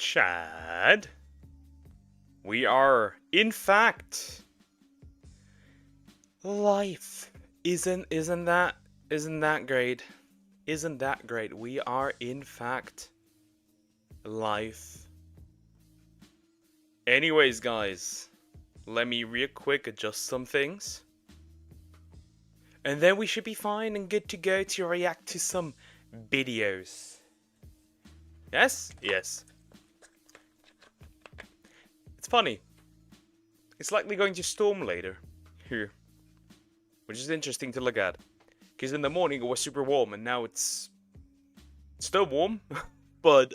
Chad, we are, in fact, life. Isn't that great? Isn't that great? We are, in fact, life. Anyways, guys, let me real quick adjust some things. And then we should be fine and good to go to react to some videos. Yes? Yes. It's funny. It's likely going to storm later. Here. Which is interesting to look at. Because in the morning it was super warm and now it's still warm. But,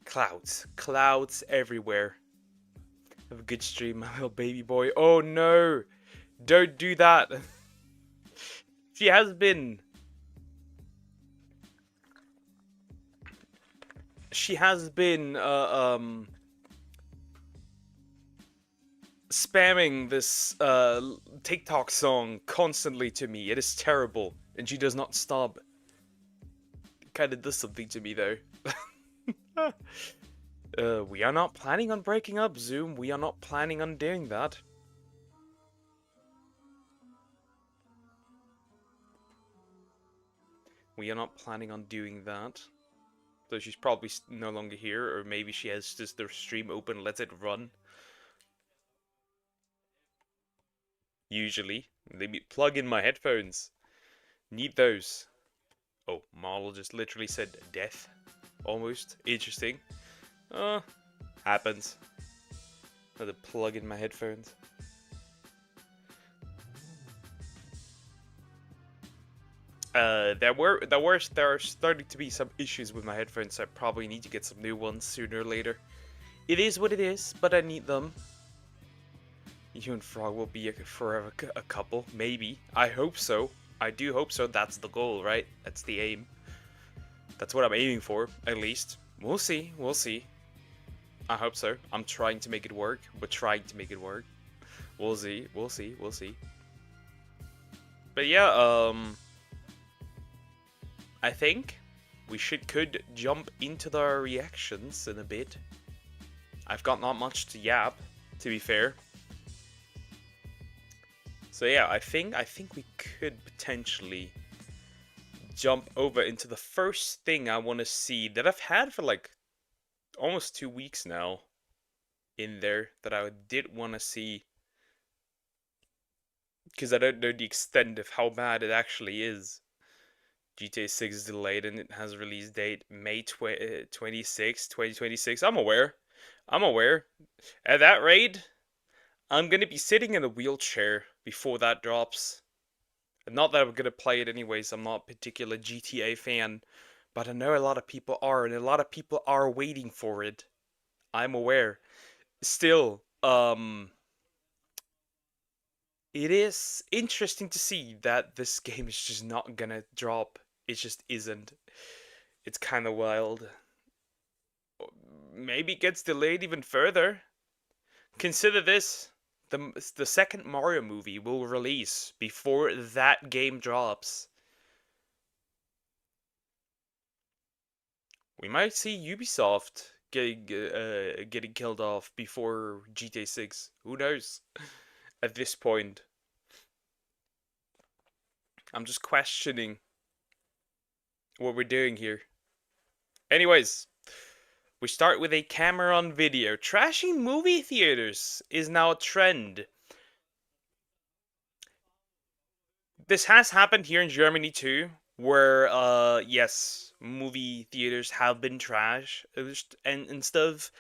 clouds. Clouds everywhere. Have a good stream, my little baby boy. Oh no! Don't do that! She has been spamming this TikTok song constantly to me. It is terrible, and she does not stop. It kind of does something to me though. We are not planning on breaking up, Zoom. We are not planning on doing that. We are not planning on doing that. So she's probably no longer here, or maybe she has just their stream open, lets it run. Usually. Let me plug in my headphones. Need those. Oh, Marl just literally said death. Almost. Interesting. Happens. Another plug in my headphones. There are starting to be some issues with my headphones, so I probably need to get some new ones sooner or later. It is what it is, but I need them. You and Frog will be forever a couple, maybe. I hope so. I do hope so. That's the goal, right? That's the aim. That's what I'm aiming for, at least. We'll see. We'll see. I hope so. I'm trying to make it work. We're trying to make it work. We'll see. We'll see. We'll see. But yeah, I think we could jump into the reactions in a bit. I've got not much to yap, to be fair. So yeah, I think we could potentially jump over into the first thing I want to see that I've had for like almost 2 weeks now in there that I did want to see, because I don't know the extent of how bad it actually is. GTA 6 is delayed and it has a release date May 26, 2026. I'm aware. At that rate, I'm going to be sitting in a wheelchair before that drops. Not that I'm going to play it anyways. I'm not a particular GTA fan. But I know a lot of people are. And a lot of people are waiting for it. I'm aware. Still, it is interesting to see that this game is just not going to drop. It just isn't. It's kind of wild. Maybe it gets delayed even further. Consider this. The second Mario movie will release before that game drops. We might see Ubisoft getting killed off before GTA 6. Who knows? At this point, I'm just questioning what we're doing here. Anyways, we start with a camera on video. Trashing movie theaters is now a trend. This has happened here in Germany too, where yes, movie theaters have been trashed and stuff.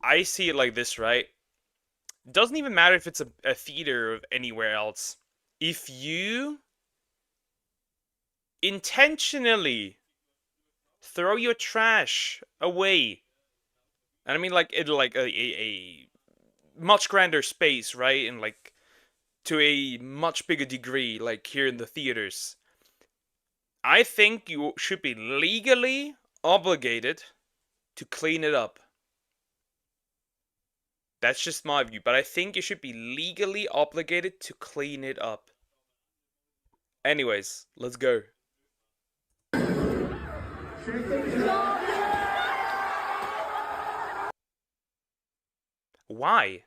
I see it like this, right? Doesn't even matter if it's a theater or anywhere else. If you intentionally throw your trash away, and I mean like in like a much grander space, right? And like to a much bigger degree, like here in the theaters. I think you should be legally obligated to clean it up. That's just my view, but I think you should be legally obligated to clean it up. Anyways, let's go. Why?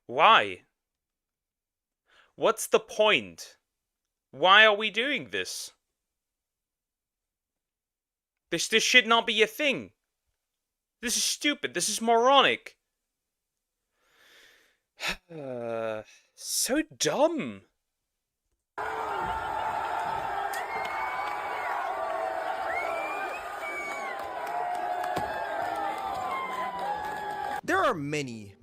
Why? What's the point? Why are we doing this? This should not be a thing. This is stupid. This is moronic. So dumb. There are many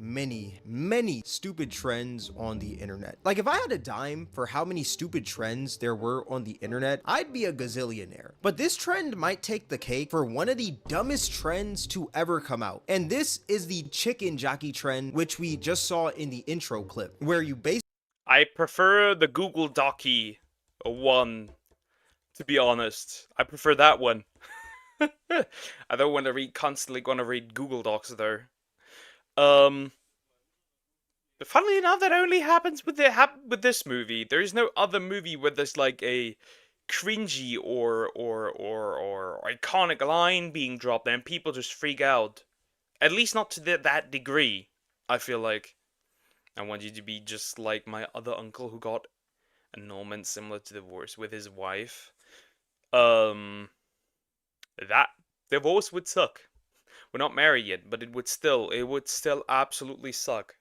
stupid trends on the internet. Like, if I had a dime for how many stupid trends there were on the internet, I'd be a gazillionaire. But this trend might take the cake for one of the dumbest trends to ever come out. And this is the chicken jockey trend, which we just saw in the intro clip, where you basically I prefer the Google Docky one, to be honest. I prefer that one. I don't want to constantly want to read Google Docs though. Um, funnily enough, that only happens with with this movie. There is no other movie where there's like a cringy or iconic line being dropped and people just freak out. At least not to that degree. I feel like I want you to be just like my other uncle who got annulment similar to divorce with his wife. Um, that divorce would suck. We're not married yet, but it would still absolutely suck.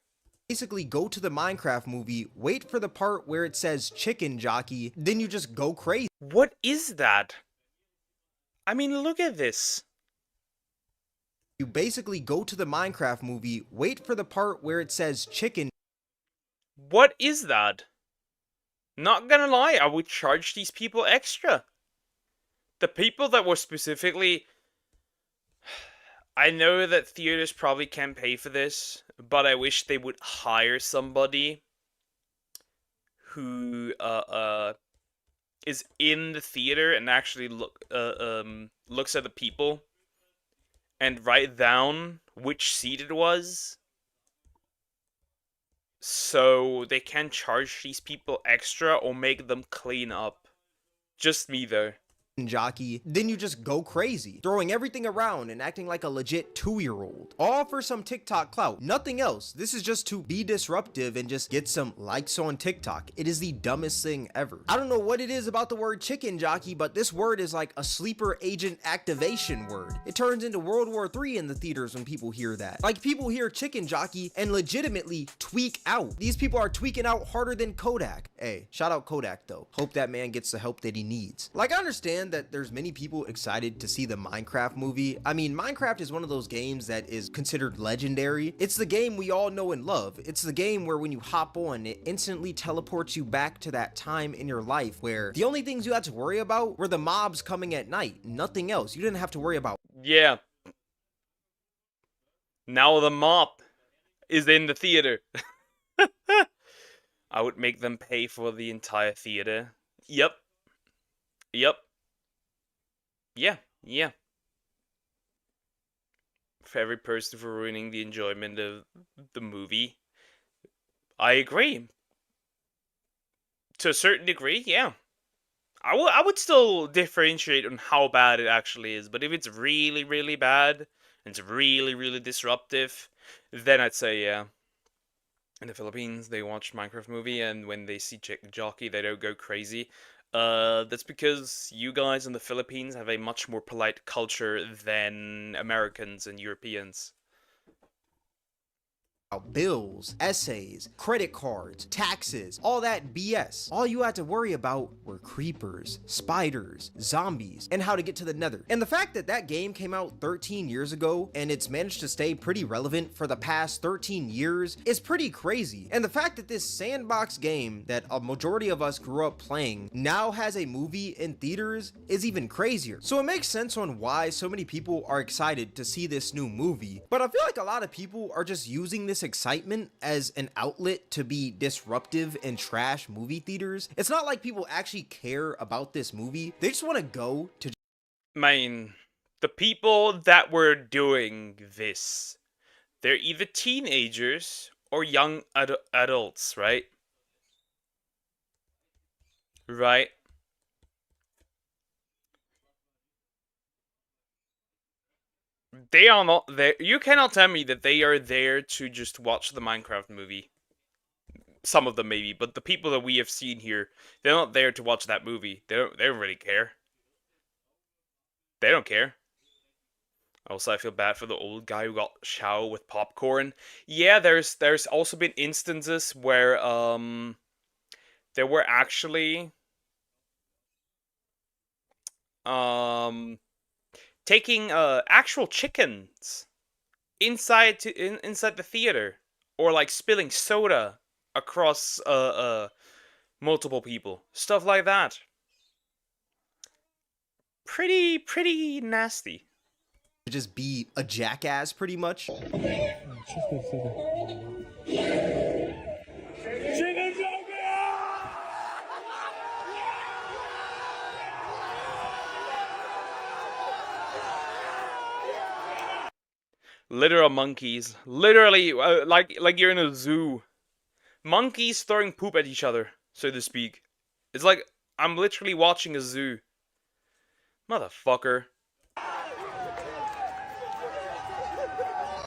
go to the Minecraft movie, wait for the part where it says chicken jockey, then you just go crazy. What is that? I mean, look at this. You basically go to the Minecraft movie, wait for the part where it says chicken. What is that? Not gonna lie, I would charge these people extra. The people that were specifically... I know that theaters probably can't pay for this, but I wish they would hire somebody who is in the theater and actually looks at the people and write down which seat it was, so they can charge these people extra or make them clean up. Just me though. Jockey, then you just go crazy, throwing everything around and acting like a legit 2-year-old. All for some TikTok clout, nothing else. This is just to be disruptive and just get some likes on TikTok. It is the dumbest thing ever. I don't know what it is about the word chicken jockey, but this word is like a sleeper agent activation word. It turns into World War III in the theaters when people hear that. Like, people hear chicken jockey and legitimately tweak out. These people are tweaking out harder than Kodak. Hey, shout out Kodak though. Hope that man gets the help that he needs. Like, I understand that there's many people excited to see the Minecraft movie. I mean, Minecraft is one of those games that is considered legendary. It's the game we all know and love. It's the game where when you hop on, it instantly teleports you back to that time in your life where the only things you had to worry about were the mobs coming at night, nothing else. You didn't have to worry about. Yeah. Now the mop is in the theater. I would make them pay for the entire theater. Yep. Yep. Yeah. For every person for ruining the enjoyment of the movie. I agree. To a certain degree, yeah. I would still differentiate on how bad it actually is, but if it's really, really bad, and it's really, really disruptive, then I'd say yeah. In the Philippines, they watch Minecraft movie, and when they see Chicken Jockey, they don't go crazy. That's because you guys in the Philippines have a much more polite culture than Americans and Europeans. Bills, essays, credit cards, taxes, all that BS. All you had to worry about were creepers, spiders, zombies, and how to get to the nether. And the fact that that game came out 13 years ago and it's managed to stay pretty relevant for the past 13 years is pretty crazy. And the fact that this sandbox game that a majority of us grew up playing now has a movie in theaters is even crazier. So it makes sense on why so many people are excited to see this new movie. But I feel like a lot of people are just using this excitement as an outlet to be disruptive and trash movie theaters. It's not like people actually care about this movie. They just want to go to... I mean, the people that were doing this, they're either teenagers or young adults, right? Right? They are not there. You cannot tell me that they are there to just watch the Minecraft movie. Some of them maybe, but the people that we have seen here, they're not there to watch that movie. They don't really care. They don't care. Also, I feel bad for the old guy who got showered with popcorn. Yeah, there's also been instances where there were actually um taking actual chickens inside the theater, or like spilling soda across multiple people, stuff like that. Pretty nasty. To just be a jackass pretty much. Literal monkeys, literally like you're in a zoo. Monkeys throwing poop at each other, so to speak. It's like I'm literally watching a zoo. Motherfucker.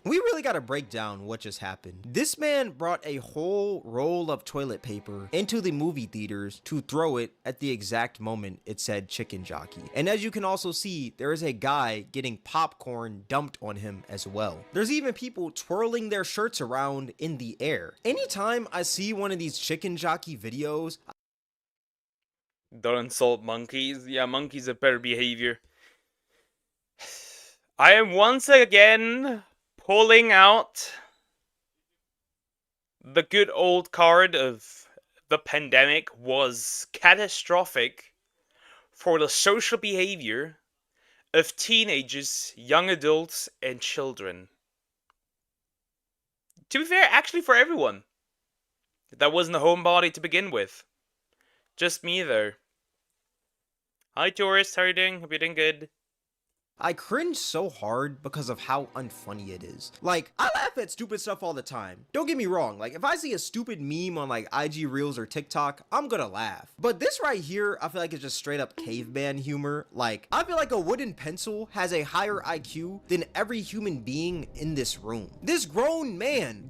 We really gotta break down what just happened. This man brought a whole roll of toilet paper into the movie theaters to throw it at the exact moment it said chicken jockey. And as you can also see, there is a guy getting popcorn dumped on him as well. There's even people twirling their shirts around in the air. Anytime I see one of these chicken jockey videos, Don't insult monkeys. Yeah, monkeys have better behavior. I am once again pulling out the good old card of the pandemic was catastrophic for the social behavior of teenagers, young adults, and children. To be fair, actually for everyone. That wasn't a homebody to begin with. Just me though. Hi tourists, how are you doing? Hope you're doing good. I cringe so hard because of how unfunny it is. Like, I laugh at stupid stuff all the time. Don't get me wrong, like, if I see a stupid meme on, like, IG Reels or TikTok, I'm gonna laugh. But this right here, I feel like it's just straight up caveman humor. Like, I feel like a wooden pencil has a higher IQ than every human being in this room. This grown man,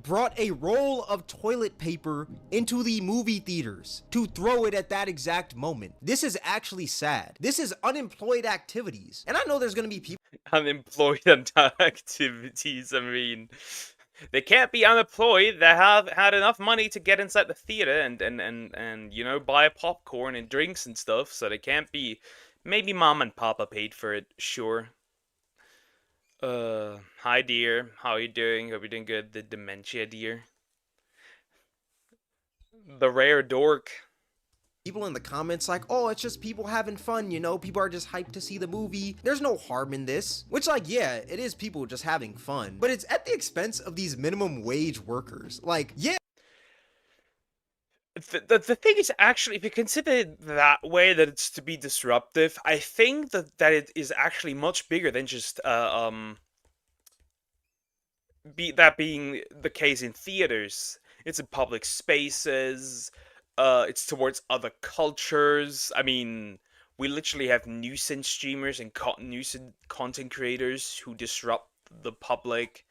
brought a roll of toilet paper into the movie theaters to throw it at that exact moment. This is actually sad. This is unemployed activities. And I know there's gonna be people Unemployed activities, I mean. They can't be unemployed. They have had enough money to get inside the theater and you know, buy popcorn and drinks and stuff, so they can't be. Maybe mom and papa paid for it, sure. Hi dear, how are you doing? Hope you're doing good. The dementia dear. The rare dork. in the comments like, oh, it's just people having fun, you know, people are just hyped to see the movie. There's no harm in this. Which, like, yeah, it is people just having fun, but it's at the expense of these minimum wage workers. Like, yeah. The thing is, actually, if you consider it that way, that it's to be disruptive, I think that it is actually much bigger than just being the case in theaters. It's in public spaces. It's towards other cultures. I mean, we literally have nuisance streamers and nuisance content creators who disrupt the public.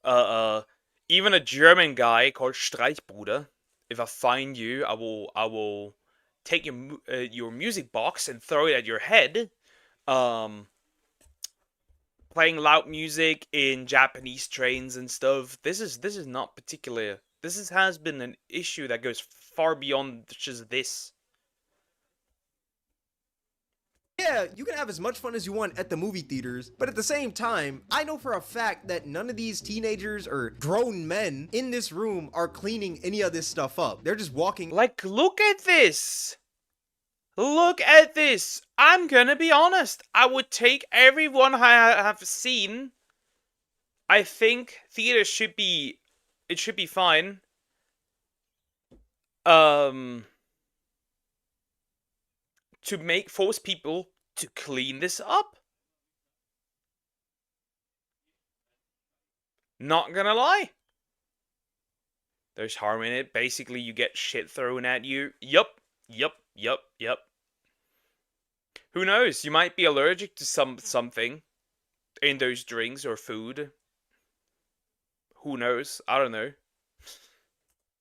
Even a German guy called Streichbruder. If I find you, I will take your music box and throw it at your head. Playing loud music in Japanese trains and stuff. This is not particular. Has been an issue that goes far beyond just this. Yeah, you can have as much fun as you want at the movie theaters, but at the same time, I know for a fact that none of these teenagers or grown men in this room are cleaning any of this stuff up. They're just walking. Like, look at this. Look at this. I'm gonna be honest. I would take everyone I have seen. I think theaters should be. It should be fine. To force people to clean this up. Not gonna lie. There's harm in it. Basically, you get shit thrown at you. Yup. Who knows? You might be allergic to something. in those drinks or food. Who knows? I don't know.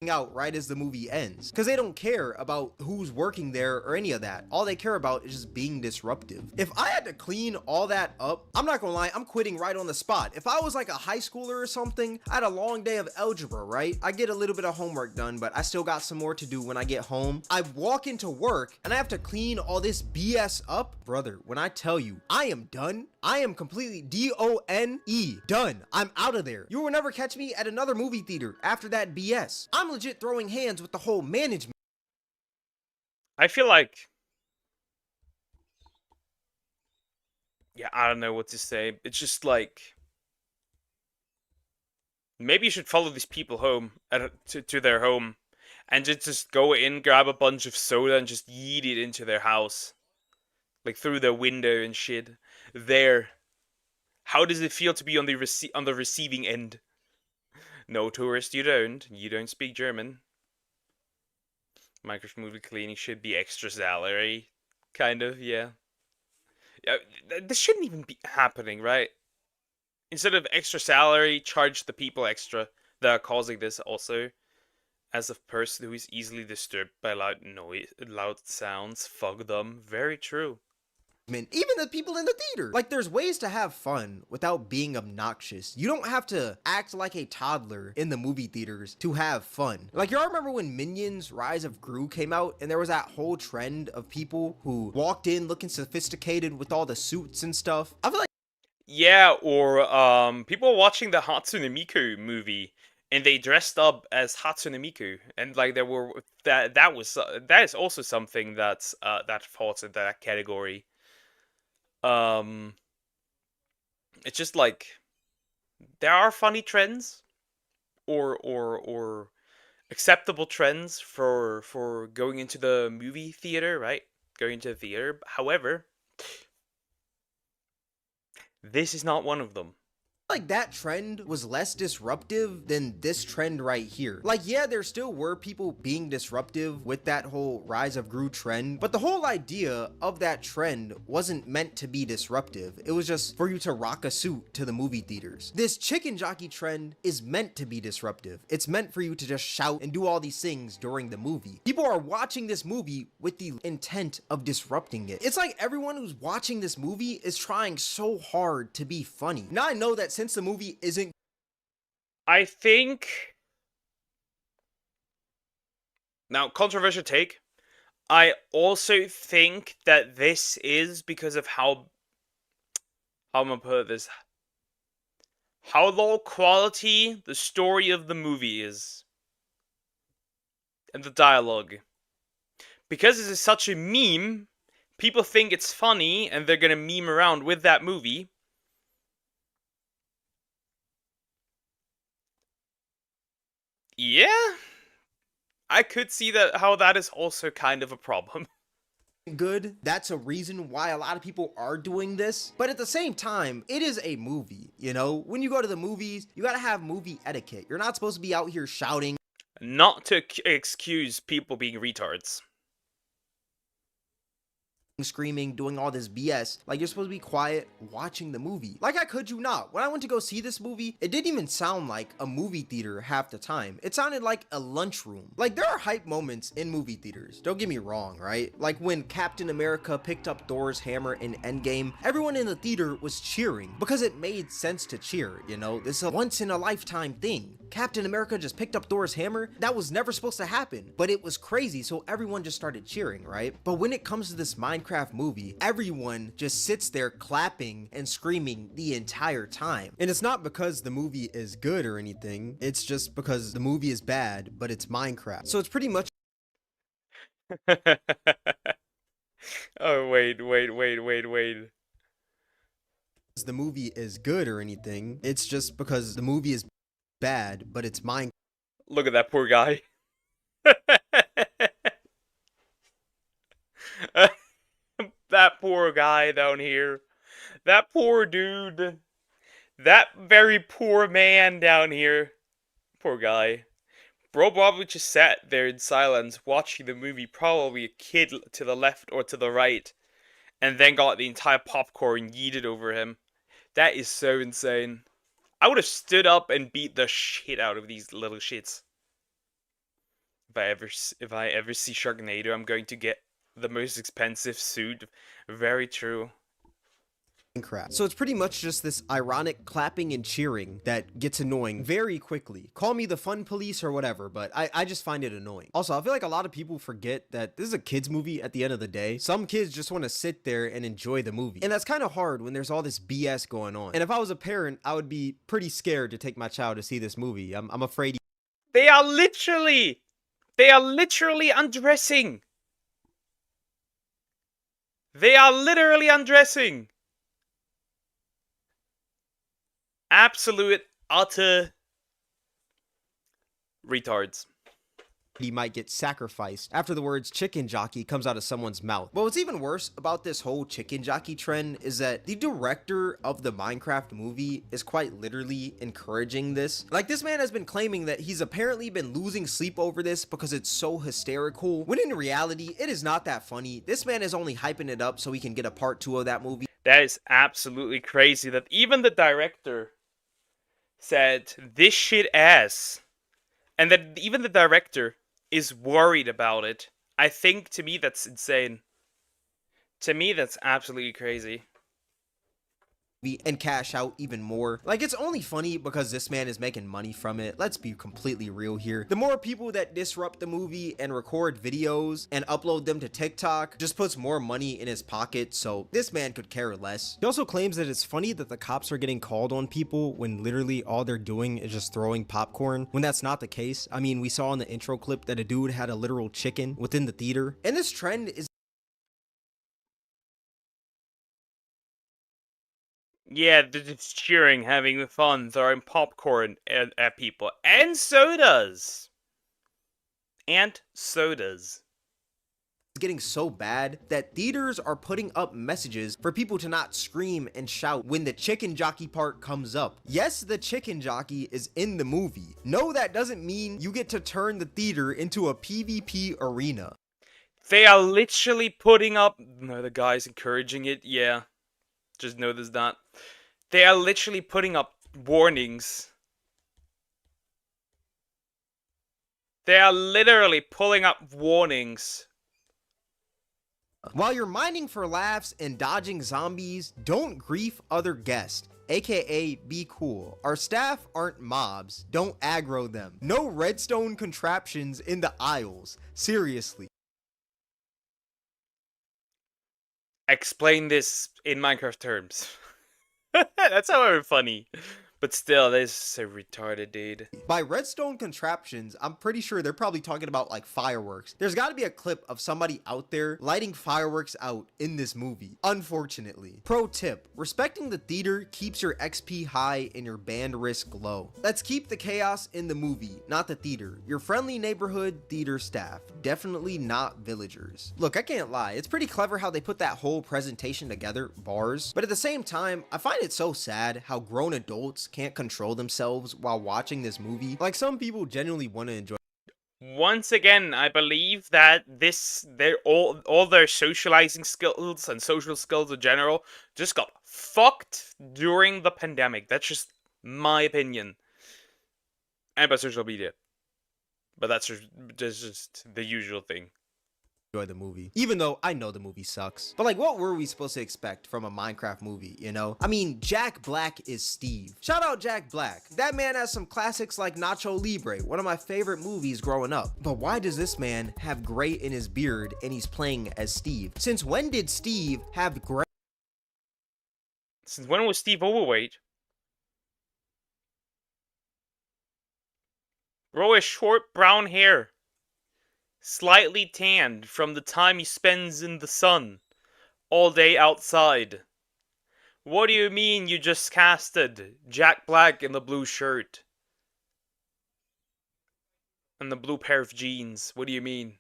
Out right as the movie ends because they don't care about who's working there or any of that. All they care about is just being disruptive. If I had to clean all that up, I'm not gonna lie, I'm quitting right on the spot. If I was like a high schooler or something, I had a long day of algebra, right? I get a little bit of homework done, but I still got some more to do when I get home. I walk into work and I have to clean all this BS up. Brother, when I tell you I am done, I am completely D-O-N-E done. I'm out of there. You will never catch me at another movie theater after that BS. I'm legit throwing hands with the whole management. I feel like, yeah, I don't know what to say. It's just like, maybe you should follow these people home to their home, and just go in, grab a bunch of soda, and just yeet it into their house, like through their window and shit. There. How does it feel to be on the receiving end? No, tourist, you don't. You don't speak German. Minecraft movie cleaning should be extra salary, kind of. Yeah. Yeah. This shouldn't even be happening, right? Instead of extra salary, charge the people extra that are causing this also. As a person who is easily disturbed by loud noise, loud sounds, fuck them. Very true. Even the people in the theater. Like, there's ways to have fun without being obnoxious. You don't have to act like a toddler in the movie theaters to have fun. Like, y'all remember when Minions Rise of Gru came out and there was that whole trend of people who walked in looking sophisticated with all the suits and stuff? I feel like Yeah, or people watching the Hatsune Miku movie and they dressed up as Hatsune Miku, and like there were that is also something that falls into that category. Um, it's just like there are funny trends or acceptable trends for going into the movie theater, right? Going into the theater. However, this is not one of them. that trend was less disruptive than this trend right here. Like, yeah, there still were people being disruptive with that whole Rise of Gru trend, but the whole idea of that trend wasn't meant to be disruptive. It was just for you to rock a suit to the movie theaters. This chicken jockey trend is meant to be disruptive. It's meant for you to just shout and do all these things during the movie. People are watching this movie with the intent of disrupting it. It's like everyone who's watching this movie is trying so hard to be funny. Now I know that since the movie isn't, I think, now controversial take, I also think that this is because of how I'm gonna put this, how low quality the story of the movie is and the dialogue. Because this is such a meme, people think it's funny and they're gonna meme around with that movie. Yeah, I could see that how that is also kind of a problem. good, that's a reason why a lot of people are doing this. But at the same time, it is a movie, you know? When you go to the movies, you gotta have movie etiquette. You're not supposed to be out here shouting, Not to excuse people being retards. screaming, doing all this BS. Like, you're supposed to be quiet watching the movie. Like, I could you not. When I went to go see this movie, it didn't even sound like a movie theater half the time. It sounded like a lunchroom. Like, there are hype moments in movie theaters. Don't get me wrong, right? Like when Captain America picked up Thor's hammer in Endgame, everyone in the theater was cheering because it made sense to cheer, you know? This is a once in a lifetime thing. Captain America just picked up Thor's hammer. That was never supposed to happen, but it was crazy, so everyone just started cheering, right? But when it comes to this Minecraft movie, everyone just sits there clapping and screaming the entire time. And it's not because the movie is good or anything, it's just because the movie is bad, but it's Minecraft. So it's pretty much Oh, wait. the movie is good or anything, it's just because the movie is bad, but it's Minecraft. Look at that poor guy. That poor guy down here. That poor dude. That very poor man down here. Poor guy. Bro probably just sat there in silence watching the movie, probably a kid to the left or to the right, and then got the entire popcorn yeeted over him. That is so insane. I would have stood up and beat the shit out of these little shits. If I ever see Sharknado, I'm going to get the most expensive suit. Very true. Minecraft. So it's pretty much just this ironic clapping and cheering that gets annoying very quickly. Call me the fun police or whatever, but I just find it annoying. Also, I feel like a lot of people forget that this is a kids movie at the end of the day. Some kids just want to sit there and enjoy the movie. And that's kind of hard when there's all this BS going on. And if I was a parent, I would be pretty scared to take my child to see this movie. I'm afraid They are literally undressing. They are literally undressing. Absolute, utter retards. he might get sacrificed after the words chicken jockey comes out of someone's mouth. But what's even worse about this whole chicken jockey trend is that the director of the Minecraft movie is quite literally encouraging this. Like, this man has been claiming that he's apparently been losing sleep over this because it's so hysterical, when in reality, it is not that funny. This man is only hyping it up so he can get a part 2 of that movie. That is absolutely crazy that even the director said this shit ass, and that even the director is worried about it. I think, to me, that's insane. To me, that's absolutely crazy. And cash out even more. Like, it's only funny because this man is making money from it. Let's be completely real here. The more people that disrupt the movie and record videos and upload them to TikTok just puts more money in his pocket, so this man could care less. He also claims that it's funny that the cops are getting called on people when literally all they're doing is just throwing popcorn, when that's not the case. I mean, we saw in the intro clip that a dude had a literal chicken within the theater. And this trend is Yeah, they're just cheering, having fun, throwing popcorn at people. And sodas! And sodas. getting so bad that theaters are putting up messages for people to not scream and shout when the chicken jockey part comes up. Yes, the chicken jockey is in the movie. No, that doesn't mean you get to turn the theater into a PvP arena. They are literally putting up... No, the guy's encouraging it, yeah. Just notice that. They are literally putting up warnings. They are literally pulling up warnings. While you're mining for laughs and dodging zombies, don't grief other guests. AKA be cool. Our staff aren't mobs. Don't aggro them. No redstone contraptions in the aisles. Seriously. Explain this in Minecraft terms. That's however funny. But still, this is so retarded, dude. By redstone contraptions, I'm pretty sure they're probably talking about like fireworks. There's got to be a clip of somebody out there lighting fireworks out in this movie, unfortunately. Pro tip, respecting the theater keeps your XP high and your band risk low. Let's keep the chaos in the movie, not the theater. Your friendly neighborhood theater staff, definitely not villagers. Look, I can't lie, it's pretty clever how they put that whole presentation together, bars, but at the same time, I find it so sad how grown adults can't control themselves while watching this movie. Like, some people genuinely want to enjoy. Once again, I believe that all their socializing skills and social skills in general just got fucked during the pandemic. That's just my opinion. And by social media. But that's just the usual thing. Enjoy the movie, even though I know the movie sucks. But like, what were we supposed to expect from a Minecraft movie, you know? I mean, Jack Black is Steve. Shout out Jack Black. That man has some classics like Nacho Libre, one of my favorite movies growing up. But why does this man have gray in his beard and he's playing as Steve? Since when did Steve have gray? Since when was Steve overweight? Grow a short brown hair. Slightly tanned from the time he spends in the sun all day outside. What do you mean you just casted Jack Black in the blue shirt? And the blue pair of jeans? What do you mean?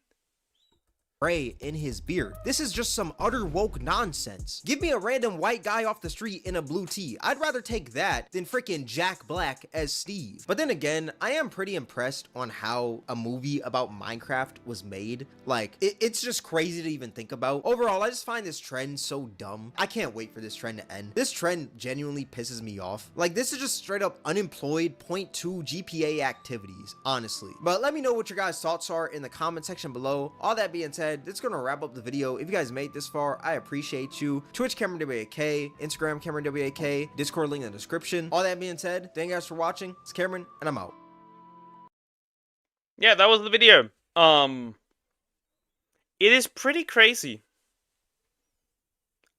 spray in his beard. This is just some utter woke nonsense. Give me a random white guy off the street in a blue tee. I'd rather take that than freaking Jack Black as Steve. But then again, I am pretty impressed on how a movie about Minecraft was made. Like, it's just crazy to even think about. Overall, I just find this trend so dumb. I can't wait for this trend to end. This trend genuinely pisses me off. Like, this is just straight up unemployed 0.2 GPA activities, honestly. But let me know what your guys' thoughts are in the comment section below. All that being said, that's gonna wrap up the video. If you guys made this far, I appreciate you. Twitch Cameron WAK, Instagram Cameron WAK, Discord link in the description. All that being said, thank you guys for watching. It's Cameron, and I'm out. Yeah, that was the video. It is pretty crazy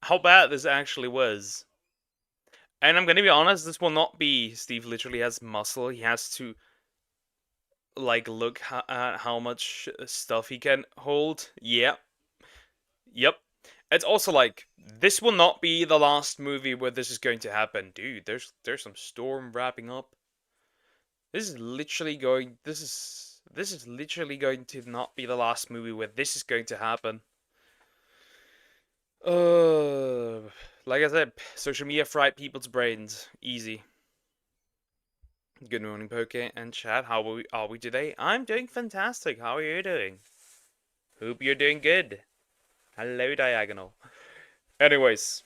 how bad this actually was. And I'm gonna be honest, this will not be Steve literally has muscle. He has to like look at how much stuff he can hold. Yep. It's also like this will not be the last movie where this is going to happen, dude. There's some storm wrapping up. This is literally going to not be the last movie where this is going to happen. Like I said, social media fried people's brains. Easy. Good morning, Poke and chat. How are we today? I'm doing fantastic. How are you doing? Hope you're doing good. Hello, Diagonal. Anyways.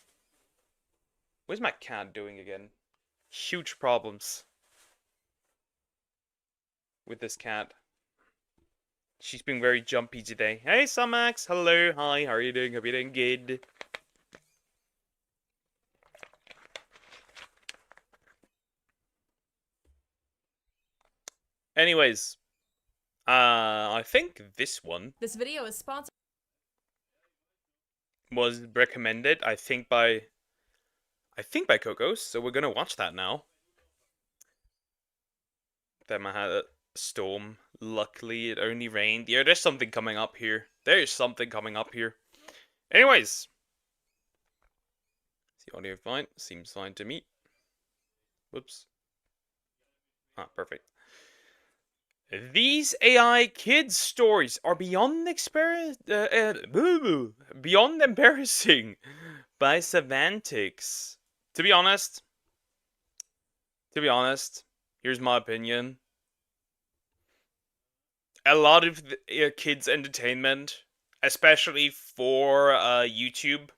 What's my cat doing again? Huge problems with this cat. She's been very jumpy today. Hey, Sumax. Hello. Hi. How are you doing? Hope you're doing good. Anyways, I think this video is sponsored was recommended, I think by Cocos, so we're gonna watch that now. Then I had a storm. Luckily, it only rained. Yeah, there's something coming up here. There's something coming up here. Anyways, is the audio fine? Seems fine to me. Whoops. Ah, perfect. These AI kids stories are beyond beyond embarrassing by Semantics. To be honest, here's my opinion. A lot of the, kids' entertainment, especially for YouTube,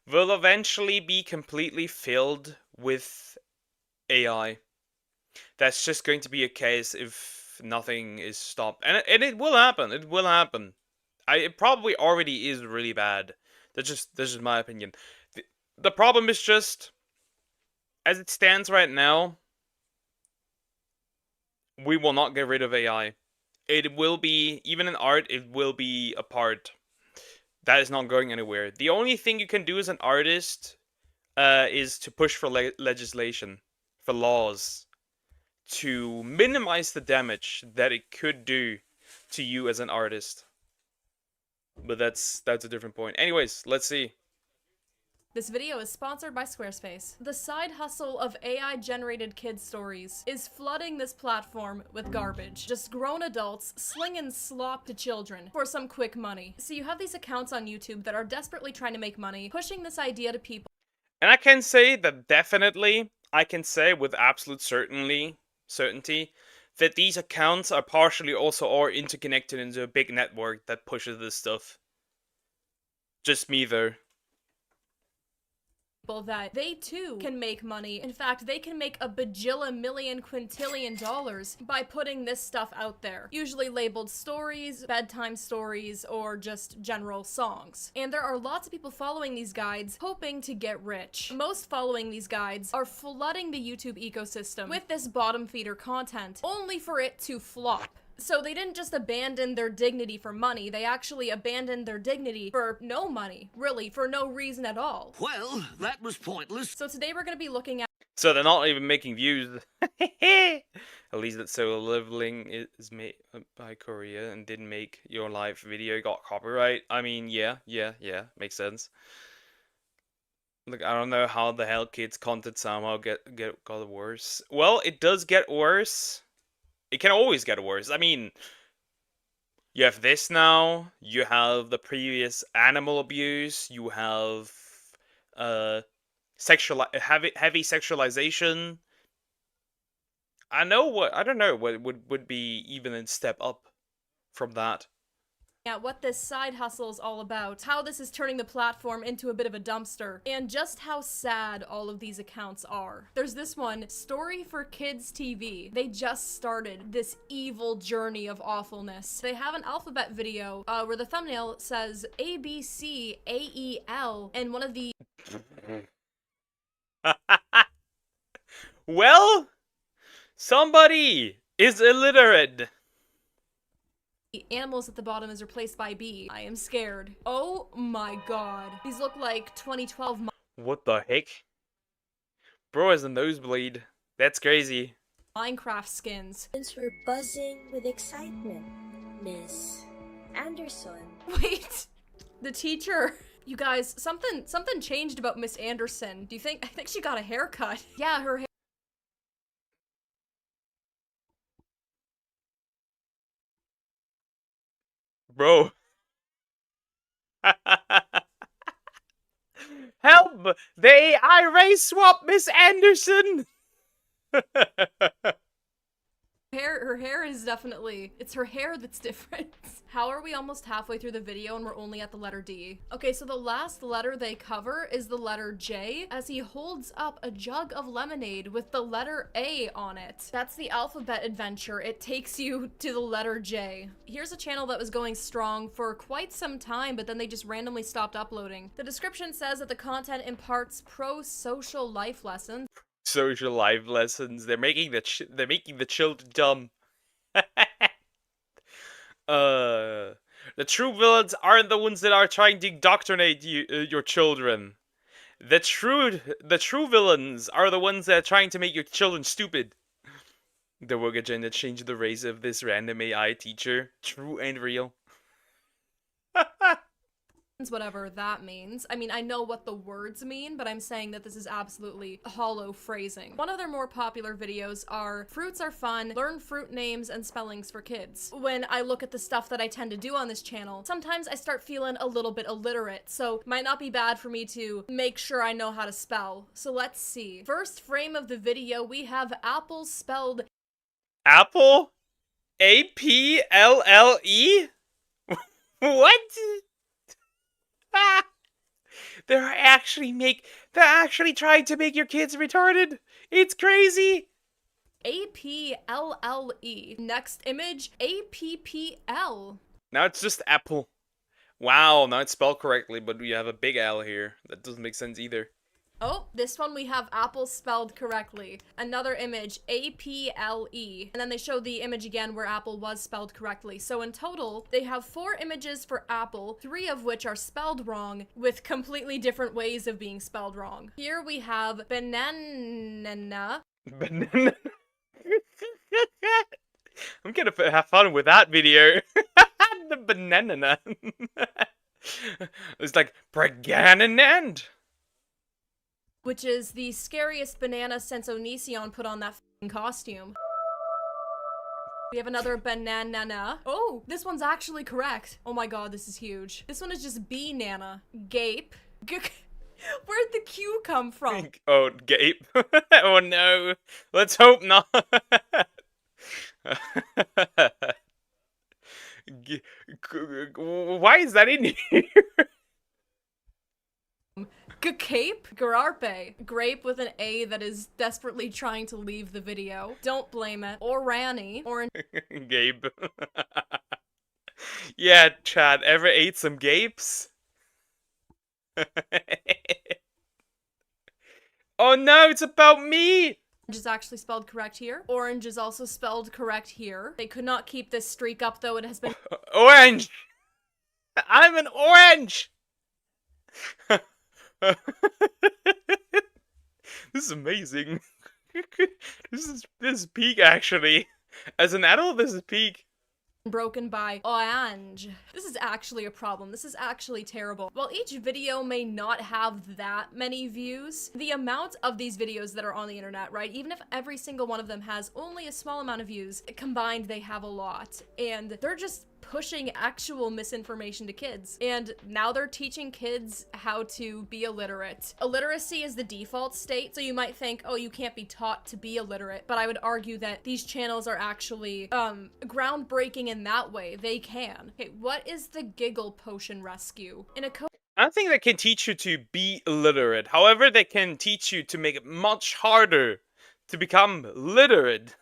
will eventually be completely filled with AI. That's just going to be a case if nothing is stopped, and it will happen. It will happen. It probably already is really bad. This is my opinion. The problem is just, as it stands right now, we will not get rid of AI. It will be, even in art, it will be a part. That is not going anywhere. The only thing you can do as an artist is to push for legislation, for laws, to minimize the damage that it could do to you as an artist. But that's a different point. Anyways, let's see. This video is sponsored by Squarespace. The side hustle of AI-generated kid stories is flooding this platform with garbage. Just grown adults slinging slop to children for some quick money. So you have these accounts on YouTube that are desperately trying to make money, pushing this idea to people. And I can say that definitely, I can say with absolute certainty, that these accounts are partially also are interconnected into a big network that pushes this stuff. Just me though. That they too can make money. In fact, they can make a bajillion million quintillion dollars by putting this stuff out there. Usually labeled stories, bedtime stories, or just general songs. And there are lots of people following these guides hoping to get rich. Most following these guides are flooding the YouTube ecosystem with this bottom feeder content, only for it to flop. So they didn't just abandon their dignity for money, they actually abandoned their dignity for no money, really, for no reason at all. Well, that was pointless. So today we're going to be looking at... So they're not even making views. At least that Solo Leveling is made by Korea and didn't make your live video got copyright. I mean, yeah, makes sense. Look, I don't know how the hell kids' content somehow got worse. Well, it does get worse. It can always get worse. I mean, You have this now. You have the previous animal abuse. You have heavy sexualization. I don't know what would be even a step up from that. At what this side hustle is all about, how this is turning the platform into a bit of a dumpster, and just how sad all of these accounts are. There's this one, Story for Kids TV. They just started this evil journey of awfulness. They have an alphabet video where the thumbnail says ABCAEL, and one of the Well, somebody is illiterate. animals at the bottom is replaced by B. I am scared. Oh my god. These look like 2012 What the heck? Bro has a nosebleed. That's crazy. Minecraft skins. We're buzzing with excitement, Miss Anderson. Wait, the teacher. You guys, something changed about Miss Anderson. Do you think? I think she got a haircut. Yeah, her hair. Bro. Help! The AI race swap Miss Anderson! Her hair is definitely, it's her hair that's different. How are we almost halfway through the video and we're only at the letter D? Okay, so the last letter they cover is the letter J as he holds up a jug of lemonade with the letter A on it. That's the alphabet adventure. It takes you to the letter J. Here's a channel that was going strong for quite some time, but then they just randomly stopped uploading. The description says that the content imparts pro-social life lessons. Social life lessons. They're making the children dumb. The true villains aren't the ones that are trying to indoctrinate your children. The true villains are the ones that are trying to make your children stupid. The work agenda changed the race of this random AI teacher. True and real. Whatever that means. I mean, I know what the words mean, but I'm saying that this is absolutely hollow phrasing. One of their more popular videos are Fruits Are Fun, Learn Fruit Names and Spellings for Kids. When I look at the stuff that I tend to do on this channel, sometimes I start feeling a little bit illiterate, so might not be bad for me to make sure I know how to spell. So let's see. First frame of the video, we have apple spelled Apple? A-P-L-L-E? What? They're actually trying to make your kids retarded. It's crazy. A-P-L-L-E. Next image, A-P-P-L. Now it's just apple. Wow, now it's spelled correctly, but we have a big L here. That doesn't make sense either. Oh, this one we have apple spelled correctly. Another image, A-P-L-E. And then they show the image again where apple was spelled correctly. So in total, they have 4 images for apple, 3 of which are spelled wrong, with completely different ways of being spelled wrong. Here we have banana. Banana. I'm gonna have fun with that video. The banana. It's like Bragananand. Which is the scariest banana since Onision put on that f***ing costume. We have another banana. Oh, this one's actually correct. Oh my god, this is huge. This one is just B-nana. Gape. Where'd the Q come from? Oh, gape. Oh no. Let's hope not. Why is that in here? Cape? Gararpe. Grape with an A that is desperately trying to leave the video. Don't blame it. Or Ranny. Or Gabe. Yeah, Chad, ever ate some gapes? Oh no, it's about me! Orange is actually spelled correct here. Orange is also spelled correct here. They could not keep this streak up though. It has been Orange! I'm an orange! This is amazing. This is peak actually. As an adult, this is peak. broken by orange. This is actually a problem. This is actually terrible. While each video may not have that many views, the amount of these videos that are on the internet, right? Even if every single one of them has only a small amount of views, combined they have a lot. And they're just pushing actual misinformation to kids. And now they're teaching kids how to be illiterate. Illiteracy is the default state, so you might think, oh, you can't be taught to be illiterate, but I would argue that these channels are actually groundbreaking in that way. They can. Okay, what is the Giggle Potion Rescue? In a I don't think they can teach you to be illiterate. However, they can teach you to make it much harder to become literate.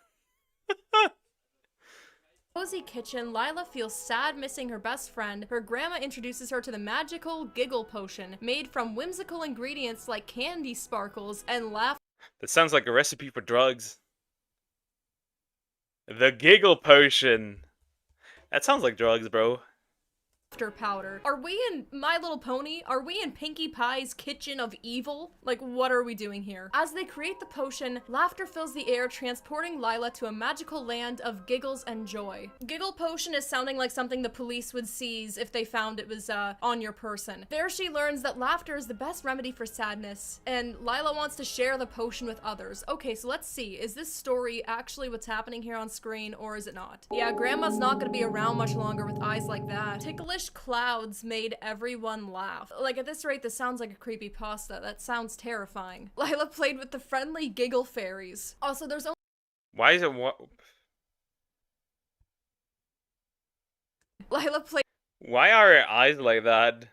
cozy kitchen, Lila feels sad missing her best friend. Her grandma introduces her to the magical Giggle Potion, made from whimsical ingredients like candy sparkles and laughter. That sounds like a recipe for drugs. The Giggle Potion. That sounds like drugs, bro. Powder. Are we in My Little Pony? Are we in Pinkie Pie's kitchen of evil? Like, what are we doing here? As they create the potion, laughter fills the air, transporting Lila to a magical land of giggles and joy. Giggle Potion is sounding like something the police would seize if they found it was on your person. There she learns that laughter is the best remedy for sadness, and Lila wants to share the potion with others. Okay, so let's see. Is this story actually what's happening here on screen, or is it not? Yeah, Grandma's not gonna be around much longer with eyes like that. Ticklish clouds made everyone laugh. Like, at this rate, this sounds like a creepy pasta. That sounds terrifying. Lila played with the friendly giggle fairies. Also, there's only— Why is it what? Lila played— Why are her eyes like that?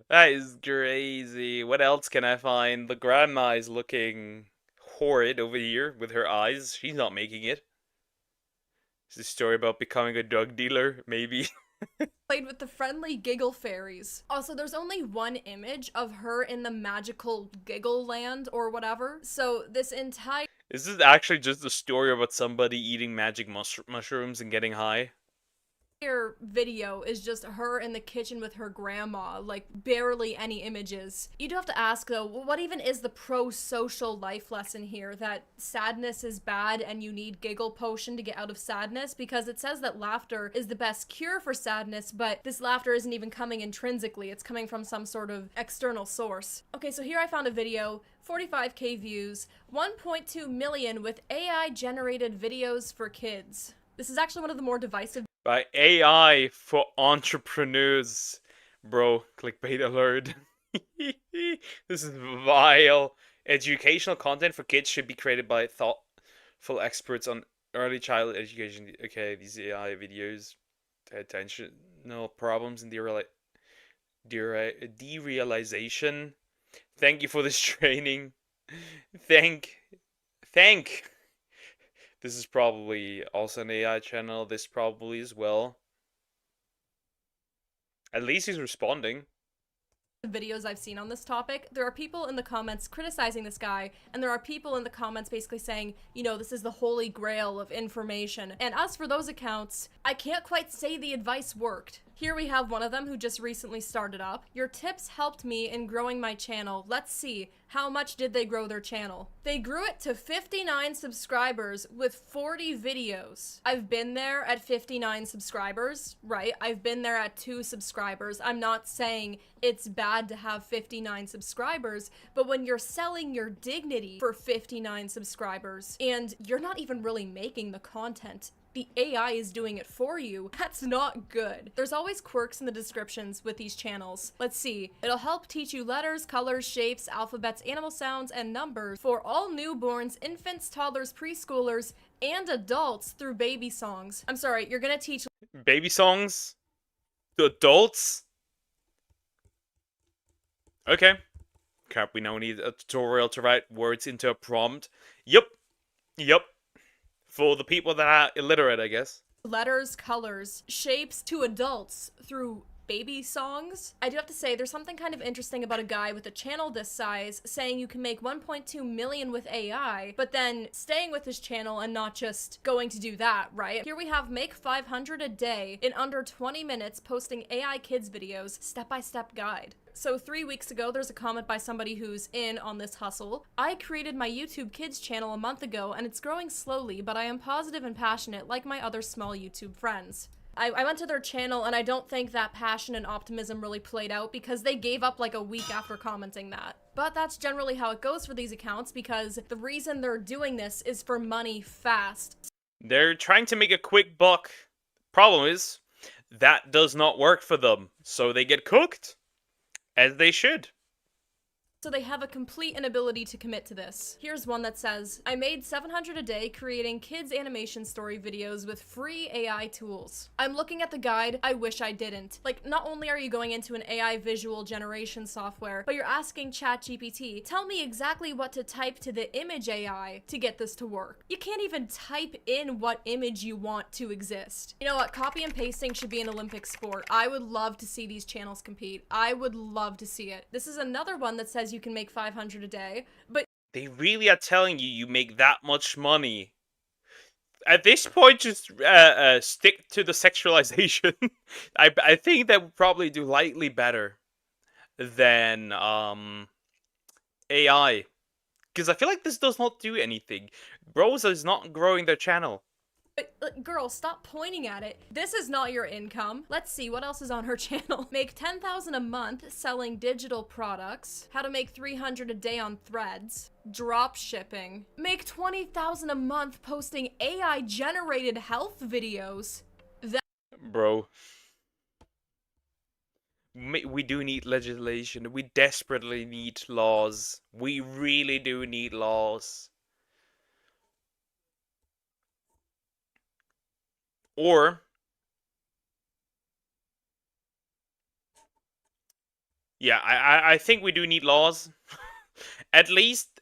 That is crazy. What else can I find? The grandma is looking horrid over here with her eyes. She's not making it. Is this a story about becoming a drug dealer? Maybe. played with the friendly giggle fairies. Also, there's only one image of her in the magical giggle land or whatever. So this entire— Is this actually just a story about somebody eating magic mushrooms and getting high? video is just her in the kitchen with her grandma, like barely any images. You do have to ask though, what even is the pro-social life lesson here? That sadness is bad and you need Giggle Potion to get out of sadness? Because it says that laughter is the best cure for sadness, but this laughter isn't even coming intrinsically, it's coming from some sort of external source. Okay, so here I found a video, 45k views, 1.2 million with AI generated videos for kids. This is actually one of the more divisive— By AI for entrepreneurs. Bro, clickbait alert. This is vile. Educational content for kids should be created by thoughtful experts on early childhood education. Okay, these AI videos. Attentional problems in derealization. Thank you for this training. Thank. This is probably also an AI channel. This probably as well. At least he's responding. Videos I've seen on this topic. There are people in the comments criticizing this guy, and there are people in the comments basically saying, you know, this is the holy grail of information. And as for those accounts, I can't quite say the advice worked. Here we have one of them who just recently started up. Your tips helped me in growing my channel. Let's see, how much did they grow their channel? They grew it to 59 subscribers with 40 videos. I've been there at 59 subscribers, right? I've been there at 2 subscribers. I'm not saying it's bad to have 59 subscribers, but when you're selling your dignity for 59 subscribers and you're not even really making the content, the AI is doing it for you, that's not good. There's always quirks in the descriptions with these channels. Let's see. It'll help teach you letters, colors, shapes, alphabets, animal sounds, and numbers for all newborns, infants, toddlers, preschoolers, and adults through baby songs. I'm sorry, you're gonna teach baby songs to adults? Okay. Crap, we now need a tutorial to write words into a prompt. Yup. For the people that are illiterate, I guess. letters, colors, shapes to adults through baby songs. I do have to say, there's something kind of interesting about a guy with a channel this size saying you can make 1.2 million with AI, but then staying with his channel and not just going to do that, right? Here we have make 500 a day in under 20 minutes posting AI kids videos, step-by-step guide. So 3 weeks ago, there's a comment by somebody who's in on this hustle. I created my YouTube Kids channel a month ago and it's growing slowly, but I am positive and passionate like my other small YouTube friends. I went to their channel and I don't think that passion and optimism really played out because they gave up like a week after commenting that. But that's generally how it goes for these accounts because the reason they're doing this is for money fast. They're trying to make a quick buck. Problem is, that does not work for them. So they get cooked. As they should. So they have a complete inability to commit to this. Here's one that says, I made $700 a day creating kids animation story videos with free AI tools. I'm looking at the guide, I wish I didn't. Like, not only are you going into an AI visual generation software, but you're asking ChatGPT, tell me exactly what to type to the image AI to get this to work. You can't even type in what image you want to exist. You know what, copy and pasting should be an Olympic sport. I would love to see these channels compete. I would love to see it. This is another one that says you can make $500 a day, but they really are telling you make that much money. At this point, just stick to the sexualization. I think that would probably do slightly better than AI. Because I feel like this does not do anything. Bros is not growing their channel. But, girl, stop pointing at it. This is not your income. Let's see, what else is on her channel? Make $10,000 a month selling digital products. How to make $300 a day on threads. Drop shipping. Make $20,000 a month posting AI-generated health videos. Bro. We do need legislation. We desperately need laws. We really do need laws. Or yeah, I think we do need laws. at least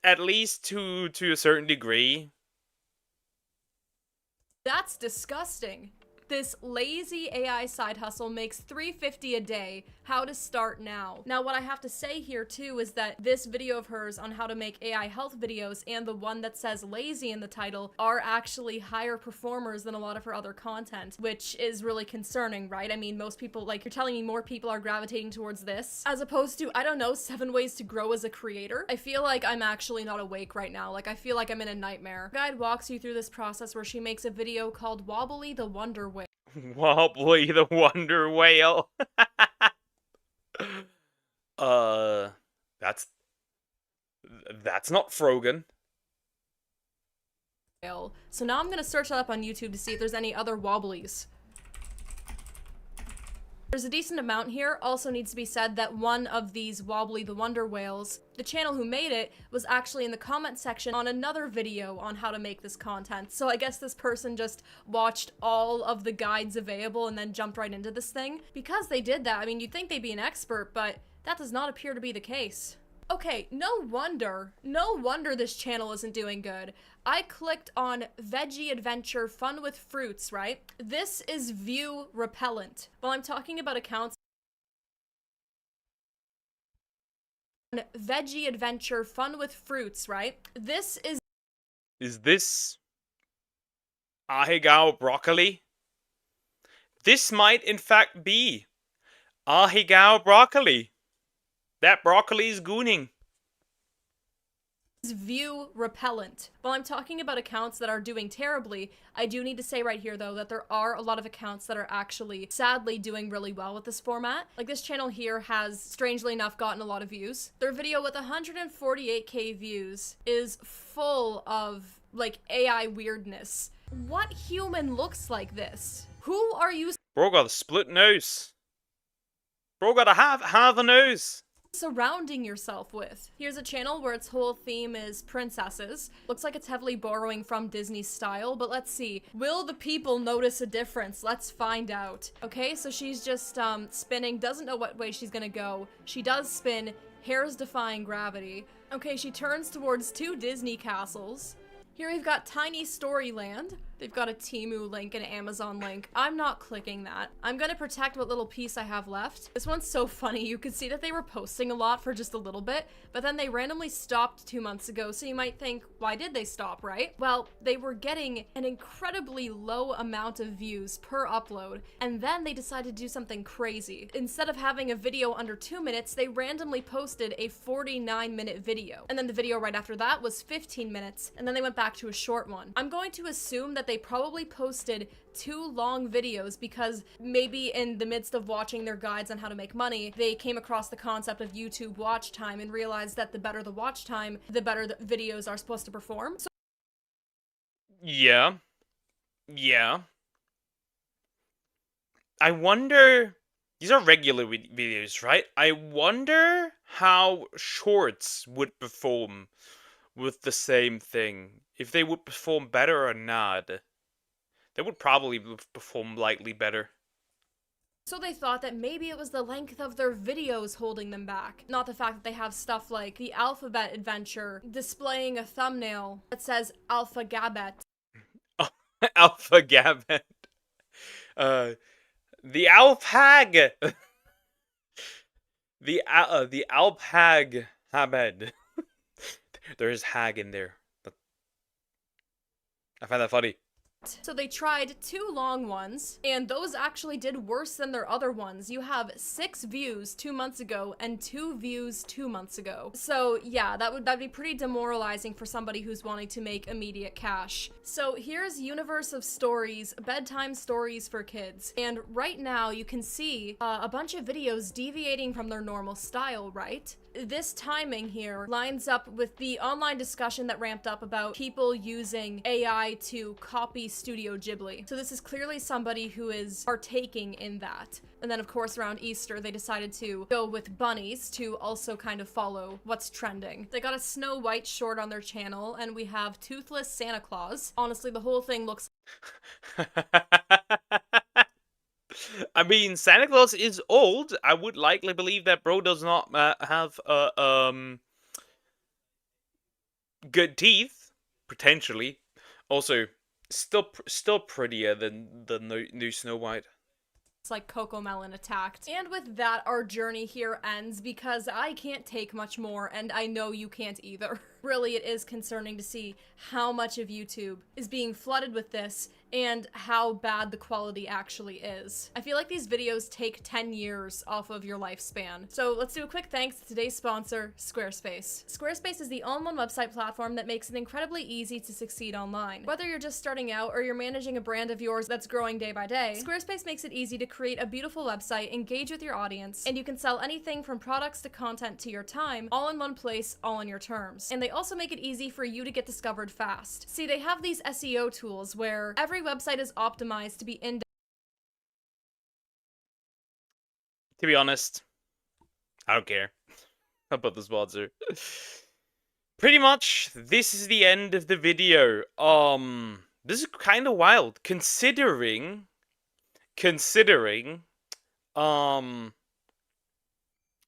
to a certain degree. That's disgusting. This lazy AI side hustle makes $350 a day. How to start now. Now, what I have to say here too is that this video of hers on how to make AI health videos and the one that says lazy in the title are actually higher performers than a lot of her other content, which is really concerning, right? I mean, most people, like, you're telling me more people are gravitating towards this as opposed to, I don't know, 7 ways to grow as a creator. I feel like I'm actually not awake right now. Like, I feel like I'm in a nightmare. Guide walks you through this process where she makes a video called Wobbly the Wonder Whale. Wobbly the Wonder Whale. That's not Frogan. So now I'm gonna search that up on YouTube to see if there's any other wobblies. There's a decent amount here. Also needs to be said that one of these Wobbly the Wonder Whales, the channel who made it, was actually in the comment section on another video on how to make this content. So I guess this person just watched all of the guides available and then jumped right into this thing. Because they did that, I mean, you'd think they'd be an expert, but that does not appear to be the case. Okay, no wonder this channel isn't doing good. I clicked on Veggie Adventure Fun with Fruits, right? This is view repellent. While I'm talking about accounts, Veggie Adventure Fun with Fruits, right? This is... Is this Ahegao broccoli? This might in fact be Ahegao broccoli. That broccoli is gooning. View repellent. While I'm talking about accounts that are doing terribly, I do need to say right here though that there are a lot of accounts that are actually sadly doing really well with this format. Like this channel here has, strangely enough, gotten a lot of views. Their video with 148k views is full of like AI weirdness. What human looks like this? Who are you? Bro got a split nose. Bro got a half a nose. Surrounding yourself with. Here's a channel where its whole theme is princesses. Looks like it's heavily borrowing from Disney style, but let's see. Will the people notice a difference? Let's find out. Okay, so she's just spinning, doesn't know what way she's gonna go. She does spin, hair's defying gravity. Okay, she turns towards 2 Disney castles. Here we've got Tiny Storyland. They've got a Temu link and an Amazon link. I'm not clicking that. I'm gonna protect what little piece I have left. This one's so funny. You could see that they were posting a lot for just a little bit, but then they randomly stopped 2 months ago, so you might think, why did they stop, right? Well, they were getting an incredibly low amount of views per upload, and then they decided to do something crazy. Instead of having a video under 2 minutes, they randomly posted a 49-minute video. And then the video right after that was 15 minutes, and then they went back to a short one. I'm going to assume that they they probably posted too long videos because maybe in the midst of watching their guides on how to make money, they came across the concept of YouTube watch time and realized that the better the watch time, the better the videos are supposed to perform. So Yeah. Yeah. I wonder... These are regular videos, right? I wonder how shorts would perform with the same thing. If they would perform better or not. They would probably perform lightly better. So they thought that maybe it was the length of their videos holding them back, not the fact that they have stuff like the alphabet adventure displaying a thumbnail that says Alpha Gabet. Alpha Gabet. The Alphag. the Alphag Habed. There is hag in there. I find that funny. So they tried 2 long ones, and those actually did worse than their other ones. You have 6 views 2 months ago and 2 views 2 months ago. So yeah, that'd be pretty demoralizing for somebody who's wanting to make immediate cash. So here's Universe of Stories, bedtime stories for kids. And right now you can see a bunch of videos deviating from their normal style, right? This timing here lines up with the online discussion that ramped up about people using AI to copy Studio Ghibli. So this is clearly somebody who is partaking in that. And then of course around Easter they decided to go with bunnies to also kind of follow what's trending. They got a Snow White short on their channel, and we have Toothless Santa Claus. Honestly, the whole thing looks I mean, Santa Claus is old. I would likely believe that bro does not have good teeth, potentially. Also, still prettier than the new Snow White. like Cocomelon attacked. And with that, our journey here ends because I can't take much more, and I know you can't either. Really, it is concerning to see how much of YouTube is being flooded with this and how bad the quality actually is. I feel like these videos take 10 years off of your lifespan. So let's do a quick thanks to today's sponsor, Squarespace. Squarespace is the all-in-one website platform that makes it incredibly easy to succeed online. Whether you're just starting out or you're managing a brand of yours that's growing day by day, Squarespace makes it easy to create a beautiful website, engage with your audience, and you can sell anything from products to content to your time, all in one place, all on your terms. And they also make it easy for you to get discovered fast. See, they have these SEO tools where every website is optimized to be indexed. To be honest, I don't care about the sponsor. Pretty much, this is the end of the video. This is kind of wild, considering,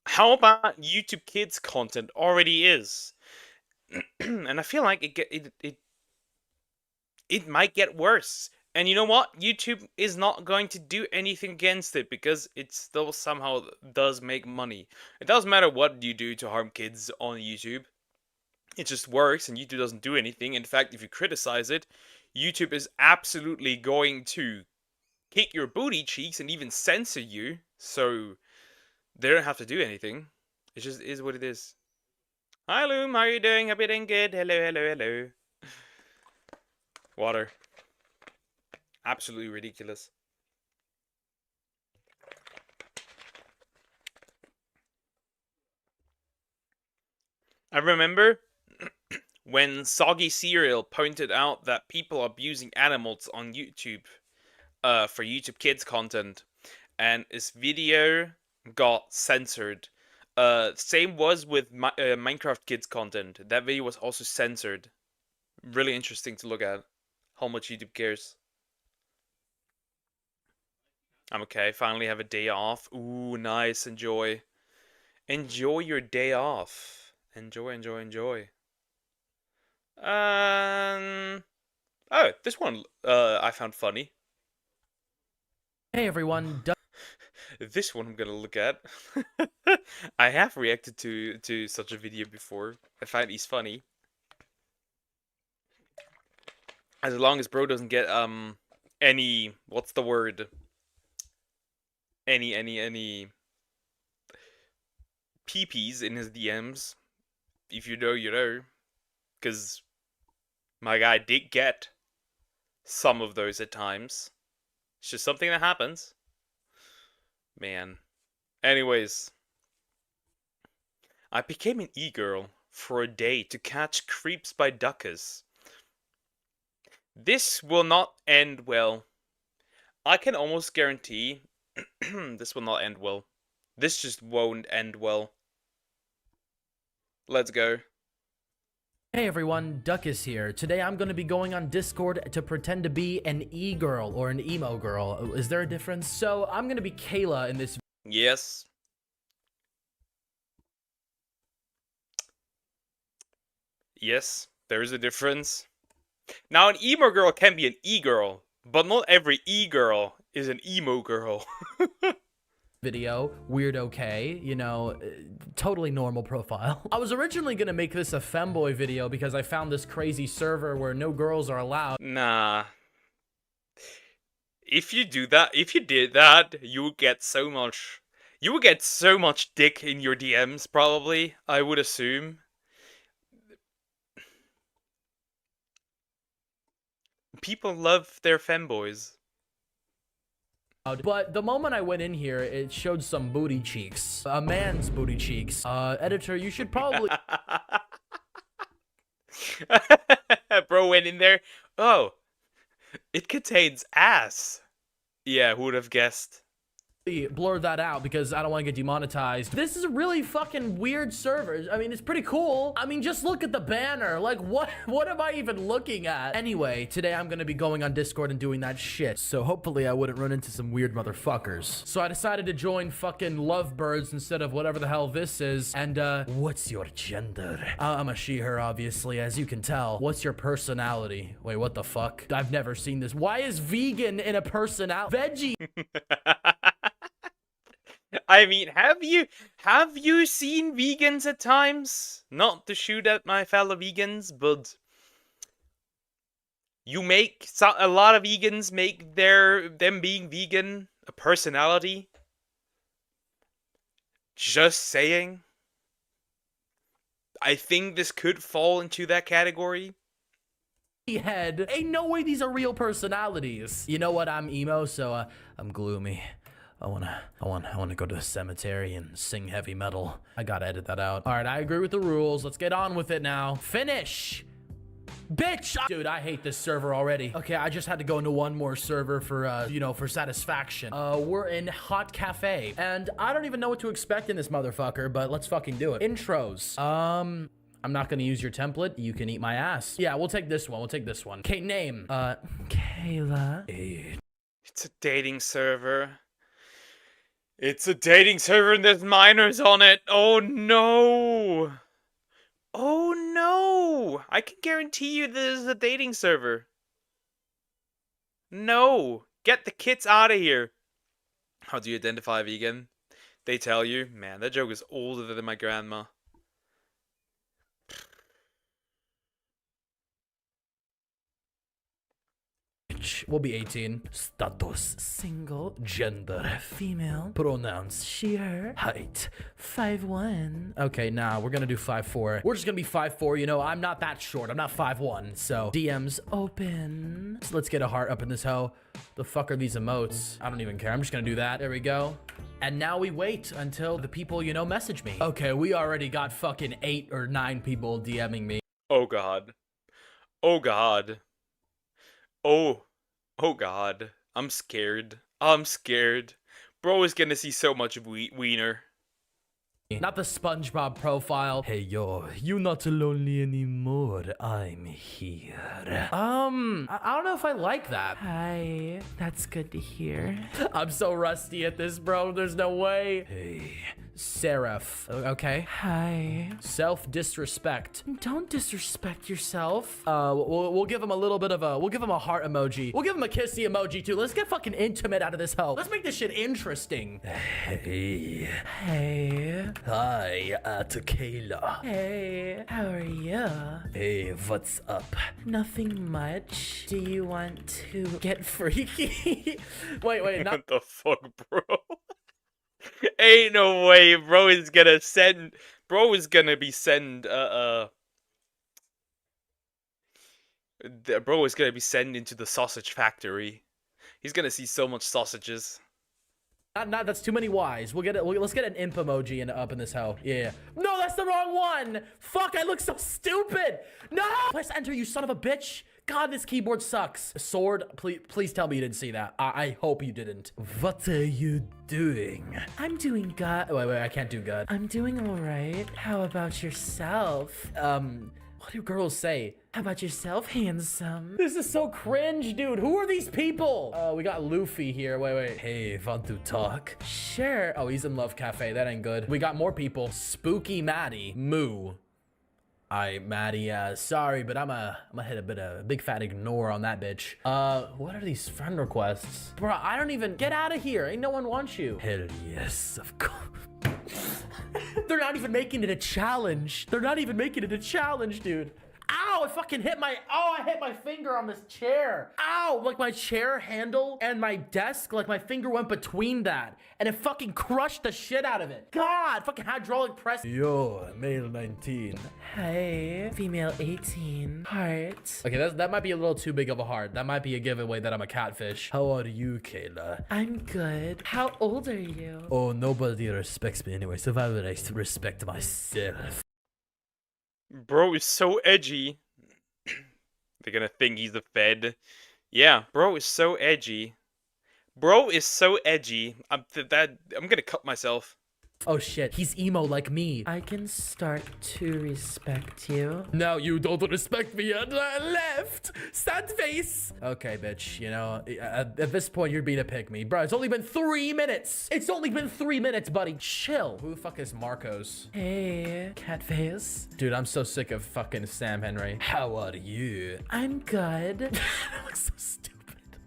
how bad YouTube Kids content already is. And I feel like it might get worse. And you know what? YouTube is not going to do anything against it because it still somehow does make money. It doesn't matter what you do to harm kids on YouTube. It just works and YouTube doesn't do anything. In fact, if you criticize it, YouTube is absolutely going to kick your booty cheeks and even censor you. So they don't have to do anything. It just is what it is. Hi Loom, how are you doing? Hope you're doing good. Hello, hello, hello. Water. Absolutely ridiculous. I remember when Soggy Cereal pointed out that people abusing animals on YouTube for YouTube Kids content, and his video got censored. Same was with Minecraft Kids content. That video was also censored. Really interesting to look at how much YouTube cares. I'm okay. Finally have a day off. Ooh, nice. Enjoy. Enjoy your day off. Enjoy, enjoy, enjoy. Oh, this one I found funny. Hey everyone, This one I'm gonna look at. I have reacted to such a video before. I find he's funny. As long as bro doesn't get any, what's the word? Any peepees in his DMs. If you know, you know. Cause my guy did get some of those at times. It's just something that happens. Man. Anyways, I became an e-girl for a day to catch creeps by duckers. This will not end well. I can almost guarantee this will not end well. This just won't end well. Let's go. Hey everyone, Duck is here. Today I'm going to be going on Discord to pretend to be an e-girl or an emo girl. Is there a difference? So I'm going to be Kayla in this Yes. Yes, there is a difference. Now, an emo girl can be an e-girl, but not every e-girl is an emo girl. video. Weird okay, you know, totally normal profile. I was originally going to make this a femboy video because I found this crazy server where no girls are allowed. Nah. If you did that, you would get so much... You would get so much dick in your DMs, probably, I would assume. People love their femboys. But the moment I went in here, it showed some booty cheeks. A man's booty cheeks. Editor, you should probably... Bro went in there. Oh, it contains ass. Yeah, who would have guessed? blur that out because I don't want to get demonetized. This is a really fucking weird server. I mean, it's pretty cool. I mean, just look at the banner. Like, what am I even looking at? Anyway, today I'm gonna be going on Discord and doing that shit. So hopefully I wouldn't run into some weird motherfuckers. So I decided to join fucking lovebirds instead of whatever the hell this is. And, what's your gender? I'm a she, her, obviously, as you can tell. What's your personality? Wait, what the fuck? I've never seen this. Why is vegan in a personality? Veggie. I mean, have you seen vegans at times? Not to shoot at my fellow vegans, but a lot of vegans make them being vegan a personality. Just saying. I think this could fall into that category. Head. Ain't no way these are real personalities. You know what? I'm emo, so I'm gloomy. I wanna go to the cemetery and sing heavy metal. I gotta edit that out. All right, I agree with the rules. Let's get on with it now. Finish. Bitch! Dude, I hate this server already. Okay, I just had to go into one more server for, you know, for satisfaction. We're in Hot Cafe, and I don't even know what to expect in this motherfucker, but let's fucking do it. Intros. I'm not gonna use your template. You can eat my ass. Yeah, we'll take this one. We'll take this one. Okay, name. Kayla. It's a dating server. It's a dating server and there's minors on it. Oh no. Oh no. I can guarantee you this is a dating server. No. Get the kids out of here. How do you identify a vegan? They tell you. Man, that joke is older than my grandma. We'll be 18. Status single, gender female, pronouns she, her, height 5'1". Okay, nah, we're gonna do 5'4". We're just gonna be 5'4". You know, I'm not that short. I'm not 5'1". So DMs open. So let's get a heart up in this hoe. The fuck are these emotes? I don't even care. I'm just gonna do that. There we go. And now we wait until the people, you know, message me. Okay, we already got fucking 8 or 9 people DMing me. Oh god. Oh god. Oh god. I'm scared. I'm scared. Bro is gonna see so much of wiener. Not the SpongeBob profile. Hey yo, you not lonely anymore. I'm here. I don't know if I like that. Hi, that's good to hear. I'm so rusty at this, bro. There's no way. Hey, Seraph. Okay. Hi. Self-disrespect. Don't disrespect yourself. We'll give him a little bit of a, we'll give him a heart emoji. We'll give him a kissy emoji too. Let's get fucking intimate out of this hoe. Let's make this shit interesting. Hey. Hey. Hi, Kayla. Hey, how are you? Hey, what's up? Nothing much. Do you want to get freaky? wait, not What the fuck, bro? Ain't no way, bro is gonna be send The bro is gonna be sent into the sausage factory. He's gonna see so much sausages. Not that's too many Y's. We'll get it. Let's get an imp emoji in up in this hell. Yeah. No, that's the wrong one. Fuck, I look so stupid. No. Press enter, you son of a bitch. God, this keyboard sucks. Sword, please tell me you didn't see that. I hope you didn't. What are you doing? I'm doing good. Wait, I can't do good. I'm doing all right. How about yourself? What do girls say? How about yourself, handsome? This is so cringe, dude. Who are these people? We got Luffy here. Wait. Hey, want to talk? Sure. Oh, he's in Love Cafe. That ain't good. We got more people. Spooky Maddie. Moo. Maddie, sorry, but I'm gonna hit a big fat ignore on that bitch. What are these friend requests? Bro, I don't even, get out of here. Ain't no one wants you. Hell yes, of course. They're not even making it a challenge. They're not even making it a challenge, dude. Ow, I fucking hit I hit my finger on this chair. Ow, like my chair handle and my desk, like my finger went between that and it fucking crushed the shit out of it. God, fucking hydraulic press. Yo, male 19. Hey, female 18. Heart. Okay, that might be a little too big of a heart. That might be a giveaway that I'm a catfish. How are you, Kayla? I'm good. How old are you? Oh, nobody respects me anyway, so why would I respect myself? Bro is so edgy. They're gonna think he's the Fed. Yeah, bro is so edgy. Bro is so edgy. I'm gonna cut myself. Oh shit, he's emo like me. I can start to respect you. No, you don't respect me yet. Left. Sad face. Okay, bitch, you know, at this point, you're being a pick me. Bro, it's only been 3 minutes. It's only been 3 minutes, buddy. Chill. Who the fuck is Marcos? Hey, cat face. Dude, I'm so sick of fucking Sam Henry. How are you? I'm good. That looks so stupid.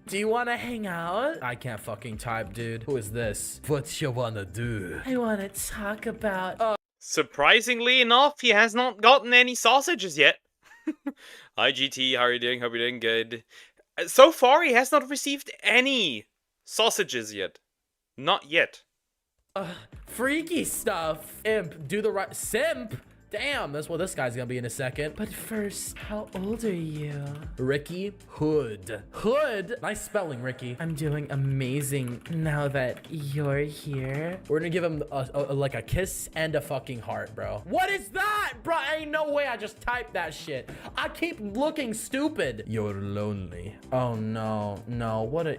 Do you want to hang out? I can't fucking type, dude. Who is this? What you wanna do? I want to talk about... Surprisingly enough, he has not gotten any sausages yet. Hi GT, how are you doing? Hope you're doing good. So far, he has not received any sausages yet. Not yet. Freaky stuff. Imp, do the right... Simp! Damn, that's what this guy's gonna be in a second. But first, how old are you? Ricky Hood. Hood? Nice spelling, Ricky. I'm doing amazing now that you're here. We're gonna give him like a kiss and a fucking heart, bro. What is that? Bro, ain't no way I just typed that shit. I keep looking stupid. You're lonely. Oh, no. No, what a...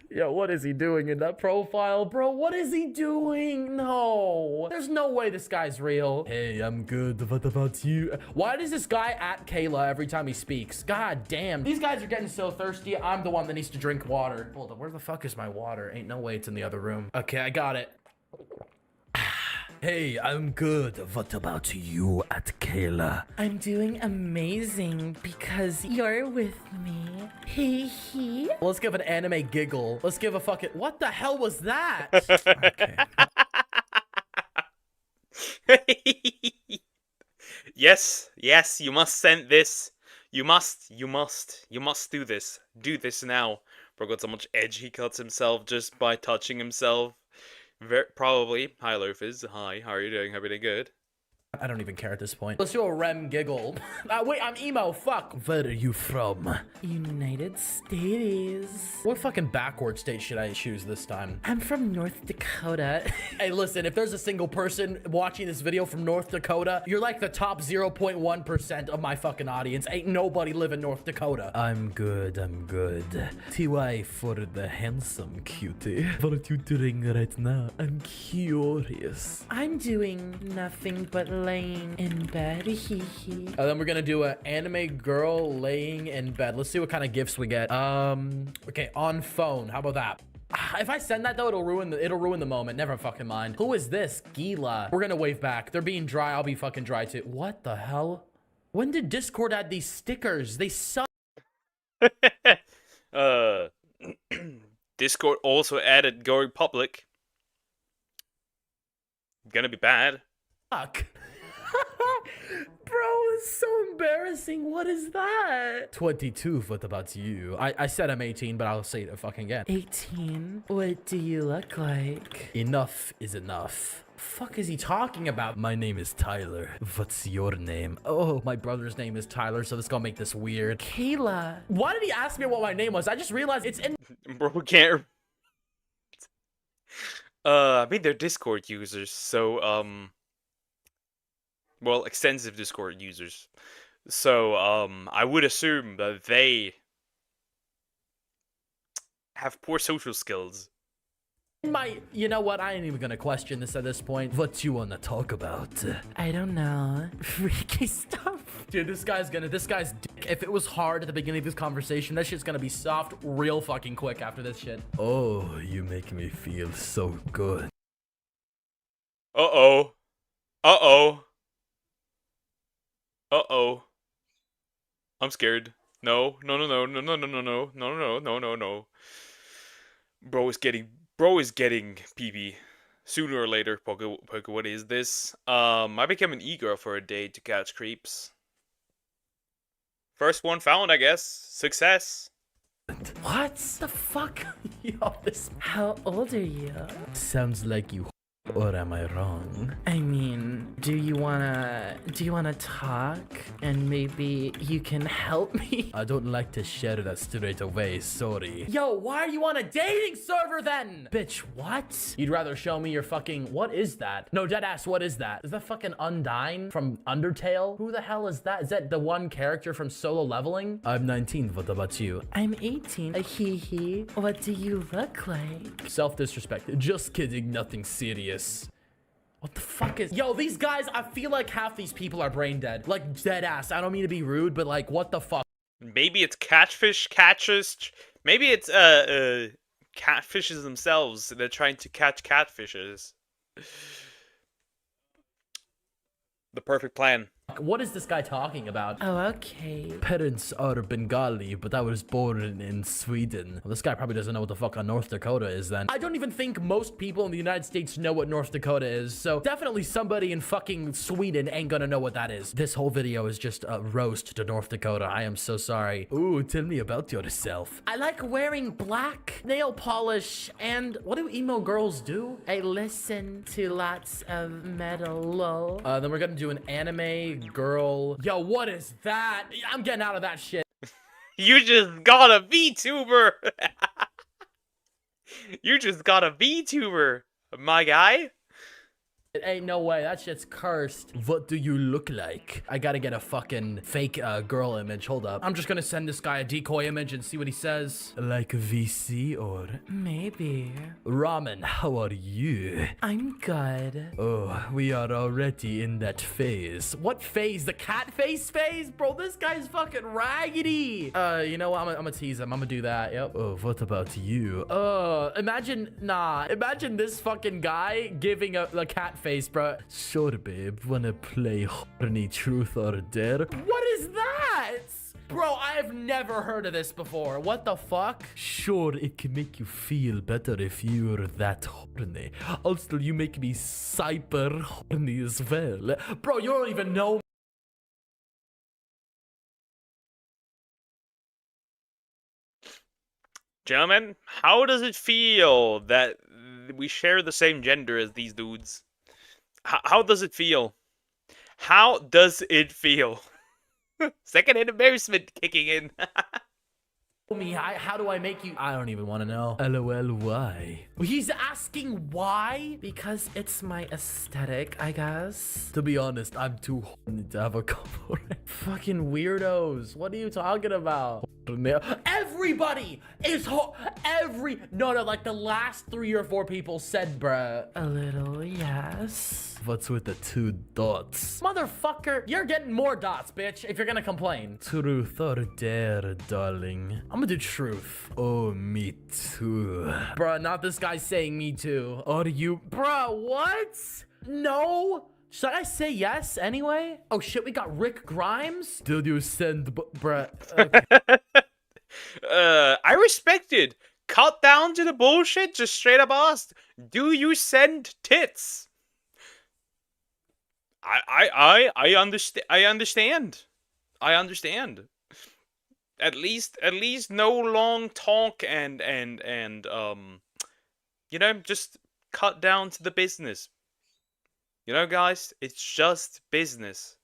Yo, what is he doing in that profile, bro? What is he doing? No, there's no way this guy's real. Hey, I'm good. What about you? Why does this guy at Kayla every time he speaks? God damn. These guys are getting so thirsty. I'm the one that needs to drink water. Hold on, where the fuck is my water? Ain't no way it's in the other room. Okay, I got it. Hey, I'm good. What about you at Kayla? I'm doing amazing because you're with me. Hee. Let's give an anime giggle. Let's give a fucking... What the hell was that? Okay. Yes, you must send this. You must do this. Do this now. Bro got so much edge he cuts himself just by touching himself. Probably. Hi, Loafers. Hi, how are you doing? Hope you're doing good. I don't even care at this point. Let's do a Rem giggle. Wait, I'm emo. Fuck. Where are you from? United States. What fucking backward state should I choose this time? I'm from North Dakota. Hey, listen, if there's a single person watching this video from North Dakota, you're like the top 0.1% of my fucking audience. Ain't nobody live in North Dakota. I'm good. TY for the handsome cutie. What are you doing right now? I'm curious. I'm doing nothing but laying in bed. And then we're gonna do an anime girl laying in bed. Let's see what kind of gifts we get. Okay, on phone. How about that? If I send that though, it'll ruin the moment. Never fucking mind. Who is this? Gila. We're gonna wave back. They're being dry. I'll be fucking dry too. What the hell? When did Discord add these stickers? They suck. Discord also added going public. Gonna be bad. Fuck. Bro, it's so embarrassing. What is that? 22. What about you? I said I'm 18, but I'll say it fucking again. 18? What do you look like? Enough is enough. Fuck is he talking about? My name is Tyler. What's your name? Oh, my brother's name is Tyler, so this gonna make this weird. Kayla. Why did he ask me what my name was? I just realized it's in. Bro, we can't. I mean, they're Discord users, so well, extensive Discord users. So I would assume that they have poor social skills. You know what? I ain't even gonna question this at this point. What you wanna talk about? I don't know. Freaky stuff. Dude, this guy's dick. If it was hard at the beginning of this conversation, that shit's gonna be soft real fucking quick after this shit. Oh, you make me feel so good. Uh-oh. Uh-oh. Uh-oh. I'm scared. No. No, no, no, no, no, no, no, no, no, no, no, no, no. Bro is getting PB. Sooner or later, Poke, what is this? I became an e-girl for a day to catch creeps. First one found, I guess. Success. What the fuck? Yo, how old are you? Sounds like you. Or am I wrong? I mean, do you wanna talk? And maybe you can help me? I don't like to share that straight away, sorry. Yo, why are you on a dating server then? Bitch, what? You'd rather show me your fucking, what is that? No, deadass, what is that? Is that fucking Undyne from Undertale? Who the hell is that? Is that the one character from Solo Leveling? I'm 19, what about you? I'm 18, hee hee. What do you look like? Self-disrespect, just kidding, nothing serious. What the fuck is... Yo, these guys, I feel like half these people are brain dead. Like, dead ass. I don't mean to be rude, but like, what the fuck? Maybe it's catches. Maybe it's, catfishes themselves. They're trying to catch catfishes. The perfect plan. What is this guy talking about? Oh, okay. Parents are Bengali, but I was born in Sweden. Well, this guy probably doesn't know what the fuck a North Dakota is then. I don't even think most people in the United States know what North Dakota is, so definitely somebody in fucking Sweden ain't gonna know what that is. This whole video is just a roast to North Dakota. I am so sorry. Ooh, tell me about yourself. I like wearing black nail polish, and what do emo girls do? I listen to lots of metal, lol. Then we're gonna do an anime girl. Yo, what is that? I'm getting out of that shit. You just got a VTuber! You just got a VTuber, my guy. It ain't no way. That shit's cursed. What do you look like? I gotta get a fucking fake girl image. Hold up. I'm just gonna send this guy a decoy image and see what he says. Like VC or maybe. Ramen, how are you? I'm good. Oh, we are already in that phase. What phase? The cat face phase? Bro, this guy's fucking raggedy. You know what? I'm gonna tease him. I'm gonna do that. Yep. Oh, what about you? Imagine this fucking guy giving a cat face, bro. Sure, babe. Wanna play horny truth or dare? What is that? Bro, I have never heard of this before. What the fuck? Sure, it can make you feel better if you're that horny. Also, you make me cyber horny as well. Bro, you don't even know. Gentlemen, how does it feel that we share the same gender as these dudes? How does it feel? How does it feel? Secondhand embarrassment kicking in. How do I make you? I don't even want to know. LOL, why? He's asking why? Because it's my aesthetic, I guess. To be honest, I'm too horny to have a couple. Fucking weirdos. What are you talking about? Everybody is no, like the last 3 or 4 people said, bruh. A little, yes. What's with the 2 dots? Motherfucker, you're getting more dots, bitch, if you're gonna complain. Truth or dare, darling? I'm gonna do truth. Oh, me too. Bruh, not this guy saying me too. Are you? Bruh, what? No? Should I say yes anyway? Oh shit, we got Rick Grimes? Did you send, bruh? Okay. I respected. Cut down to the bullshit. Just straight up asked, do you send tits? I understand. I understand. At least no long talk and you know, just cut down to the business. You know, guys, it's just business.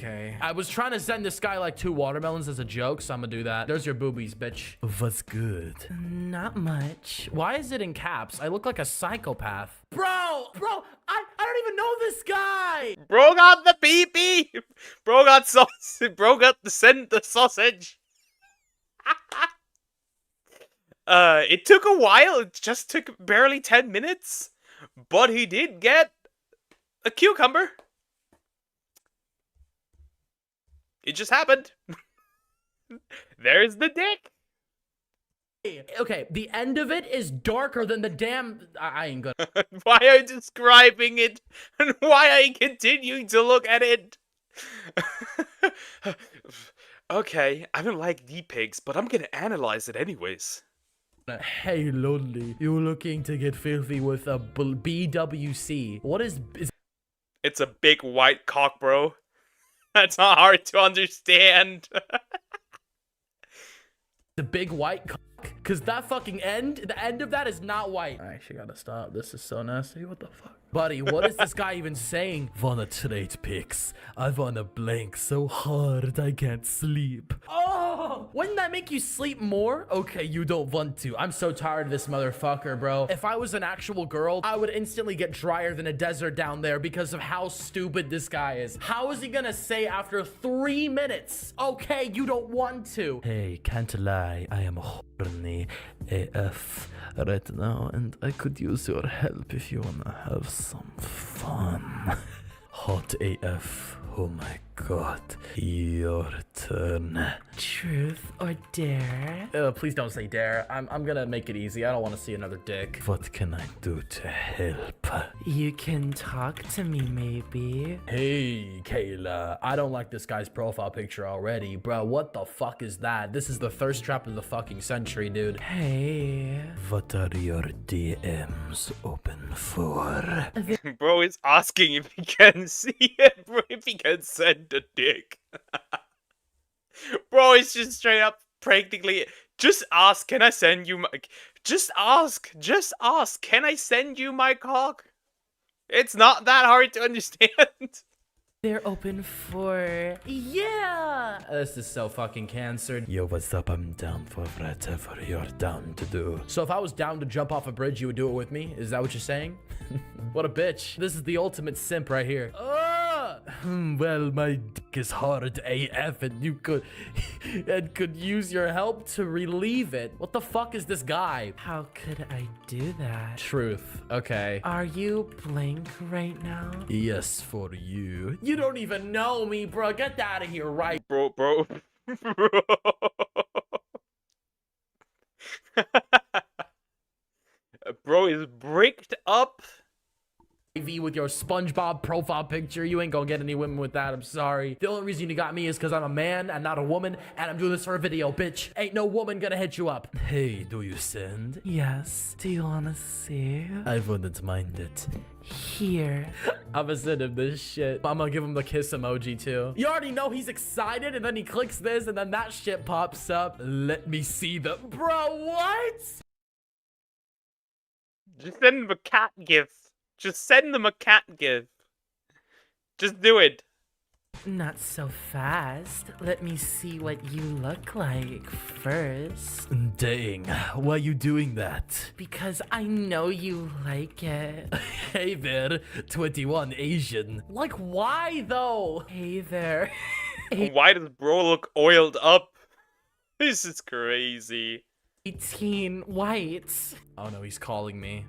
Okay. I was trying to send this guy like 2 watermelons as a joke, so I'm gonna do that. There's your boobies, bitch. What's good? Not much. Why is it in caps? I look like a psychopath. Bro, I don't even know this guy. Bro got the pee-pee! Bro got sausage! Bro got the sausage! It took a while. It just took barely 10 minutes. But he did get a cucumber. It just happened. There's the dick. Okay, the end of it is darker than the damn... I ain't gonna... Why are you describing it? And why are you continuing to look at it? Okay, I don't like the pigs, but I'm gonna analyze it anyways. Hey, Lonely, you looking to get filthy with a BWC? What is... It's a big white cock, bro. That's not hard to understand. The big white cock? Because that fucking end, the end of that is not white. I actually gotta stop. This is so nasty. What the fuck? Buddy, what is this guy even saying? Wanna trade pics? I wanna blank so hard I can't sleep. Oh! Wouldn't that make you sleep more? Okay, you don't want to. I'm so tired of this motherfucker, bro. If I was an actual girl, I would instantly get drier than a desert down there because of how stupid this guy is. How is he gonna say after 3 minutes, okay, you don't want to? Hey, can't lie. I am horny AF right now, and I could use your help if you wanna have some fun. Hot AF. Oh my god. Your turn. Truth or dare? Please don't say dare. I'm gonna make it easy. I don't want to see another dick. What can I do to help? You can talk to me, maybe. Hey, Kayla. I don't like this guy's profile picture already. Bro, what the fuck is that? This is the thirst trap of the fucking century, dude. Hey. What are your DMs open for? Bro is asking if he can see it, bro, if he can send a dick. Bro, it's just straight up practically, just ask, can I send you my, just ask, can I send you my cock? It's not that hard to understand. They're open for... Yeah! This is so fucking cancered. Yo, what's up? I'm down for whatever you're down to do. So if I was down to jump off a bridge, you would do it with me? Is that what you're saying? What a bitch. This is the ultimate simp right here. Well, my dick is hard AF and you could... and could use your help to relieve it. What the fuck is this guy? How could I do that? Truth. Okay. Are you blank right now? Yes, for you. You don't even know me, bro. Get out of here, right? Bro. Bro is bricked up. With your SpongeBob profile picture, you ain't gonna get any women with that. I'm sorry. The only reason you got me is because I'm a man and not a woman, and I'm doing this for a video, bitch. Ain't no woman gonna hit you up. Hey, do you send? Yes. Do you wanna see? I wouldn't mind it. Here. I'm gonna send him this shit. I'm gonna give him the kiss emoji too. You already know he's excited, and then he clicks this, and then that shit pops up. Let me see the... Bro, what? Just send him a cat gif. Just send them a cat gif. Just do it. Not so fast. Let me see what you look like first. Dang, why are you doing that? Because I know you like it. Hey there, 21 Asian. Like, why though? Hey there. Why does bro look oiled up? This is crazy. 18 white. Oh no, he's calling me.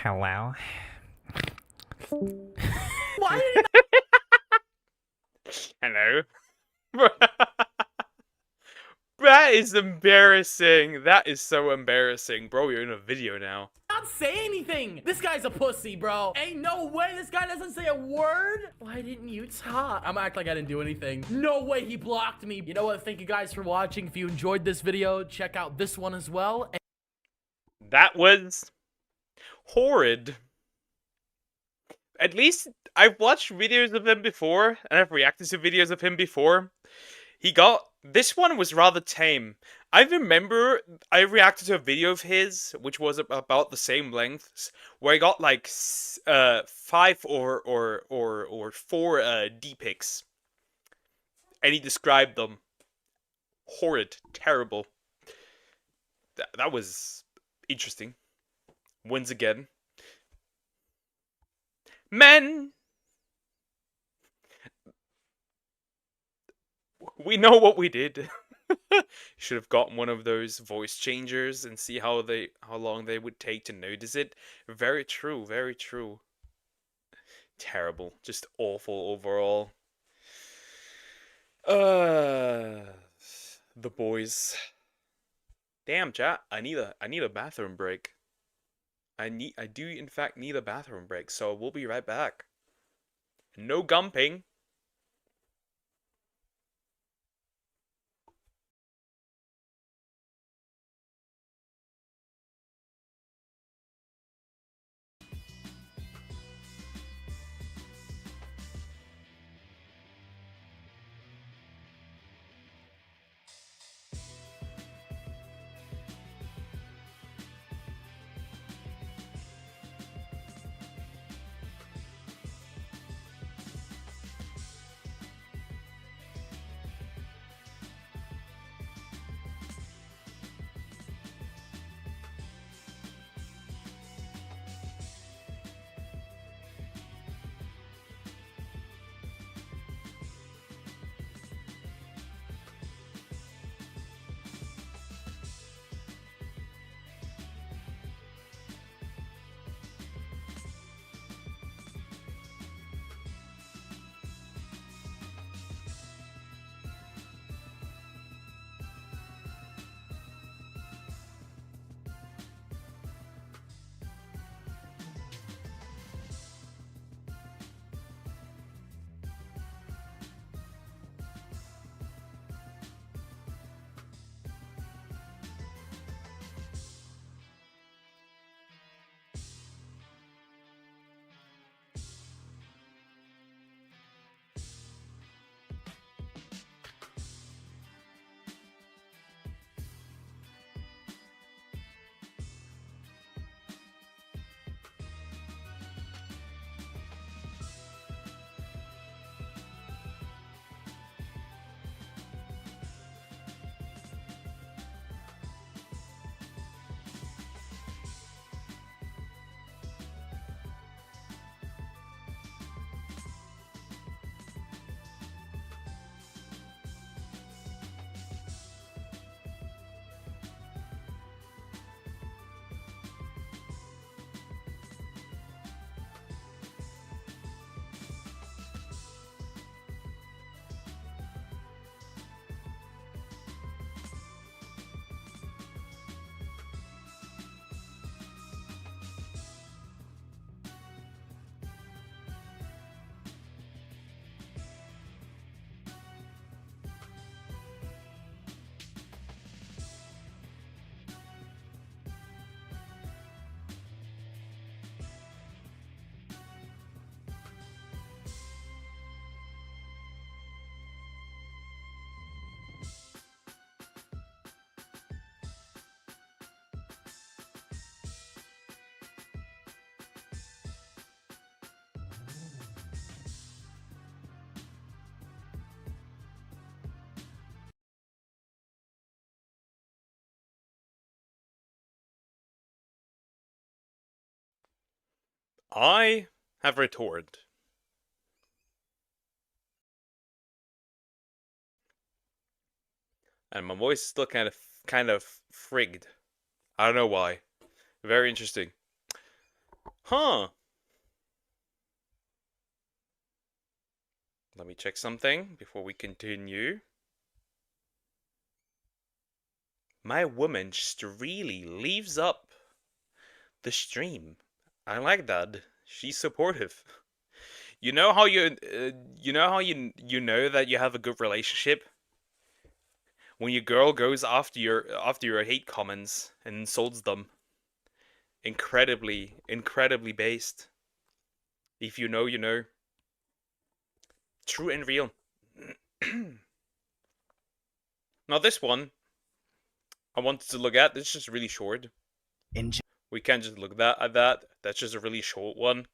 Hello? Why did Hello? That is embarrassing. That is so embarrassing. Bro, you're in a video now. not say anything? This guy's a pussy, bro. Ain't no way this guy doesn't say a word. Why didn't you talk? I'm gonna act like I didn't do anything. No way he blocked me. You know what? Thank you guys for watching. If you enjoyed this video, check out this one as well. That was horrid. At least I've watched videos of him before, and I've reacted to videos of him before. This one was rather tame. I remember I reacted to a video of his, which was about the same length, where I got like 5 or 4 D pics, and he described them horrid, terrible. That was interesting. Wins again. Men, we know what we did. Should have gotten one of those voice changers and see how long they would take to notice it. Very true, very true. Terrible, just awful overall. The boys. Damn, chat. I need a bathroom break. I do in fact need a bathroom break, so we'll be right back. No gumping. I have returned. And my voice is still kind of frigged. I don't know why. Very interesting. Huh. Let me check something before we continue. My woman just really leaves up the stream. I like that. She's supportive. You know how you know that you have a good relationship when your girl goes after your hate comments and insults them. Incredibly based. If you know, you know. True and real. Now this one I wanted to look at. This is just really short. In We can't just look at that. That's just a really short one.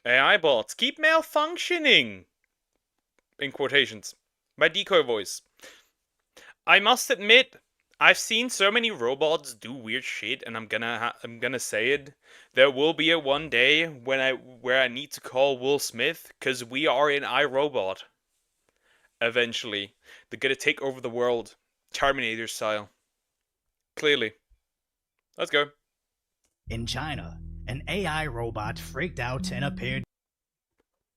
AI bots keep malfunctioning. In quotations. My decoy voice. I must admit, I've seen so many robots do weird shit, and I'm gonna say it. There will be a one day where I need to call Will Smith, cause we are in iRobot. Eventually, they're gonna take over the world, Terminator style. Clearly, let's go. In China, an AI robot freaked out and appeared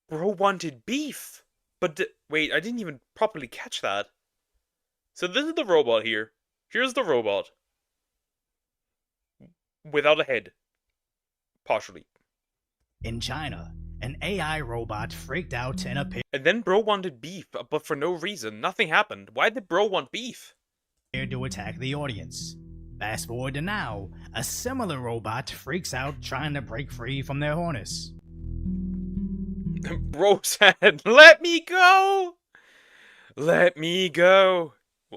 Bro wanted beef, but wait, I didn't even properly catch that. So this is the robot here. Here's the robot. Without a head. Partially. in China. An AI robot freaked out and appeared And then bro wanted beef, but for no reason. Nothing happened. Why did bro want beef? to attack the audience. Fast forward to now, a similar robot freaks out trying to break free from their harness. Bro said, let me go! Let me go!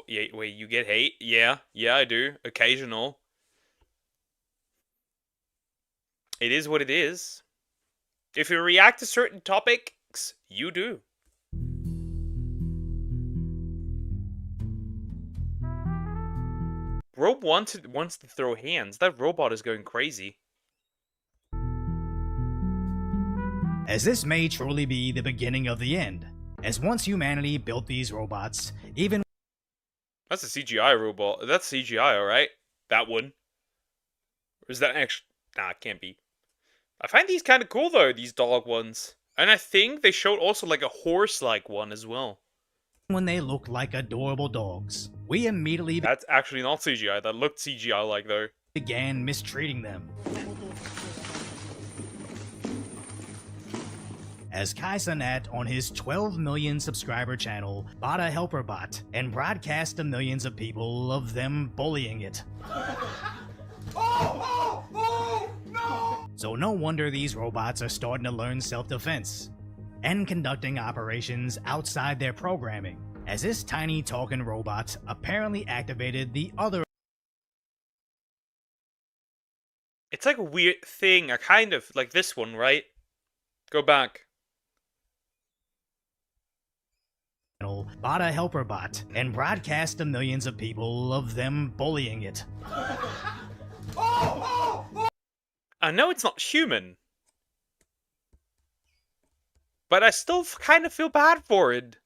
Wait, you get hate? Yeah, I do. Occasional. It is what it is. If you react to certain topics, you do. Bro wants to throw hands. That robot is going crazy. As this may truly be the beginning of the end, as once humanity built these robots, even That's a CGI robot. That's CGI, alright? That one. Or is that actually... Nah, it can't be. I find these kind of cool, though, these dog ones. And I think they showed also, like, a horse-like one as well. when they look like adorable dogs, we immediately That's actually not CGI. That looked CGI-like, though. began mistreating them. As Kaisanat on his 12 million subscriber channel bought a helper bot and broadcast to millions of people of them bullying it. So no wonder these robots are starting to learn self-defense and conducting operations outside their programming, as this tiny talking robot apparently activated the other It's like a weird thing. A kind of... Like this one, right? Go back. channel, bought a helper bot, and broadcast to millions of people of them bullying it. I know it's not human. But I still kind of feel bad for it.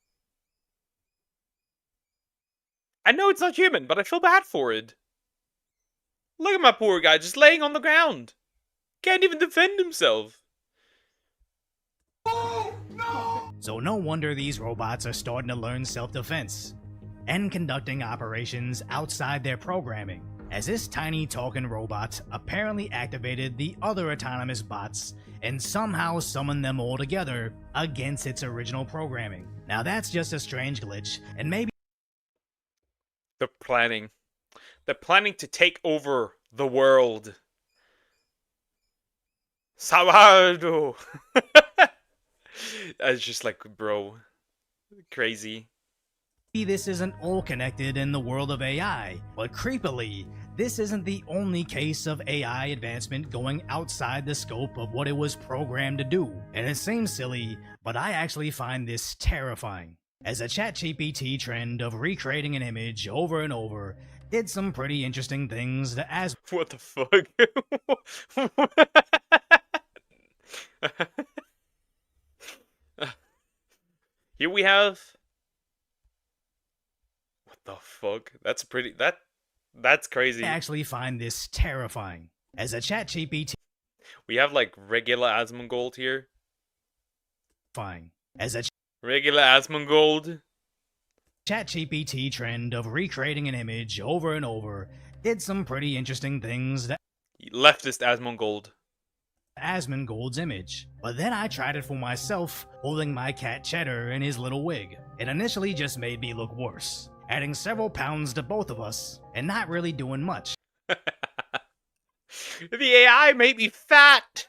I know it's not human, but I feel bad for it. Look at my poor guy just laying on the ground. Can't even defend himself. So no wonder these robots are starting to learn self-defense and conducting operations outside their programming, as this tiny talking robot apparently activated the other autonomous bots and somehow summoned them all together against its original programming. Now that's just a strange glitch, and maybe They're planning. They're planning to take over the world. Sawardo. It's just like, bro, crazy. this isn't all connected in the world of AI, but creepily, this isn't the only case of AI advancement going outside the scope of what it was programmed to do. And it seems silly, but I actually find this terrifying, as a ChatGPT trend of recreating an image over and over did some pretty interesting things to as What the fuck? Here we have... What the fuck? That's pretty... That's crazy. I actually find this terrifying, as a ChatGPT We have, like, regular Asmongold here. as a Regular Asmongold. ChatGPT trend of recreating an image over and over did some pretty interesting things to Leftist Asmongold. Asmongold's image. But then I tried it for myself, holding my cat Cheddar in his little wig. It initially just made me look worse, adding several pounds to both of us, and not really doing much. The AI made me fat!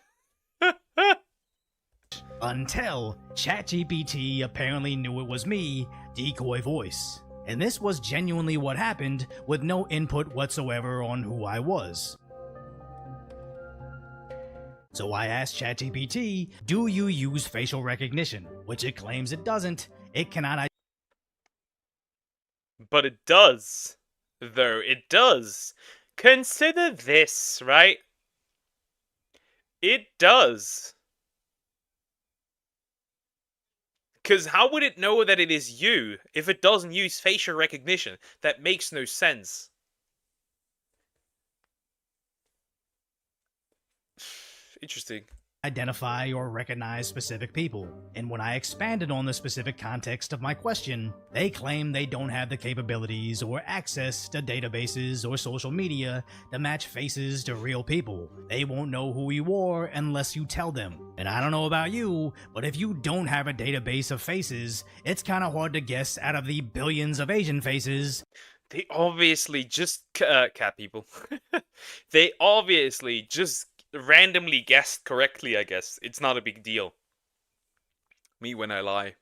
Until ChatGPT apparently knew it was me, Decoy Voice. And this was genuinely what happened with no input whatsoever on who I was. So I asked ChatGPT, do you use facial recognition? Which it claims it doesn't. It cannot. But it does. Though, it does. Consider this, right? It does. Because how would it know that it is you if it doesn't use facial recognition? That makes no sense. Interesting. Identify or recognize specific people. And when I expanded on the specific context of my question, they claim they don't have the capabilities or access to databases or social media to match faces to real people. They won't know who you are unless you tell them. And I don't know about you, but if you don't have a database of faces, it's kind of hard to guess out of the billions of Asian faces. They obviously just cat people. They obviously just randomly guessed correctly, I guess. It's not a big deal. Me when I lie.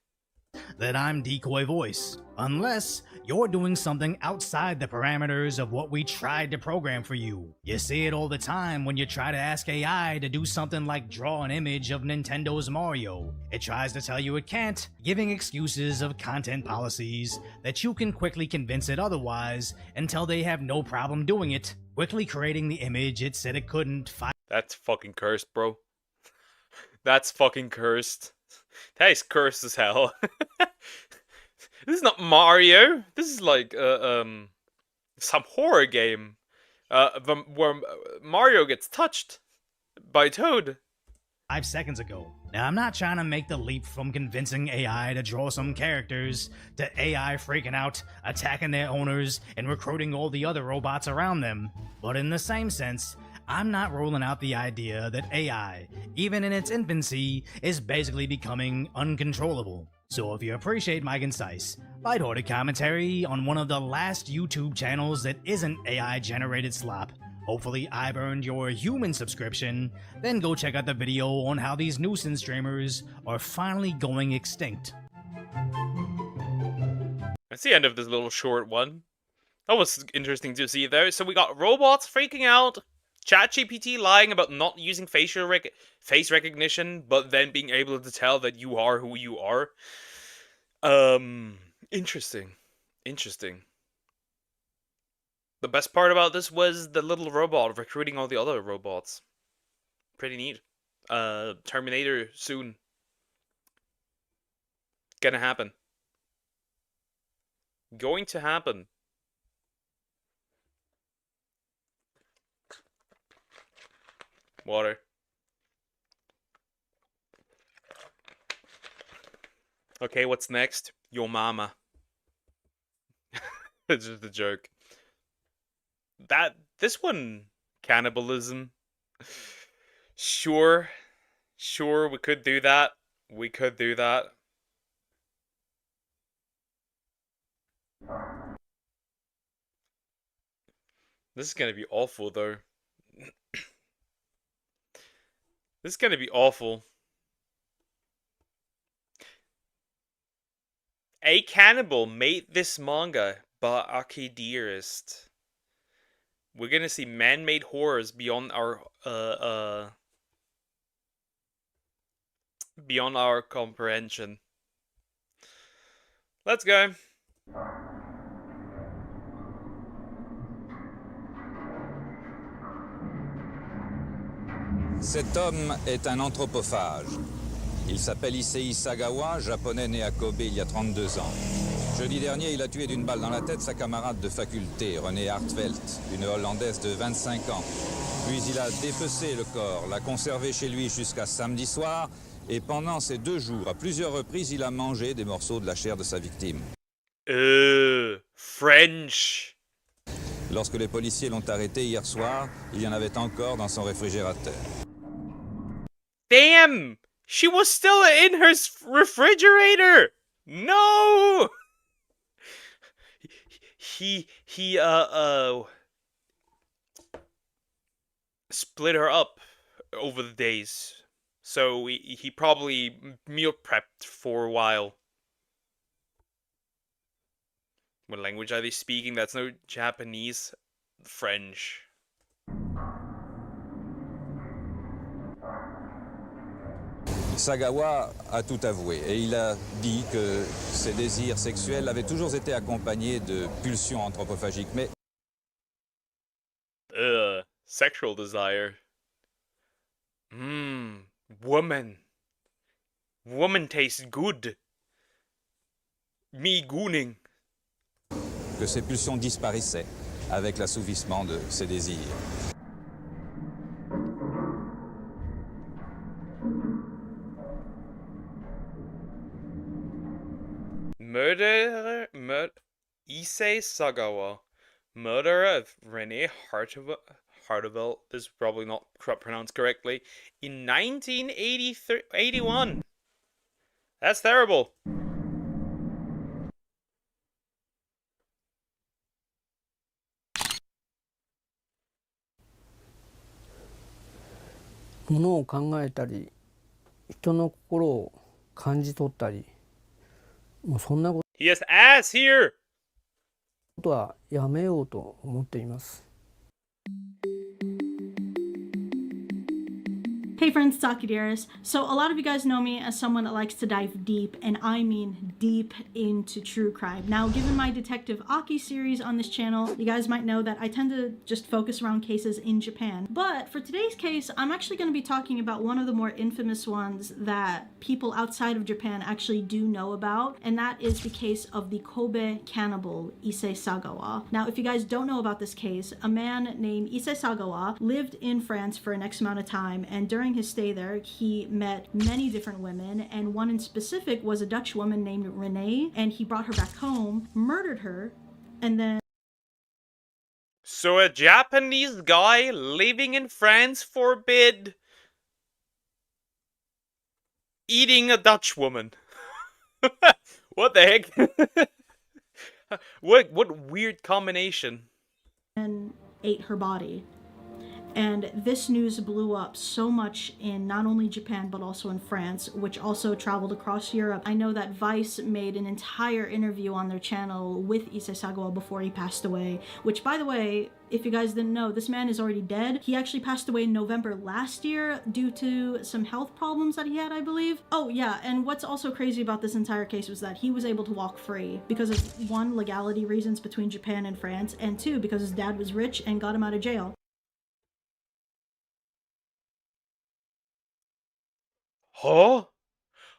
That I'm Decoy Voice, unless you're doing something outside the parameters of what we tried to program for you. You see it all the time when you try to ask AI to do something like draw an image of Nintendo's Mario. It tries to tell you it can't, giving excuses of content policies that you can quickly convince it otherwise until they have no problem doing it, quickly creating the image it said it couldn't. That's fucking cursed, bro. That's fucking cursed. That is cursed as hell. This is not Mario. This is like some horror game. Where Mario gets touched by Toad. 5 seconds ago. Now, I'm not trying to make the leap from convincing AI to draw some characters to AI freaking out, attacking their owners, and recruiting all the other robots around them. But in the same sense, I'm not ruling out the idea that AI, even in its infancy, is basically becoming uncontrollable. So if you appreciate my concise, lighthearted commentary on one of the last YouTube channels that isn't AI-generated slop, hopefully I've earned your human subscription, then go check out the video on how these nuisance streamers are finally going extinct. That's the end of this little short one. That was interesting to see though. So we got robots freaking out, ChatGPT lying about not using face recognition, but then being able to tell that you are who you are. Interesting. Interesting. The best part about this was the little robot recruiting all the other robots. Pretty neat. Terminator soon. Gonna happen. Going to happen. Water. Okay, what's next? Your mama. It's just a joke. This one, cannibalism. Sure, we could do that. We could do that. This is gonna be awful, though. This is gonna be awful. A cannibal made this manga by Aki Dearest. We're gonna see man-made horrors beyond our comprehension. Let's go. Cet homme est un anthropophage. Il s'appelle Issei Sagawa, japonais né à Kobe il y a 32 ans. Jeudi dernier, il a tué d'une balle dans la tête sa camarade de faculté, Renée Hartvelt, une Hollandaise de 25 ans. Puis il a dépecé le corps, l'a conservé chez lui jusqu'à samedi soir, et pendant ces 2 jours, à plusieurs reprises, il a mangé des morceaux de la chair de sa victime. French. Lorsque les policiers l'ont arrêté hier soir, il y en avait encore dans son réfrigérateur. Damn! She was still in her refrigerator! No! He split her up over the days. So he probably meal prepped for a while. What language are they speaking? That's no Japanese. French. Sagawa a tout avoué et il a dit que ses désirs sexuels avaient toujours été accompagnés de pulsions anthropophagiques. Mais Sexual desire. Woman. Woman tastes good. Me gooning. que ces pulsions disparaissaient avec l'assouvissement de ses désirs. Issei Sagawa, murderer of Rene Hartevelt, this is probably not pronounced correctly, in 1981. That's terrible. He has ass here. Hey friends, it's Akideris. So a lot of you guys know me as someone that likes to dive deep, and I mean deep into true crime. Now, given my Detective Aki series on this channel, you guys might know that I tend to just focus around cases in Japan. But for today's case, I'm actually going to be talking about one of the more infamous ones that people outside of Japan actually do know about, and that is the case of the Kobe cannibal Issei Sagawa. Now, if you guys don't know about this case, a man named Issei Sagawa lived in France for an X amount of time, and during his stay there, he met many different women, and one in specific was a Dutch woman named Renee, and he brought her back home, murdered her, and then... So a Japanese guy living in France forbid eating a Dutch woman. What the heck? What weird combination. And ate her body. And this news blew up so much in not only Japan, but also in France, which also traveled across Europe. I know that Vice made an entire interview on their channel with Issei Sagawa before he passed away, which, by the way, if you guys didn't know, this man is already dead. He actually passed away in November last year due to some health problems that he had, I believe. Oh yeah, and what's also crazy about this entire case was that he was able to walk free because of, one, legality reasons between Japan and France, and two, because his dad was rich and got him out of jail. Huh?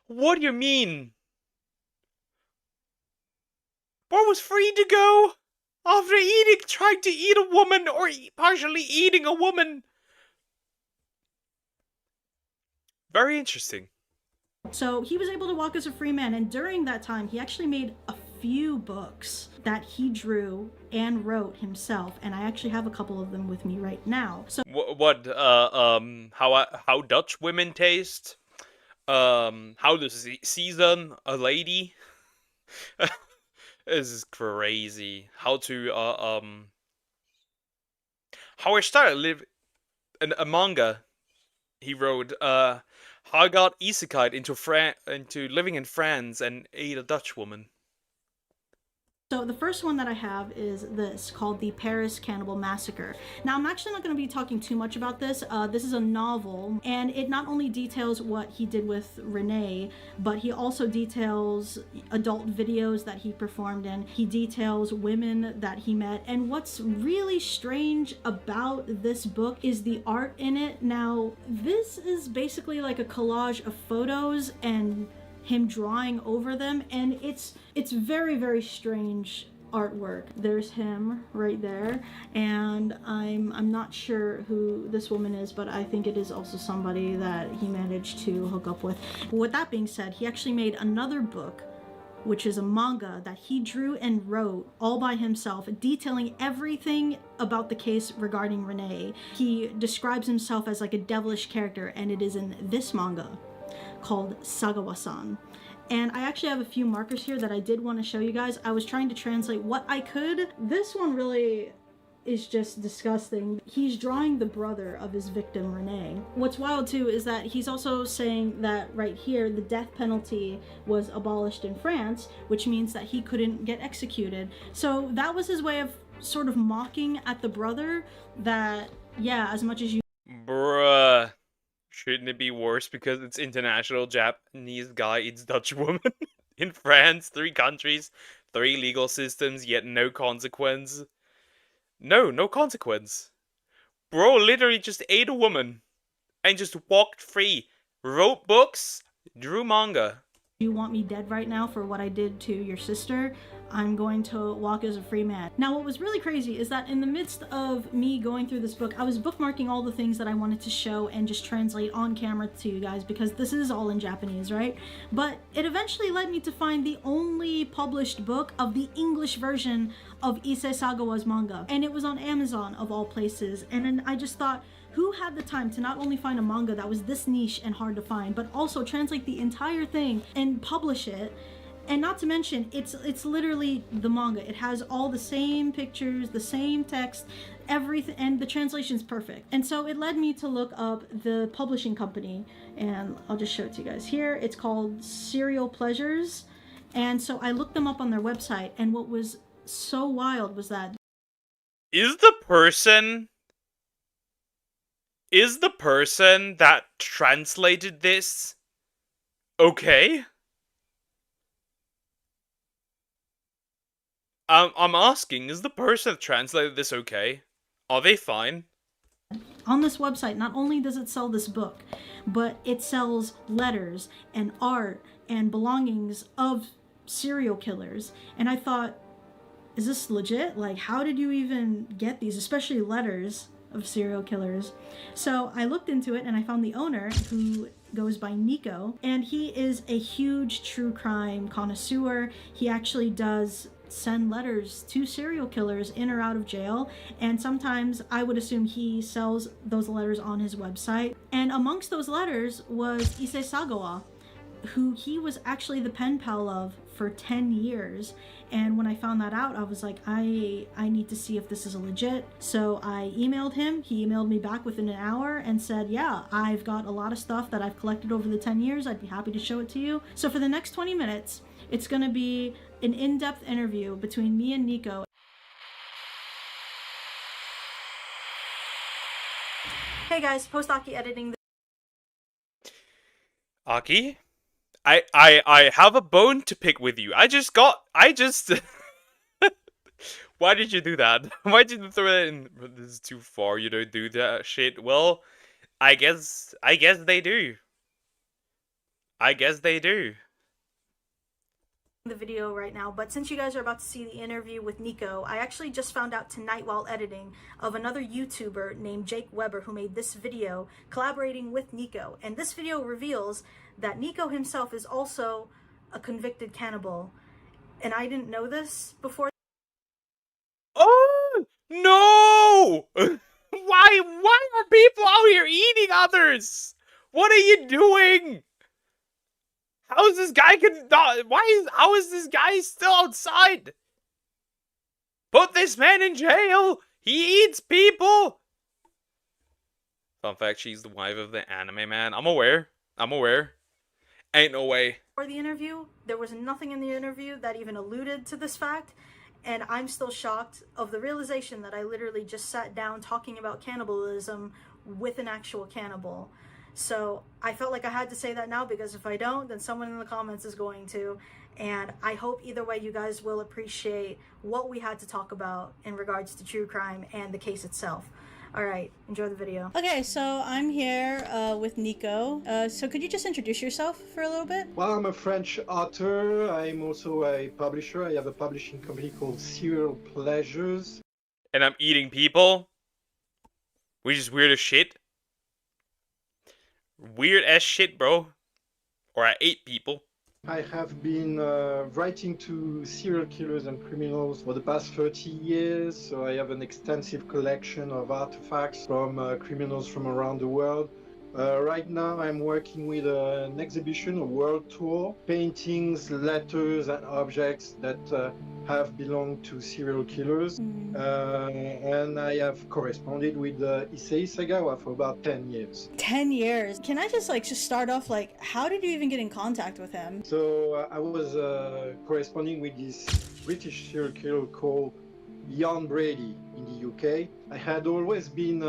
What do you mean? What was free to go? After trying to eat a woman or partially eating a woman? Very interesting. So he was able to walk as a free man, and during that time, he actually made a few books that he drew and wrote himself, and I actually have a couple of them with me right now. So how Dutch women taste? How to season a lady? This is crazy. How to how I started live in a manga he wrote. How I got isekai'd into living in France and ate a Dutch woman. So the first one that I have is this, called The Paris Cannibal Massacre. Now, I'm actually not going to be talking too much about this. This is a novel, and it not only details what he did with Renee, but he also details adult videos that he performed in. He details women that he met, and what's really strange about this book is the art in it. Now, this is basically like a collage of photos and him drawing over them, and it's very, very strange artwork. There's him right there, and I'm not sure who this woman is, but I think it is also somebody that he managed to hook up with. With that being said, he actually made another book, which is a manga that he drew and wrote all by himself, detailing everything about the case regarding Renee. He describes himself as like a devilish character, and it is in this manga called Sagawa-san. And I actually have a few markers here that I did want to show you guys. I was trying to translate what I could. This one really is just disgusting. He's drawing the brother of his victim, Renee. What's wild too is that he's also saying that right here, the death penalty was abolished in France, which means that he couldn't get executed. So that was his way of sort of mocking at the brother that, yeah, as much as you... Bruh. Shouldn't it be worse because it's international Japanese guy eats Dutch woman? In France, 3 countries, 3 legal systems, yet no consequence. No consequence. Bro literally just ate a woman and just walked free. Wrote books, drew manga. You want me dead right now for what I did to your sister, I'm going to walk as a free man. Now, what was really crazy is that in the midst of me going through this book, I was bookmarking all the things that I wanted to show and just translate on camera to you guys because this is all in Japanese, right? But it eventually led me to find the only published book of the English version of Issei Sagawa's manga. And it was on Amazon of all places. And then I just thought, who had the time to not only find a manga that was this niche and hard to find, but also translate the entire thing and publish it? And not to mention, it's literally the manga. It has all the same pictures, the same text, everything, and the translation's perfect. And so it led me to look up the publishing company, and I'll just show it to you guys here. It's called Serial Pleasures. And so I looked them up on their website, and what was so wild was that... Is the person that translated this okay? I'm asking, is the person that translated this okay? Are they fine? On this website, not only does it sell this book, but it sells letters and art and belongings of serial killers. And I thought, is this legit? Like, how did you even get these, especially letters of serial killers? So I looked into it and I found the owner, who goes by Nico, and he is a huge true crime connoisseur. He actually does send letters to serial killers in or out of jail, and sometimes I would assume he sells those letters on his website. And amongst those letters was Issei Sagawa, who he was actually the pen pal of for 10 years. And when I found that out, I was like, I need to see if this is legit. So I emailed him. He emailed me back within an hour and said, yeah, I've got a lot of stuff that I've collected over the 10 years. I'd be happy to show it to you. So for the next 20 minutes, it's going to be an in-depth interview between me and Nico. Hey guys, post-Aki editing. Aki? I have a bone to pick with you. I just Why did you do that? Why did you throw that in? This is too far, you don't do that shit. Well, I guess they do. I guess they do. The video right now, but since you guys are about to see the interview with Nico, I actually just found out tonight while editing of another YouTuber named Jake Weber who made this video collaborating with Nico, and this video reveals that Nico himself is also a convicted cannibal, and I didn't know this before. Oh no! Why are people out here eating others? What are you doing? How is this guy how is this guy still outside? Put this man in jail! He eats people! Fun fact, she's the wife of the anime man. I'm aware. Ain't no way. For the interview, there was nothing in the interview that even alluded to this fact, and I'm still shocked of the realization that I literally just sat down talking about cannibalism with an actual cannibal. So I felt like I had to say that now, because if I don't, then someone in the comments is going to. And I hope either way you guys will appreciate what we had to talk about in regards to true crime and the case itself. All right, enjoy the video. Okay, so I'm here with Nico. So could you just introduce yourself for a little bit? Well, I'm a French author. I'm also a publisher. I have a publishing company called Serial Pleasures. And I'm eating people? Which is weird as shit. Weird as shit, bro. Or I ate people. I have been writing to serial killers and criminals for the past 30 years, so I have an extensive collection of artifacts from criminals from around the world. Right now I'm working with an exhibition, a world tour, paintings, letters and objects that have belonged to serial killers. And I have corresponded with Issei Sagawa for about 10 years. 10 years. Can I just start off, like, how did you even get in contact with him? So I was corresponding with this British serial killer called Jan Brady in the UK. I had always been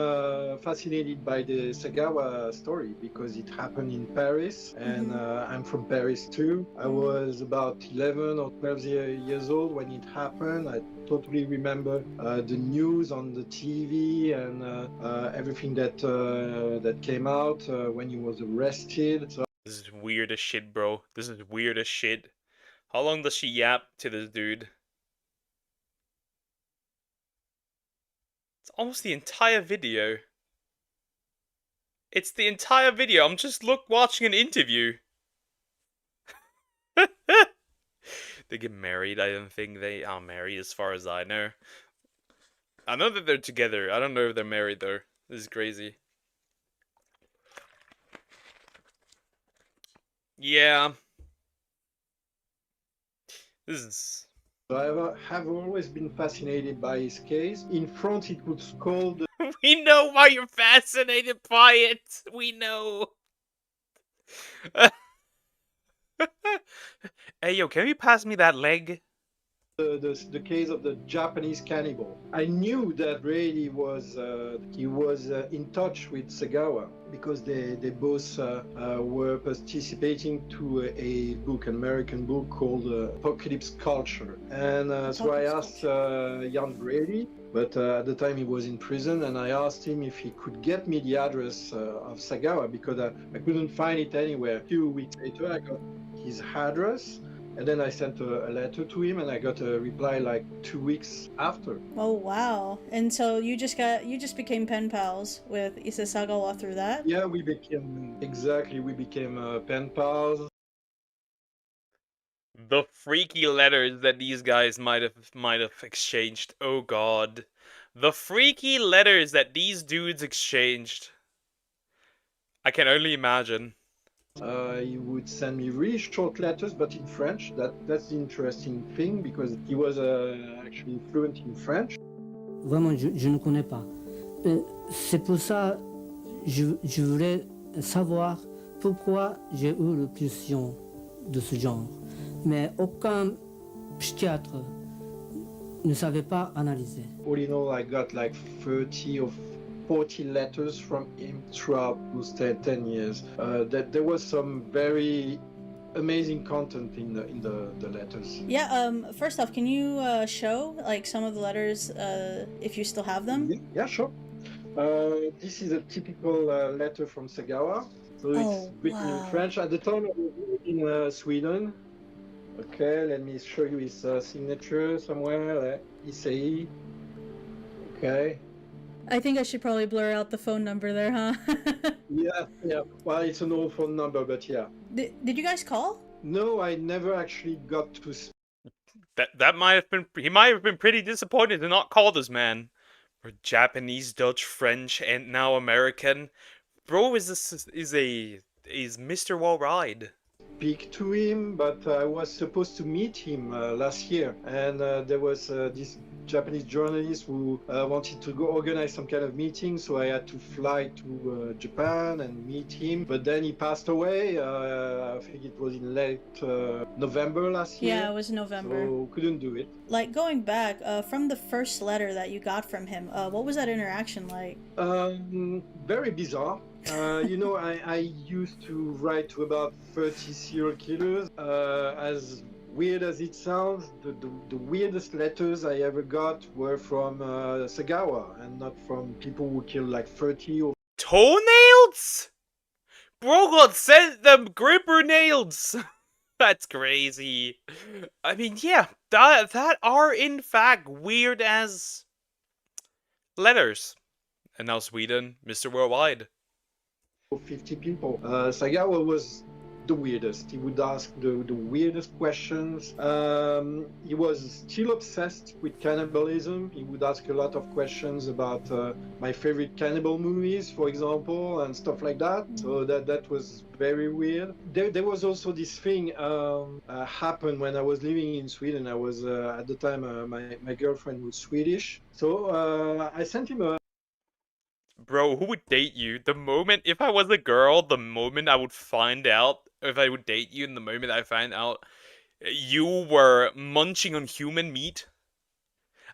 fascinated by the Sagawa story because it happened in Paris, and I'm from Paris too. I was about 11 or 12 years old when it happened. I totally remember the news on the TV and everything that came out when he was arrested. So This is weird as shit, bro. This is weird as shit. How long does she yap to this dude? It's almost the entire video. It's the entire video. I'm just watching an interview. They get married. I don't think they are married as far as I know. I know that they're together. I don't know if they're married though. This is crazy. Yeah. This is... I have always been fascinated by his case. In France, it was called... We know why you're fascinated by it. We know. Hey, yo, can you pass me that leg? The case of the Japanese cannibal. I knew that Brady was in touch with Sagawa because they both were participating to an American book called Apocalypse Culture. And so I asked Jan Brady, but at the time he was in prison, and I asked him if he could get me the address of Sagawa because I couldn't find it anywhere. A few weeks later I got his address. And then I sent a letter to him, and I got a reply like 2 weeks after. Oh wow! And so you just became pen pals with Issei Sagawa through that? Yeah, we became pen pals. The freaky letters that these guys might have exchanged. Oh god, the freaky letters that these dudes exchanged. I can only imagine. He would send me really short letters, but in French. That's the interesting thing because he was actually fluent in French. Vraiment, je ne connais pas. C'est pour ça je voulais savoir pourquoi j'ai eu l'option de ce genre. Mais aucun psychiatre ne savait pas analyser. All in all, I got like 30 or 40 letters from him throughout those 10 years. There was some very amazing content in the letters. Yeah, first off, can you show like some of the letters if you still have them? Yeah, sure. This is a typical letter from Sagawa. So it's written in French. At the time I was in Sweden. Okay, let me show you his signature somewhere. Issei. Okay. I think I should probably blur out the phone number there, huh? Yeah. Well, it's an old phone number, but yeah. Did you guys call? No, I never actually got to. That might have been. He might have been pretty disappointed to not call this man. We're Japanese, Dutch, French, and now American. Bro is Mr. Worldwide. Speak to him, but I was supposed to meet him last year, and there was this Japanese journalist who wanted to go organize some kind of meeting, so I had to fly to Japan and meet him. But then he passed away. I think it was in late November last year. Yeah, it was November. So couldn't do it. Like going back from the first letter that you got from him, what was that interaction like? Very bizarre. I used to write to about 30 serial killers. As weird as it sounds, the weirdest letters I ever got were from Sagawa and not from people who killed like 30 or... Toenails? Bro got sent them gripper nails. That's crazy. I mean, yeah, that are in fact weird as letters. And now Sweden, Mr. Worldwide. 50 people. Sagawa was the weirdest. He would ask the weirdest questions. He was still obsessed with cannibalism. He would ask a lot of questions about my favorite cannibal movies, for example, and stuff like that. So that was very weird. There was also this thing happened when I was living in Sweden. I was at the time my girlfriend was Swedish, so I sent him a Bro, who would date you? The moment, if I was a girl, the moment I would find out, if I would date you, and the moment I find out you were munching on human meat,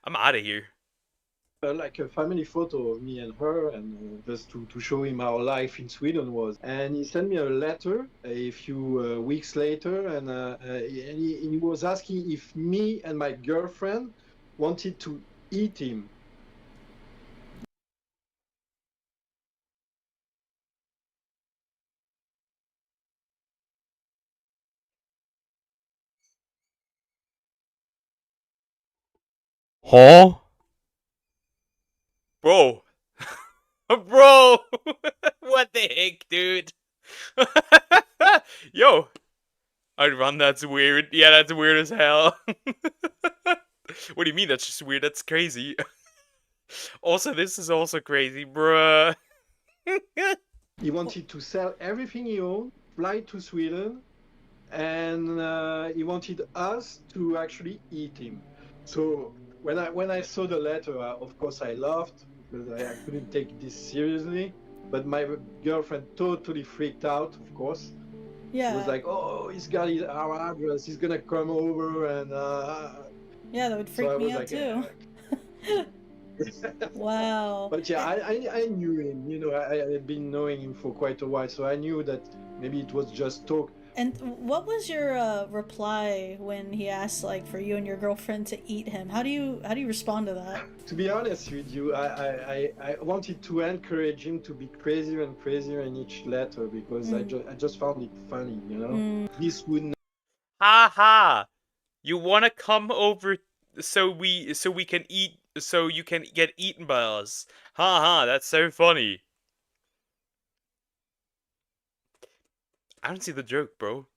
I'm out of here. like a family photo of me and her, and just to show him how life in Sweden was. And he sent me a letter a few weeks later, and he was asking if me and my girlfriend wanted to eat him. Huh? Bro. Bro! What the heck, dude? Yo! I'd run, that's weird. Yeah, that's weird as hell. What do you mean that's just weird? That's crazy. Also, this is also crazy, bruh. He wanted to sell everything he owned, fly to Sweden, and he wanted us to actually eat him. So when I saw the letter, of course I laughed because I couldn't take this seriously. But my girlfriend totally freaked out, of course. Yeah. She was like, "Oh, he's got our address. He's gonna come over," and yeah, that would freak me out too. Wow. But yeah, I knew him. You know, I had been knowing him for quite a while, so I knew that maybe it was just talk. And what was your reply when he asked, like, for you and your girlfriend to eat him? How do you respond to that? To be honest with you, I wanted to encourage him to be crazier and crazier in each letter because I just found it funny, you know. This wouldn't. Ha ha! You wanna come over so we can eat, so you can get eaten by us? Ha ha! That's so funny. I don't see the joke, bro.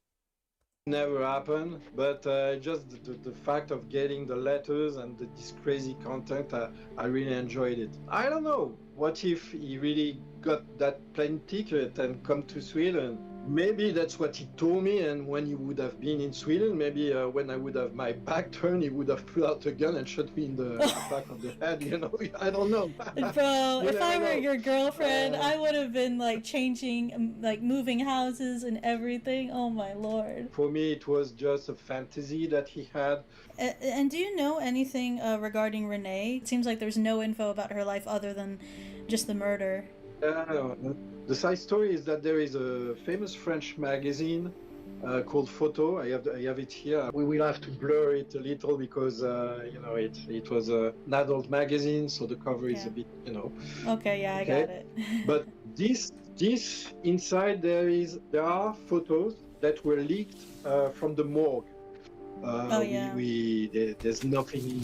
Never happened, but just the fact of getting the letters and this crazy content, I really enjoyed it. I don't know, what if he really got that plane ticket and come to Sweden? Maybe that's what he told me, and when he would have been in Sweden, maybe when I would have my back turned, he would have pulled out a gun and shot me in the back of the head, you know? I don't know. Bro, if I were your girlfriend, I would have been, like, changing, like, moving houses and everything. Oh my lord. For me, it was just a fantasy that he had. And do you know anything regarding Renee? It seems like there's no info about her life other than just the murder. The side story is that there is a famous French magazine called Photo. I have it here. We will have to blur it a little because you know it was an adult magazine, so the cover is a bit, you know. Okay, yeah, I got it. But this inside there are photos that were leaked from the morgue. There's nothing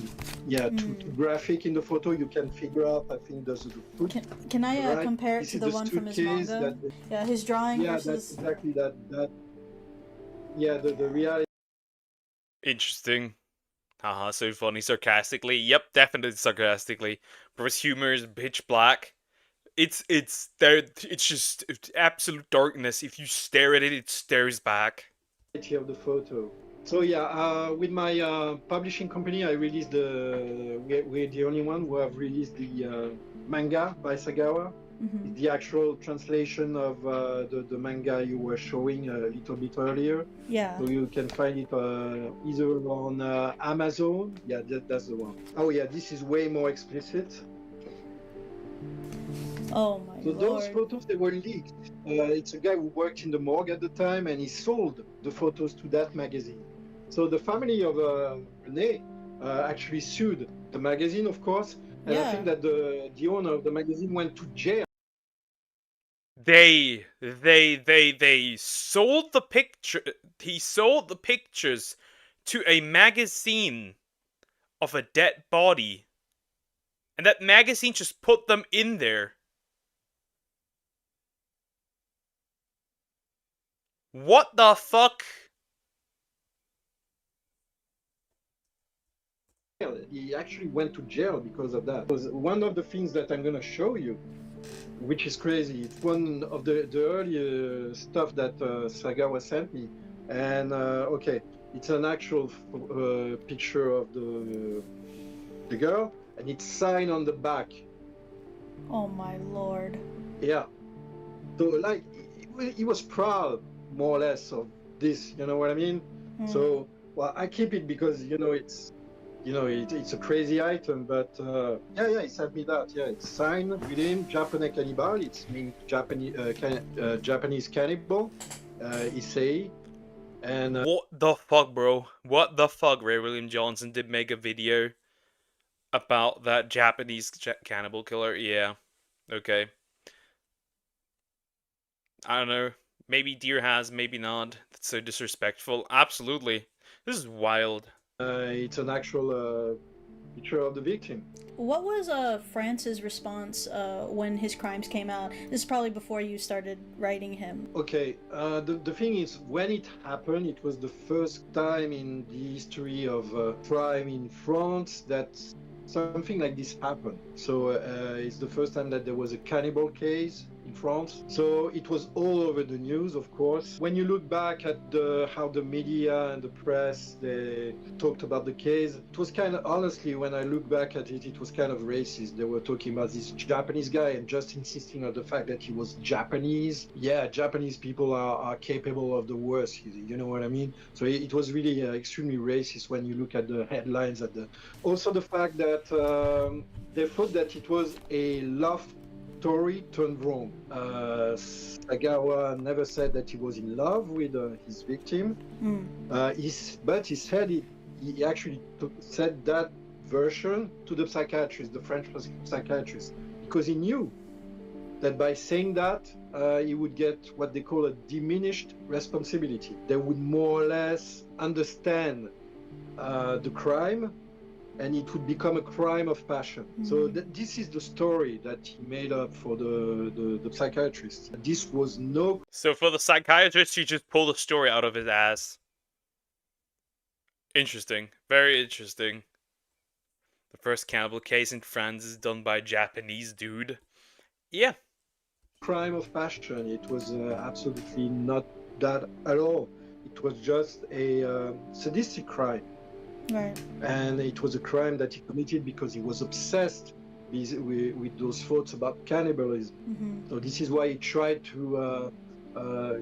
too graphic in the photo. You can figure out, I think there's the foot. Can I compare it to the one from his manga? Yeah, his drawing versus... that's exactly that. Yeah, the reality. Interesting. Haha, so funny. Sarcastically. Yep, definitely sarcastically. Bruce humor is pitch black. It's there. It's just absolute darkness. If you stare at it, it stares back. Of the photo. So yeah, with my publishing company, I released we're the only one who have released the manga by Sagawa. The actual translation of the manga you were showing a little bit earlier. Yeah. So you can find it either on Amazon. Yeah, that's the one. Oh yeah, this is way more explicit. Oh my god. So those photos, they were leaked. It's a guy who worked in the morgue at the time, and he sold the photos to that magazine. So the family of Renee actually sued the magazine, of course, and I think that the owner of the magazine went to jail. They sold the picture. He sold the pictures to a magazine of a dead body, and that magazine just put them in there. What the fuck? He actually went to jail because of that. It was one of the things that I'm gonna show you, which is crazy. It's one of the earlier stuff that Sagawa sent me, and okay, it's an actual picture of the girl, and it's signed on the back. Oh my lord. Yeah. So like, he was proud, more or less, of this. You know what I mean? So, well, I keep it because it's a crazy item, but yeah, he sent me that. Yeah, it's signed with him, Japanese cannibal. It's mean Japanese cannibal, Issei. And what the fuck, bro? What the fuck? Ray William Johnson did make a video about that Japanese cannibal killer. Yeah, okay. I don't know. Maybe Deer has, maybe not. That's so disrespectful. Absolutely. This is wild. It's an actual picture of the victim. What was France's response when his crimes came out? This is probably before you started writing him. Okay, the thing is, when it happened, it was the first time in the history of crime in France that something like this happened. So it's the first time that there was a cannibal case in France. So it was all over the news, of course. When you look back at how the media and the press, they talked about the case, it was kind of, honestly, when I look back at it, it was kind of racist. They were talking about this Japanese guy and just insisting on the fact that he was Japanese. Yeah, Japanese people are capable of the worst, you know what I mean? So it was really extremely racist when you look at the headlines. Also the fact that they thought that it was a love story turned wrong. Sagawa never said that he was in love with his victim, but he said he actually said that version to the psychiatrist, the French psychiatrist, because he knew that by saying that, he would get what they call a diminished responsibility. They would more or less understand the crime, and it would become a crime of passion. So this is the story that he made up for the psychiatrist. This was no... So for the psychiatrist, he just pulled a story out of his ass. Interesting. Very interesting. The first cannibal case in France is done by a Japanese dude. Yeah. Crime of passion. It was absolutely not that at all. It was just a sadistic crime. Right. And it was a crime that he committed because he was obsessed with those thoughts about cannibalism. So this is why he tried to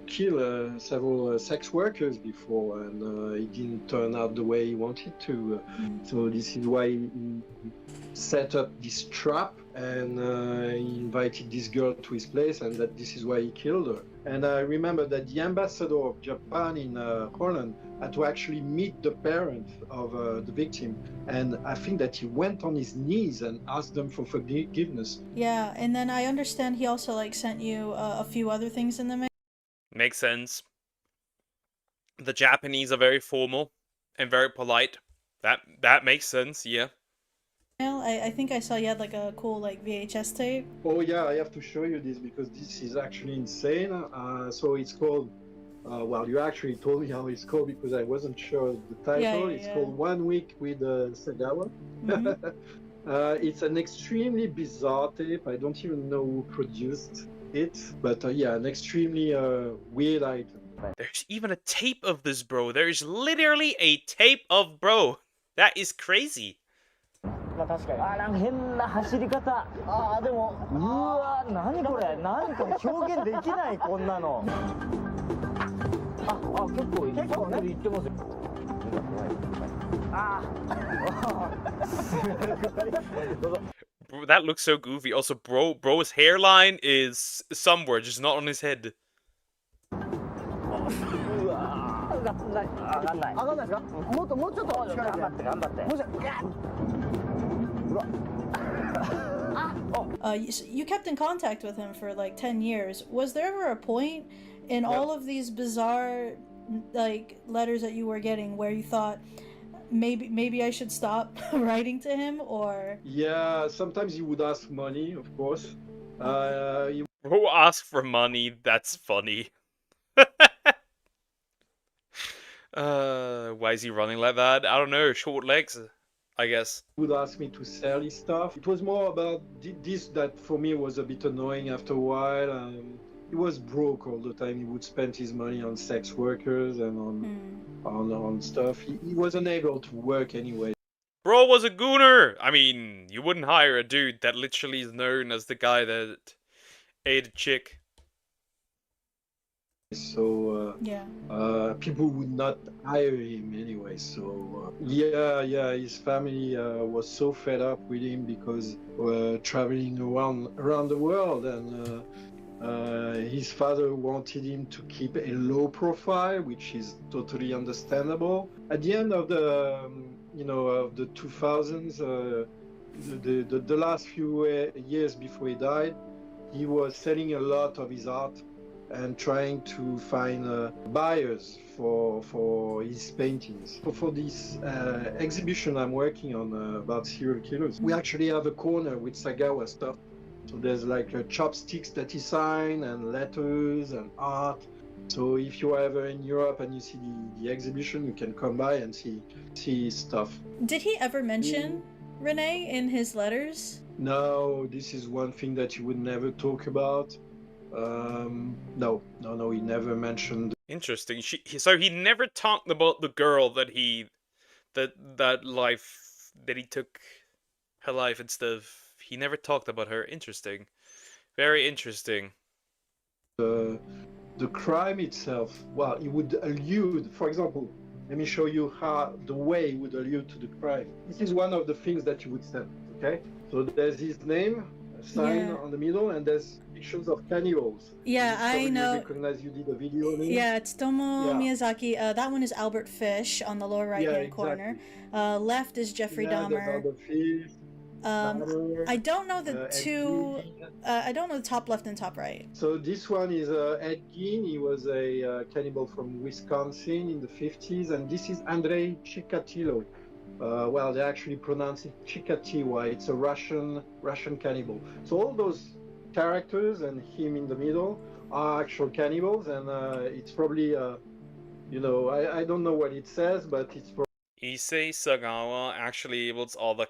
kill several sex workers before, and it didn't turn out the way he wanted to. So this is why he set up this trap, and he invited this girl to his place, and that this is why he killed her. And I remember that the ambassador of Japan in Holland had to actually meet the parents of the victim, and I think that he went on his knees and asked them for forgiveness. Yeah, and then I understand he also sent you a few other things in the mail. Makes sense. The Japanese are very formal and very polite. That makes sense, yeah. I think I saw you had a cool VHS tape. Oh yeah, I have to show you this because this is actually insane. So it's called, well, you actually told me how it's called because I wasn't sure of the title. It's called 1 Week with Sagawa. It's an extremely bizarre tape. I don't even know who produced it, but yeah, an extremely weird item. There's even a tape of this, bro. There's literally a tape of bro. That is crazy. 確かになんか変な走り方でもうわ何これなんか表現できないこんなの結構ね言ってますよBro, that looks so goofy. Also, bro's hairline is somewhere, just not on his head. 上がんないですかもうちょっと力で頑張ってもうちょっと You kept in contact with him for 10 years. Was there ever a point in all of these bizarre letters that you were getting where you thought maybe I should stop writing to him, or? Yeah, sometimes he would ask money, of course. Bro asked for money. That's funny. Why is he running like that? I don't know. Short legs, I guess. He would ask me to sell his stuff. It was more about this that for me was a bit annoying after a while. He was broke all the time. He would spend his money on sex workers and on stuff. He wasn't able to work anyway. Bro was a gooner! I mean, you wouldn't hire a dude that literally is known as the guy that ate a chick. So people would not hire him anyway. So his family was so fed up with him because traveling around the world, and his father wanted him to keep a low profile, which is totally understandable. At the end of the of the 2000s, the last few years before he died, he was selling a lot of his art and trying to find buyers for his paintings. For this exhibition I'm working on about serial killers, we actually have a corner with Sagawa stuff. So there's like chopsticks that he signed and letters and art. So if you're ever in Europe and you see the exhibition, you can come by and see his stuff. Did he ever mention Renee in his letters? No, this is one thing that he would never talk about. No, he never mentioned. Interesting. So he never talked about the girl that he took her life and stuff. He never talked about her. Interesting. Very interesting. The crime itself, well, it would allude, for example, let me show you how the way it would allude to the crime. This is one of the things that you would send, okay? So there's his name, a sign on the middle, and there's pictures of cannibals. Yeah, I know. Recognize you did a video on it. Yeah, it's Tomo Miyazaki. That one is Albert Fish on the lower right-hand corner. Left is Jeffrey Dahmer. Albert Fish. I don't know the two. I don't know the top left and top right. So this one is Ed Gein. He was a cannibal from Wisconsin in the 50s, and this is Andrei Chikatilo. Well, they actually pronounce it Chikatiwa. It's a Russian cannibal. So all those characters and him in the middle are actual cannibals, and it's probably I don't know what it says, but it's probably Issei Sagawa actually labels all the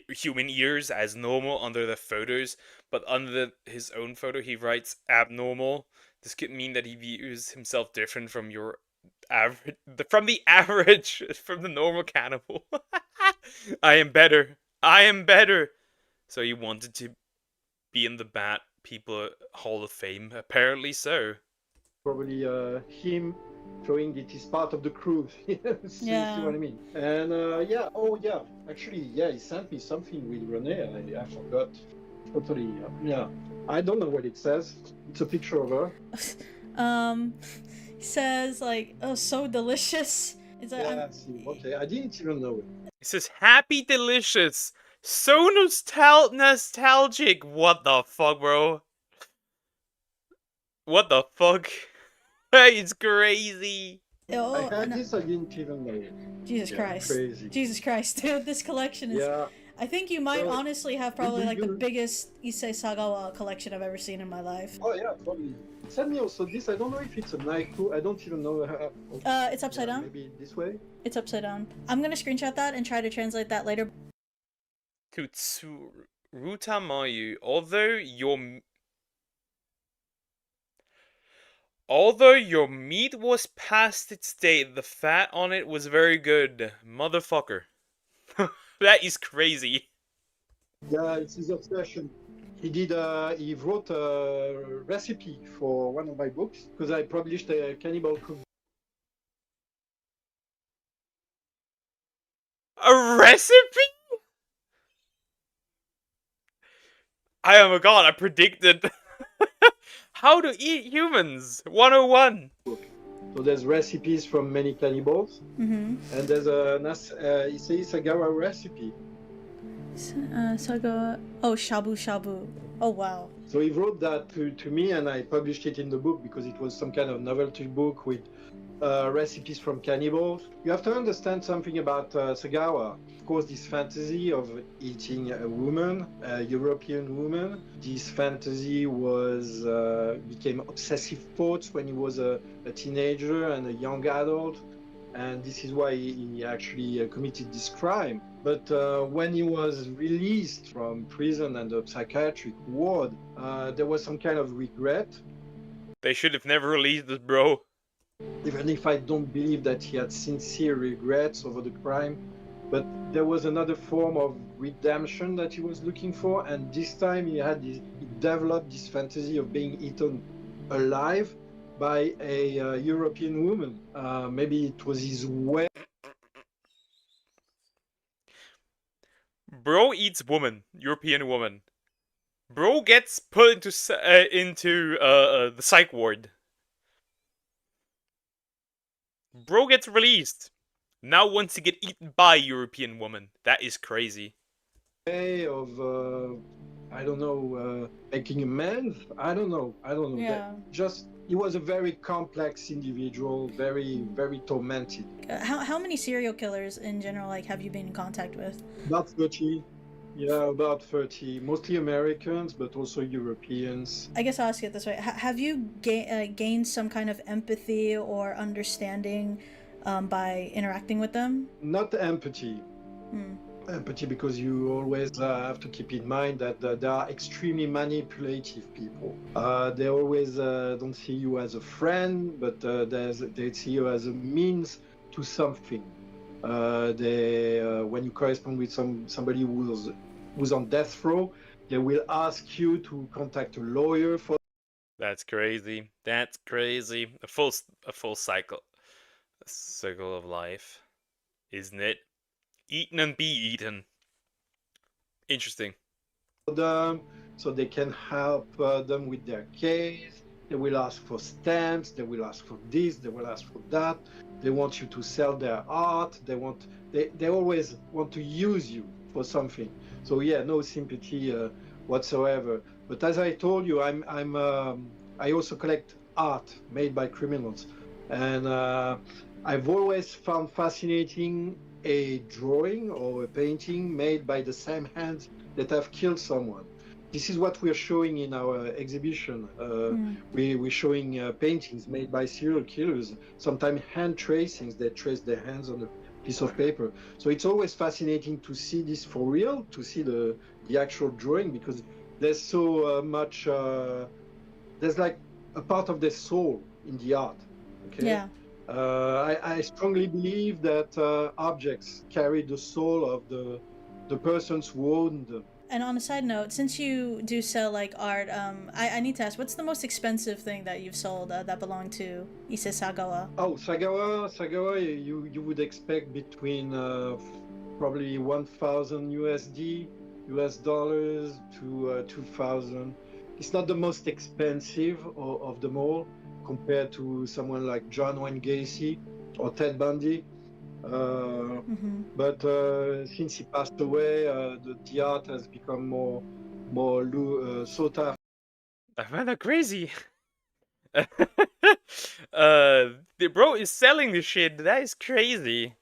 human ears as normal under the photos, but under his own photo he writes abnormal. This could mean that he views himself different from the normal cannibal. I am better. So he wanted to be in the Bad People Hall of Fame, apparently so. Probably him showing that he's part of the crew. See what I mean? And actually, he sent me something with Renee. I forgot totally. I don't know what it says. It's a picture of her. Says like, oh, so delicious. It's like, okay, I didn't even know it. It says happy delicious, so nostalgic. What the fuck, bro? What the fuck? It's crazy. I had this, I didn't even know it. Jesus Christ. Crazy. Jesus Christ, dude, this collection is... I think you might honestly have probably like the biggest Issei Sagawa collection I've ever seen in my life. Oh yeah, probably. Send me also this, I don't know if it's a Naiku, I don't even know how... It's upside down. Maybe this way? It's upside down. I'm gonna screenshot that and try to translate that later. To Tsurutamayu, although your meat was past its date, the fat on it was very good. Motherfucker. That is crazy. Yeah, it's his obsession. He wrote a recipe for one of my books, because I published a cannibal cookbook. A recipe? Oh my god, I predicted how to eat humans 101. So there's recipes from many cannibals, and there's a Issei Sagawa recipe. Sagawa. Oh, shabu shabu. Oh wow. So he wrote that to me, and I published it in the book because it was some kind of novelty book with recipes from cannibals. You have to understand something about Sagawa. Of course, this fantasy of eating a woman, a European woman, this fantasy was became obsessive thoughts when he was a teenager and a young adult, and this is why he actually committed this crime. But when he was released from prison and the psychiatric ward, there was some kind of regret. They should have never released this, bro. Even if I don't believe that he had sincere regrets over the crime, but there was another form of redemption that he was looking for, and this time he developed this fantasy of being eaten alive by a European woman. Maybe it was his way. Bro eats woman, European woman. Bro gets put into the psych ward. Bro gets released. Now wants to get eaten by European woman. That is crazy. Of I don't know, making amends. I don't know. Yeah. He was a very complex individual, very tormented. How many serial killers in general like have you been in contact with? About 30. Yeah, about 30. Mostly Americans, but also Europeans. I guess I'll ask it this way: have you gained some kind of empathy or understanding by interacting with them? Not empathy. Empathy, because you always have to keep in mind that they are extremely manipulative people. They always don't see you as a friend, but they see you as a means to something. When you correspond with somebody who's on death row, they will ask you to contact a lawyer for. That's crazy. That's crazy. A full cycle. A circle of life, isn't it? Eaten and be eaten. Interesting. Them, so they can help them with their case. They will ask for stamps. They will ask for this. They will ask for that. They want you to sell their art. They always want to use you for something. So yeah, no sympathy whatsoever. But as I told you, I also collect art made by criminals, and I've always found fascinating a drawing or a painting made by the same hands that have killed someone. This is what we're showing in our exhibition. We're showing paintings made by serial killers, sometimes hand tracings. They trace their hands on a piece of paper. So it's always fascinating to see this for real, to see the actual drawing, because there's so much, there's like a part of their soul in the art. Okay? Yeah. I strongly believe that objects carry the soul of the persons who own them. And on a side note, since you do sell like art, I need to ask, what's the most expensive thing that you've sold that belonged to Issei Sagawa? Oh, Sagawa, you would expect between probably 1,000 US dollars to 2,000. It's not the most expensive of them all, compared to someone like John Wayne Gacy or Ted Bundy. But since he passed away, the art has become more sought after. I find that crazy. The bro is selling this shit. That is crazy.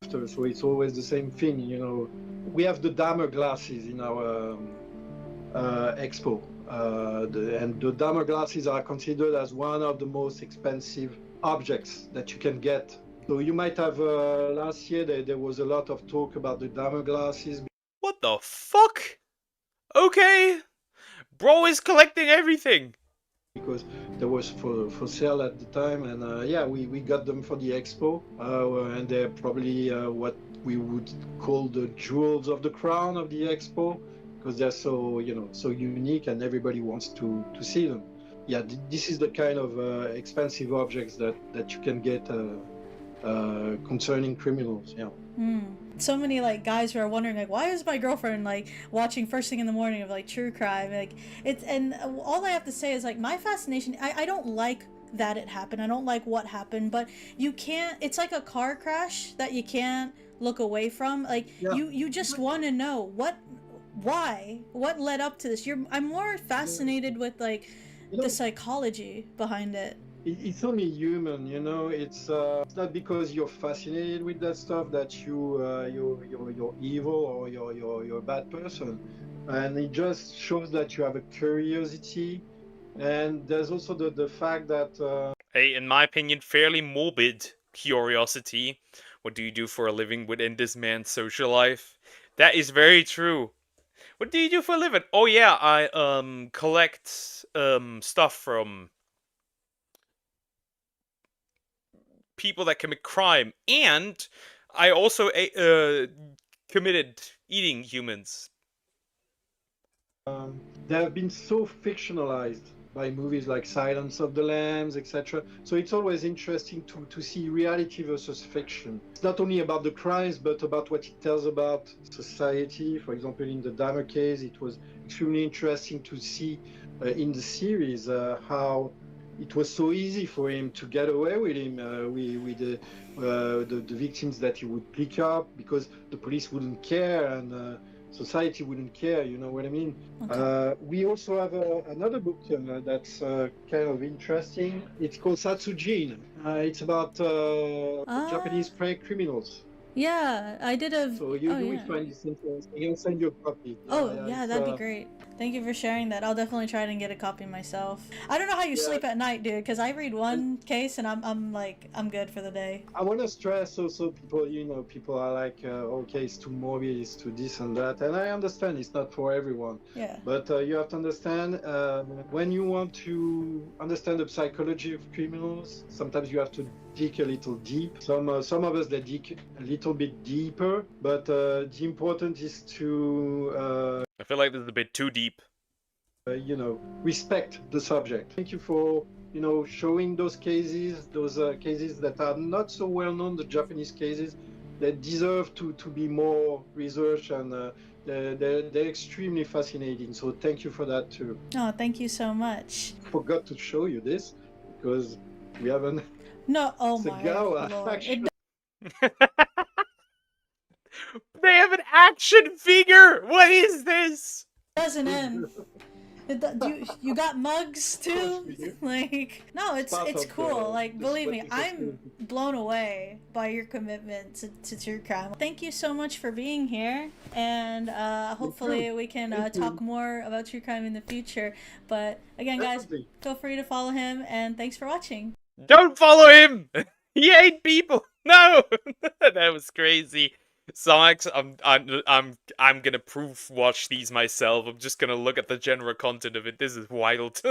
So it's always the same thing, you know. We have the Dahmer glasses in our expo. And the Dahmer glasses are considered as one of the most expensive objects that you can get. So you might have, last year there was a lot of talk about the Dahmer glasses. What the fuck? Okay. Bro is collecting everything. Because there was for sale at the time, and yeah, we got them for the expo. And they're probably what we would call the jewels of the crown of the expo, because they're so, so unique and everybody wants to see them. Yeah, this is the kind of expensive objects that you can get concerning criminals. Yeah. So many like guys who are wondering like, why is my girlfriend like watching first thing in the morning of like true crime? Like it's, and all I have to say is like my fascination. I don't like that it happened. I don't like what happened, but you can't. It's like a car crash that you can't look away from. Like you just want to know why, what led up to this. I'm more fascinated with like the psychology behind it. it's only human, you know. It's not because you're fascinated with that stuff that you're evil or you're a bad person, and it just shows that you have a curiosity. And there's also the fact that Hey, in my opinion, fairly morbid curiosity. What do you do for a living within this man's social life? That is very true. What do you do for a living? Oh yeah, I collect stuff from people that commit crime, and I also committed eating humans. they have been so fictionalized by movies like Silence of the Lambs, etc. So it's always interesting to see reality versus fiction. It's not only about the crimes, but about what it tells about society. For example, in the Dahmer case, it was extremely interesting to see in the series how it was so easy for him to get away with him with the victims that he would pick up because the police wouldn't care and society wouldn't care. You know what I mean? Okay. We also have another book that's kind of interesting. It's called Satsujin. It's about Japanese criminals. Yeah, I did a. So Oh you will yeah. find this interesting. I'll send you a copy. Oh Yeah, yeah, it's that'd be great. Thank you for sharing that. I'll definitely try and get a copy myself. I don't know how you yeah. sleep at night, dude, because I read one case and I'm like I'm good for the day. I want to stress also people, you know, people are like, okay, it's too morbid, it's too this and that. And I understand it's not for everyone. Yeah. But you have to understand when you want to understand the psychology of criminals, sometimes you have to dig a little deep. Some of us, they dig a little bit deeper. But the important is to, I feel like this is a bit too deep. you know, respect the subject. Thank you for showing those cases that are not so well known, the Japanese cases that deserve to be more researched, and they're extremely fascinating. So thank you for that too. Oh, thank you so much. Forgot to show you this because we haven't. No, oh my Sagawa, lord. actually. They have an action figure! What is this? Doesn't end. You got mugs too? Like no, it's cool. Like believe me, I'm blown away by your commitment to true crime. Thank you so much for being here, and hopefully we can talk more about true crime in the future. But again, guys, feel free to follow him, and thanks for watching. Don't follow him! He ate people! No! That was crazy. Sonics, I'm gonna proof watch these myself. I'm just gonna look at the general content of it. This is wild.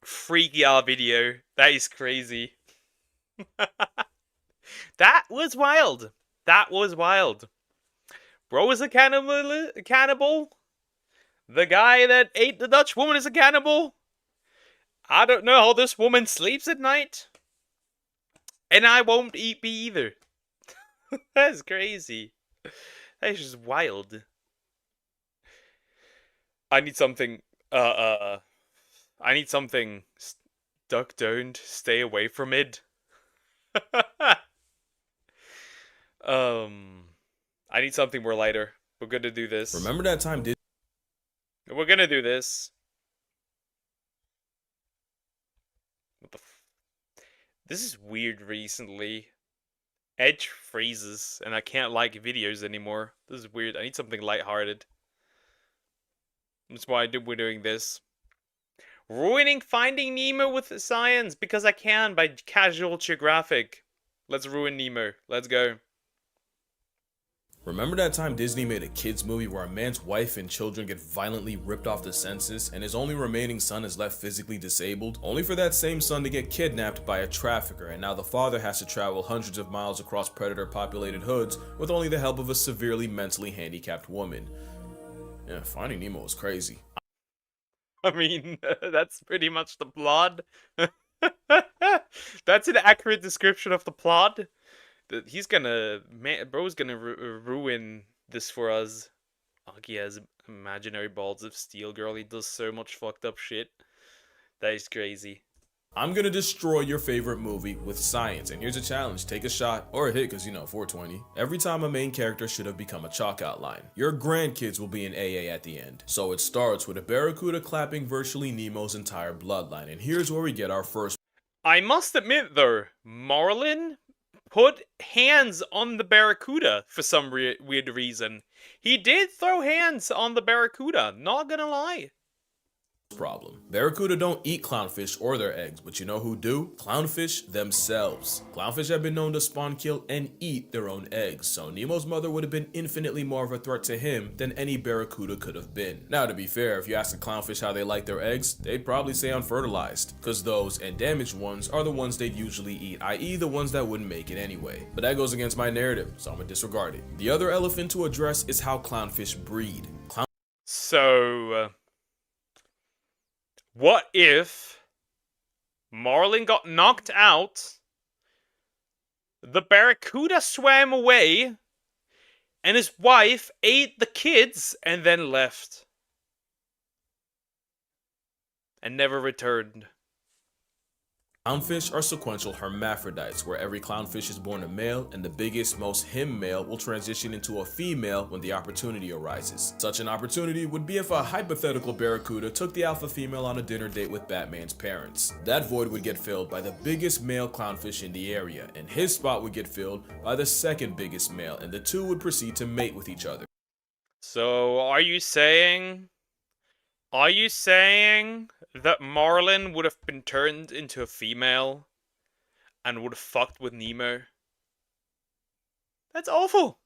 Freaky out video. That is crazy. That was wild. That was wild. Bro is a cannibal. The guy that ate the Dutch woman is a cannibal. I don't know how this woman sleeps at night. And I won't be either. That's crazy. That is just wild. I need something, I need something duck downed, stay away from it. I need something more lighter. We're gonna do this. Remember that time We're gonna do this. What the This is weird recently. Edge freezes, and I can't like videos anymore. This is weird. I need something lighthearted. That's why we're doing this. Ruining Finding Nemo with science because I can by Casual Geographic. Let's ruin Nemo. Let's go. Remember that time Disney made a kids movie where a man's wife and children get violently ripped off the census and his only remaining son is left physically disabled, only for that same son to get kidnapped by a trafficker, and now the father has to travel hundreds of miles across predator-populated hoods with only the help of a severely mentally handicapped woman. Yeah, Finding Nemo was crazy. I mean, that's pretty much the plot. That's an accurate description of the plot. He's gonna, bro's gonna ruin this for us. He has imaginary balls of steel, girl. He does so much fucked up shit. That is crazy. I'm gonna destroy your favorite movie with science, and here's a challenge: take a shot, or a hit, because you know, 420, every time a main character should have become a chalk outline. Your grandkids will be in AA at the end. So it starts with a barracuda clapping virtually Nemo's entire bloodline, and here's where we get our first. I must admit though, Marlin put hands on the barracuda for some weird reason. He did throw hands on the barracuda, not gonna lie. Problem. Barracuda don't eat clownfish or their eggs, but you know who do? Clownfish themselves. Clownfish have been known to spawn, kill, and eat their own eggs, so Nemo's mother would have been infinitely more of a threat to him than any barracuda could have been. Now, to be fair, if you ask the clownfish how they like their eggs, they'd probably say unfertilized, because those and damaged ones are the ones they'd usually eat, i.e. the ones that wouldn't make it anyway. But that goes against my narrative, so I'm gonna disregard it. The other elephant to address is how clownfish breed. What if Marlin got knocked out, the barracuda swam away, and his wife ate the kids and then left? And never returned. Clownfish are sequential hermaphrodites, where every clownfish is born a male, and the biggest, most him male will transition into a female when the opportunity arises. Such an opportunity would be if a hypothetical barracuda took the alpha female on a dinner date with Batman's parents. That void would get filled by the biggest male clownfish in the area, and his spot would get filled by the second biggest male, and the two would proceed to mate with each other. So, are you saying that Marlin would have been turned into a female and would have fucked with Nemo? That's awful.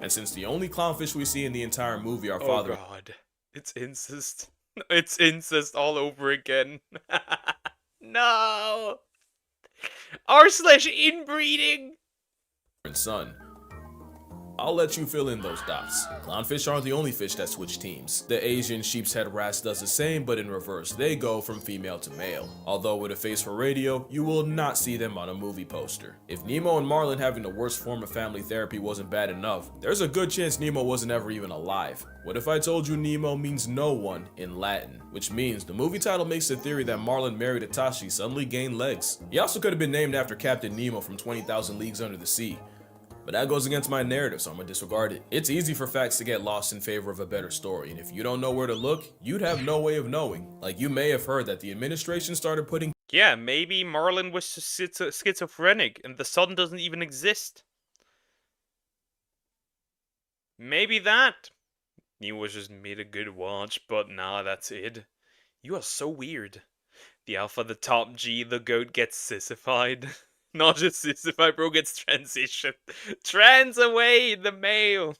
And since the only clownfish we see in the entire movie are father. Oh god. It's incest. It's incest all over again. No. R/inbreeding. And son. I'll let you fill in those dots. Clownfish aren't the only fish that switch teams. The Asian sheepshead wrasse does the same, but in reverse. They go from female to male. Although with a face for radio, you will not see them on a movie poster. If Nemo and Marlin having the worst form of family therapy wasn't bad enough, there's a good chance Nemo wasn't ever even alive. What if I told you Nemo means no one in Latin? Which means the movie title makes the theory that Marlin married Itachi suddenly gained legs. He also could have been named after Captain Nemo from 20,000 Leagues Under the Sea. But that goes against my narrative, so I'm gonna disregard it. It's easy for facts to get lost in favor of a better story, and if you don't know where to look, you'd have no way of knowing. Like, you may have heard that the administration started putting— Yeah, maybe Marlin was schizophrenic and the sun doesn't even exist. Maybe that. He was just made a good watch, but nah, that's it. You are so weird. The alpha, the top G, the goat gets sissified. Not just sissified, bro, gets transitioned. Trans away, the male.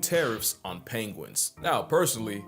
Tariffs on penguins. Now, personally,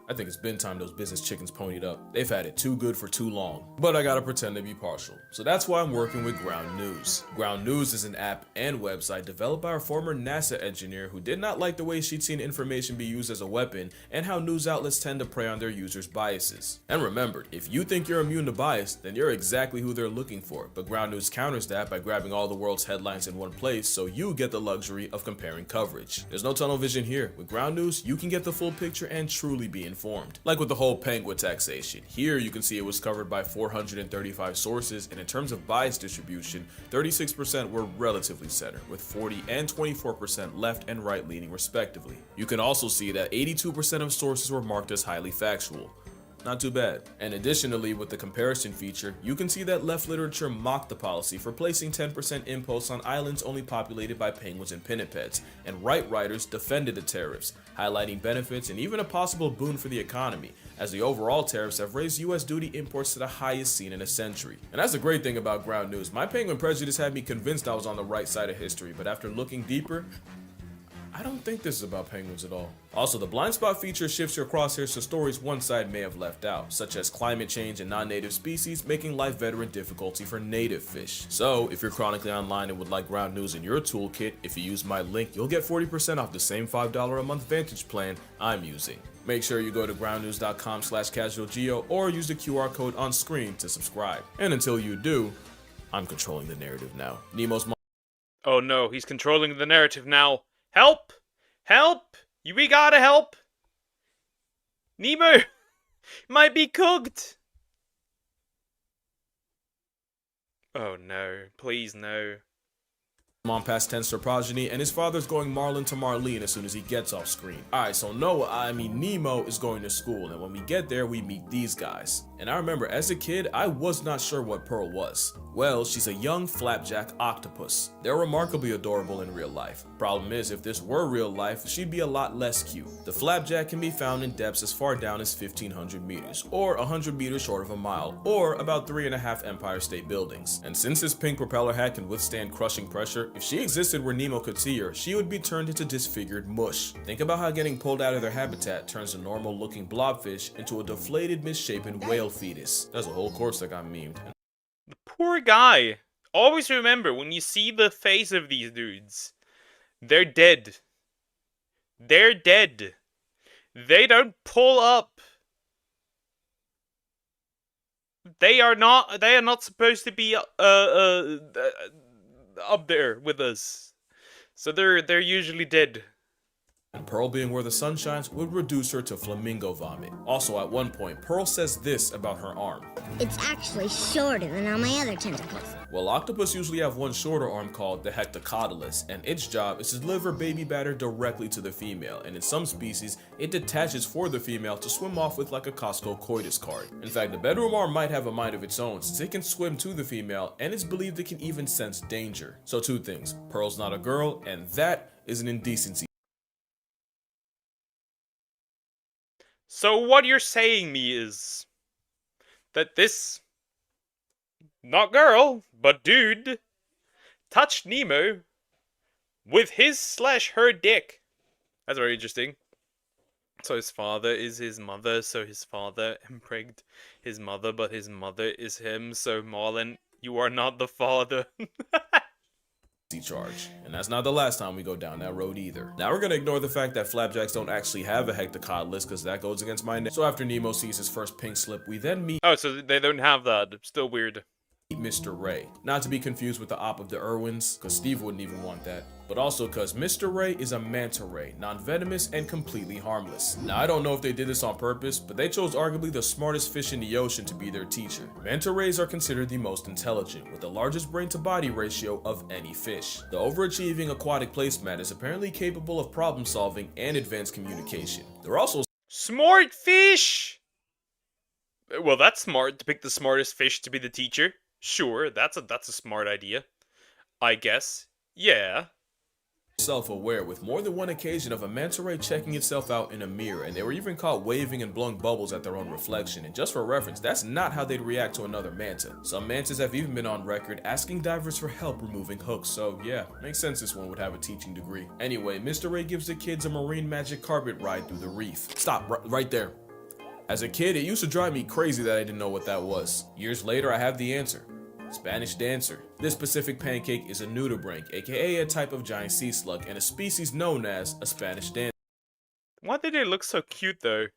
I think it's been time those business chickens ponied up. They've had it too good for too long. But I gotta pretend to be partial. So that's why I'm working with Ground News. Ground News is an app and website developed by a former NASA engineer who did not like the way she'd seen information be used as a weapon and how news outlets tend to prey on their users' biases. And remember, if you think you're immune to bias, then you're exactly who they're looking for. But Ground News counters that by grabbing all the world's headlines in one place so you get the luxury of comparing coverage. There's no tunnel vision here. With Ground News, you can get the full picture and truly be informed. Like with the whole penguin taxation. Here you can see it was covered by 435 sources, and in terms of bias distribution, 36% were relatively center, with 40 and 24% left and right leaning respectively. You can also see that 82% of sources were marked as highly factual. Not too bad. And additionally, with the comparison feature, you can see that left literature mocked the policy for placing 10% imposts on islands only populated by penguins and pinnipeds, and right writers defended the tariffs, highlighting benefits and even a possible boon for the economy, as the overall tariffs have raised US duty imports to the highest seen in a century. And that's the great thing about Ground News. My penguin prejudice had me convinced I was on the right side of history, but after looking deeper, I don't think this is about penguins at all. Also, the blind spot feature shifts your crosshairs to stories one side may have left out, such as climate change and non-native species making life better and difficulty for native fish. So, if you're chronically online and would like Ground News in your toolkit, if you use my link, you'll get 40% off the same $5 a month Vantage plan I'm using. Make sure you go to groundnews.com/casualgeo or use the QR code on screen to subscribe. And until you do, I'm controlling the narrative now. Nemo's mom— Oh no, he's controlling the narrative now. Help! Help! We gotta help! Nemo! Might be cooked! Oh no, please no. On past tense or progeny, and his father's going Marlin to Marlene as soon as he gets off screen. Alright, so Nemo is going to school, and when we get there, we meet these guys. And I remember as a kid, I was not sure what Pearl was. Well, she's a young flapjack octopus. They're remarkably adorable in real life. Problem is, if this were real life, she'd be a lot less cute. The flapjack can be found in depths as far down as 1,500 meters, or 100 meters short of a mile, or about 3.5 Empire State Buildings. And since this pink propeller hat can withstand crushing pressure, if she existed where Nemo could see her, she would be turned into disfigured mush. Think about how getting pulled out of their habitat turns a normal looking blobfish into a deflated, misshapen whale fetus. There's a whole corpse that got memed. The poor guy. Always remember, when you see the face of these dudes, they're dead. They're dead. They don't pull up. They are not supposed to be up there with us. So they're usually dead. And Pearl being where the sun shines would reduce her to flamingo vomit. Also, at one point, Pearl says this about her arm. It's actually shorter than all my other tentacles. Well, octopus usually have one shorter arm called the hectocotylus, and its job is to deliver baby batter directly to the female, and in some species, it detaches for the female to swim off with like a Costco coitus card. In fact, the bedroom arm might have a mind of its own, since it can swim to the female, and it's believed it can even sense danger. So two things, Pearl's not a girl, and that is an indecency. So what you're saying me is that this, not girl, but dude, touched Nemo with his/her dick. That's very interesting. So his father is his mother, so his father impregned his mother, but his mother is him, so Marlin, you are not the father. Charge. And that's not the last time we go down that road either. Now we're gonna ignore the fact that flapjacks don't actually have a hectocotylus because that goes against my name. So after Nemo sees his first pink slip, we then meet— oh, so they don't have that. Still weird. Mr. Ray. Not to be confused with the op of the Irwins, because Steve wouldn't even want that. But also because Mr. Ray is a manta ray, non-venomous and completely harmless. Now I don't know if they did this on purpose, but they chose arguably the smartest fish in the ocean to be their teacher. Manta rays are considered the most intelligent, with the largest brain to body ratio of any fish. The overachieving aquatic placemat is apparently capable of problem solving and advanced communication. They're also smart fish! Well, that's smart to pick the smartest fish to be the teacher. Sure, that's a smart idea. I guess. Yeah. Self-aware, with more than one occasion of a manta ray checking itself out in a mirror, and they were even caught waving and blowing bubbles at their own reflection. And just for reference, that's not how they'd react to another manta. Some mantas have even been on record asking divers for help removing hooks, so yeah, makes sense this one would have a teaching degree. Anyway, Mr. Ray gives the kids a marine magic carpet ride through the reef. Stop, right there. As a kid, it used to drive me crazy that I didn't know what that was. Years later, I have the answer. Spanish dancer. This specific pancake is a nudibranch, aka a type of giant sea slug, and a species known as a Spanish dancer. Why did they look so cute though?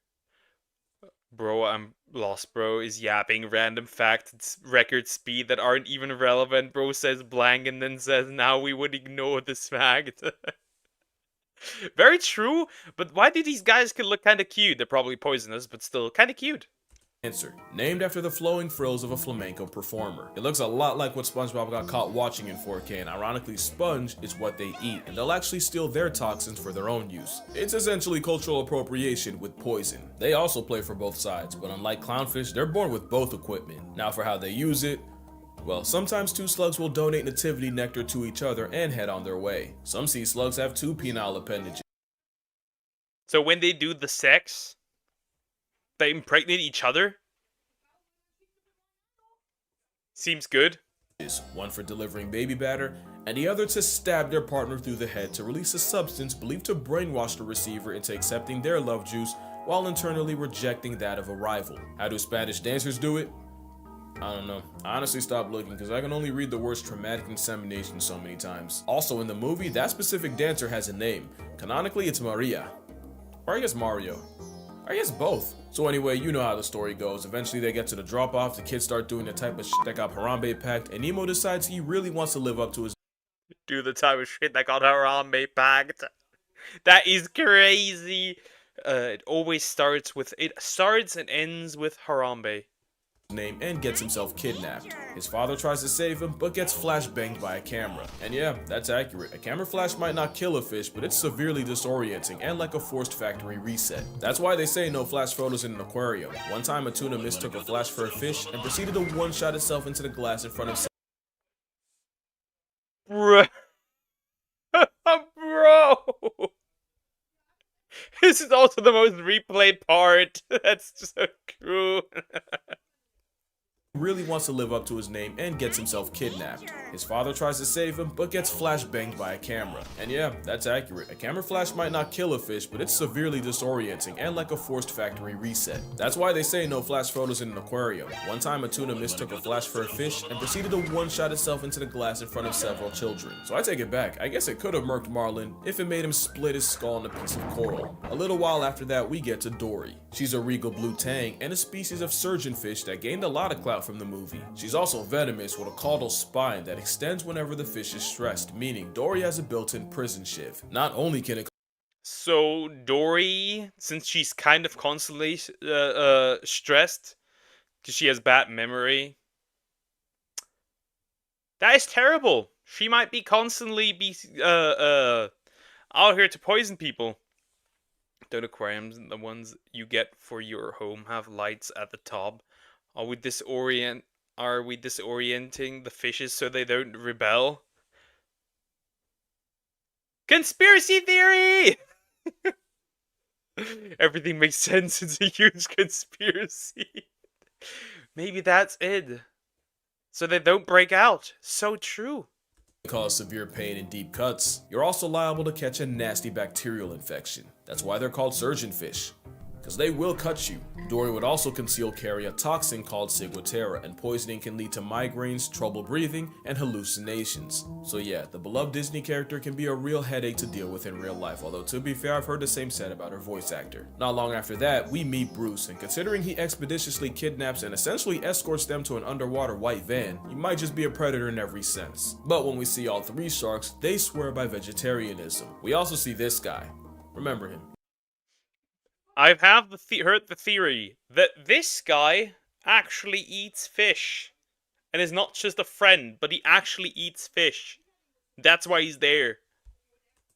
Bro, I'm lost, bro is yapping random facts at record speed that aren't even relevant. Bro says blank and then says now we would ignore this fact. Very true, but why do these guys look kinda cute? They're probably poisonous, but still kinda cute. Answer. Named after the flowing frills of a flamenco performer. It looks a lot like what SpongeBob got caught watching in 4K, and ironically sponge is what they eat, and they'll actually steal their toxins for their own use. It's essentially cultural appropriation with poison. They also play for both sides, but unlike clownfish, they're born with both equipment. Now for how they use it, well, sometimes two slugs will donate nativity nectar to each other and head on their way. Some sea slugs have two penile appendages. So when they do the sex, they impregnate each other? Seems good. One for delivering baby batter, and the other to stab their partner through the head to release a substance believed to brainwash the receiver into accepting their love juice while internally rejecting that of a rival. How do Spanish dancers do it? I don't know. I honestly stopped looking because I can only read the words traumatic insemination so many times. Also in the movie, that specific dancer has a name. Canonically, it's Maria. Or I guess Mario. I guess both. So anyway, you know how the story goes. Eventually they get to the drop-off, the kids start doing the type of shit that got Harambe packed, and Nemo decides he really wants to live up to his— do the type of shit that got Harambe packed. That is crazy. It always starts and ends with Harambe. name and gets himself kidnapped. His father tries to save him, but gets flashbanged by a camera. And yeah, that's accurate. A camera flash might not kill a fish, but it's severely disorienting and like a forced factory reset. That's why they say no flash photos in an aquarium. One time a tuna mistook a flash for a fish and proceeded to one-shot itself into the glass in front of Bro. Bro! This is also the most replayed part. That's so cool. really wants to live up to his name and gets himself kidnapped. His father tries to save him, but gets flashbanged by a camera. And yeah, that's accurate. A camera flash might not kill a fish, but it's severely disorienting and like a forced factory reset. That's why they say no flash photos in an aquarium. One time a tuna mistook a flash for a fish and proceeded to one-shot itself into the glass in front of several children. So I take it back. I guess it could have murked Marlin if it made him split his skull on a piece of coral. A little while after that, we get to Dory. She's a regal blue tang and a species of surgeonfish that gained a lot of clout from the movie. She's also venomous with a caudal spine that extends whenever the fish is stressed, meaning Dory has a built-in prison shiv. Not only can it So Dory, since she's kind of constantly stressed, because she has bad memory, that is terrible. She might be constantly out here to poison people. Don't aquariums, the ones you get for your home, have lights at the top? Are we disorienting the fishes so they don't rebel? Conspiracy theory! Everything makes sense. It's a huge conspiracy. Maybe that's it. So they don't break out. So true. Cause severe pain and deep cuts. You're also liable to catch a nasty bacterial infection. That's why they're called surgeonfish, because they will cut you. Dory would also conceal carry a toxin called ciguatera, and poisoning can lead to migraines, trouble breathing, and hallucinations. So yeah, the beloved Disney character can be a real headache to deal with in real life, although to be fair, I've heard the same said about her voice actor. Not long after that, we meet Bruce, and considering he expeditiously kidnaps and essentially escorts them to an underwater white van, he might just be a predator in every sense. But when we see all three sharks, they swear by vegetarianism. We also see this guy. Remember him. I have heard the theory that this guy actually eats fish. And is not just a friend, but he actually eats fish. That's why he's there.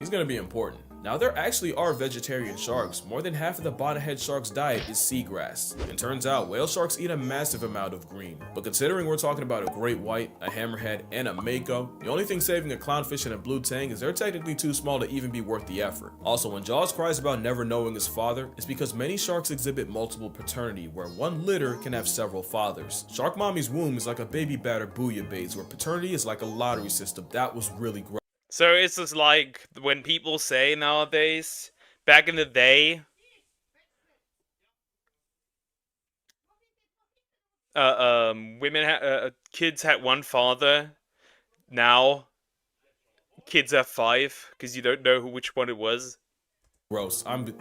He's gonna be important. Now, there actually are vegetarian sharks. More than half of the bonnethead shark's diet is seagrass. And turns out, whale sharks eat a massive amount of green. But considering we're talking about a great white, a hammerhead, and a mako, the only thing saving a clownfish and a blue tang is they're technically too small to even be worth the effort. Also, when Jaws cries about never knowing his father, it's because many sharks exhibit multiple paternity, where one litter can have several fathers. Shark Mommy's womb is like a baby batter bouillabaisse, where paternity is like a lottery system. That was really gross. So it's just like when people say nowadays, back in the day, kids had one father. Now, kids have 5 because you don't know which one it was. Gross. I'm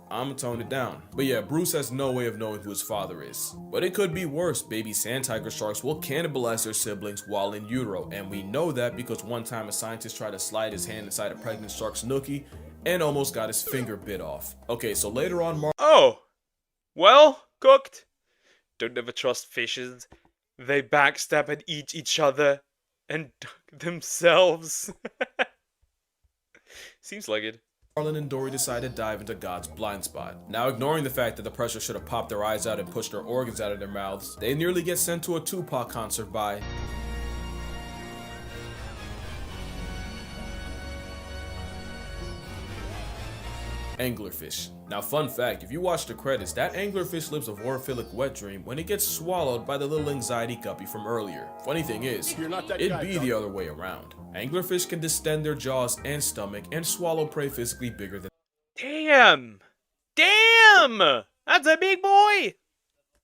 gonna tone it down. But yeah, Bruce has no way of knowing who his father is. But it could be worse. Baby sand tiger sharks will cannibalize their siblings while in utero, and we know that because one time a scientist tried to slide his hand inside a pregnant shark's nookie and almost got his finger bit off. Okay, so later on, Oh, well, cooked. Don't ever trust fishes. They backstab and eat each other and themselves. Seems like it. Marlin and Dory decide to dive into God's blind spot. Now, ignoring the fact that the pressure should have popped their eyes out and pushed their organs out of their mouths, they nearly get sent to a Tupac concert by anglerfish. Now, fun fact, if you watch the credits, that anglerfish lives a vorophilic wet dream when it gets swallowed by the little anxiety guppy from earlier. Funny thing is, it'd be the other way around. Anglerfish can distend their jaws and stomach and swallow prey physically bigger than Damn! Damn! That's a big boy!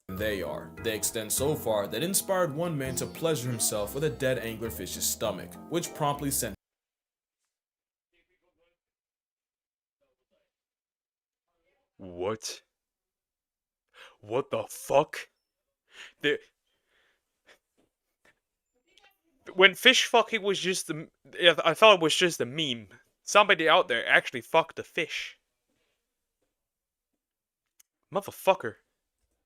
they are. They extend so far that it inspired one man to pleasure himself with a dead anglerfish's stomach, which promptly sent What? What the fuck? When fish fucking was just I thought it was just a meme. Somebody out there actually fucked a fish. Motherfucker.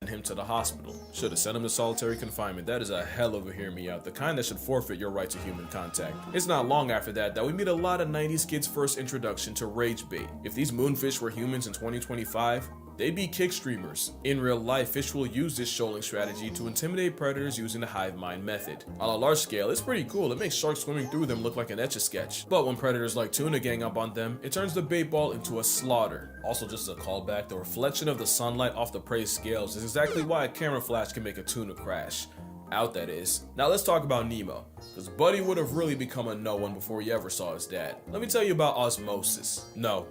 sent him to the hospital. Should have sent him to solitary confinement. That is a hell of a hear me out, the kind that should forfeit your right to human contact. It's not long after that we meet a lot of 90s kids' first introduction to rage bait. If these moonfish were humans in 2025, they'd be kick streamers. In real life, fish will use this shoaling strategy to intimidate predators using the hive mind method. On a large scale, it's pretty cool. It makes sharks swimming through them look like an Etch-a-Sketch. But when predators like tuna gang up on them, it turns the bait ball into a slaughter. Also, just a callback, the reflection of the sunlight off the prey scales is exactly why a camera flash can make a tuna crash. Out, that is. Now let's talk about Nemo, because Buddy would have really become a no one before he ever saw his dad. Let me tell you about osmosis. No.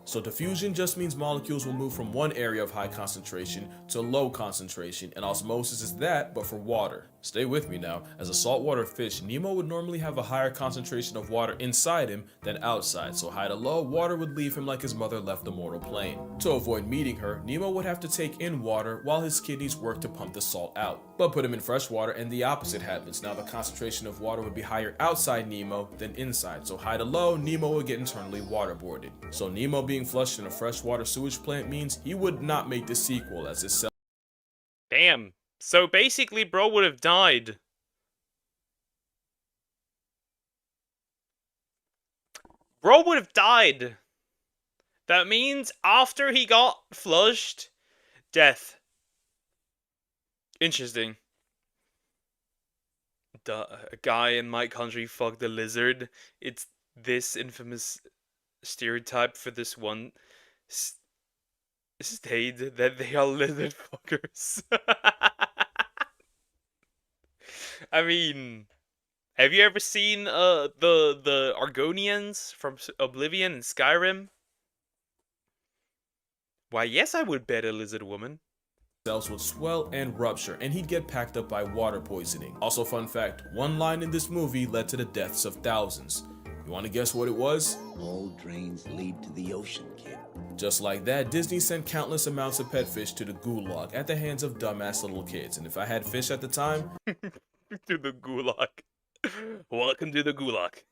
So diffusion just means molecules will move from one area of high concentration to low concentration, and osmosis is that, but for water. Stay with me now. As a saltwater fish, Nemo would normally have a higher concentration of water inside him than outside, so high to low, water would leave him like his mother left the mortal plane. To avoid meeting her, Nemo would have to take in water while his kidneys work to pump the salt out. But put him in fresh water and the opposite happens. Now the concentration of water would be higher outside Nemo than inside, so high to low, Nemo would get internally waterboarded. So Nemo being flushed in a freshwater sewage plant means he would not make the sequel, as his cell. Damn. So basically, bro would have died. Bro would have died. That means after he got flushed, death. Interesting. A guy in my country fucked a lizard. It's this infamous stereotype for this one state that they are lizard fuckers. I mean, have you ever seen the Argonians from Oblivion and Skyrim? Why, yes, I would bet a lizard woman. Cells would swell and rupture, and he'd get packed up by water poisoning. Also, fun fact, one line in this movie led to the deaths of thousands. You want to guess what it was? All drains lead to the ocean, kid. Just like that, Disney sent countless amounts of pet fish to the gulag at the hands of dumbass little kids. And if I had fish at the time... to the gulag. Welcome to the gulag.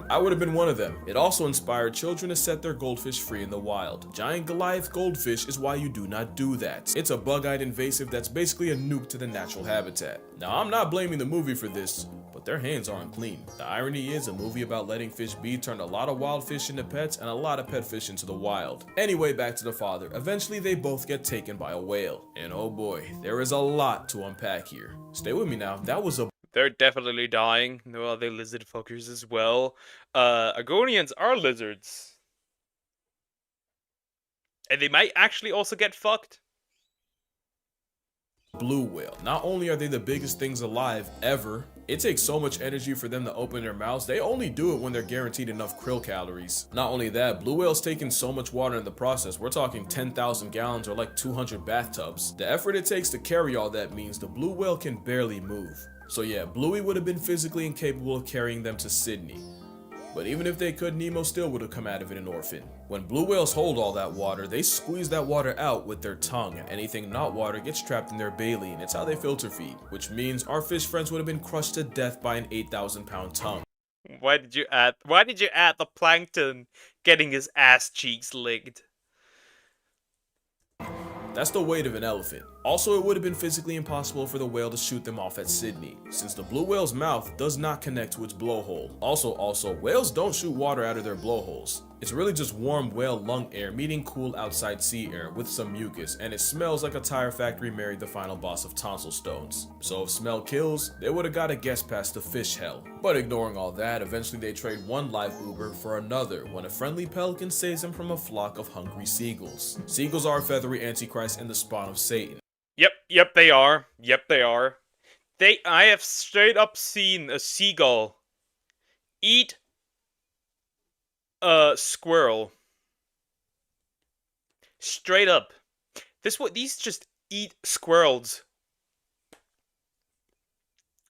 I would have been one of them. It also inspired children to set their goldfish free in the wild. Giant Goliath goldfish is why you do not do that. It's a bug-eyed invasive that's basically a nuke to the natural habitat. Now, I'm not blaming the movie for this, but their hands aren't clean. The irony is, a movie about letting fish be turned a lot of wild fish into pets and a lot of pet fish into the wild. Anyway, back to the father. Eventually, they both get taken by a whale. And oh boy, there is a lot to unpack here. Stay with me now. That was a... They're definitely dying. No other lizard fuckers as well. Argonians are lizards. And they might actually also get fucked. Blue whale. Not only are they the biggest things alive ever, it takes so much energy for them to open their mouths, they only do it when they're guaranteed enough krill calories. Not only that, blue whales take in so much water in the process, we're talking 10,000 gallons or like 200 bathtubs. The effort it takes to carry all that means the blue whale can barely move. So yeah, Bluey would have been physically incapable of carrying them to Sydney. But even if they could, Nemo still would have come out of it an orphan. When blue whales hold all that water, they squeeze that water out with their tongue, and anything not water gets trapped in their baleen. It's how they filter feed, which means our fish friends would have been crushed to death by an 8,000-pound tongue. Why did you add the plankton getting his ass cheeks licked? That's the weight of an elephant. Also, it would have been physically impossible for the whale to shoot them off at Sydney, since the blue whale's mouth does not connect to its blowhole. Also, whales don't shoot water out of their blowholes. It's really just warm whale lung air meeting cool outside sea air with some mucus, and it smells like a tire factory married the final boss of tonsil stones. So if smell kills, they would have got a guess past the fish hell. But ignoring all that, eventually they trade one live uber for another when a friendly pelican saves them from a flock of hungry seagulls. Seagulls are a feathery antichrist and the spawn of Satan. Yep, they are. I have straight up seen a seagull eat a squirrel. Straight up. These just eat squirrels.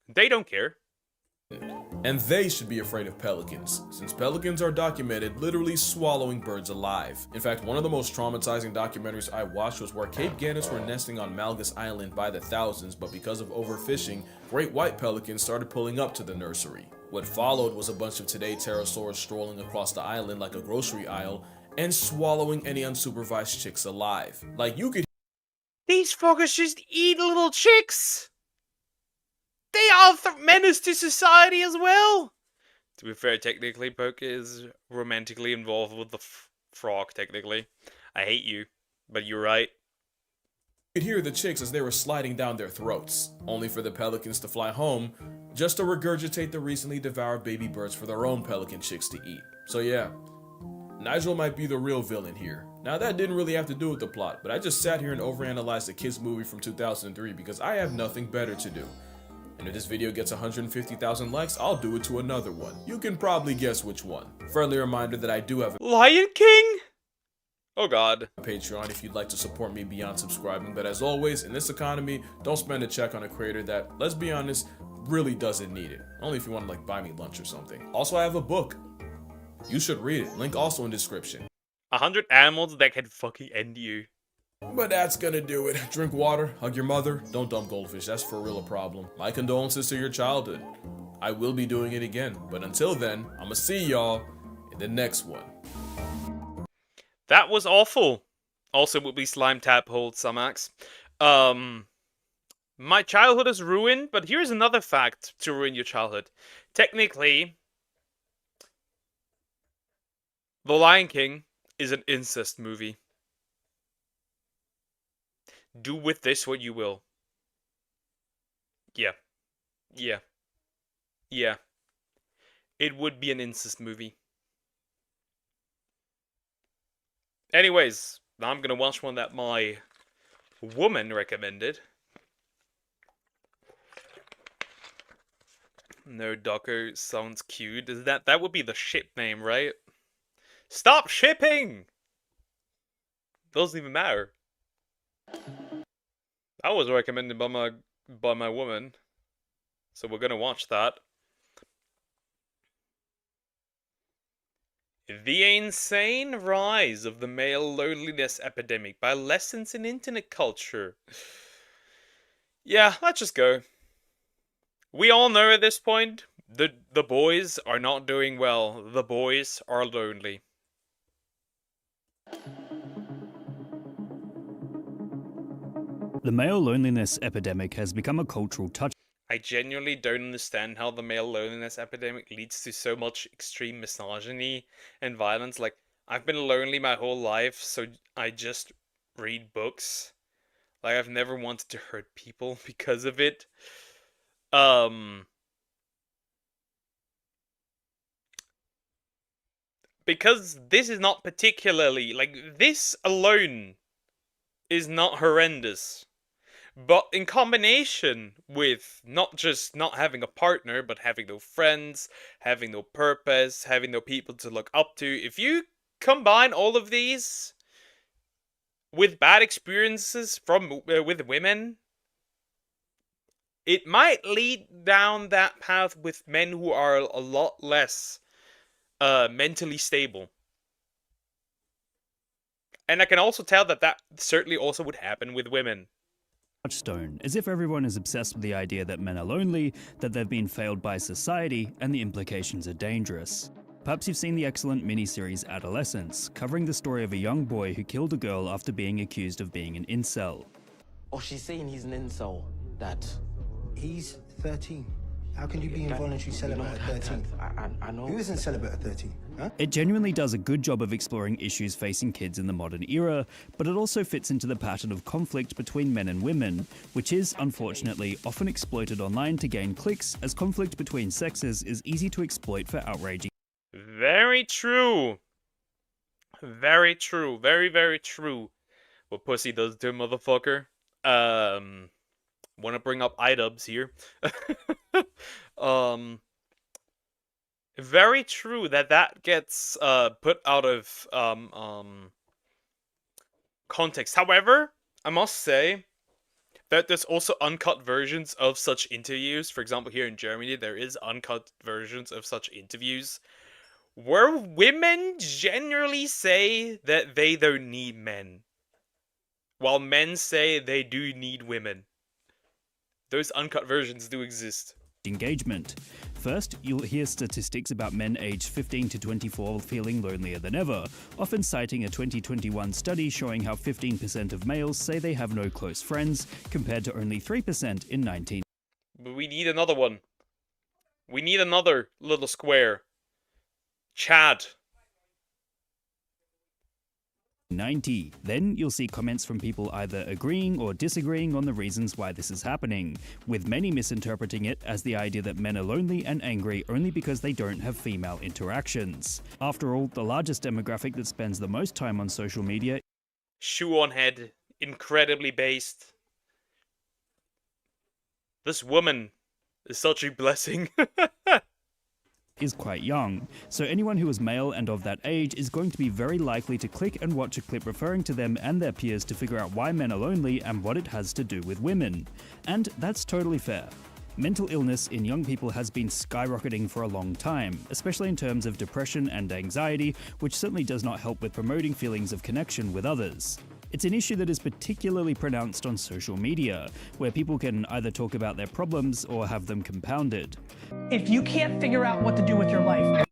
They don't care. And they should be afraid of pelicans, since pelicans are documented literally swallowing birds alive. In fact, one of the most traumatizing documentaries I watched was where Cape Gannets were nesting on Malgus Island by the thousands, but because of overfishing, great white pelicans started pulling up to the nursery. What followed was a bunch of today pterosaurs strolling across the island like a grocery aisle, and swallowing any unsupervised chicks alive. Like, you could These fuckers just eat little chicks! They are menace to society as well! To be fair, technically, Poke is romantically involved with the frog, technically. I hate you, but you're right. could hear the chicks as they were sliding down their throats, only for the pelicans to fly home, just to regurgitate the recently devoured baby birds for their own pelican chicks to eat. So yeah, Nigel might be the real villain here. Now that didn't really have to do with the plot, but I just sat here and overanalyzed a kids movie from 2003 because I have nothing better to do. And if this video gets 150,000 likes, I'll do it to another one. You can probably guess which one. Friendly reminder that I do have a Lion King? Oh god. Patreon if you'd like to support me beyond subscribing, but as always, in this economy, don't spend a check on a creator that, let's be honest, really doesn't need it. Only if you want to like buy me lunch or something. Also, I have a book. You should read it. Link also in description. 100 animals that can fucking end you. But that's gonna do it. Drink water, hug your mother, don't dump goldfish, that's for real a problem. My condolences to your childhood. I will be doing it again, but until then, I'ma see y'all in the next one. That was awful. Also will be slime tadpole Samax. My childhood is ruined, but here's another fact to ruin your childhood. Technically, The Lion King is an incest movie. Do with this what you will. Yeah. Yeah. Yeah. It would be an incest movie. Anyways, now I'm gonna watch one that my woman recommended. No, Docker sounds cute. Is that would be the ship name, right? Stop shipping! Doesn't even matter. That was recommended by my woman. So we're gonna watch that. The Insane Rise of the Male Loneliness Epidemic by Lessons in Internet Culture. Yeah, let's just go. We all know at this point, the boys are not doing well. The boys are lonely. The male loneliness epidemic has become a cultural touch. I genuinely don't understand how the male loneliness epidemic leads to so much extreme misogyny and violence. Like, I've been lonely my whole life, so I just read books. Like, I've never wanted to hurt people because of it. Because this is not particularly, like, this alone is not horrendous. But in combination with not just not having a partner, but having no friends, having no purpose, having no people to look up to, if you combine all of these with bad experiences with women, it might lead down that path with men who are a lot less mentally stable. And I can also tell that certainly also would happen with women. Touchstone, as if everyone is obsessed with the idea that men are lonely, that they've been failed by society, and the implications are dangerous. Perhaps you've seen the excellent miniseries Adolescence, covering the story of a young boy who killed a girl after being accused of being an incel. Oh, she's saying he's an incel, Dad. He's 13. How can you be involuntary celibate at 13? I know. Who isn't celibate at 13? Huh? It genuinely does a good job of exploring issues facing kids in the modern era, but it also fits into the pattern of conflict between men and women, which is, unfortunately, often exploited online to gain clicks, as conflict between sexes is easy to exploit for outraging. Very true. Very true. Very, very true. What pussy does to a motherfucker. Want to bring up iDubbbz here. Very true that gets put out of context. However, I must say that there's also uncut versions of such interviews. For example, here in Germany, there is uncut versions of such interviews where women generally say that they don't need men, while men say they do need women. Those uncut versions do exist. engagement. First, you'll hear statistics about men aged 15 to 24 feeling lonelier than ever, often citing a 2021 study showing how 15% of males say they have no close friends, compared to only 3% in 19. But we need another one. We need another little square. Chad. 90. Then you'll see comments from people either agreeing or disagreeing on the reasons why this is happening, with many misinterpreting it as the idea that men are lonely and angry only because they don't have female interactions. After all, the largest demographic that spends the most time on social media, shoe on head, incredibly based. This woman is such a blessing. is quite young, so anyone who is male and of that age is going to be very likely to click and watch a clip referring to them and their peers to figure out why men are lonely and what it has to do with women. And that's totally fair. Mental illness in young people has been skyrocketing for a long time, especially in terms of depression and anxiety, which certainly does not help with promoting feelings of connection with others. It's an issue that is particularly pronounced on social media, where people can either talk about their problems or have them compounded. If you can't figure out what to do with your life,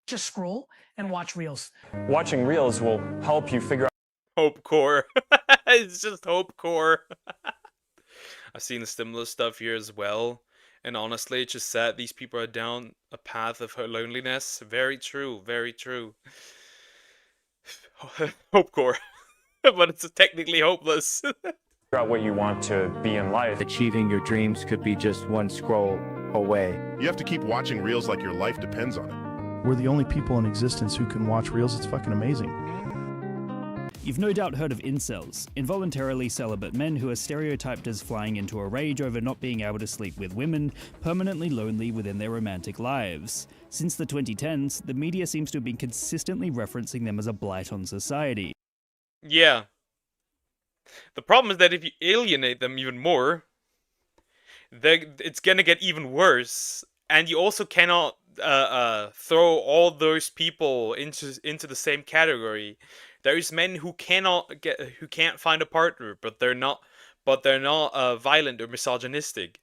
just scroll and watch Reels. Watching Reels will help you figure out Hope core. It's just hope core. I've seen the similar stuff here as well. And honestly, it's just sad these people are down a path of her loneliness. Very true, very true. Hope core. But it's technically hopeless. figure out what you want to be in life. Achieving your dreams could be just one scroll away. You have to keep watching Reels like your life depends on it. We're the only people in existence who can watch Reels. It's fucking amazing. You've no doubt heard of incels, involuntarily celibate men who are stereotyped as flying into a rage over not being able to sleep with women, permanently lonely within their romantic lives. Since the 2010s, the media seems to have been consistently referencing them as a blight on society. Yeah. The problem is that if you alienate them even more, it's gonna get even worse. And you also cannot throw all those people into the same category. There's men who can't find a partner, but they're not violent or misogynistic.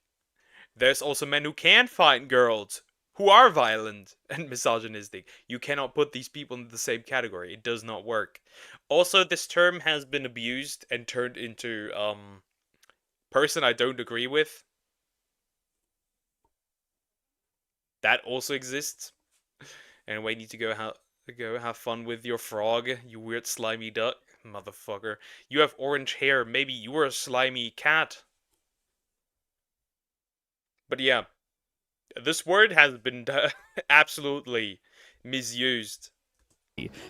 There's also men who can find girls who are violent and misogynistic. You cannot put these people in the same category. It does not work. Also, this term has been abused and turned into person I don't agree with. That also exists. Anyway, you need to go have fun with your frog, you weird slimy duck, motherfucker. You have orange hair. Maybe you were a slimy cat. But yeah, this word has been absolutely misused.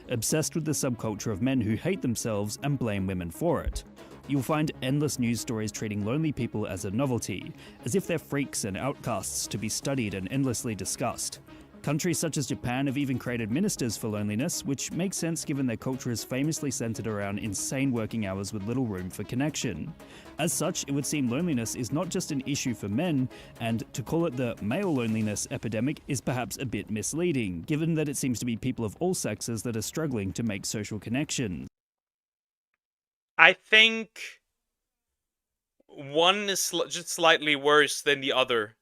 Obsessed with the subculture of men who hate themselves and blame women for it. You'll find endless news stories treating lonely people as a novelty, as if they're freaks and outcasts to be studied and endlessly discussed. Countries such as Japan have even created ministers for loneliness, which makes sense given their culture is famously centered around insane working hours with little room for connection. As such, it would seem loneliness is not just an issue for men, and to call it the male loneliness epidemic is perhaps a bit misleading, given that it seems to be people of all sexes that are struggling to make social connections. I think one is just slightly worse than the other.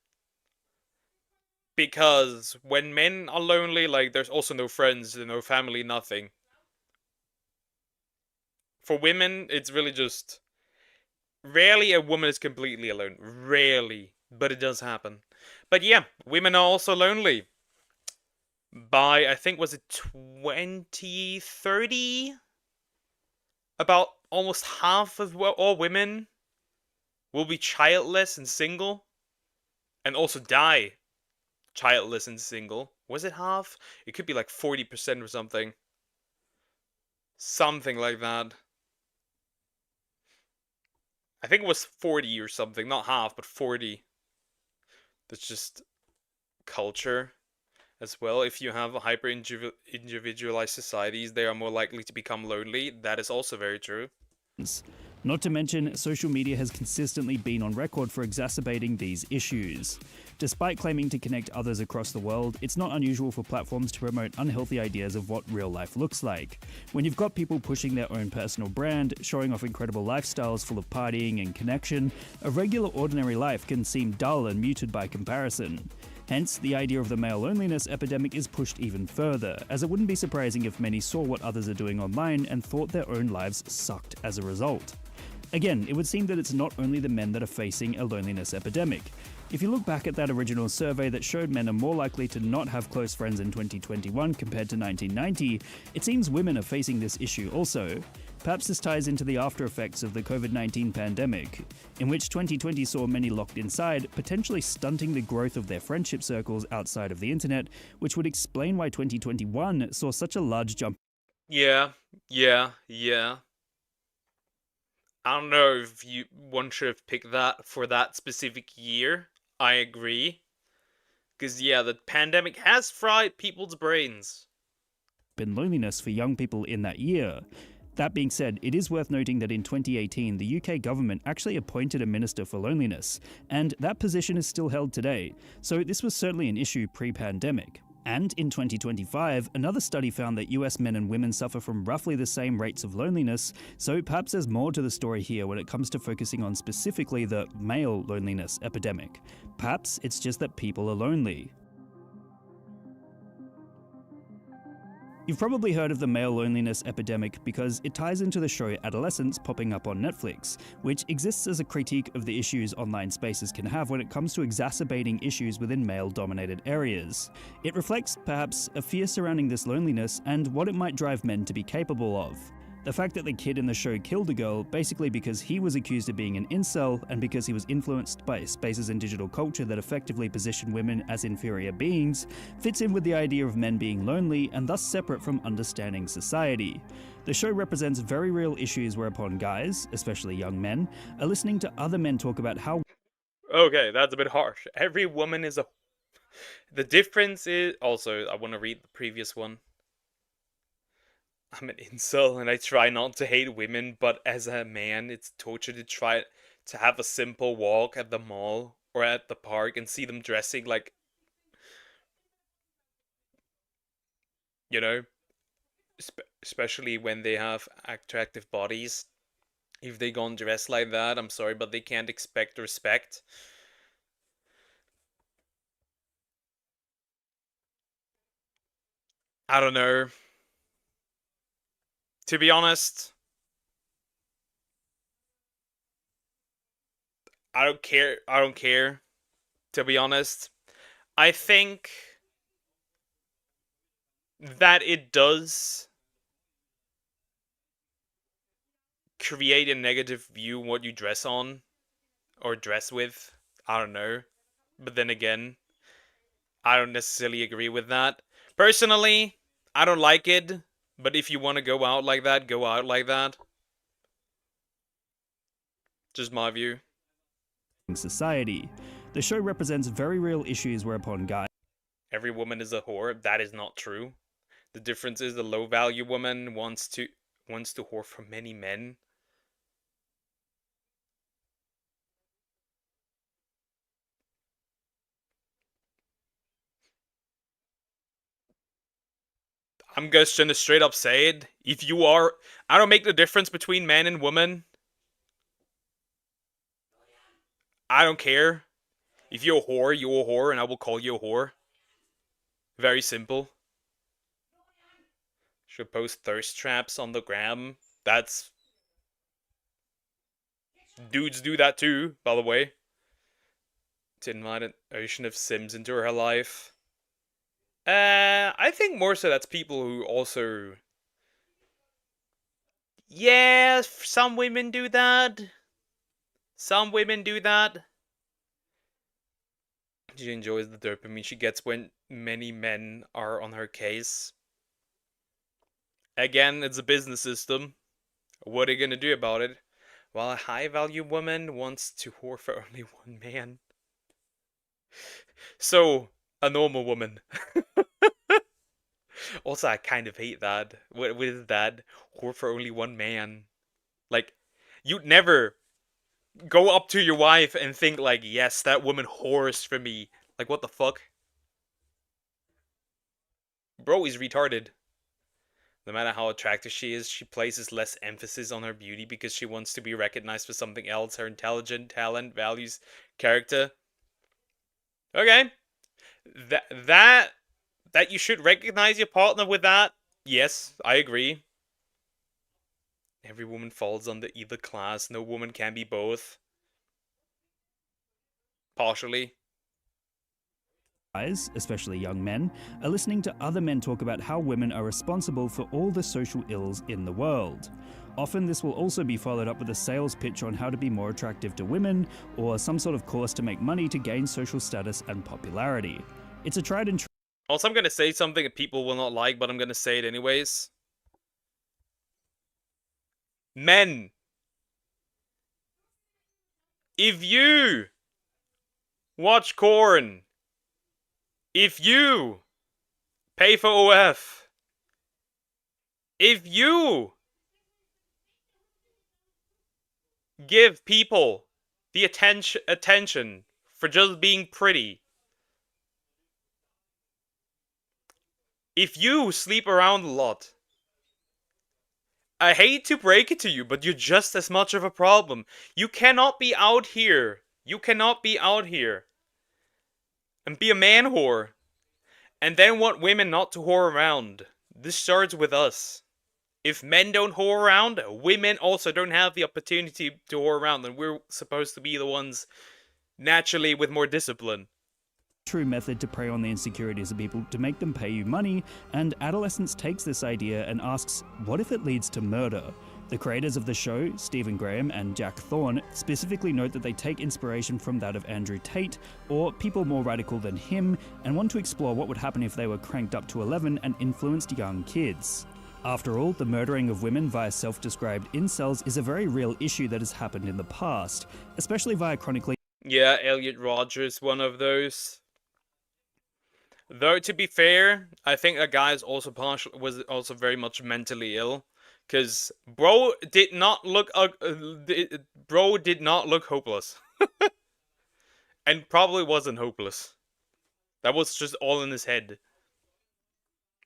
Because when men are lonely, like, there's also no friends, no family, nothing. For women, it's really just... Rarely a woman is completely alone. Rarely. But it does happen. But yeah, women are also lonely. By, I think, was it 2030? About almost half of all women will be childless and single. And also die. Childless and single. Was it half? It could be like 40% or something. Something like that. I think it was 40 or something. Not half, but 40. That's just culture as well. If you have hyper-individualized societies, they are more likely to become lonely. That is also very true. Not to mention, social media has consistently been on record for exacerbating these issues. Despite claiming to connect others across the world, it's not unusual for platforms to promote unhealthy ideas of what real life looks like. When you've got people pushing their own personal brand, showing off incredible lifestyles full of partying and connection, a regular ordinary life can seem dull and muted by comparison. Hence, the idea of the male loneliness epidemic is pushed even further, as it wouldn't be surprising if many saw what others are doing online and thought their own lives sucked as a result. Again, it would seem that it's not only the men that are facing a loneliness epidemic. If you look back at that original survey that showed men are more likely to not have close friends in 2021 compared to 1990, it seems women are facing this issue also. Perhaps this ties into the after effects of the COVID-19 pandemic, in which 2020 saw many locked inside, potentially stunting the growth of their friendship circles outside of the internet, which would explain why 2021 saw such a large jump. Yeah. I don't know if one should have picked that for that specific year. I agree. Because, yeah, the pandemic has fried people's brains. In loneliness for young people in that year. That being said, it is worth noting that in 2018, the UK government actually appointed a minister for loneliness, and that position is still held today, so this was certainly an issue pre-pandemic. And in 2025, another study found that US men and women suffer from roughly the same rates of loneliness, so perhaps there's more to the story here when it comes to focusing on specifically the male loneliness epidemic. Perhaps it's just that people are lonely. You've probably heard of the male loneliness epidemic because it ties into the show Adolescence popping up on Netflix, which exists as a critique of the issues online spaces can have when it comes to exacerbating issues within male-dominated areas. It reflects, perhaps, a fear surrounding this loneliness and what it might drive men to be capable of. The fact that the kid in the show killed a girl basically because he was accused of being an incel and because he was influenced by spaces and digital culture that effectively position women as inferior beings fits in with the idea of men being lonely and thus separate from understanding society. The show represents very real issues whereupon guys, especially young men, are listening to other men talk about how... Okay, that's a bit harsh. Every woman is a... The difference is... Also, I want to read the previous one. I'm an incel and I try not to hate women, but as a man, it's torture to try to have a simple walk at the mall or at the park and see them dressing like, you know, especially when they have attractive bodies. If they go and dress like that, I'm sorry, but they can't expect respect. I don't know. To be honest, I don't care. To be honest, I think that it does create a negative view on what you dress on or dress with. I don't know. But then again, I don't necessarily agree with that. Personally, I don't like it. But if you want to go out like that, go out like that. Just my view. Society. The show represents very real issues whereupon guys... Every woman is a whore. That is not true. The difference is the low-value woman wants to whore for many men. I'm just gonna straight up say it. If you are... I don't make the difference between man and woman. I don't care. If you're a whore, and I will call you a whore. Very simple. Should post thirst traps on the gram. That's... Dudes do that too, by the way. To invite an ocean of Sims into her life. I think more so that's people who also... Yeah, some women do that. Some women do that. She enjoys the dopamine she gets when many men are on her case. Again, it's a business system. What are you gonna do about it? While a high-value woman wants to whore for only one man. So, a normal woman. Also, I kind of hate that. What is that? Whore for only one man. Like, you'd never go up to your wife and think like, yes, that woman whores for me. Like, what the fuck? Bro is retarded. No matter how attractive she is, she places less emphasis on her beauty because she wants to be recognized for something else. Her intelligence, talent, values, character. Okay. That you should recognize your partner with that. Yes, I agree. Every woman falls under either class. No woman can be both. Partially. Guys, especially young men, are listening to other men talk about how women are responsible for all the social ills in the world. Often this will also be followed up with a sales pitch on how to be more attractive to women, or some sort of course to make money to gain social status and popularity. It's a tried and true. Also, I'm gonna say something that people will not like, but I'm gonna say it anyways. Men. If you watch Corn, if you pay for OF, if you give people the attention for just being pretty, if you sleep around a lot, I hate to break it to you, but you're just as much of a problem. You cannot be out here. You cannot be out here and be a man whore and then want women not to whore around. This starts with us. If men don't whore around, women also don't have the opportunity to whore around, and we're supposed to be the ones naturally with more discipline. True method to prey on the insecurities of people to make them pay you money, and Adolescence takes this idea and asks, what if it leads to murder? The creators of the show, Stephen Graham and Jack Thorne, specifically note that they take inspiration from that of Andrew Tate, or people more radical than him, and want to explore what would happen if they were cranked up to 11 and influenced young kids. After all, the murdering of women via self-described incels is a very real issue that has happened in the past, especially via chronically. Yeah, Elliot Rogers, one of those. Though, to be fair, I think that guy is also was also very much mentally ill. Because bro did not look hopeless. And probably wasn't hopeless. That was just all in his head.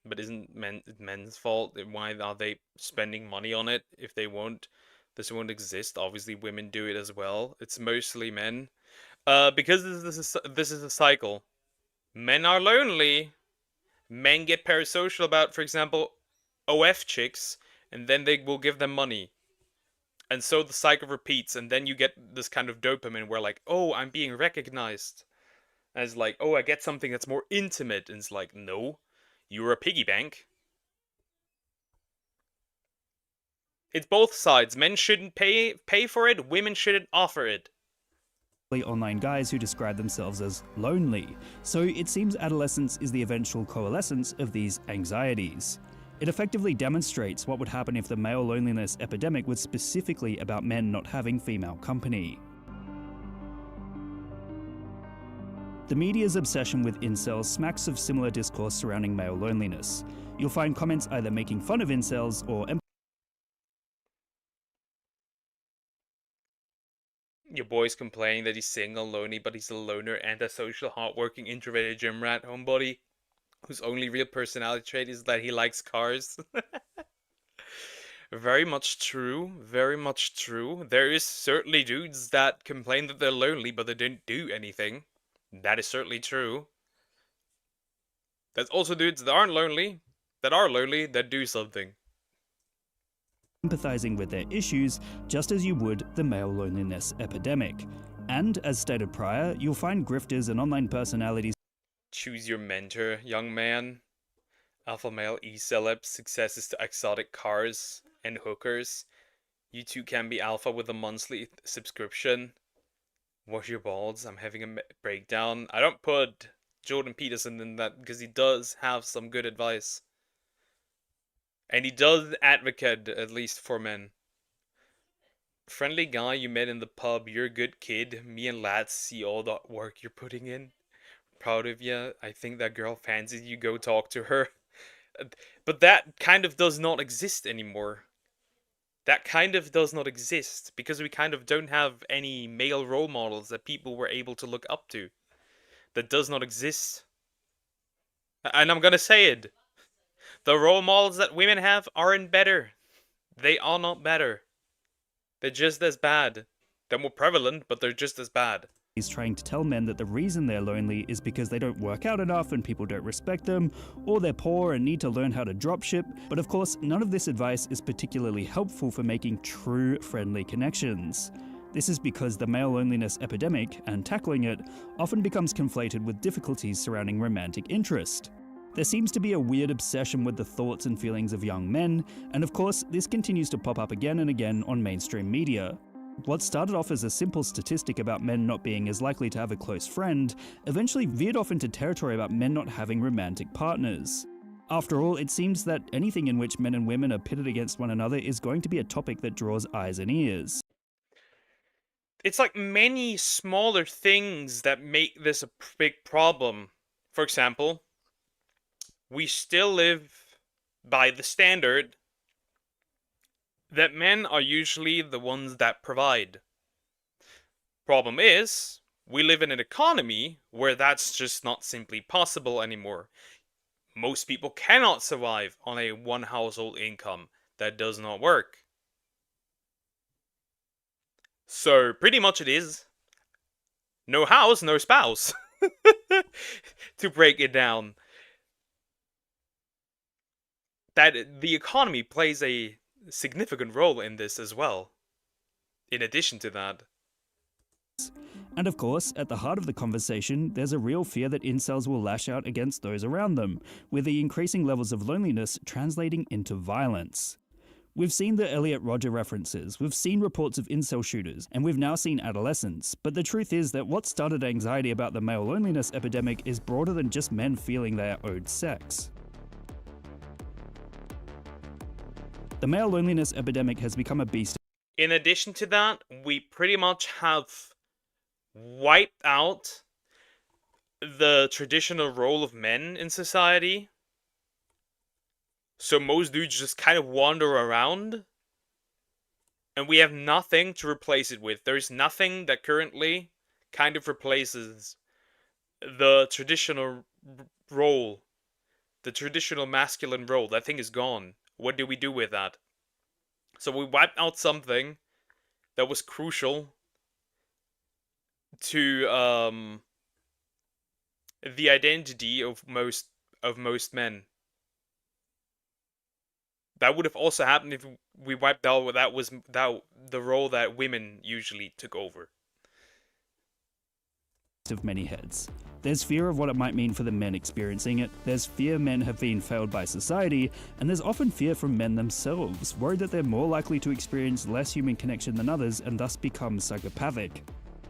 But isn't men's fault? Why are they spending money on it if they won't? This won't exist. Obviously, women do it as well. It's mostly men. Because this is a cycle. Men are lonely. Men get parasocial about, for example, OF chicks, and then they will give them money. And so the cycle repeats, and then you get this kind of dopamine where like, oh, I'm being recognized. And it's like, oh, I get something that's more intimate. And it's like, no, you're a piggy bank. It's both sides. Men shouldn't pay for it, women shouldn't offer it. Online guys who describe themselves as lonely, so it seems adolescence is the eventual coalescence of these anxieties. It effectively demonstrates what would happen if the male loneliness epidemic was specifically about men not having female company. The media's obsession with incels smacks of similar discourse surrounding male loneliness. You'll find comments either making fun of incels or Your boy's complaining that he's single, lonely, but he's a loner, antisocial, hardworking, introverted gym rat homebody whose only real personality trait is that he likes cars. Very much true. Very much true. There is certainly dudes that complain that they're lonely, but they don't do anything. That is certainly true. There's also dudes that aren't lonely, that do something. Empathizing with their issues, just as you would the male loneliness epidemic. And, as stated prior, you'll find grifters and online personalities. Choose your mentor, young man. Alpha male e-celeb, successes to exotic cars and hookers. You too can be alpha with a monthly subscription. Wash your balls, I'm having a breakdown. I don't put Jordan Peterson in that because he does have some good advice. And he does advocate, at least for men. Friendly guy you met in the pub, you're a good kid. Me and lads see all the work you're putting in. Proud of you. I think that girl fancies you, go talk to her. But that kind of does not exist anymore. That kind of does not exist because we kind of don't have any male role models that people were able to look up to. that does not exist. And I'm gonna say it. The role models that women have aren't better. They are not better. They're just as bad. They're more prevalent, but they're just as bad. He's trying to tell men that the reason they're lonely is because they don't work out enough and people don't respect them, or they're poor and need to learn how to dropship. But of course, none of this advice is particularly helpful for making true friendly connections. This is because the male loneliness epidemic, and tackling it, often becomes conflated with difficulties surrounding romantic interest. There seems to be a weird obsession with the thoughts and feelings of young men, and of course, this continues to pop up again and again on mainstream media. What started off as a simple statistic about men not being as likely to have a close friend, eventually veered off into territory about men not having romantic partners. After all, it seems that anything in which men and women are pitted against one another is going to be a topic that draws eyes and ears. It's like many smaller things that make this a big problem. For example, we still live by the standard that men are usually the ones that provide. Problem is, we live in an economy where that's just not simply possible anymore. Most people cannot survive on a one household income. That does not work. So pretty much it is no house, no spouse. To break it down. That the economy plays a significant role in this as well. In addition to that. And of course, at the heart of the conversation, there's a real fear that incels will lash out against those around them, with the increasing levels of loneliness translating into violence. We've seen the Elliot Rodger references, we've seen reports of incel shooters, and we've now seen adolescents, but the truth is that what started anxiety about the male loneliness epidemic is broader than just men feeling they are owed sex. The male loneliness epidemic has become a beast. In addition to that, we pretty much have wiped out the traditional role of men in society. So most dudes just kind of wander around. And we have nothing to replace it with. There's nothing that currently kind of replaces the traditional role. The traditional masculine role. That thing is gone. What do we do with that? So we wiped out something that was crucial to the identity of most men. That would have also happened if we wiped out the role that women usually took over. Of many heads. There's fear of what it might mean for the men experiencing it, there's fear men have been failed by society, and there's often fear from men themselves, worried that they're more likely to experience less human connection than others and thus become psychopathic.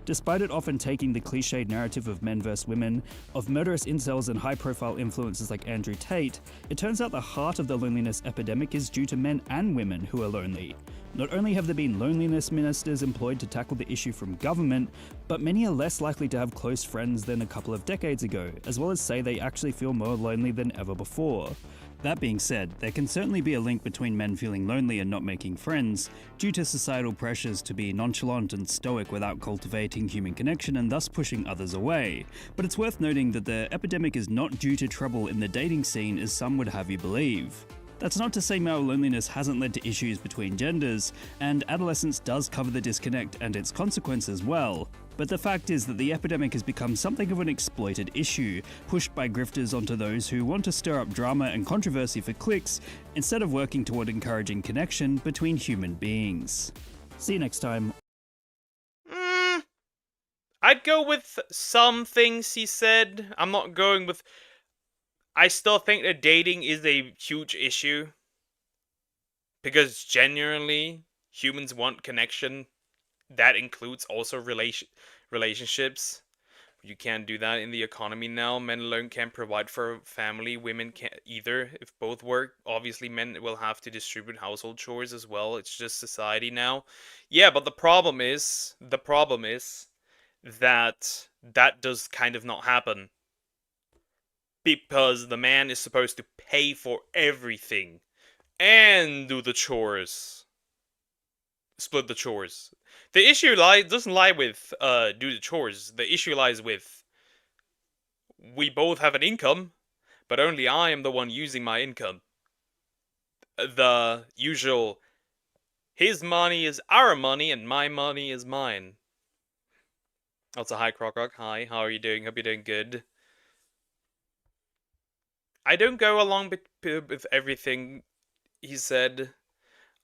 Despite it often taking the cliched narrative of men versus women, of murderous incels and high-profile influencers like Andrew Tate, it turns out the heart of the loneliness epidemic is due to men and women who are lonely. Not only have there been loneliness ministers employed to tackle the issue from government, but many are less likely to have close friends than a couple of decades ago, as well as say they actually feel more lonely than ever before. That being said, there can certainly be a link between men feeling lonely and not making friends, due to societal pressures to be nonchalant and stoic without cultivating human connection and thus pushing others away. But it's worth noting that the epidemic is not due to trouble in the dating scene as some would have you believe. That's not to say male loneliness hasn't led to issues between genders, and adolescence does cover the disconnect and its consequences well. But the fact is that the epidemic has become something of an exploited issue, pushed by grifters onto those who want to stir up drama and controversy for clicks, instead of working toward encouraging connection between human beings. See you next time. I'd go with some things he said. I'm not going with... I still think that dating is a huge issue. Because genuinely, humans want connection. That includes also relationships. You can't do that in the economy now. Men alone can't provide for a family. Women can't either. If both work, obviously men will have to distribute household chores as well. It's just society now. Yeah, but the problem is that does kind of not happen. Because the man is supposed to pay for everything. And do the chores. Split the chores. The issue doesn't lie with do the chores. The issue lies with we both have an income, but only I am the one using my income. The usual, his money is our money and my money is mine. Also, hi Croc. Hi, how are you doing? Hope you're doing good. I don't go along with everything he said.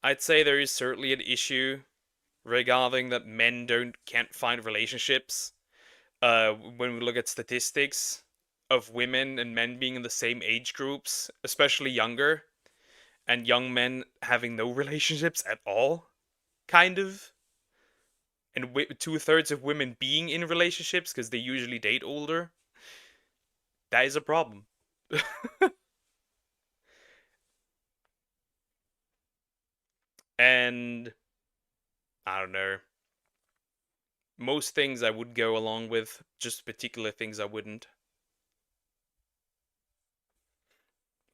I'd say there is certainly an issue regarding that men can't find relationships. When we look at statistics of women and men being in the same age groups, especially younger, and young men having no relationships at all, kind of. And 2/3 of women being in relationships because they usually date older. That is a problem. And I don't know. Most things I would go along with, just particular things I wouldn't.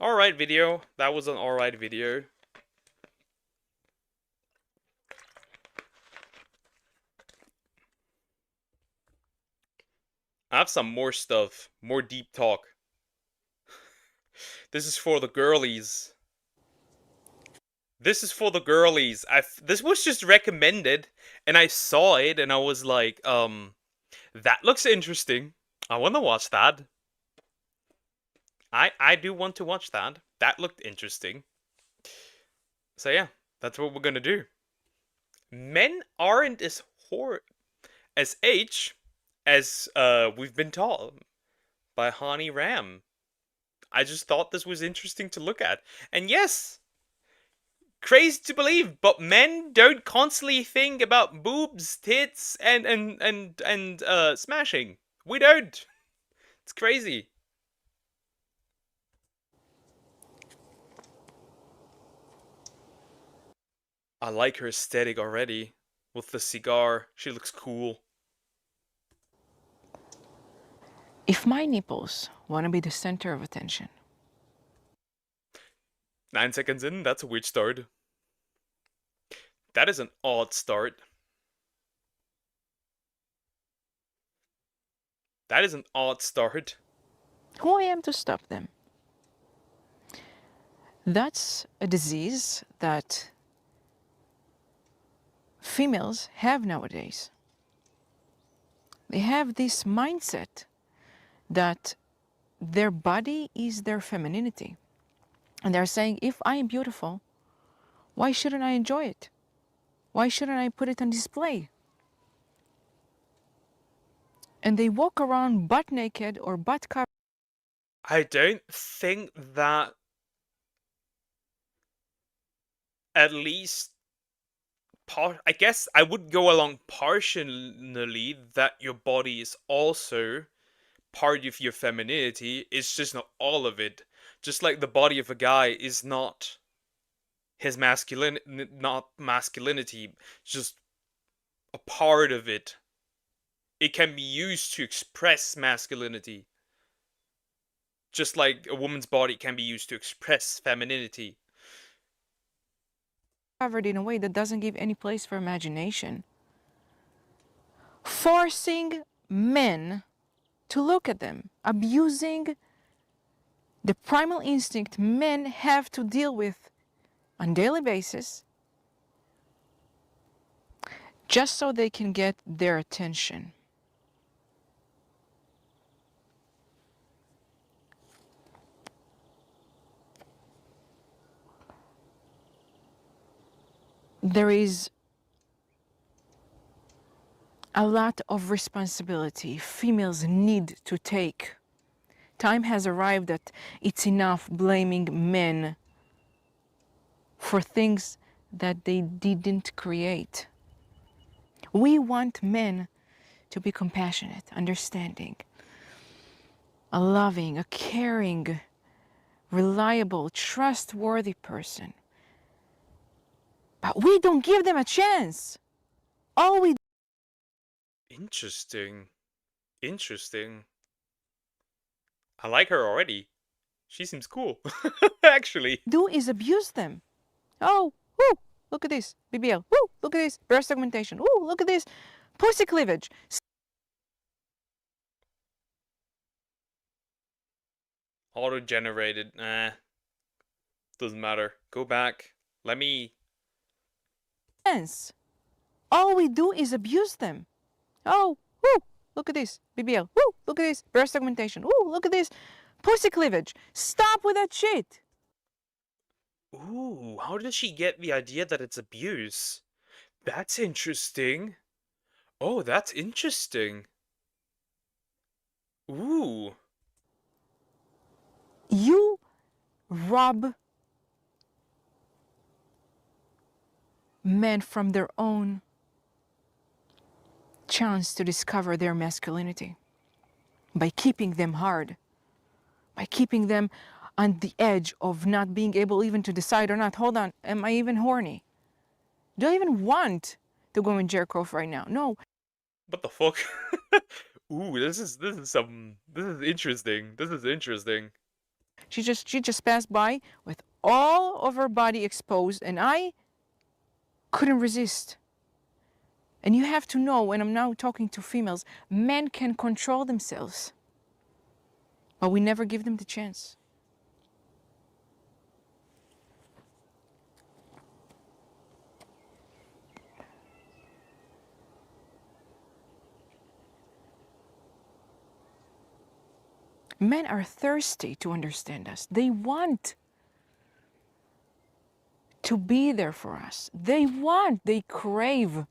Alright video. That was an alright video. I have some more stuff. More deep talk. This is for the girlies. This is for the girlies. This was just recommended, and I saw it, and I was like, that looks interesting. I want to watch that. I do want to watch that. That looked interesting. So yeah, that's what we're gonna do. Men aren't as H as we've been taught by Hani Ram. I just thought this was interesting to look at. And yes, crazy to believe, but men don't constantly think about boobs, tits, and smashing. We don't. It's crazy. I like her aesthetic already. With the cigar, she looks cool. If my nipples want to be the center of attention. 9 seconds in, that's a weird start. That is an odd start. That is an odd start. Who I am to stop them? That's a disease that females have nowadays. They have this mindset that their body is their femininity. And they're saying, if I am beautiful, why shouldn't I enjoy it? Why shouldn't I put it on display? And they walk around butt naked or butt covered. I don't think that, at least I guess I would go along partially that your body is also part of your femininity. It's just not all of it. Just like the body of a guy is not his masculinity, just a part of it. It can be used to express masculinity. Just like a woman's body can be used to express femininity. Covered in a way that doesn't give any place for imagination. Forcing men to look at them, abusing the primal instinct men have to deal with on a daily basis, just so they can get their attention. There is a lot of responsibility females need to take. Time has arrived that it's enough blaming men for things that they didn't create. We want men to be compassionate, understanding, a loving, a caring, reliable, trustworthy person. But we don't give them a chance. All we Interesting. Interesting. I like her already. She seems cool. Actually. do is abuse them. Oh, woo, look at this. BBL. Woo, look at this. Breast augmentation. Woo, look at this. Pussy cleavage. Auto-generated. Doesn't matter. Go back. Let me... All we do is abuse them. Oh, woo, look at this. BBL. Woo, look at this. Breast augmentation. Woo, look at this. Pussy cleavage. Stop with that shit. Ooh, how does she get the idea that it's abuse? That's interesting. Oh, that's interesting. Ooh. You rob men from their own chance to discover their masculinity by keeping them hard, by keeping them on the edge of not being able even to decide or not. Hold on, am I even horny? Do I even want to go and jerk off right now? No. What the fuck? Ooh, this is interesting. This is interesting. She just passed by with all of her body exposed, and I couldn't resist. And you have to know, when I'm now talking to females, men can control themselves, but we never give them the chance. Men are thirsty to understand us. They want to be there for us. They crave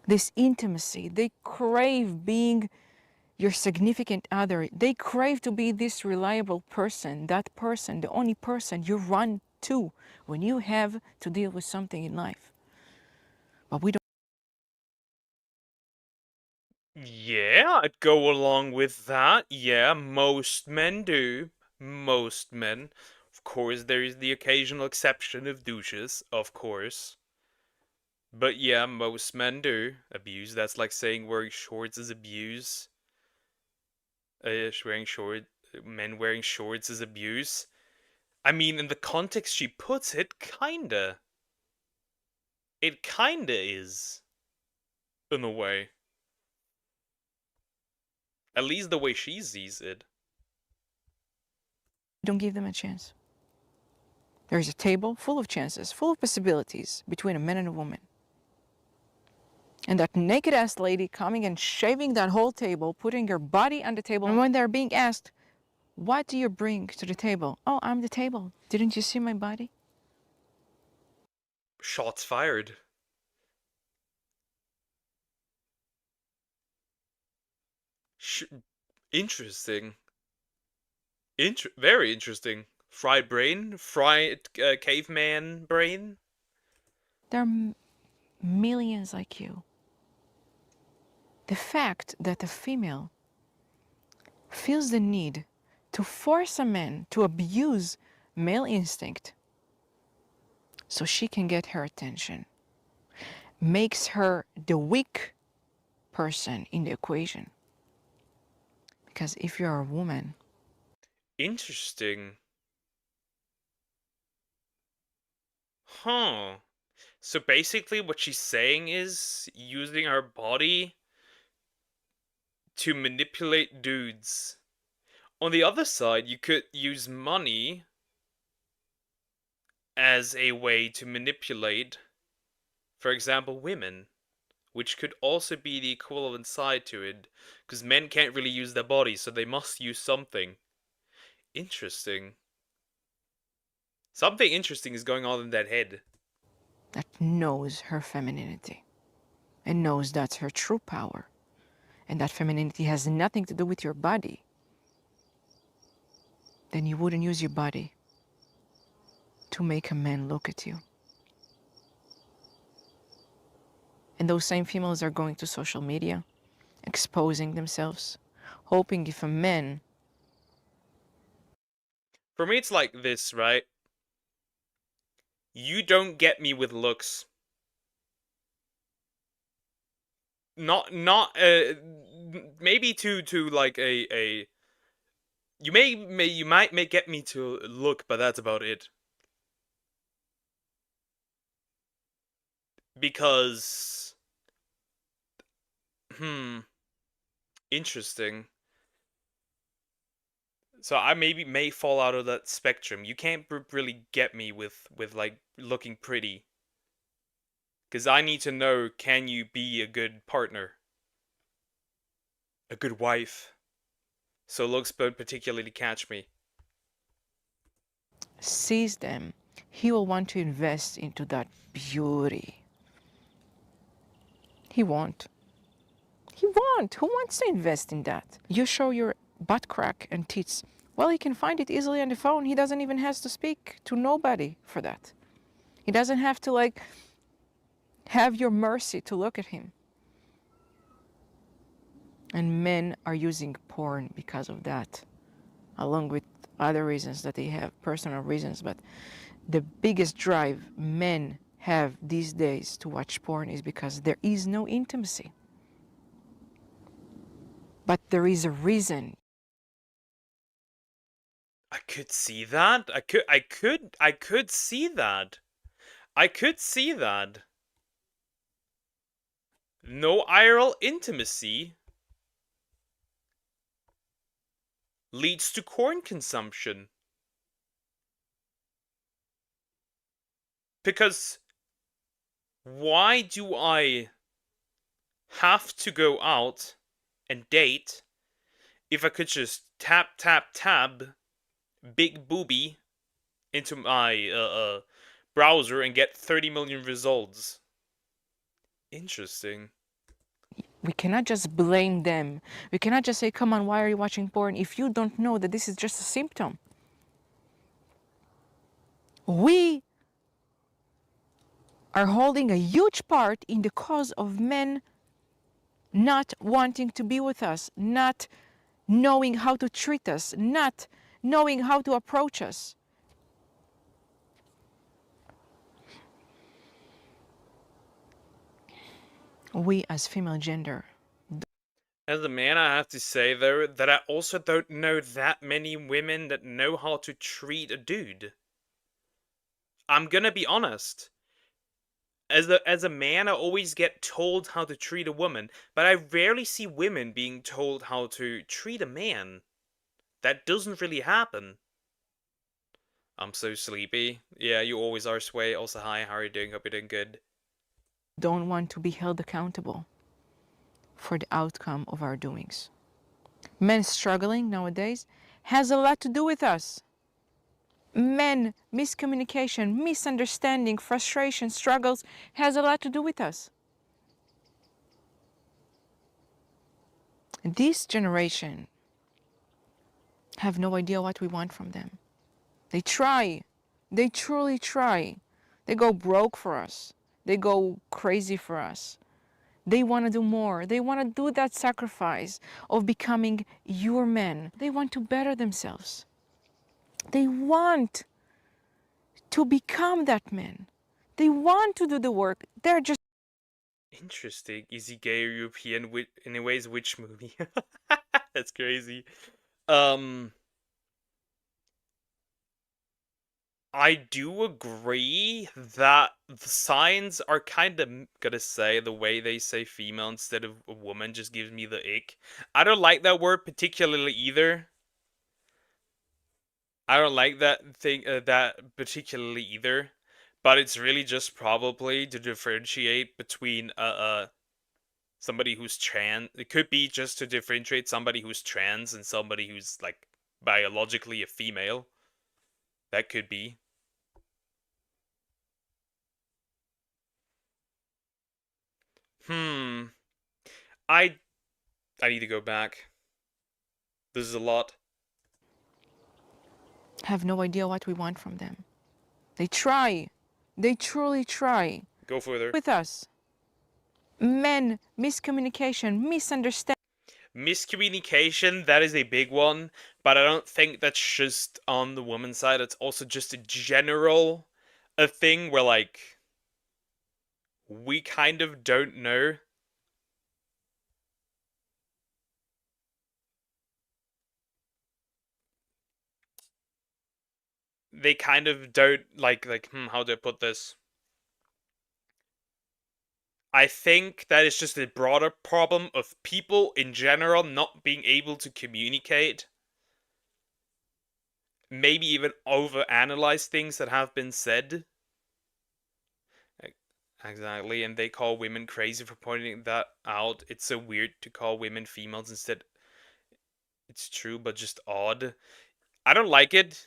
this intimacy. They crave being your significant other. They crave to be this reliable person, that person, the only person you run to when you have to deal with something in life. But we don't. Yeah, I'd go along with that. Yeah, most men do. Most men. Of course, there is the occasional exception of douches, of course. But yeah, most men do. Abuse. That's like saying wearing shorts is abuse. Men wearing shorts is abuse. I mean, in the context she puts it, kinda. It kinda is. In a way. At least the way she sees it. Don't give them a chance. There's a table full of chances, full of possibilities between a man and a woman. And that naked ass lady coming and shaving that whole table, putting her body on the table. And when they're being asked, what do you bring to the table? Oh, I'm the table. Didn't you see my body? Shots fired. Interesting. Very interesting. Fried brain? Fried caveman brain? There are millions like you. The fact that a female feels the need to force a man to abuse male instinct so she can get her attention makes her the weak person in the equation. Because if you're a woman... Interesting. Huh. So basically what she's saying is using her body to manipulate dudes. On the other side, you could use money as a way to manipulate, for example, women, which could also be the equivalent side to it, because men can't really use their bodies, so they must use something. Interesting. Something interesting is going on in that head. That knows her femininity and knows that's her true power, and that femininity has nothing to do with your body, then you wouldn't use your body to make a man look at you. And those same females are going to social media, exposing themselves, hoping if a man... For me, it's like this, right? You don't get me with looks. Not, maybe to like a... You might get me to look, but that's about it. Because... Interesting. So I may fall out of that spectrum. You can't really get me with like looking pretty. Cause I need to know, can you be a good partner? A good wife? So looks don't particularly catch me. Sees them, he will want to invest into that beauty. He won't. He won't. Who wants to invest in that? You show your butt crack and tits. Well, he can find it easily on the phone. He doesn't even have to speak to nobody for that. He doesn't have to like have your mercy to look at him. And men are using porn because of that, along with other reasons that they have, personal reasons. But the biggest drive men have these days to watch porn is because there is no intimacy. But there is a reason. I could see that. I could see that. I could see that. No IRL intimacy leads to corn consumption. Because why do I have to go out and date if I could just tap big booby into my browser and get 30 million results? Interesting. We cannot just blame them. We cannot just say, come on, why are you watching porn? If you don't know that this is just a symptom. We are holding a huge part in the cause of men not wanting to be with us, not knowing how to treat us, not knowing how to approach us. We as female gender. As a man, I have to say, though, that I also don't know that many women that know how to treat a dude. I'm gonna be honest. As a man, I always get told how to treat a woman, but I rarely see women being told how to treat a man. That doesn't really happen. I'm so sleepy. Yeah, you always are, Sway. Also, hi, how are you doing? Hope you're doing good. Don't want to be held accountable for the outcome of our doings. Men struggling nowadays has a lot to do with us. Men, miscommunication, misunderstanding, frustration, struggles has a lot to do with us. This generation have no idea what we want from them. They try. They truly try. They go broke for us. They go crazy for us. They want to do more. They want to do that sacrifice of becoming your men. They want to better themselves. They want to become that man. They want to do the work. They're just... Interesting. Is he gay or European? Anyways, which movie? That's crazy. I do agree that the signs are kind of, gonna say, the way they say female instead of a woman just gives me the ick. I don't like that word particularly either. I don't like that particularly either. But it's really just probably to differentiate between somebody who's trans. It could be just to differentiate somebody who's trans and somebody who's like biologically a female. That could be. I need to go back. This is a lot. have no idea what we want from them. They try. They truly try. Go further. With us. Men, miscommunication, misunderstanding. Miscommunication, that is a big one, but I don't think that's just on the woman's side. It's also just a general a thing where, like, we kind of don't know. They kind of don't, how do I put this? I think that is just a broader problem of people in general not being able to communicate. maybe even overanalyze things that have been said. Exactly, and they call women crazy for pointing that out. It's so weird to call women females instead. It's true, but just odd. I don't like it,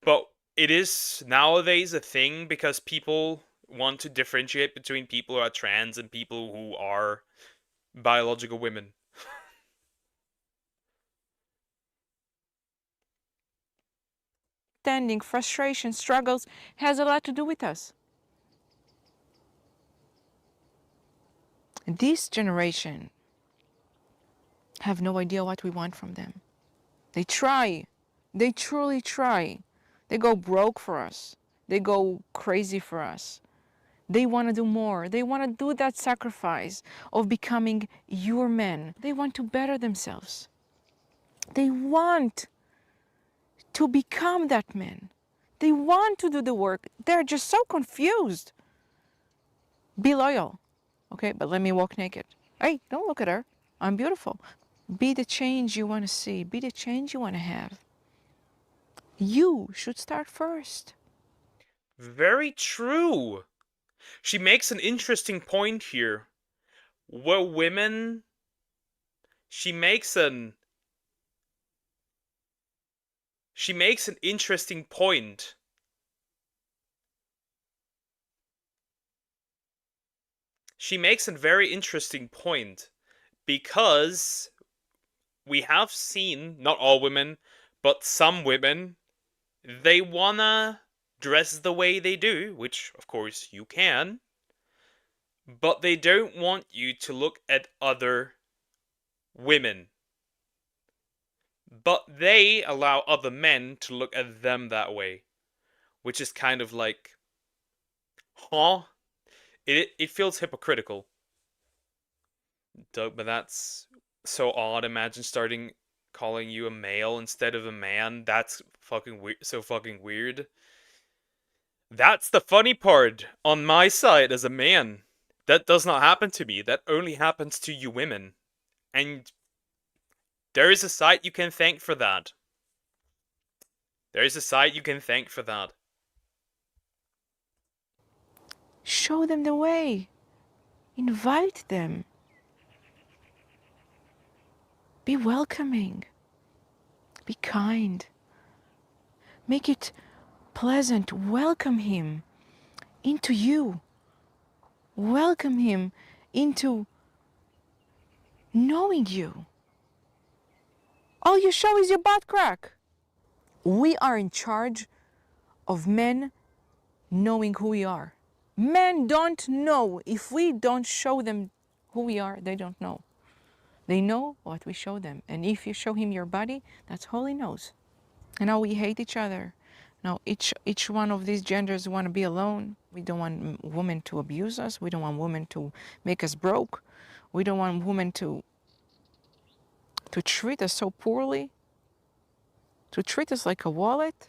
but it is nowadays a thing because people want to differentiate between people who are trans and people who are biological women. Standing, frustration, struggles has a lot to do with us. This generation have no idea what we want from them. They try. They truly try. They go broke for us. They go crazy for us. They want to do more. They want to do that sacrifice of becoming your men. They want to better themselves. They want to become that man. They want to do the work. They're just so confused. Be loyal. Okay, but let me walk naked. Hey, don't look at her. I'm beautiful. Be the change you want to see. Be the change you want to have. You should start first. Very true. She makes an interesting point here. Where women... She makes an interesting point. She makes a very interesting point because we have seen, not all women, but some women, they wanna dress the way they do, which of course you can, but they don't want you to look at other women. But they allow other men to look at them that way, which is kind of like, huh? It feels hypocritical. But that's so odd. Imagine starting calling you a male instead of a man. That's fucking weird. So fucking weird. That's the funny part. On my side as a man, that does not happen to me. That only happens to you women. And there is a site you can thank for that. There is a site you can thank for that. Show them the way. Invite them. Be welcoming. Be kind. Make it pleasant. Welcome him into you. Welcome him into knowing you. All you show is your butt crack. We are in charge of men knowing who we are. Men don't know. If we don't show them who we are, they don't know. They know what we show them. And if you show him your body, that's all he knows. And now we hate each other. Now each one of these genders want to be alone. We don't want women to abuse us. We don't want women to make us broke. We don't want women to treat us so poorly, to treat us like a wallet.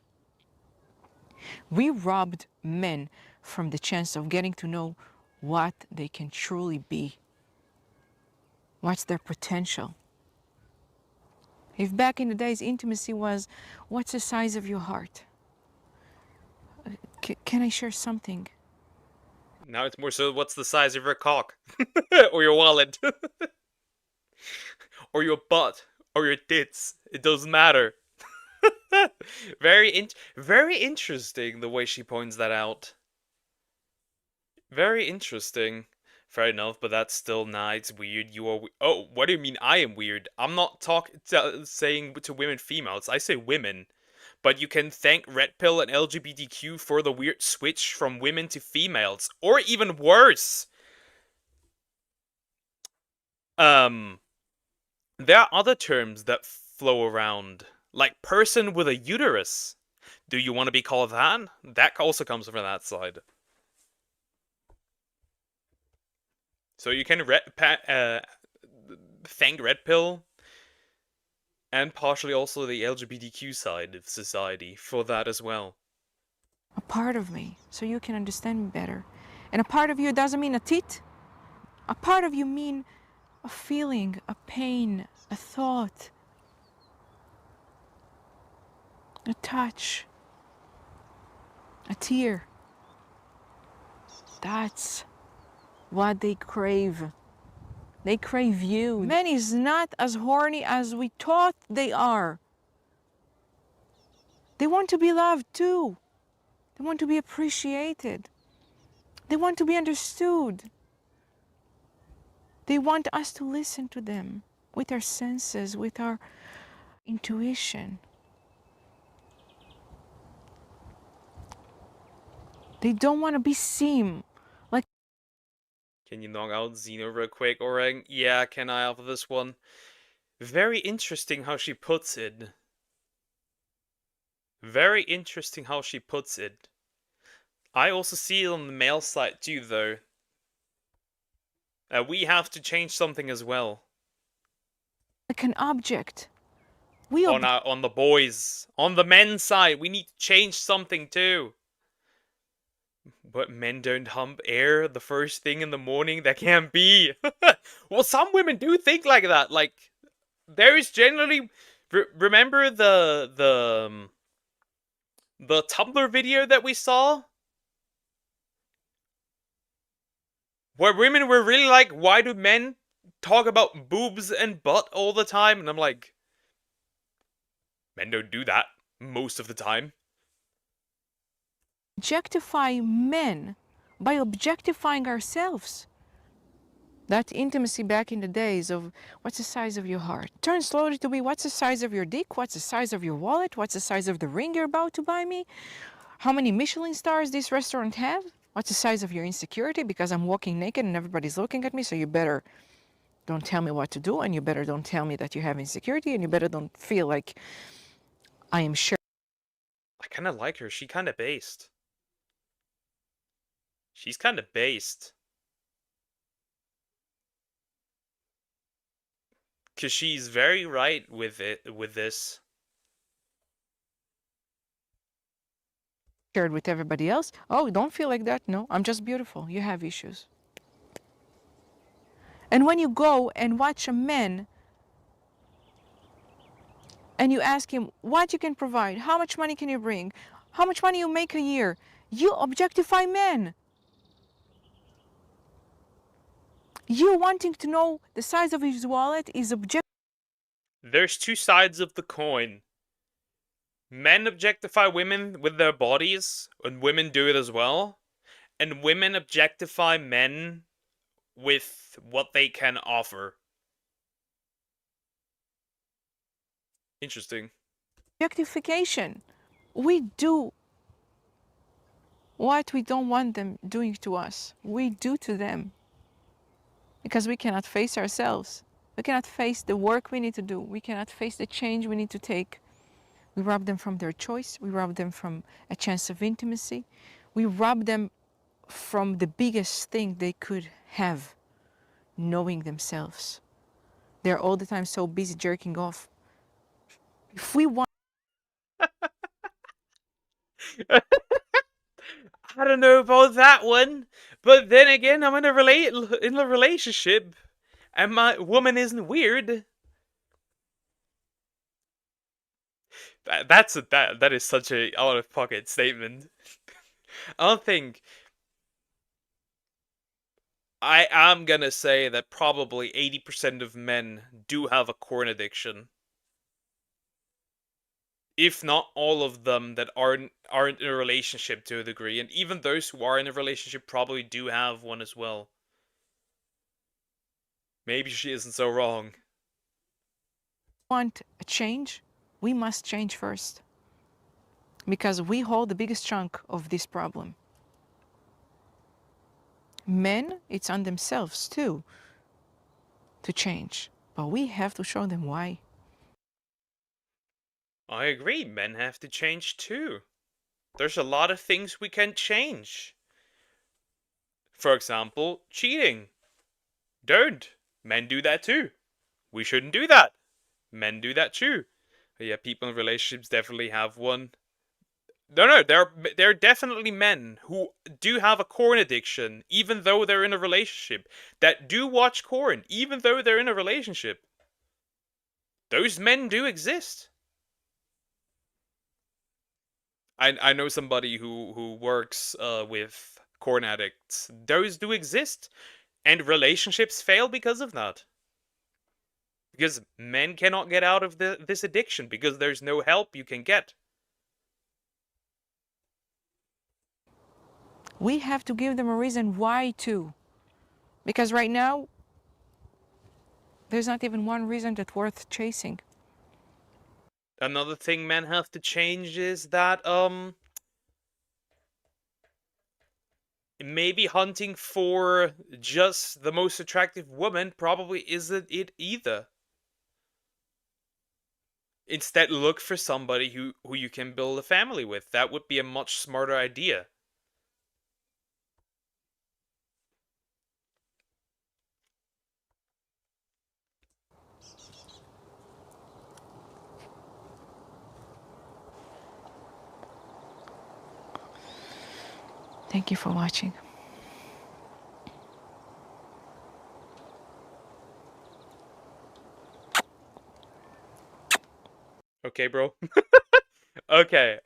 We robbed men from the chance of getting to know what they can truly be. What's their potential? If back in the days intimacy was, what's the size of your heart? Can I share something? Now it's more so, what's the size of your cock? Or your wallet? Or your butt? Or your tits? It doesn't matter. Very interesting the way she points that out. Very interesting. Fair enough, but that's still nah, it's weird. You are oh, what do you mean I am weird? I'm not saying to women females, I say women. But you can thank Red Pill and LGBTQ for the weird switch from women to females. Or even worse. There are other terms that flow around. Like person with a uterus. Do you want to be called that? That also comes from that side. So you can thank Red Pill and partially also the LGBTQ side of society for that as well. A part of me, so you can understand me better. And a part of you doesn't mean a tit. A part of you mean a feeling, a pain, a thought. a touch, a tear. That's what they crave. They crave you. Men is not as horny as we thought they are. They want to be loved too. They want to be appreciated. They want to be understood. They want us to listen to them with our senses, with our intuition. They don't want to be seen like. Can you knock out Xeno real quick, Orang? Yeah, can I have this one? Very interesting how she puts it. Very interesting how she puts it. I also see it on the male side too, though. We have to change something as well. Like an object. On the boys. On the men's side, we need to change something too. But men don't hump air the first thing in the morning? That can't be. Well, some women do think like that. Like, there is generally... remember the Tumblr video that we saw? Where women were really like, why do men talk about boobs and butt all the time? And I'm like, men don't do that most of the time. Objectify men by objectifying ourselves. That intimacy back in the days of what's the size of your heart turns slowly to be what's the size of your dick, what's the size of your wallet, what's the size of the ring you're about to buy me, how many Michelin stars this restaurant have, what's the size of your insecurity because I'm walking naked and everybody's looking at me, so you better don't tell me what to do, and you better don't tell me that you have insecurity, and you better don't feel like I am sure. I kind of like her. She kind of based. She's kind of based. Because she's very right with this. Shared with everybody else. Oh, don't feel like that. No, I'm just beautiful. You have issues. And when you go and watch a man and you ask him what you can provide, how much money can you bring, how much money you make a year, you objectify men. You wanting to know the size of his wallet is There's two sides of the coin. Men objectify women with their bodies, and women do it as well. And women objectify men with what they can offer. Interesting. Objectification. We do what we don't want them doing to us. We do to them. Because we cannot face ourselves. We cannot face the work we need to do. We cannot face the change we need to take. We rob them from their choice. We rob them from a chance of intimacy. We rob them from the biggest thing they could have, knowing themselves. They're all the time so busy jerking off. If we want... I don't know about that one, but then again, I'm in a relationship, and my woman isn't weird. That is such a out of pocket statement. I don't think. I am gonna say that probably 80% of men do have a corn addiction. If not all of them that aren't in a relationship to a degree, and even those who are in a relationship probably do have one as well. Maybe she isn't so wrong. Want a change? We must change first. Because we hold the biggest chunk of this problem. Men, it's on themselves too to change. But we have to show them why. I agree, men have to change too. There's a lot of things we can change. For example, cheating. Don't. Men do that too. We shouldn't do that. Men do that too. Yeah, people in relationships definitely have one. No, there are definitely men who do have a corn addiction, even though they're in a relationship. That do watch corn, even though they're in a relationship. Those men do exist. I know somebody who works with corn addicts. Those do exist, and relationships fail because of that. Because men cannot get out of this addiction because there's no help you can get. We have to give them a reason why to. Because right now, there's not even one reason that's worth chasing. Another thing men have to change is that, maybe hunting for just the most attractive woman probably isn't it either. Instead, look for somebody who you can build a family with. That would be a much smarter idea. Thank you for watching. Okay, bro. Okay.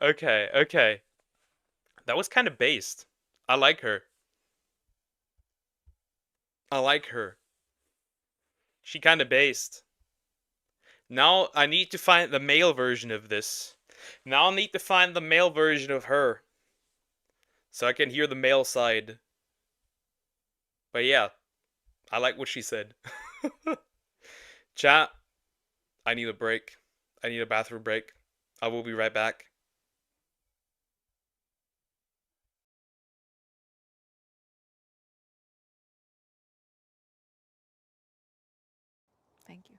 That was kind of based. I like her. I like her. She kind of based. Now I need to find the male version of this. Now I need to find the male version of her. So I can hear the male side. But yeah, I like what she said. Chat, I need a break. I need a bathroom break. I will be right back. Thank you.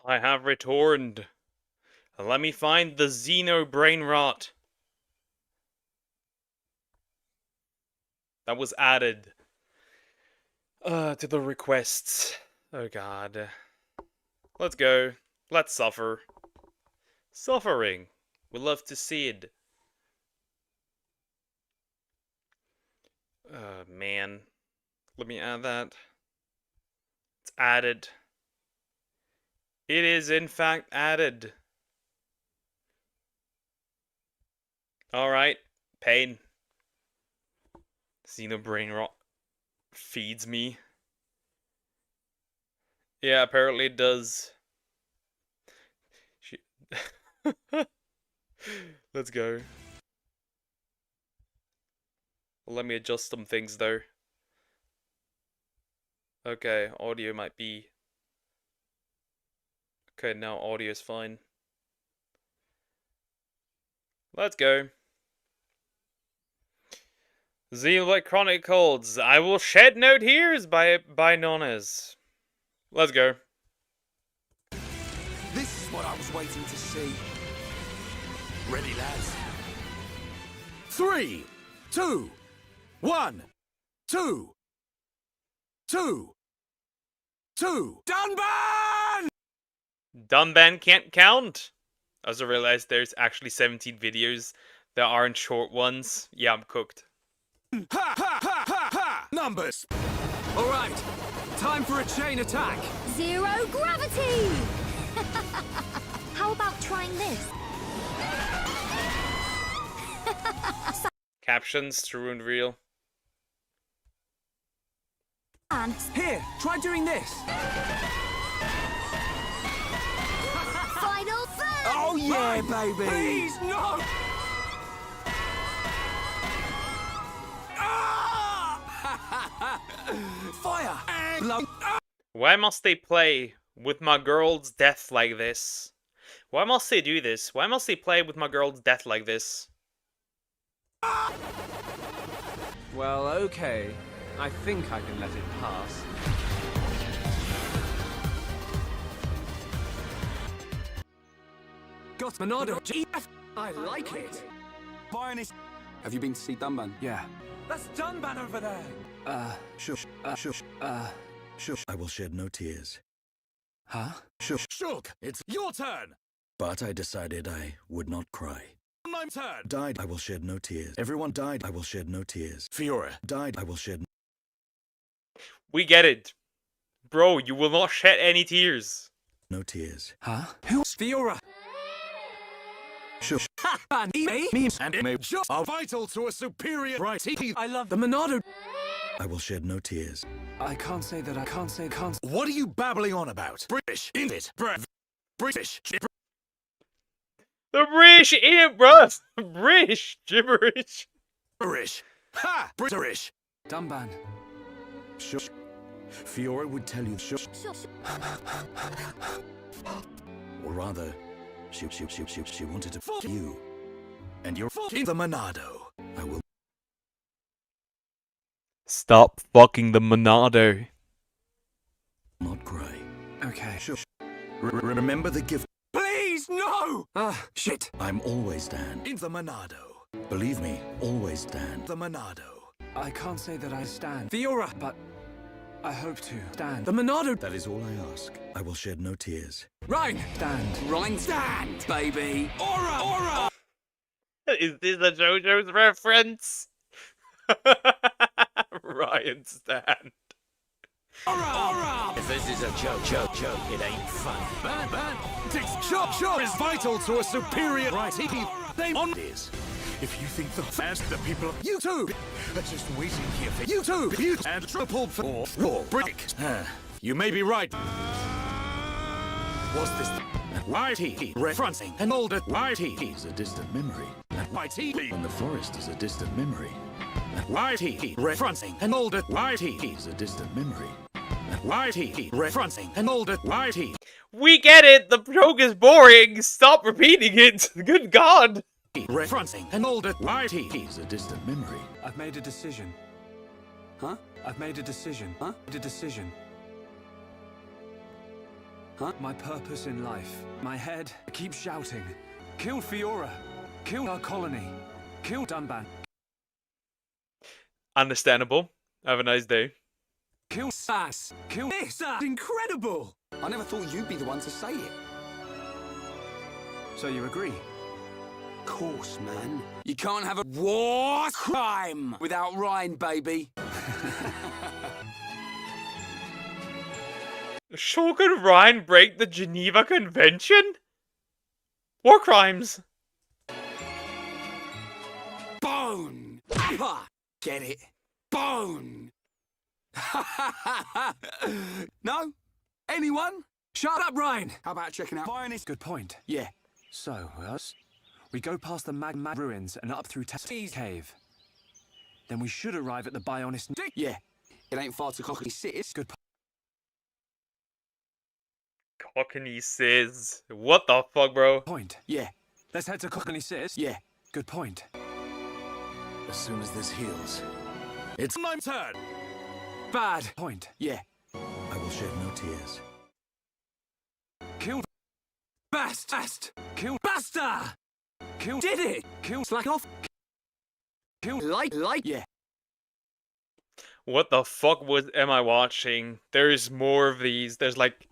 I have returned. Let me find the Xeno brain rot. That was added to the requests. Oh god. Let's go. Let's suffer. Suffering. We love to see it. Man. Let me add that. It's added. It is in fact added. Alright. Pain. Xenobrain rot feeds me. Yeah, apparently it does. Let's go. Let me adjust some things though. Okay, audio might be... Okay, now audio is fine. Let's go. Xenoblade Chronicles, I Will Shed No Tears by Nones. Let's go. This is what I was waiting to see. Ready, lads? 3, 2, 1, 2, 2, 2. Dunban! Dunban can't count. I also realized there's actually 17 videos that aren't short ones. Yeah, I'm cooked. Ha ha ha ha ha! Numbers! Alright, time for a chain attack. Zero gravity! How about trying this? Captions, true and real. Here, try doing this. Final third! Oh yeah, baby! Please, no! Fire! Blood! Why must they play with my girl's death like this? Why must they do this? Why must they play with my girl's death like this? Well, okay. I think I can let it pass. Got Monado. I like it. Bionic. Have you been to see Dunban? Yeah. That's Dunban over there. Shush. Shush. I will shed no tears. Huh? Shush. Shook, it's your turn. But I decided I would not cry. My turn. Died, I will shed no tears. Everyone died, I will shed no tears. Fiora. Died, I will shed. We get it. Bro, you will not shed any tears. No tears. Huh? Who's Fiora? Shush. And it just are vital to a superior right. I love the Monado. I will shed no tears. I can't say that I can't say can't. What are you babbling on about? British, in it, British. The British in it, bruh! British gibberish. British. Ha! British. Dunban. Shush. Fiora would tell you shush. Or rather, she wanted to fuck you. And you're fucking the Monado. I will stop fucking the Monado. Not cry. Okay. Shush. Remember the gift. Please, no! Shit. I'm always Dan. In the Monado. Believe me, always Dan. The Monado. I can't say that I stand. Fiora. But I hope to stand. The Monado. That is all I ask. I will shed no tears. Ryan. Stand. Ryan, stand, baby. Aura. Is this a JoJo's reference? Ryan stand. Aura. If this is a joke, it ain't fun. Man. Chop is vital to a superior right. They on this. If you think the fast the people you too are just waiting here for you too and triple for war break. You may be right. Was this YT referencing an older YT is a distant memory. YT And the forest is a distant memory. YT referencing an older YT is a distant memory. YT referencing an older YT. We get it. The joke is boring. Stop repeating it. Good God. Referencing an older YT is a distant memory. I've made a decision. Huh? I've made a decision. Huh? Made a decision. Huh? My purpose in life. My head keeps shouting. Kill Fiora. Kill our colony. Kill Dunban. Understandable. Have a nice day. Kill Sass. Kill this. Incredible. I never thought you'd be the one to say it. So you agree? Of course, man. You can't have a war crime without Ryan, baby. Shogun Ryan break the Geneva Convention? War crimes. Bone. Upper. Get it? Bone. No? Anyone? Shut up, Ryan! How about checking out Vionis? Good point. Yeah. So, we go past the magma ruins and up through Test's cave. Then we should arrive at the Bionis. Yeah. It ain't far to Cockney City. Good Cockney says, what the fuck, bro? point. Yeah. Let's head to Cockney Sis. Yeah. Good point. As soon as this heals, It's my turn. Bad point. Yeah. I will shed no tears. Kill Bast! Kill Basta! Kill Did it! Kill Slack off! Kill Like, yeah. What the fuck am I watching? There's more of these. There's like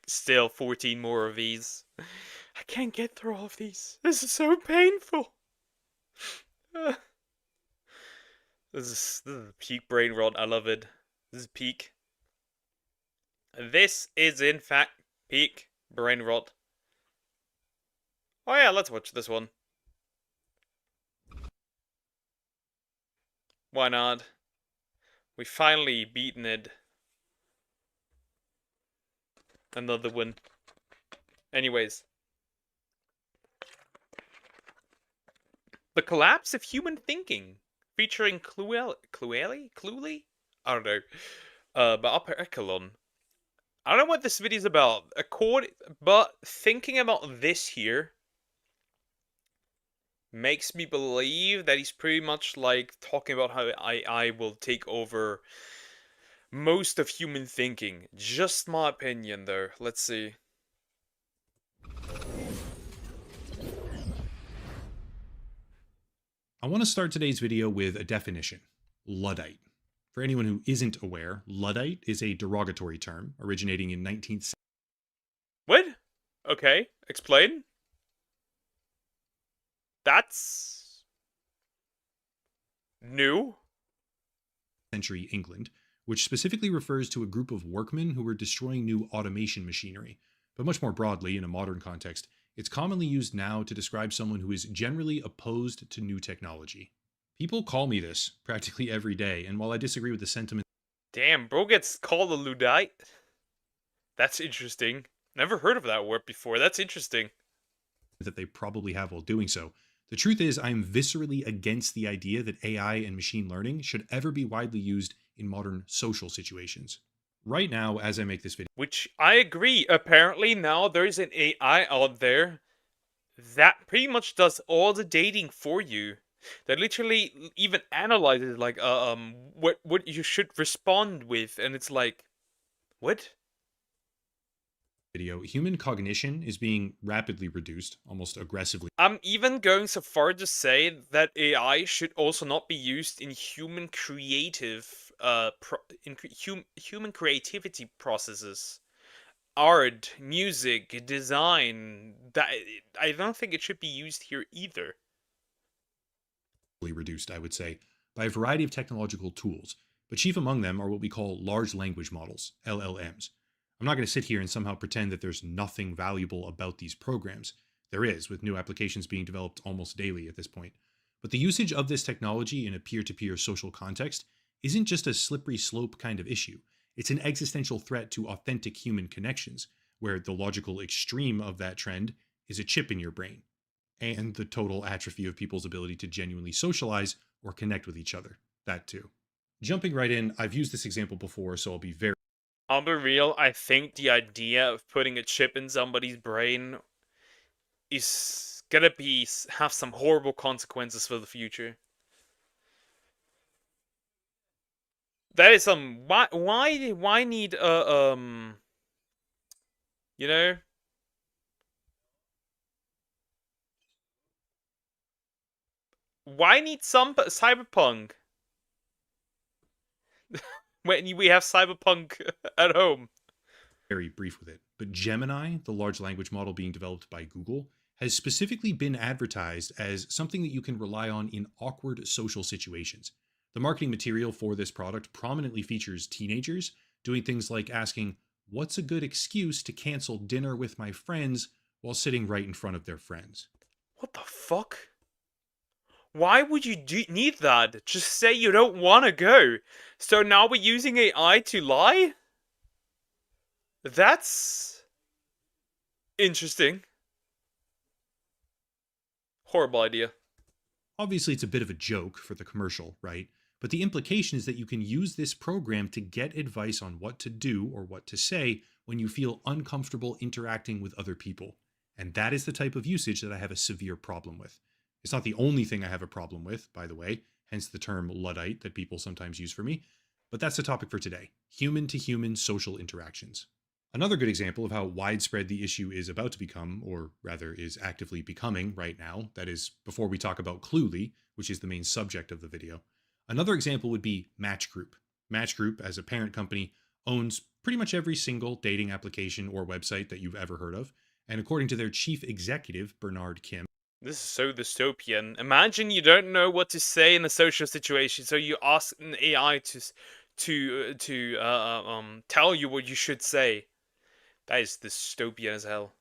still 14 more of these. I can't get through all of these. This is so painful. This is peak brain rot. I love it. This is peak. This is in fact peak brain rot. Oh yeah, let's watch this one. Why not? We finally beaten it. Another one. Anyways. The Collapse of Human Thinking. Featuring Cluely? I don't know. But Upper Echelon. I don't know what this video's about. But thinking about this here makes me believe that he's pretty much like talking about how AI will take over most of human thinking. Just my opinion though. Let's see. I want to start today's video with a definition. Luddite. For anyone who isn't aware, Luddite is a derogatory term originating in 19th. What? Okay, explain. That's new. Century England, which specifically refers to a group of workmen who were destroying new automation machinery. But much more broadly, in a modern context, it's commonly used now to describe someone who is generally opposed to new technology. People call me this practically every day, and while I disagree with the sentiment, Damn, bro gets called a Luddite? That's interesting. Never heard of that word before. That's interesting. that they probably have while doing so, the truth is I am viscerally against the idea that AI and machine learning should ever be widely used in modern social situations. Right now, as I make this video, Which I agree. Apparently now there's an AI out there that pretty much does all the dating for you. That literally even analyzes like what you should respond with, and it's like, what? Human cognition is being rapidly reduced, almost aggressively. I'm even going so far to say that AI should also not be used in human creative, human creativity processes, art, music, design. That I don't think it should be used here either. Reduced, I would say, by a variety of technological tools, but chief among them are what we call large language models, LLMs. I'm not going to sit here and somehow pretend that there's nothing valuable about these programs. There is, with new applications being developed almost daily at this point. But the usage of this technology in a peer-to-peer social context isn't just a slippery slope kind of issue. It's an existential threat to authentic human connections, where the logical extreme of that trend is a chip in your brain, and the total atrophy of people's ability to genuinely socialize or connect with each other. That too. Jumping right in, I've used this example before, so I'll be very... I'll be real, I think the idea of putting a chip in somebody's brain is gonna have some horrible consequences for the future. That is some... Why need, you know... Why need some cyberpunk? When we have cyberpunk at home. Very brief with it, but Gemini, the large language model being developed by Google, has specifically been advertised as something that you can rely on in awkward social situations. The marketing material for this product prominently features teenagers doing things like asking, "What's a good excuse to cancel dinner with my friends?" while sitting right in front of their friends. What the fuck? Why would you need that? Just say you don't want to go. So now we're using AI to lie? That's interesting. Horrible idea. Obviously, it's a bit of a joke for the commercial, right? But the implication is that you can use this program to get advice on what to do or what to say when you feel uncomfortable interacting with other people. And that is the type of usage that I have a severe problem with. It's not the only thing I have a problem with, by the way, hence the term Luddite that people sometimes use for me. But that's the topic for today: human to human social interactions. Another good example of how widespread the issue is about to become, or rather is actively becoming right now, that is, before we talk about Cluely, which is the main subject of the video. Another example would be Match Group. Match Group, as a parent company, owns pretty much every single dating application or website that you've ever heard of, and according to their chief executive, Bernard Kim, this is so dystopian. Imagine you don't know what to say in a social situation, so you ask an AI to tell you what you should say. That is dystopian as hell.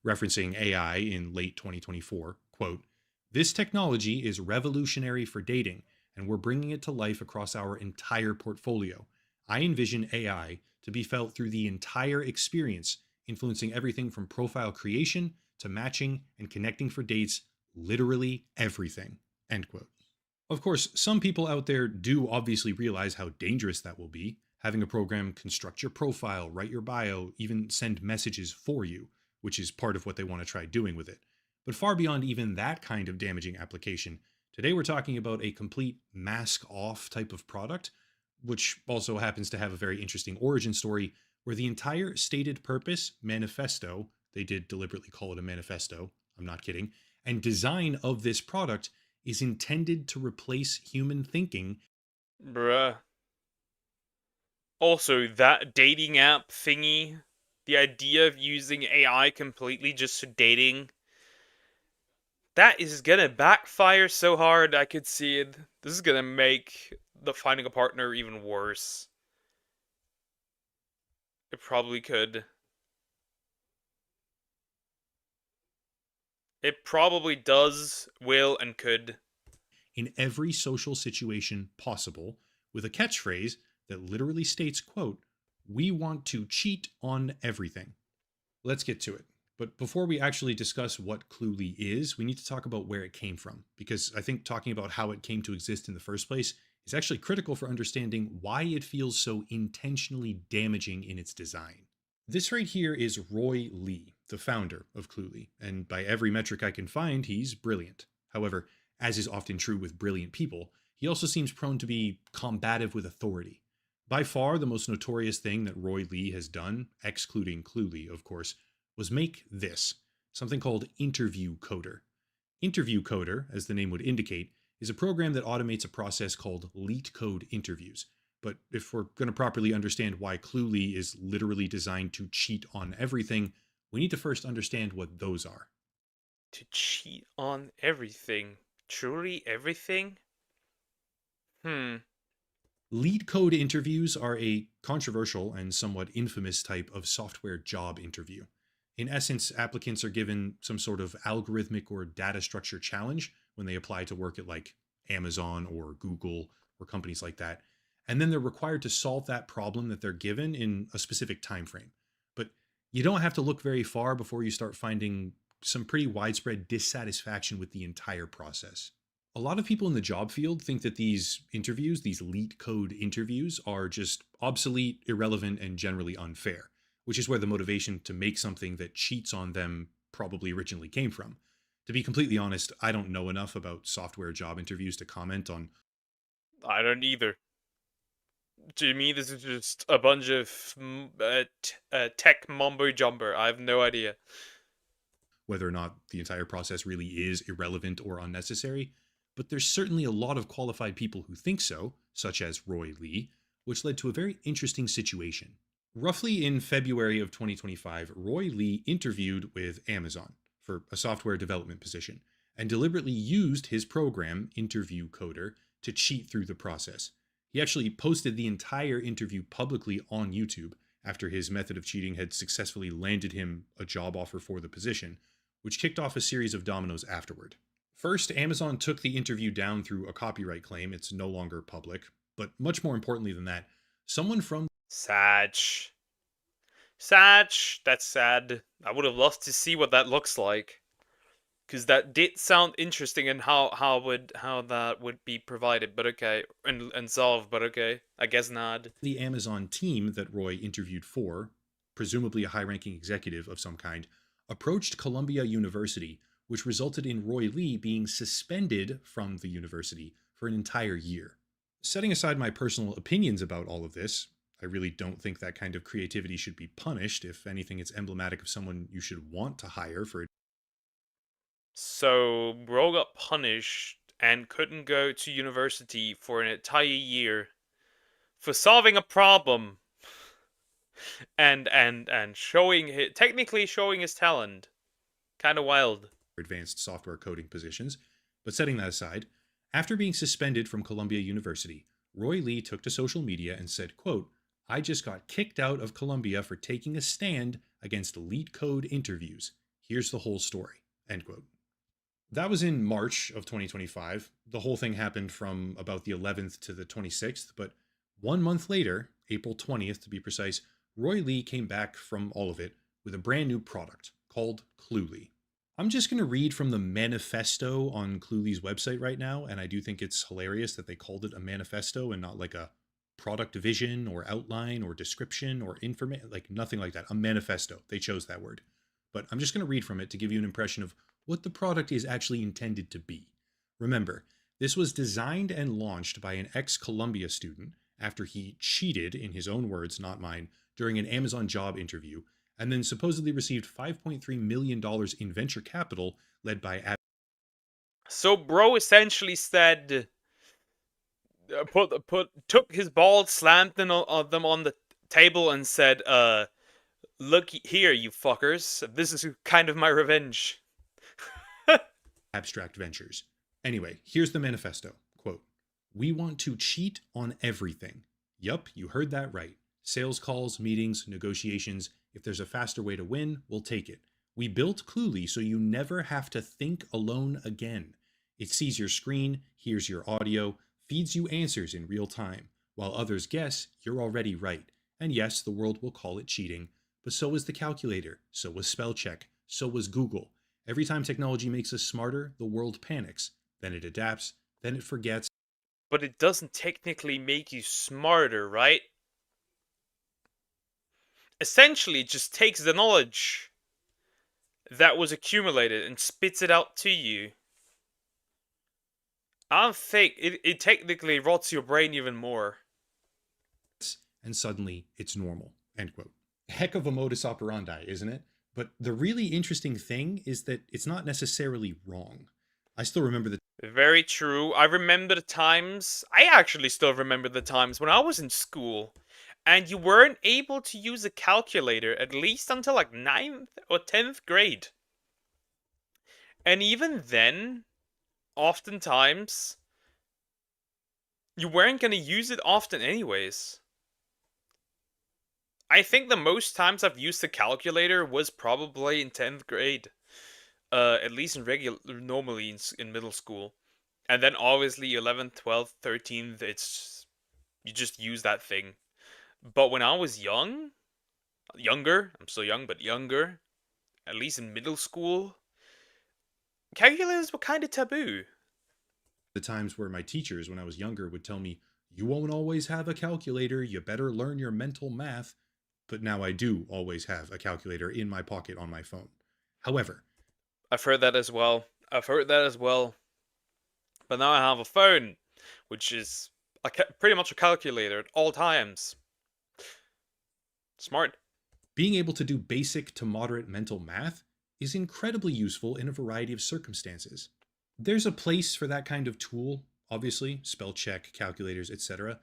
referencing AI in late 2024, quote, "This technology is revolutionary for dating, and we're bringing it to life across our entire portfolio. I envision AI to be felt through the entire experience, influencing everything from profile creation to matching and connecting for dates, literally everything," end quote. Of course, some people out there do obviously realize how dangerous that will be, having a program construct your profile, write your bio, even send messages for you, which is part of what they want to try doing with it. But far beyond even that kind of damaging application, today we're talking about a complete mask-off type of product, which also happens to have a very interesting origin story where the entire stated purpose, manifesto, they did deliberately call it a manifesto, I'm not kidding, and design of this product is intended to replace human thinking. Bruh. Also, that dating app thingy, the idea of using AI completely just for dating, that is gonna backfire so hard. I could see it. This is gonna make the finding a partner even worse. It probably could. It probably does, will, and could. In every social situation possible, with a catchphrase that literally states, quote, "We want to cheat on everything." Let's get to it. But before we actually discuss what Cluely is, we need to talk about where it came from, because I think talking about how it came to exist in the first place is actually critical for understanding why it feels so intentionally damaging in its design. This right here is Roy Lee, the founder of Cluely, and by every metric I can find, he's brilliant. However, as is often true with brilliant people, he also seems prone to be combative with authority. By far, the most notorious thing that Roy Lee has done, excluding Cluely, of course, was make this, something called Interview Coder. Interview Coder, as the name would indicate, is a program that automates a process called leet code interviews. But if we're going to properly understand why Cluely is literally designed to cheat on everything, we need to first understand what those are. To cheat on everything? Truly everything? Lead code interviews are a controversial and somewhat infamous type of software job interview. In essence, applicants are given some sort of algorithmic or data structure challenge when they apply to work at like Amazon or Google or companies like that. And then they're required to solve that problem that they're given in a specific time frame. But you don't have to look very far before you start finding some pretty widespread dissatisfaction with the entire process. A lot of people in the job field think that these interviews, these leet code interviews, are just obsolete, irrelevant, and generally unfair, which is where the motivation to make something that cheats on them probably originally came from. To be completely honest, I don't know enough about software job interviews to comment on. I don't either. To me, this is just a bunch of tech mumbo jumbo. I have no idea whether or not the entire process really is irrelevant or unnecessary, but there's certainly a lot of qualified people who think so, such as Roy Lee, which led to a very interesting situation. Roughly in February of 2025, Roy Lee interviewed with Amazon for a software development position and deliberately used his program, Interview Coder, to cheat through the process. He actually posted the entire interview publicly on YouTube after his method of cheating had successfully landed him a job offer for the position, which kicked off a series of dominoes afterward. First, Amazon took the interview down through a copyright claim. It's no longer public. But much more importantly than that, someone from Sag. Sad. That's sad. I would have loved to see what that looks like. Because that did sound interesting and how that would be provided, but okay. And solved, but okay. I guess not. The Amazon team that Roy interviewed for, presumably a high-ranking executive of some kind, approached Columbia University, which resulted in Roy Lee being suspended from the university for an entire year. Setting aside my personal opinions about all of this, I really don't think that kind of creativity should be punished. If anything, it's emblematic of someone you should want to hire for. So, bro got punished and couldn't go to university for an entire year for solving a problem and technically showing his talent. Kind of wild. Advanced software coding positions. But setting that aside, after being suspended from Columbia University, Roy Lee took to social media and said, quote, "I just got kicked out of Columbia for taking a stand against elite code interviews. Here's the whole story," end quote. That was in March of 2025. The whole thing happened from about the 11th to the 26th, but 1 month later, April 20th to be precise, Roy Lee came back from all of it with a brand new product called Cluely. I'm just going to read from the manifesto on Cluely's website right now, and I do think it's hilarious that they called it a manifesto and not like a product vision or outline or description or information, like nothing like that. A manifesto. They chose that word. But I'm just going to read from it to give you an impression of what the product is actually intended to be. Remember, this was designed and launched by an ex-Columbia student after he cheated, in his own words, not mine, during an Amazon job interview, and then supposedly received $5.3 million in venture capital led by So bro essentially said, took his balls, slammed them on the table and said, look here, you fuckers. This is kind of my revenge. Abstract Ventures. Anyway, here's the manifesto. Quote, "We want to cheat on everything." Yup, you heard that right. Sales calls, meetings, negotiations. If there's a faster way to win, we'll take it. We built Cluely so you never have to think alone again. It sees your screen, hears your audio, feeds you answers in real time. While others guess, you're already right. And yes, the world will call it cheating, but so was the calculator, so was spell check, so was Google. Every time technology makes us smarter, the world panics. Then it adapts, then it forgets. But it doesn't technically make you smarter, right? Essentially, it just takes the knowledge that was accumulated and spits it out to you. I don't think it technically rots your brain even more. And suddenly, it's normal, end quote. Heck of a modus operandi, isn't it? But the really interesting thing is that it's not necessarily wrong. I still remember the... Very true. I remember the times... I actually still remember the times when I was in school and you weren't able to use a calculator at least until like 9th or 10th grade. And even then, oftentimes, you weren't going to use it often anyways. I think the most times I've used a calculator was probably in 10th grade. At least normally in middle school. And then obviously 11th, 12th, 13th, you just use that thing. But when I was younger, I'm still young, but younger, at least in middle school, calculators were kind of taboo. The times where my teachers, when I was younger, would tell me, "You won't always have a calculator, you better learn your mental math." But now I do always have a calculator in my pocket on my phone. However, I've heard that as well. But now I have a phone, which is pretty much a calculator at all times. Smart. Being able to do basic to moderate mental math is incredibly useful in a variety of circumstances. There's a place for that kind of tool, obviously, spell check, calculators, etc.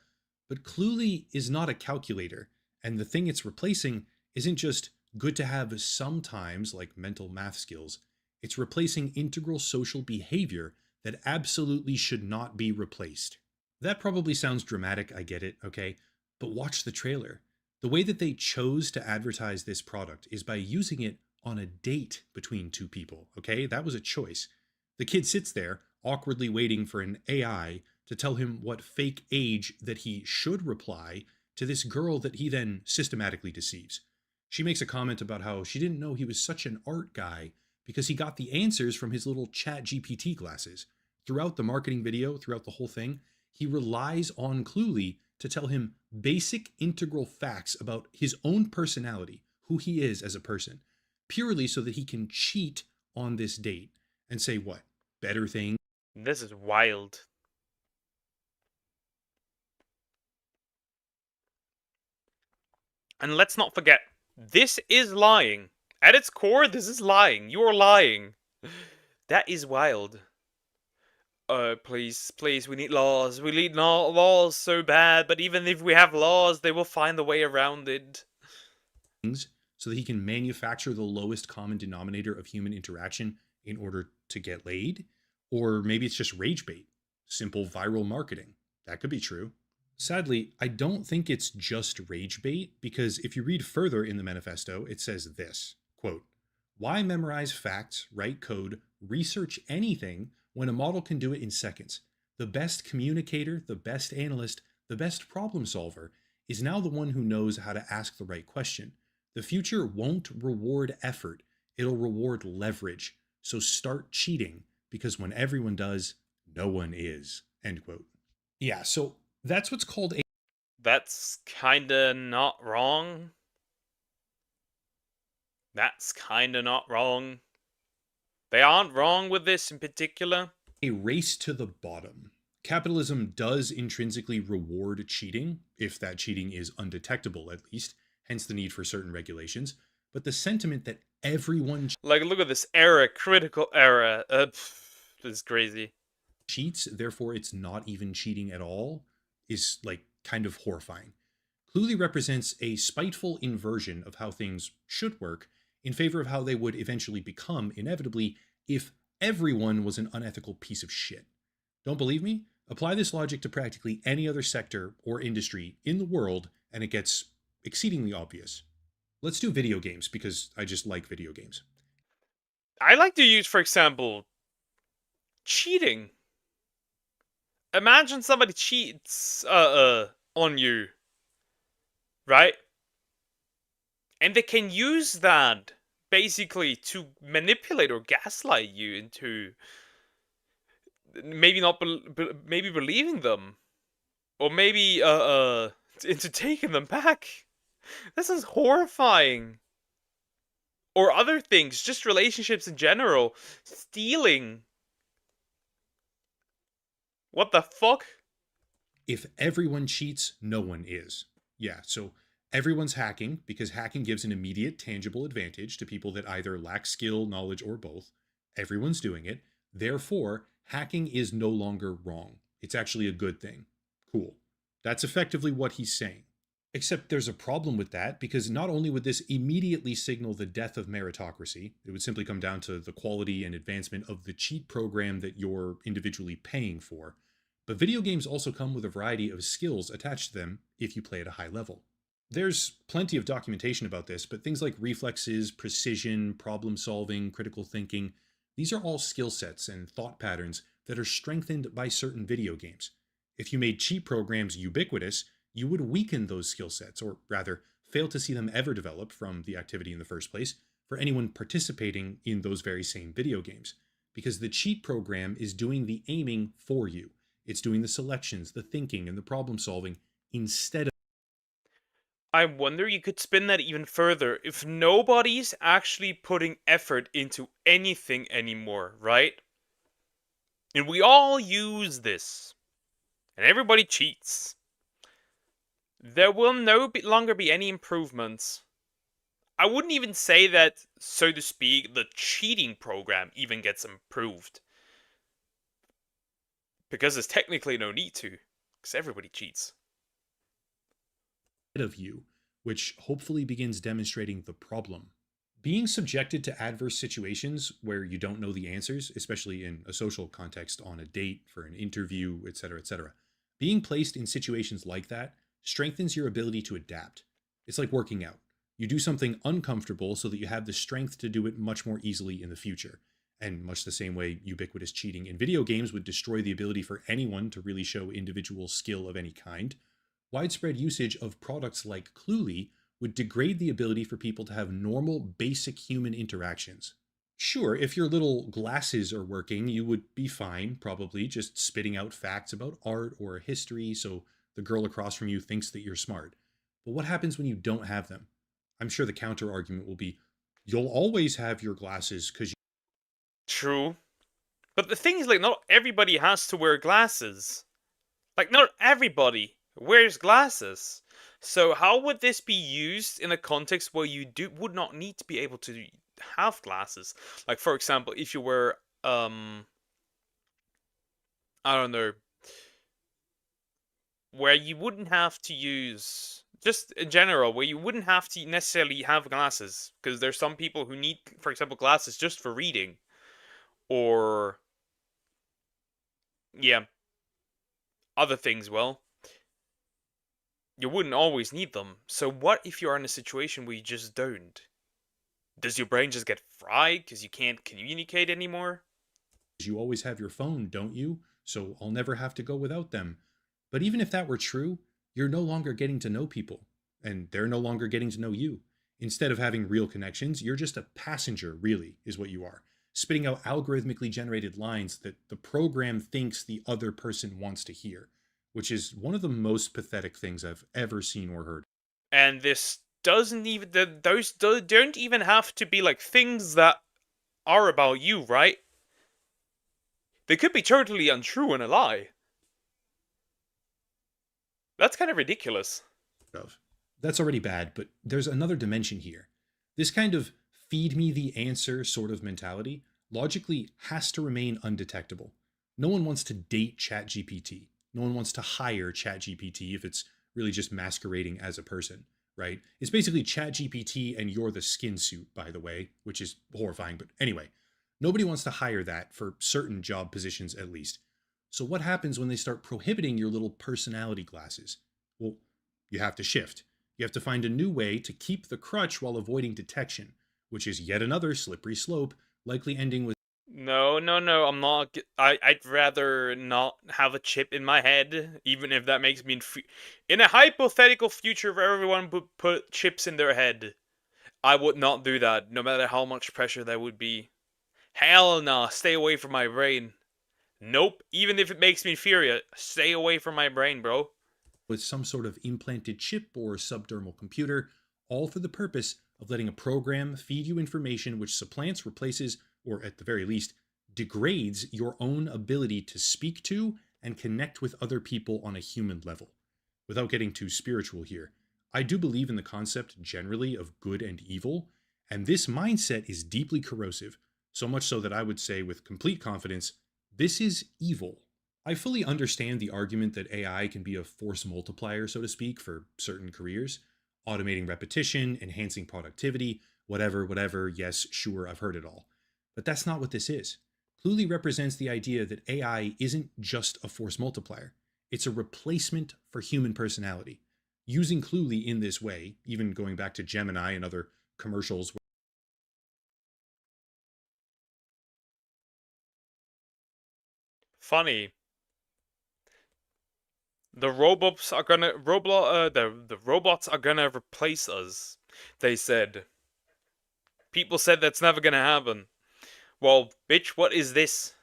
But Cluely is not a calculator, and the thing it's replacing isn't just good to have sometimes, like mental math skills. It's replacing integral social behavior that absolutely should not be replaced. That probably sounds dramatic, I get it, okay? But watch the trailer. The way that they chose to advertise this product is by using it on a date between two people, okay? That was a choice. The kid sits there, awkwardly waiting for an AI to tell him what fake age that he should reply to this girl that he then systematically deceives. She makes a comment about how she didn't know he was such an art guy because he got the answers from his little chat GPT glasses. Throughout the marketing video, throughout the whole thing, he relies on Cluely to tell him basic integral facts about his own personality, who he is as a person, purely so that he can cheat on this date and say what? Better things. This is wild. And let's not forget, this is lying. At its core, this is lying. You are lying. That is wild. Please, please, we need laws. We need laws so bad, but even if we have laws, they will find a way around it. So that he can manufacture the lowest common denominator of human interaction in order to get laid? Or maybe it's just rage bait, simple viral marketing. That could be true. Sadly, I don't think it's just rage bait, because if you read further in the manifesto, it says this, quote, "Why memorize facts, write code, research anything when a model can do it in seconds? The best communicator, the best analyst, the best problem solver is now the one who knows how to ask the right question. The future won't reward effort, it'll reward leverage. So start cheating, because when everyone does, no one is." End quote. Yeah, so that's what's called a... That's kinda not wrong. That's kinda not wrong. They aren't wrong with this in particular. A race to the bottom. Capitalism does intrinsically reward cheating, if that cheating is undetectable at least, hence the need for certain regulations. But the sentiment that everyone... Like, look at this era, critical era. This is crazy. Cheats, therefore it's not even cheating at all, is like kind of horrifying. Cluely represents a spiteful inversion of how things should work in favor of how they would eventually become, inevitably, if everyone was an unethical piece of shit. Don't believe me? Apply this logic to practically any other sector or industry in the world, and it gets exceedingly obvious. Let's do video games, because I just like video games. I like to use, for example, cheating. Imagine somebody cheats on you, right? And they can use that basically to manipulate or gaslight you into maybe not maybe believing them, or maybe into taking them back. This is horrifying. Or other things, just relationships in general, stealing. What the fuck? If everyone cheats, no one is. Yeah, so everyone's hacking, because hacking gives an immediate, tangible advantage to people that either lack skill, knowledge, or both. Everyone's doing it. Therefore, hacking is no longer wrong. It's actually a good thing. Cool. That's effectively what he's saying. Except there's a problem with that, because not only would this immediately signal the death of meritocracy, it would simply come down to the quality and advancement of the cheat program that you're individually paying for, but video games also come with a variety of skills attached to them if you play at a high level. There's plenty of documentation about this, but things like reflexes, precision, problem solving, critical thinking, these are all skill sets and thought patterns that are strengthened by certain video games. If you made cheat programs ubiquitous, you would weaken those skill sets, or rather, fail to see them ever develop from the activity in the first place for anyone participating in those very same video games, because the cheat program is doing the aiming for you. It's doing the selections, the thinking, and the problem solving instead of... I wonder you could spin that even further. If nobody's actually putting effort into anything anymore, right? And we all use this, and everybody cheats, there will no longer be any improvements. I wouldn't even say that, so to speak, the cheating program even gets improved. Because there's technically no need to, because everybody cheats. Of you, which hopefully begins demonstrating the problem. Being subjected to adverse situations where you don't know the answers, especially in a social context, on a date, for an interview, etc., etc. Being placed in situations like that strengthens your ability to adapt. It's like working out. You do something uncomfortable so that you have the strength to do it much more easily in the future. And much the same way ubiquitous cheating in video games would destroy the ability for anyone to really show individual skill of any kind, widespread usage of products like Cluely would degrade the ability for people to have normal, basic human interactions. Sure, if your little glasses are working, you would be fine, probably, just spitting out facts about art or history so the girl across from you thinks that you're smart. But what happens when you don't have them? I'm sure the counter argument will be, you'll always have your glasses because you. True. But the thing is, like, not everybody has to wear glasses. Like, not everybody wears glasses. So how would this be used in a context where you would not need to be able to have glasses? Like, for example, if you were, I don't know, where you wouldn't have to use, just in general, where you wouldn't have to necessarily have glasses. Because there's some people who need, for example, glasses just for reading. Or, yeah, other things, well, you wouldn't always need them. So what if you're in a situation where you just don't? Does your brain just get fried because you can't communicate anymore? You always have your phone, don't you? So I'll never have to go without them. But even if that were true, you're no longer getting to know people, and they're no longer getting to know you. Instead of having real connections, you're just a passenger, really, is what you are, spitting out algorithmically generated lines that the program thinks the other person wants to hear, which is one of the most pathetic things I've ever seen or heard. And this doesn't even, those don't even have to be like things that are about you, right? They could be totally untrue and a lie. That's kind of ridiculous. That's already bad, but there's another dimension here. This kind of feed me the answer sort of mentality logically has to remain undetectable. No one wants to date ChatGPT. No one wants to hire ChatGPT if it's really just masquerading as a person, right? It's basically ChatGPT and you're the skin suit, by the way, which is horrifying. But anyway, nobody wants to hire that for certain job positions at least. So what happens when they start prohibiting your little personality glasses? Well, you have to shift. You have to find a new way to keep the crutch while avoiding detection, which is yet another slippery slope, likely ending with. No, I'm not. I'd rather not have a chip in my head, even if that makes me in a hypothetical future where everyone would put chips in their head. I would not do that, no matter how much pressure there would be. Hell nah, stay away from my brain. Nope, even if it makes me furious, stay away from my brain, bro. With some sort of implanted chip or subdermal computer, all for the purpose of letting a program feed you information which supplants, replaces, or at the very least, degrades your own ability to speak to and connect with other people on a human level. Without getting too spiritual here, I do believe in the concept generally of good and evil, and this mindset is deeply corrosive, so much so that I would say with complete confidence, this is evil. I fully understand the argument that AI can be a force multiplier, so to speak, for certain careers, automating repetition, enhancing productivity, whatever, yes, sure, I've heard it all. But that's not what this is. Cluely represents the idea that AI isn't just a force multiplier. It's a replacement for human personality. Using Cluely in this way, even going back to Gemini and other commercials. Funny. The robots are gonna the robots are gonna replace us. They said. People said that's never gonna happen. Well, bitch, what is this?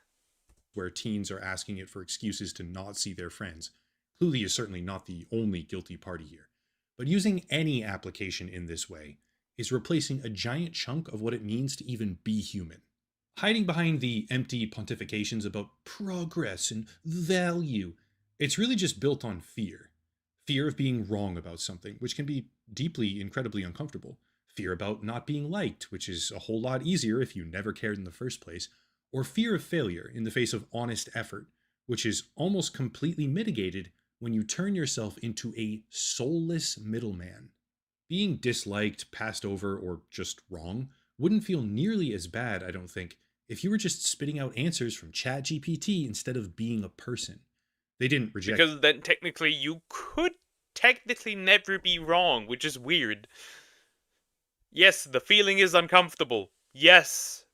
Where teens are asking it for excuses to not see their friends. Cluely is certainly not the only guilty party here. But using any application in this way is replacing a giant chunk of what it means to even be human. Hiding behind the empty pontifications about progress and value, it's really just built on fear. Fear of being wrong about something, which can be deeply, incredibly uncomfortable. Fear about not being liked, which is a whole lot easier if you never cared in the first place. Or fear of failure in the face of honest effort, which is almost completely mitigated when you turn yourself into a soulless middleman. Being disliked, passed over, or just wrong wouldn't feel nearly as bad, I don't think, if you were just spitting out answers from ChatGPT instead of being a person. They didn't reject. Because then technically you could technically never be wrong, which is weird. Yes, the feeling is uncomfortable. Yes.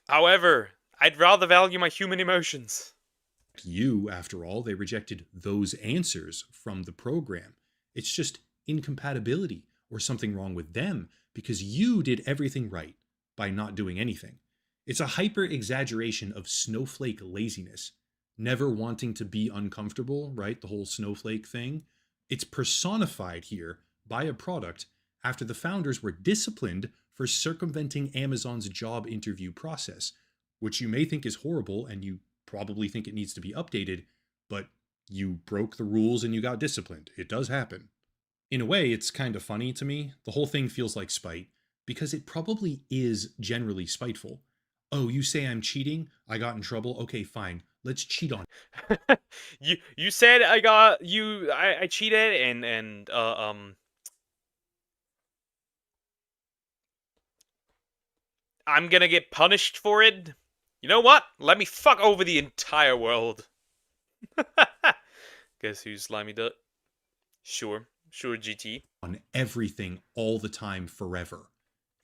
However, I'd rather value my human emotions. You, after all, they rejected those answers from the program. It's just incompatibility or something wrong with them because you did everything right by not doing anything. It's a hyper exaggeration of snowflake laziness, never wanting to be uncomfortable, right? The whole snowflake thing. It's personified here by a product after the founders were disciplined for circumventing Amazon's job interview process, which you may think is horrible and you probably think it needs to be updated, but you broke the rules and you got disciplined. It does happen. In a way, it's kind of funny to me. The whole thing feels like spite, because it probably is generally spiteful. Oh, you say I'm cheating? I got in trouble? Okay, fine. Let's cheat on You said I cheated and I'm gonna get punished for it. You know what? Let me fuck over the entire world. Guess who's slimy duck? Sure, GT. on everything all the time forever.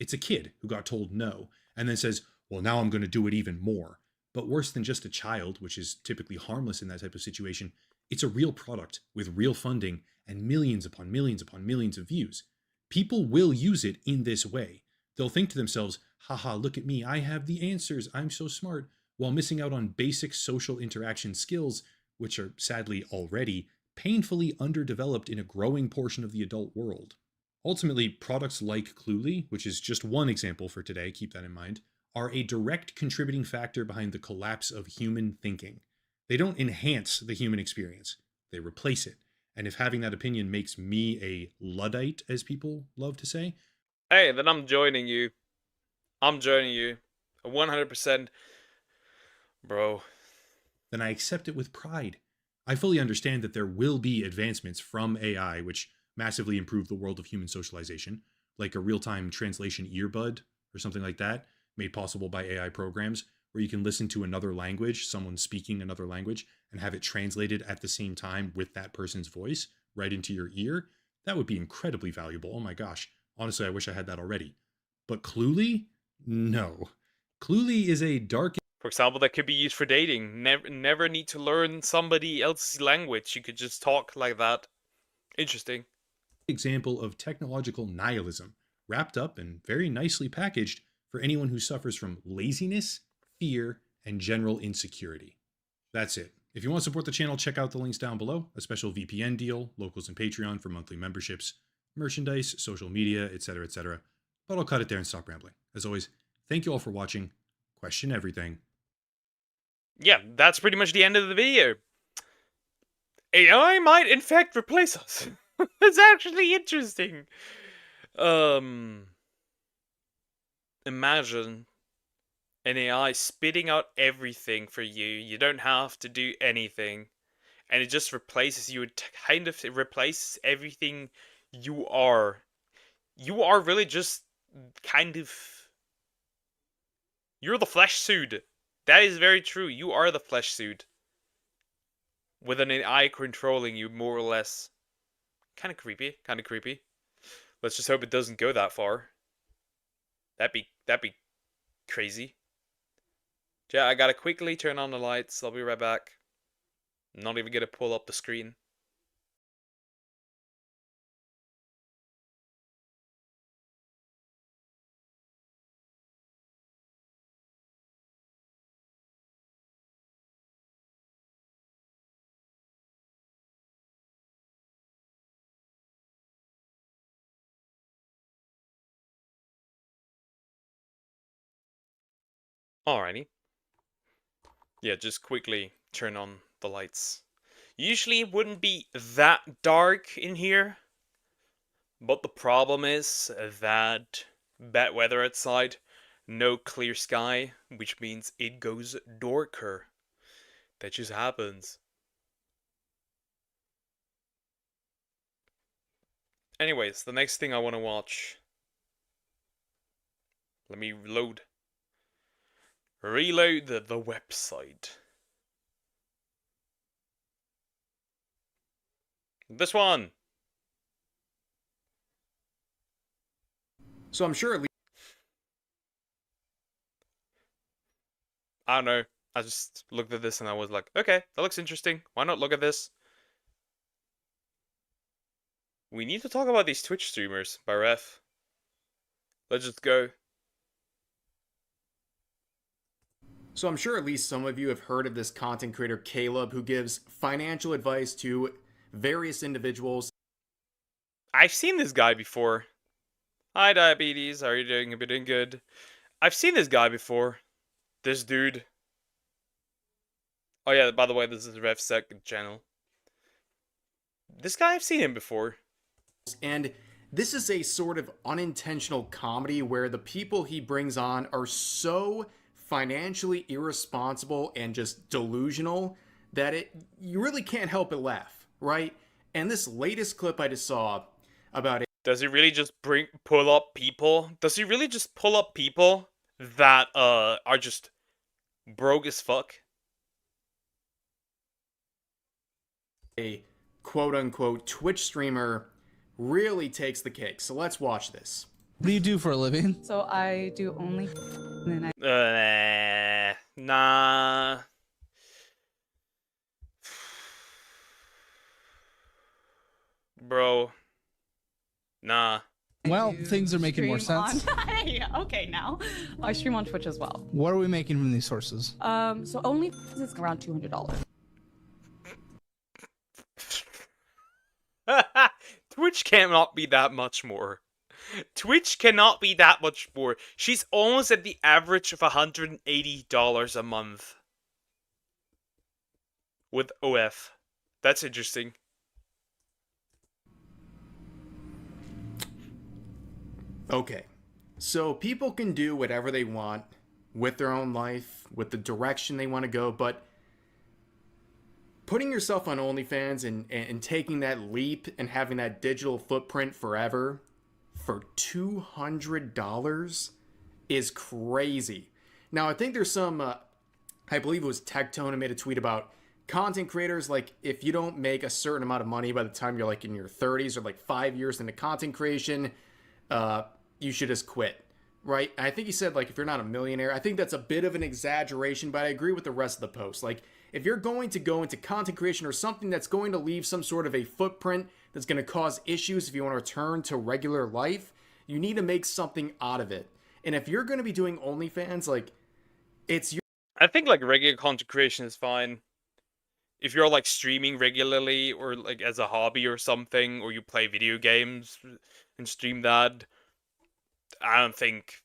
It's a kid who got told no and then says, well, now I'm going to do it even more. But worse than just a child, which is typically harmless in that type of situation, it's a real product with real funding and millions upon millions upon millions of views. People will use it in this way. They'll think to themselves, haha, look at me, I have the answers, I'm so smart, while missing out on basic social interaction skills, which are sadly already painfully underdeveloped in a growing portion of the adult world. Ultimately, products like Cluely, which is just one example for today, keep that in mind, are a direct contributing factor behind the collapse of human thinking. They don't enhance the human experience, they replace it. And if having that opinion makes me a Luddite, as people love to say, hey, then I'm joining you. I'm joining you. 100%. Bro. Then I accept it with pride. I fully understand that there will be advancements from AI which massively improve the world of human socialization, like a real-time translation earbud or something like that, made possible by AI programs, where you can listen to another language, someone speaking another language, and have it translated at the same time with that person's voice right into your ear. That would be incredibly valuable. Oh my gosh. Honestly, I wish I had that already. But Cluely? No. Cluely is a dark... For example, that could be used for dating. Never need to learn somebody else's language. You could just talk like that. Interesting. example of technological nihilism, wrapped up and very nicely packaged for anyone who suffers from laziness, fear, and general insecurity. That's it. If you want to support the channel, check out the links down below. A special VPN deal, locals and Patreon for monthly memberships, merchandise, social media, etc., etc. But I'll cut it there and stop rambling. As always, thank you all for watching. Question everything. Yeah, that's pretty much the end of the video. AI might in fact replace us. It's actually interesting. Imagine an AI spitting out everything for you. You don't have to do anything. And it just replaces you. It kind of replaces everything you are. You are really just kind of... You're the flesh suit. That is very true. You are the flesh suit. With an AI controlling you, more or less. Kind of creepy. Kind of creepy. Let's just hope it doesn't go that far. That'd be crazy. Yeah, I gotta quickly turn on the lights. I'll be right back. I'm not even gonna pull up the screen. Alrighty. Yeah, just quickly turn on the lights. Usually it wouldn't be that dark in here. But the problem is that bad weather outside, no clear sky, which means it goes darker. That just happens. Anyways, the next thing I want to watch. Let me reload the website. This one. So I'm sure at least... I don't know. I just looked at this and I was like, okay, that looks interesting. Why not look at this? We need to talk about these Twitch streamers, by ref. Let's just go. So I'm sure at least some of you have heard of this content creator Caleb, who gives financial advice to various individuals. I've seen this guy before. Hi, Diabetes. How are you doing? I've been doing good. I've seen this guy before. This dude. Oh yeah, by the way, this is Ref's second channel. This guy, I've seen him before. And this is a sort of unintentional comedy where the people he brings on are so financially irresponsible and just delusional that you really can't help but laugh, right? And this latest clip I just saw about it. Does he really just pull up people? Does he really just pull up people that are just broke as fuck? A quote-unquote Twitch streamer really takes the cake. So let's watch this. What do you do for a living? So I do only and nah. Bro. Nah. Well, things are making more sense. Hey, okay, now I stream on Twitch as well. What are we making from these sources? So only is around $200. Twitch cannot be that much more. Twitch cannot be that much more. She's almost at the average of $180 a month. With OF. That's interesting. Okay, so people can do whatever they want with their own life, with the direction they want to go, but putting yourself on OnlyFans and taking that leap and having that digital footprint forever for $200 is crazy. Now, I think there's some, I believe it was Tectone who made a tweet about content creators, like, if you don't make a certain amount of money by the time you're, like, in your 30s or, like, 5 years into content creation, you should just quit, right? And I think he said, like, if you're not a millionaire, I think that's a bit of an exaggeration, but I agree with the rest of the post. Like, if you're going to go into content creation or something that's going to leave some sort of a footprint that's going to cause issues if you want to return to regular life, you need to make something out of it. And if you're going to be doing OnlyFans, like, it's your... I think, like, regular content creation is fine. If you're, like, streaming regularly or, like, as a hobby or something, or you play video games and stream that, I don't think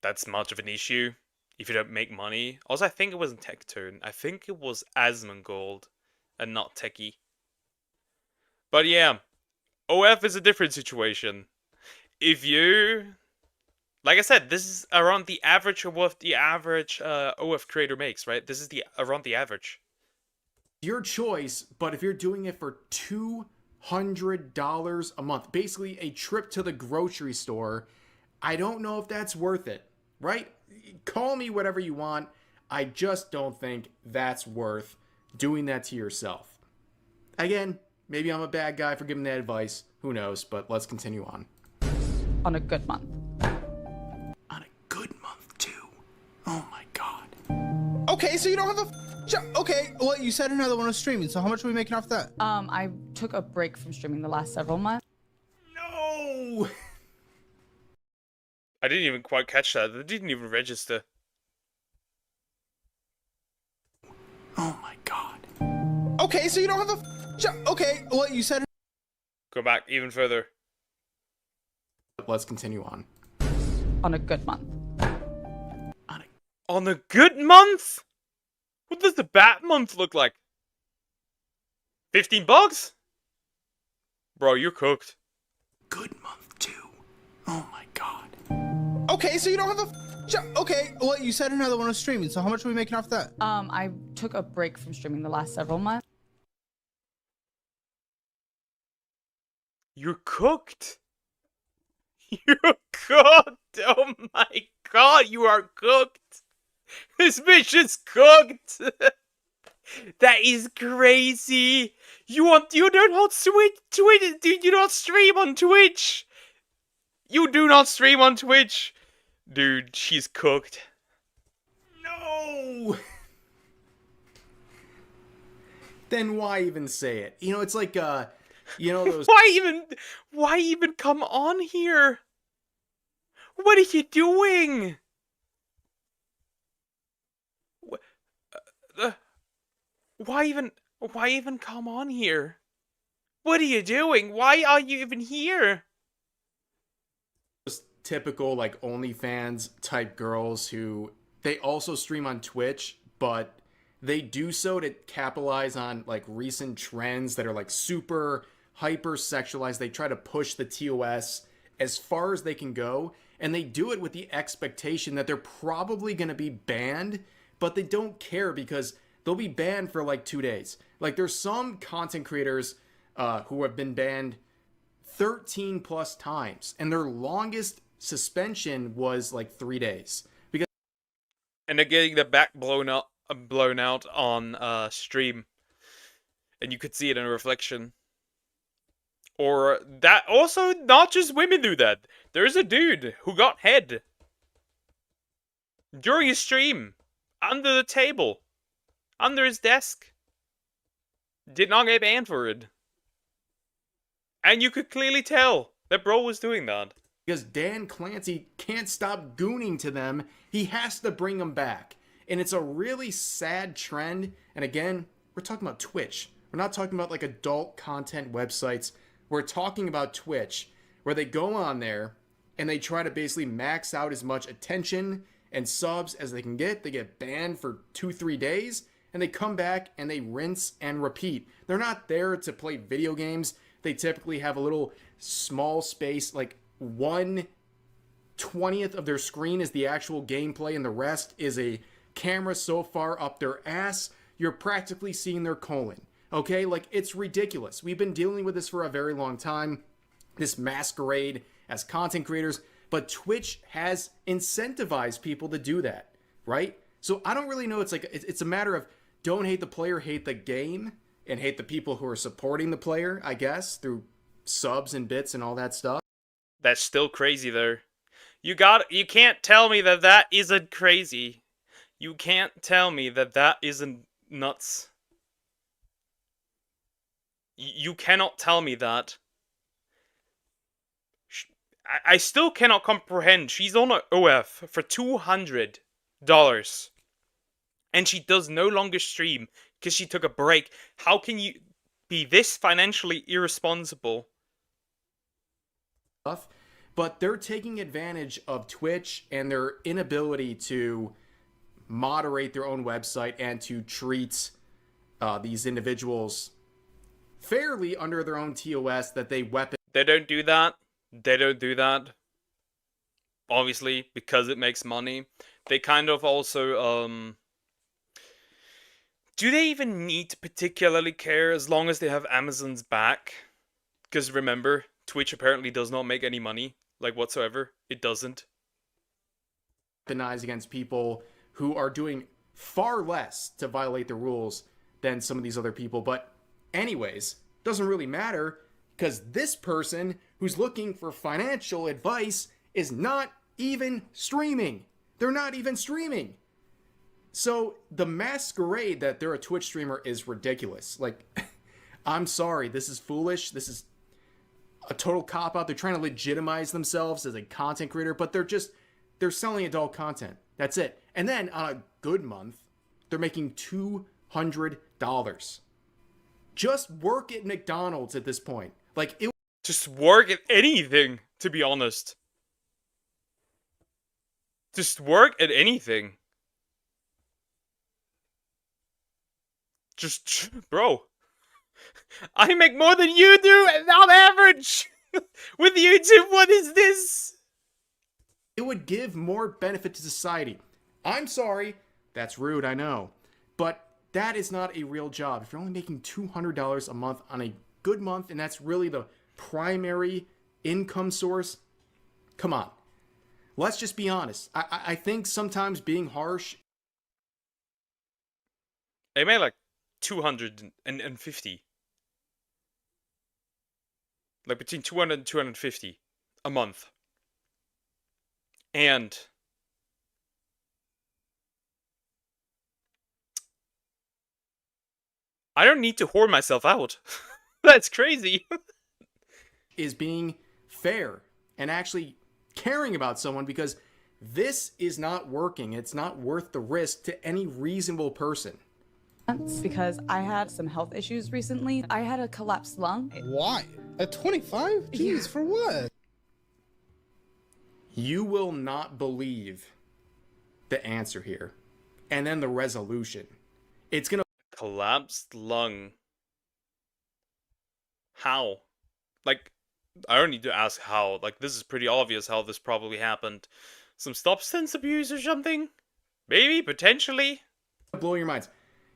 that's much of an issue if you don't make money. Also, I think it wasn't Tectone. I think it was Asmongold and not Techie. But yeah, OF is a different situation. If you... Like I said, this is around the average of what the average OF creator makes, right? This is around the average. Your choice, but if you're doing it for $200 a month, basically a trip to the grocery store, I don't know if that's worth it, right? Call me whatever you want. I just don't think that's worth doing that to yourself. Again, maybe I'm a bad guy for giving that advice. Who knows? But let's continue on. On a good month. On a good month, too. Oh my god. Okay, so you don't have a job. Okay, well, you said another one was streaming, so how much are we making off that? I took a break from streaming the last several months. No! I didn't even quite catch that. They didn't even register. Oh my god. Okay, so you don't have a job. Okay, well, you said... Go back even further. Let's continue on. On a good month. On a good month? What does the bad month look like? $15? Bro, you're cooked. Good month, too. Oh my god. Okay, so you don't have a job. Okay, well, you said another one was streaming, so how much are we making off that? I took a break from streaming the last several months. You're cooked. You're cooked. Oh my god, you are cooked. This bitch is cooked. That is crazy. You do not switch Twitch. Do you not stream on Twitch? You do not stream on Twitch. Dude, she's cooked. No. Then why even say it? You know, it's like You know those. Why even come on here? What are you doing? Why even come on here? What are you doing? Why are you even here? Typical like OnlyFans type girls who they also stream on Twitch, but they do so to capitalize on like recent trends that are like super hyper sexualized. They try to push the TOS as far as they can go, and they do it with the expectation that they're probably going to be banned, but they don't care because they'll be banned for like 2 days. Like there's some content creators who have been banned 13 plus times, and their longest suspension was like 3 days. Because and they're getting their back blown out on stream, and you could see it in a reflection. Or that also, not just women do that. There's a dude who got head during his stream under the table, under his desk. Did not get banned for it. And you could clearly tell that bro was doing that. Because Dan Clancy can't stop gooning to them. He has to bring them back. And it's a really sad trend. And again, we're talking about Twitch. We're not talking about like adult content websites. We're talking about Twitch, where they go on there and they try to basically max out as much attention and subs as they can get. They get banned for 2-3 days, and they come back and they rinse and repeat. They're not there to play video games. They typically have a little small space, like 1/20th of their screen is the actual gameplay, and the rest is a camera so far up their ass, you're practically seeing their colon. Okay, like it's ridiculous. We've been dealing with this for a very long time, this masquerade as content creators, but Twitch has incentivized people to do that, right? So I don't really know. It's a matter of don't hate the player, hate the game, and hate the people who are supporting the player, I guess, through subs and bits and all that stuff. That's still crazy though. You can't tell me that isn't crazy. You can't tell me that isn't nuts. You cannot tell me that. I still cannot comprehend. She's on an OF for $200. And she does no longer stream because she took a break. How can you be this financially irresponsible? But they're taking advantage of Twitch and their inability to moderate their own website and to treat these individuals fairly under their own TOS that they weapon. They don't do that. They don't do that. Obviously, because it makes money. They kind of also, do they even need to particularly care as long as they have Amazon's back? Because remember, Twitch apparently does not make any money, like whatsoever. It doesn't. Weaponize against people who are doing far less to violate the rules than some of these other people. But anyways, doesn't really matter because this person who's looking for financial advice is not even streaming. They're not even streaming. So the masquerade that they're a Twitch streamer is ridiculous. Like, I'm sorry, this is foolish. This is a total cop-out. They're trying to legitimize themselves as a content creator, but they're selling adult content. That's it. And then on a good month, they're making $200. Just work at McDonald's at this point. Like, it just work at anything, to be honest. Just work at anything. Just, bro. I make more than you do on average. With YouTube, what is this? It would give more benefit to society. I'm sorry. That's rude, I know. But that is not a real job. If you're only making $200 a month on a good month, and that's really the primary income source, come on. Let's just be honest. I think sometimes being harsh. They made like 250. Like between 200 and 250 a month. And I don't need to whore myself out. That's crazy. Is being fair and actually caring about someone, because this is not working. It's not worth the risk to any reasonable person. Because I had some health issues recently. I had a collapsed lung. Why? At 25? Jeez, for what? You will not believe the answer here. And then the resolution. It's gonna... Collapsed lung. How? Like, I don't need to ask how. Like, this is pretty obvious how this probably happened. Some substance abuse or something? Maybe, potentially? Blow your minds.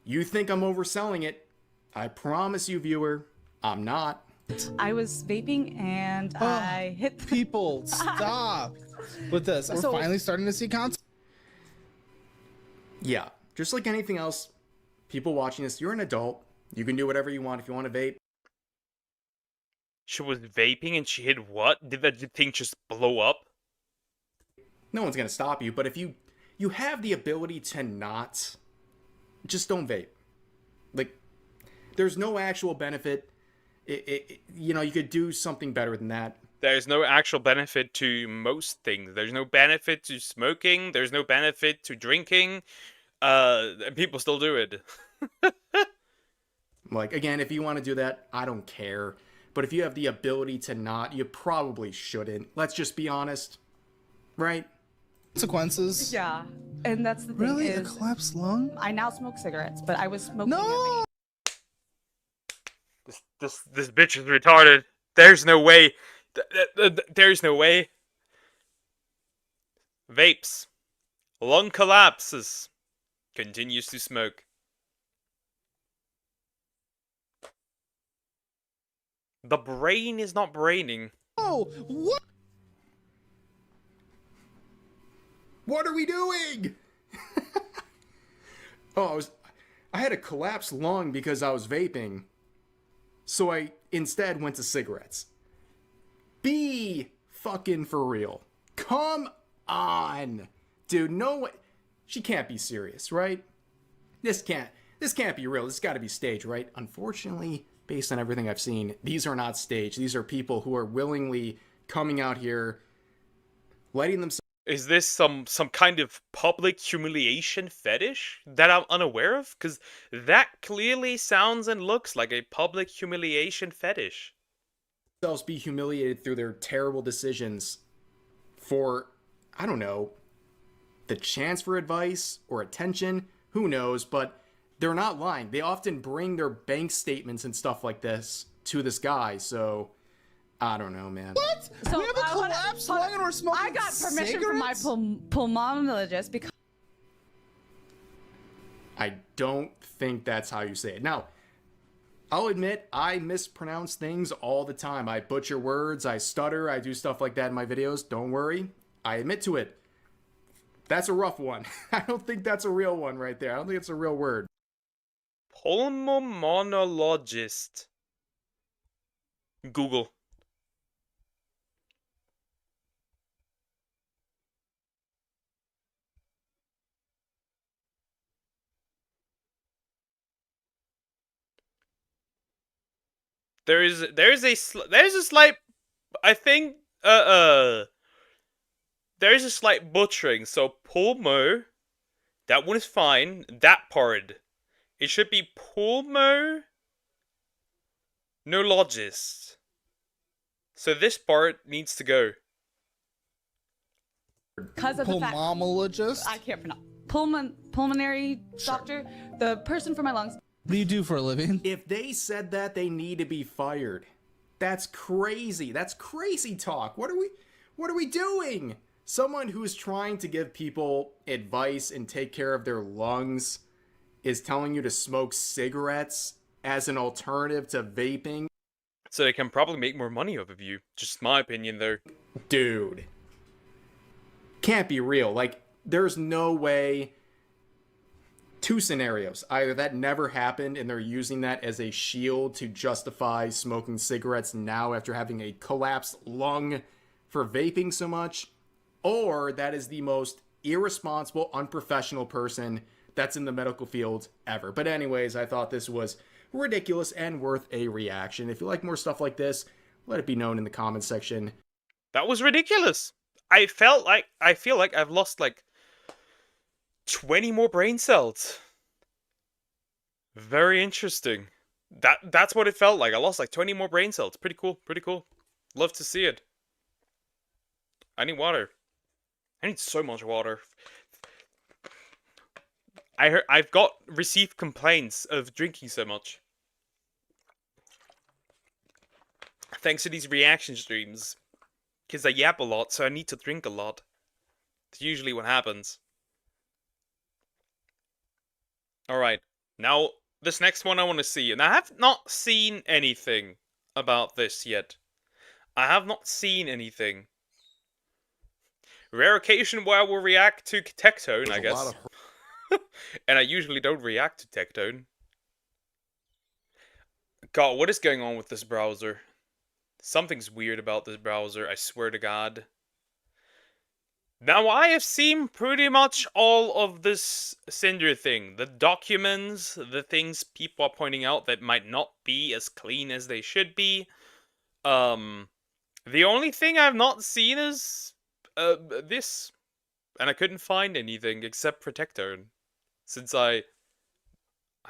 You think I'm overselling it. I promise you, viewer, I'm not. I was vaping and I hit people. Stop with this. We're finally starting to see content. Yeah, just like anything else, people watching this, you're an adult. You can do whatever you want if you want to vape. She was vaping and she hit what? Did that thing just blow up? No one's gonna stop you, but if you have the ability to not, just don't vape. Like, there's no actual benefit. You know, you could do something better than that. There's no actual benefit to most things. There's no benefit to smoking. There's no benefit to drinking. And people still do it. Like, again, if you want to do that, I don't care. But if you have the ability to not, you probably shouldn't. Let's just be honest. Right? Consequences. Yeah, and that's the thing. Really? Is, a collapsed lung? I now smoke cigarettes, but I was smoking. No! This bitch is retarded. There's no way. There's no way. Vapes. Lung collapses. Continues to smoke. The brain is not braining. Oh, what? What are we doing? Oh, I had a collapsed lung because I was vaping. So I instead went to cigarettes. Be fucking for real. Come on. Dude, no way. She can't be serious, right? This can't be real. This has got to be staged, right? Unfortunately, based on everything I've seen, these are not staged. These are people who are willingly coming out here, letting themselves... Is this some kind of public humiliation fetish that I'm unaware of? Because that clearly sounds and looks like a public humiliation fetish. Themselves be humiliated through their terrible decisions for, I don't know, the chance for advice or attention. Who knows? But they're not lying. They often bring their bank statements and stuff like this to this guy. So I don't know, man. What? So, we have a collapsed lung and we're smoking I got permission from my pulmonologist because... I don't think that's how you say it. Now, I'll admit, I mispronounce things all the time. I butcher words, I stutter, I do stuff like that in my videos. Don't worry. I admit to it. That's a rough one. I don't think that's a real one right there. I don't think it's a real word. Pulmonologist. Google. There's a slight, I think, there's a slight butchering. So pulmo, that one is fine. That part, it should be pulmonologist. So this part needs to go. Because of the fact... Pulmonologist? I can't pronounce. Pulmonary doctor, the person for my lungs. What do you do for a living? If they said that, they need to be fired. That's crazy. That's crazy talk. What are we doing? Someone who's trying to give people advice and take care of their lungs is telling you to smoke cigarettes as an alternative to vaping. So they can probably make more money off of you. Just my opinion, though. Dude. Can't be real. Like, there's no way... Two scenarios. Either that never happened and they're using that as a shield to justify smoking cigarettes now after having a collapsed lung for vaping so much, or that is the most irresponsible, unprofessional person that's in the medical field ever. But anyways, I thought this was ridiculous and worth a reaction. If you like more stuff like this, let it be known in the comments section. That was ridiculous. I feel like I've lost like 20 more brain cells. Very interesting. That's what it felt like. I lost like 20 more brain cells. Pretty cool. Pretty cool. Love to see it. I need water. I need so much water. I've received complaints of drinking so much. Thanks to these reaction streams. Because I yap a lot, so I need to drink a lot. It's usually what happens. Alright, now this next one I want to see. And I have not seen anything about this yet. I have not seen anything. Rare occasion where I will react to Tectone, I guess. And I usually don't react to Tectone. God, what is going on with this browser? Something's weird about this browser, I swear to God. Now, I have seen pretty much all of this Cinder thing. The documents, the things people are pointing out that might not be as clean as they should be. The only thing I've not seen is this. And I couldn't find anything except for Tectone. Since I'm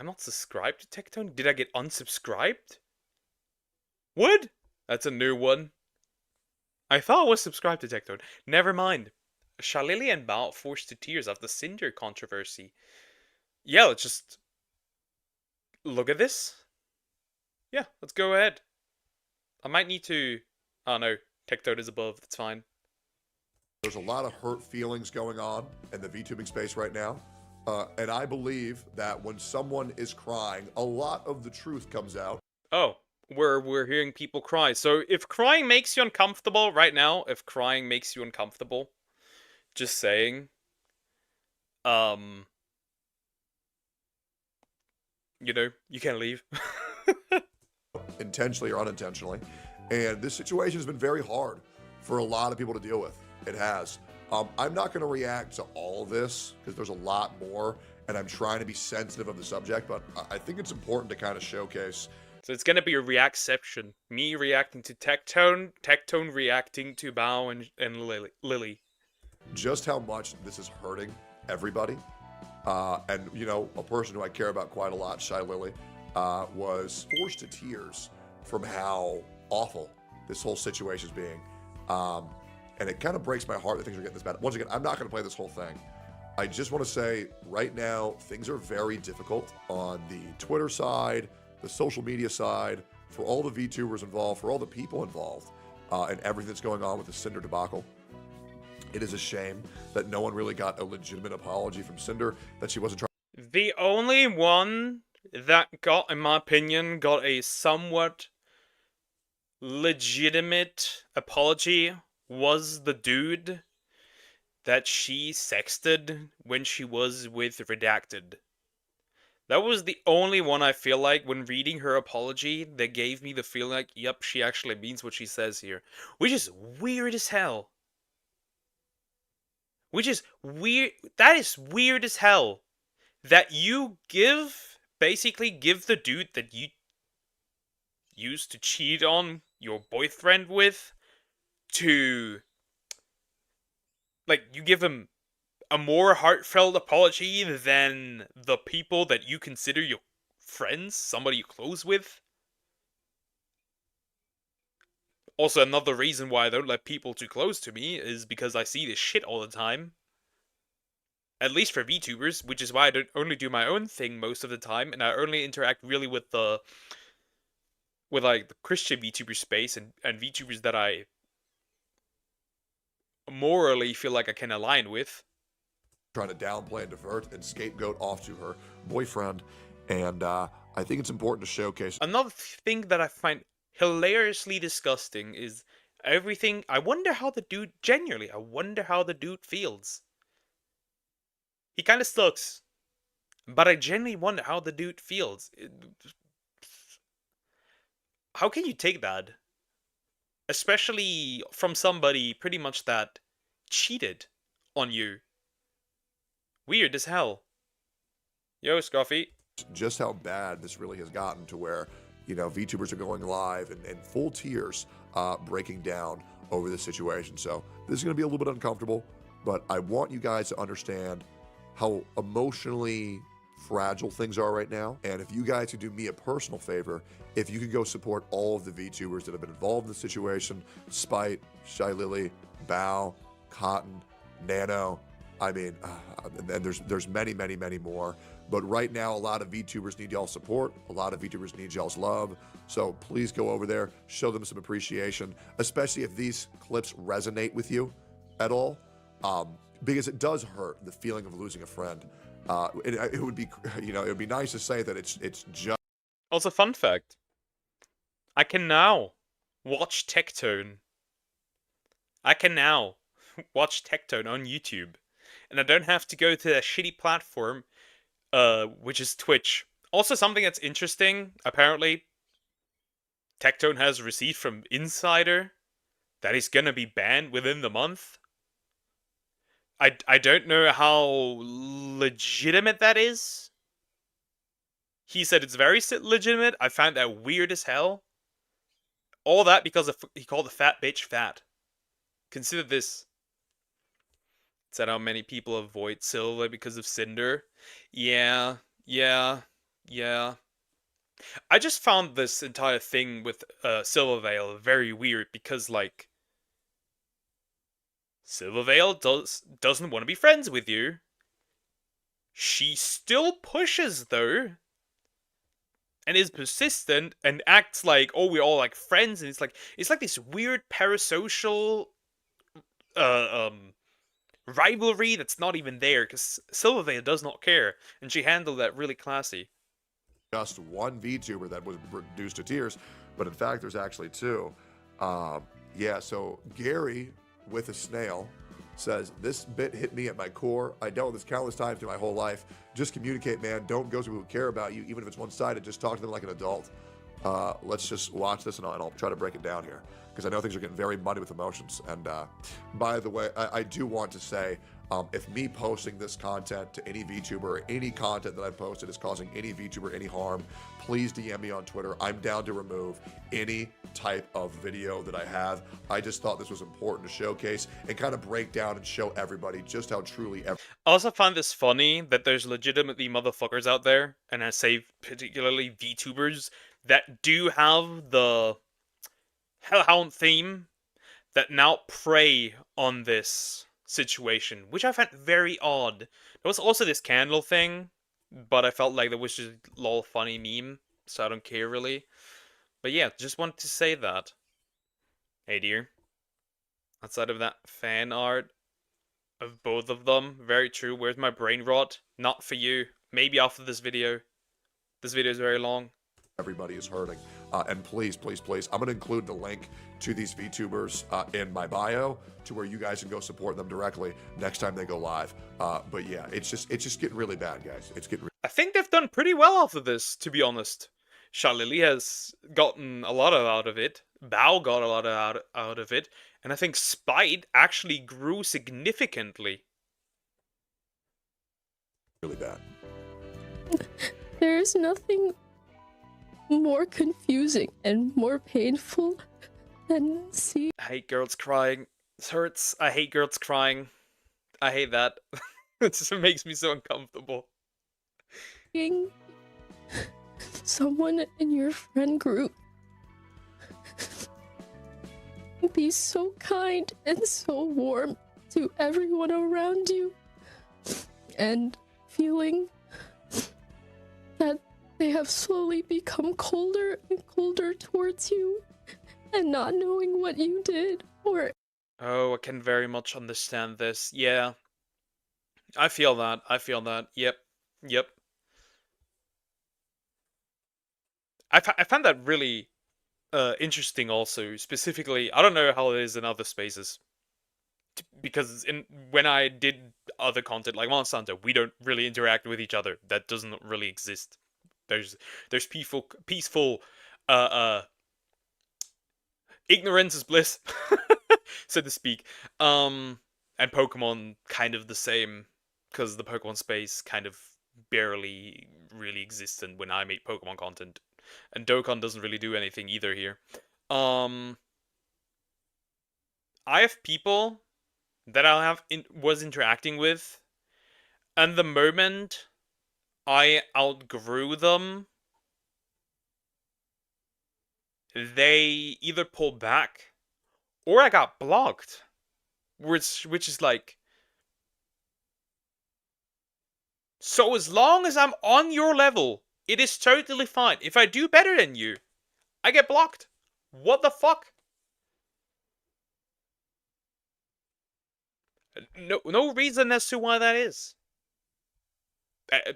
not subscribed to Tectone? Did I get unsubscribed? What? That's a new one. I thought I was subscribed to Tectone. Never mind. Shalili and Bao forced to tears after the Cinder controversy. Yeah, let's just look at this. Yeah, let's go ahead. I might need to... Oh no, Tectone is above, that's fine. There's a lot of hurt feelings going on in the VTubing space right now. And I believe that when someone is crying, a lot of the truth comes out. Oh, we're hearing people cry. So if crying makes you uncomfortable right now, if crying makes you uncomfortable, just saying, you know, you can leave. Intentionally or unintentionally. And this situation has been very hard for a lot of people to deal with. It has. I'm not going to react to all of this because there's a lot more, and I'm trying to be sensitive of the subject, but I think it's important to kind of showcase. So it's going to be a react-ception. Me reacting to Tectone, Tectone reacting to Bao and Lily. Just how much this is hurting everybody. And, you know, a person who I care about quite a lot, Shy Lily, was forced to tears from how awful this whole situation is being. And it kind of breaks my heart that things are getting this bad. Once again, I'm not going to play this whole thing. I just want to say right now, things are very difficult on the Twitter side, the social media side, for all the VTubers involved, for all the people involved, and everything that's going on with the Cinder debacle. It is a shame that no one really got a legitimate apology from Cinder, that she wasn't trying. The only one that got, in my opinion, got a somewhat legitimate apology was the dude that she sexted when she was with Redacted. That was the only one I feel like, when reading her apology, that gave me the feeling like, yep, she actually means what she says here. Which is weird as hell. Which is weird. That is weird as hell. That you basically give the dude that you used to cheat on your boyfriend with, to, like, you give him a more heartfelt apology than the people that you consider your friends, somebody you're close with. Also, another reason why I don't let people too close to me is because I see this shit all the time. At least for VTubers, which is why I don't only do my own thing most of the time, and I only interact really with like the Christian VTuber space and VTubers that I morally feel like I can align with. Trying to downplay and divert and scapegoat off to her boyfriend, and I think it's important to showcase. Another thing that I find hilariously disgusting is everything. I wonder how the dude, genuinely, I wonder how the dude feels. He kind of sucks, but I genuinely wonder how the dude feels. How can you take that? Especially from somebody pretty much that cheated on you. Weird as hell. Yo, Scruffy. just how bad this really has gotten to where, you know, VTubers are going live and full tears breaking down over this situation. So this is going to be a little bit uncomfortable, but I want you guys to understand how emotionally fragile things are right now. And if you guys could do me a personal favor, if you could go support all of the VTubers that have been involved in the situation, Spite, Shy Lily, Bao, Cotton, Nano, I mean, and there's many, many, many more. But right now, a lot of VTubers need y'all's support. A lot of VTubers need y'all's love. So please go over there, show them some appreciation, especially if these clips resonate with you at all. Because it does hurt, the feeling of losing a friend. It would be, you know, it would be nice to say that it's just. Also, fun fact. I can now watch Tectone. I can now watch Tectone on YouTube. And I don't have to go to a shitty platform, which is Twitch. Also, something that's interesting, apparently, Tectone has received from Insider that he's gonna be banned within the month. I don't know how legitimate that is. He said it's very legitimate. I found that weird as hell. All that because he called the fat bitch fat. Consider this. Said how many people avoid Silva because of Cinder. Yeah. I just found this entire thing with Silvervale very weird because, like, Silvervale doesn't want to be friends with you. She still pushes, though, and is persistent and acts like, oh, we're all like friends, and it's like this weird parasocial rivalry that's not even there, because Silvervale does not care, and she handled that really classy. Just one VTuber that was reduced to tears, but in fact there's actually two. Yeah, so Gary with a snail says, this bit hit me at my core. I dealt with this countless times through my whole life. Just communicate, man. Don't go to people who care about you, even if it's one-sided. Just talk to them like an adult. Let's just watch this, and I'll try to break it down here, because I know things are getting very muddy with emotions. And by the way, I do want to say, if me posting this content to any VTuber or any content that I've posted is causing any VTuber any harm, please DM me on Twitter. I'm down to remove any type of video that I have. I just thought this was important to showcase and kind of break down and show everybody just how truly. I also find this funny that there's legitimately motherfuckers out there, and I say particularly VTubers, that do have the Hellhound theme that now prey on this situation, which I found very odd. There was also this candle thing, but I felt like that was just lol funny meme, so I don't care really. But yeah, just wanted to say that. Hey dear. Outside of that fan art of both of them, very true. Where's my brain rot? Not for you. Maybe after this video. This video is very long. Everybody is hurting. And please, please, please, I'm going to include the link to these VTubers in my bio to where you guys can go support them directly next time they go live. But yeah, it's just getting really bad, guys. It's getting. I think they've done pretty well after this, to be honest. Shalili has gotten a lot out of it. Bao got a lot out of it. And I think Spite actually grew significantly. Really bad. There's nothing more confusing and more painful than see. I hate girls crying. This hurts. I hate girls crying. I hate that. It just makes me so uncomfortable. Someone in your friend group be so kind and so warm to everyone around you, and feeling that they have slowly become colder and colder towards you, and not knowing what you did or. Oh, I can very much understand this. Yeah. I feel that. Yep. I found that really interesting also. Specifically, I don't know how it is in other spaces. Because when I did other content like Monster Hunter, we don't really interact with each other. That doesn't really exist. There's peaceful ignorance is bliss, so to speak. And Pokemon kind of the same, because the Pokemon space kind of barely really existent when I make Pokemon content. And Dokkan doesn't really do anything either here. I have people that was interacting with, and the moment I outgrew them, they either pulled back or I got blocked. Which is like, so as long as I'm on your level, it is totally fine. If I do better than you, I get blocked. What the fuck? No reason as to why that is.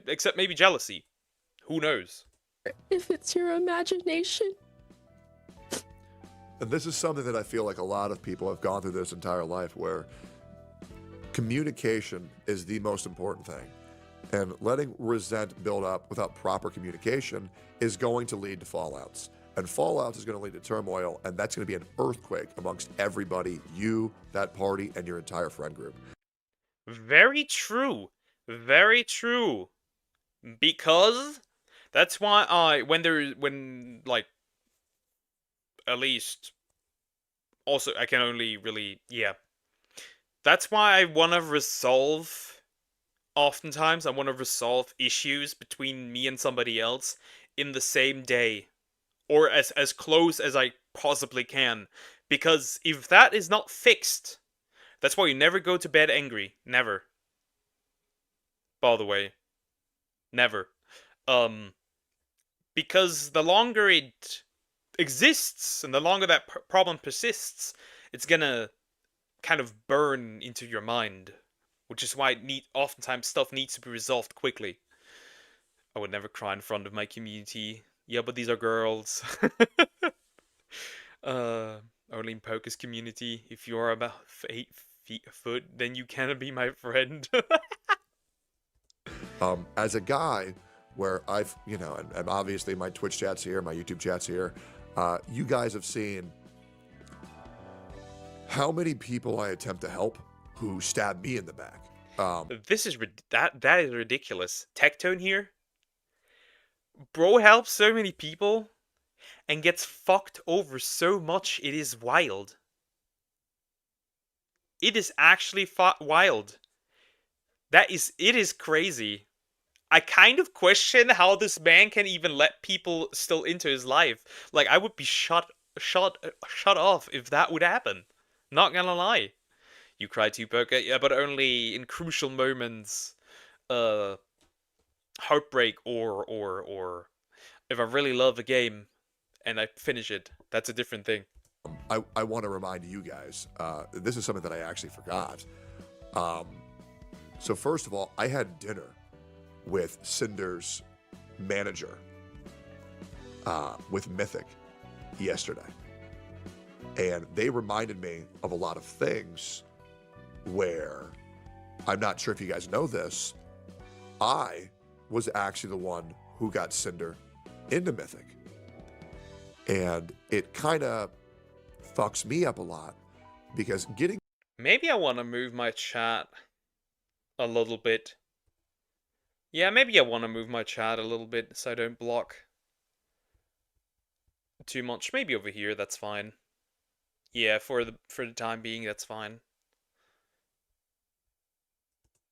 Except maybe jealousy. Who knows? If it's your imagination. And this is something that I feel like a lot of people have gone through this entire life, where communication is the most important thing. And letting resent build up without proper communication is going to lead to fallouts. And fallouts is going to lead to turmoil, and that's going to be an earthquake amongst everybody, you, that party, and your entire friend group. Very true. Very true. Because that's why when like, at least, also I can only really, yeah. That's why I want to resolve, oftentimes I want to resolve issues between me and somebody else in the same day. Or as close as I possibly can. Because if that is not fixed, that's why you never go to bed angry. Never. By the way. Never. Because the longer it exists, and the longer that problem persists, it's gonna kind of burn into your mind. Which is why oftentimes stuff needs to be resolved quickly. I would never cry in front of my community. Yeah, but these are girls. Only in Poke's community. If you're about 8 feet a foot, then you cannot be my friend. As a guy where I've, and obviously my Twitch chat's here, my YouTube chat's here, you guys have seen how many people I attempt to help who stab me in the back. This is that is ridiculous. Tectone here, bro, helps so many people and gets fucked over so much. It is wild. It is actually wild. It is crazy. I kind of question how this man can even let people still into his life. Like, I would be shut off if that would happen. Not gonna lie. You cry too, Poker? Yeah, but only in crucial moments. Heartbreak or if I really love a game and I finish it, that's a different thing. I want to remind you guys, this is something that I actually forgot. So first of all, I had dinner with Cinder's manager, with Mythic, yesterday. And they reminded me of a lot of things where, I'm not sure if you guys know this, I was actually the one who got Cinder into Mythic. And it kind of fucks me up a lot, because getting... Maybe I want to move my chat a little bit. Yeah, maybe I want to move my chat a little bit so I don't block too much. Maybe over here, that's fine. Yeah, for the time being, that's fine.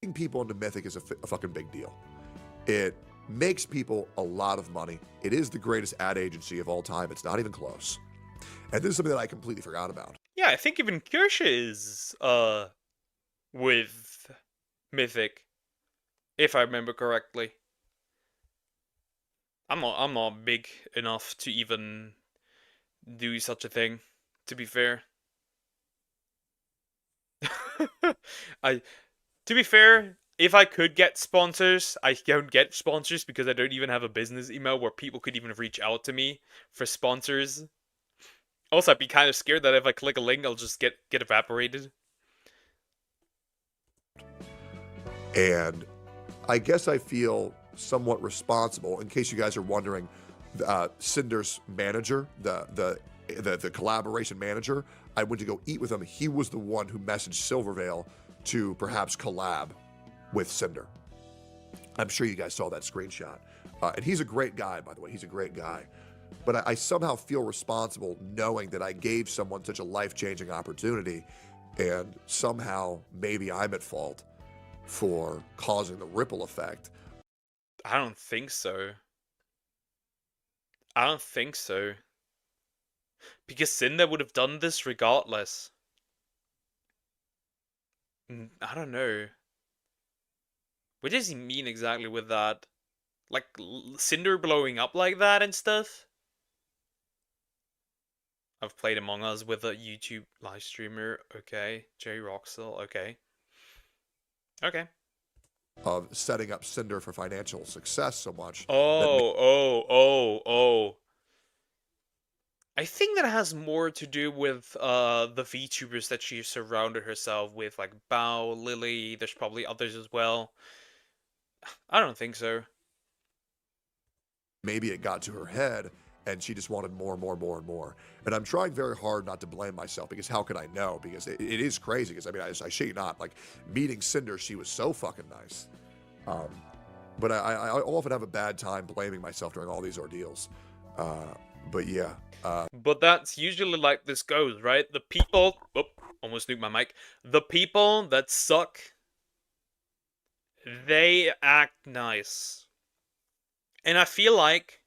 Getting people into Mythic is a fucking big deal. It makes people a lot of money. It is the greatest ad agency of all time. It's not even close. And this is something that I completely forgot about. Yeah, I think even Kirsche is with Mythic, if I remember correctly. I'm not big enough to even do such a thing, to be fair. To be fair, if I could get sponsors, I don't get sponsors because I don't even have a business email where people could even reach out to me for sponsors. Also, I'd be kind of scared that if I click a link, I'll just get evaporated. And I guess I feel somewhat responsible, in case you guys are wondering, Cinder's manager, the collaboration manager, I went to go eat with him. He was the one who messaged Silvervale to perhaps collab with Cinder. I'm sure you guys saw that screenshot. And he's a great guy, by the way. He's a great guy. But I somehow feel responsible knowing that I gave someone such a life-changing opportunity, and somehow maybe I'm at fault for causing the ripple effect. I don't think so. I don't think so. Because Cinder would have done this regardless. I don't know. What does he mean exactly with that? Like, Cinder blowing up like that and stuff? I've played Among Us with a YouTube live streamer. Okay. Jerry Roxel. Okay. Okay. Of setting up Cinder for financial success so much. Oh. I think that has more to do with the VTubers that she surrounded herself with, like Bao, Lily. There's probably others as well. I don't think so. Maybe it got to her head and she just wanted more and more and more and more. And I'm trying very hard not to blame myself, because how could I know? Because it is crazy. Because I mean, I shit you not. Like, meeting Cinder, she was so fucking nice. But I often have a bad time blaming myself during all these ordeals. But yeah. But that's usually like this goes, right? The people... Oh, almost nuked my mic. The people that suck, they act nice. And I feel like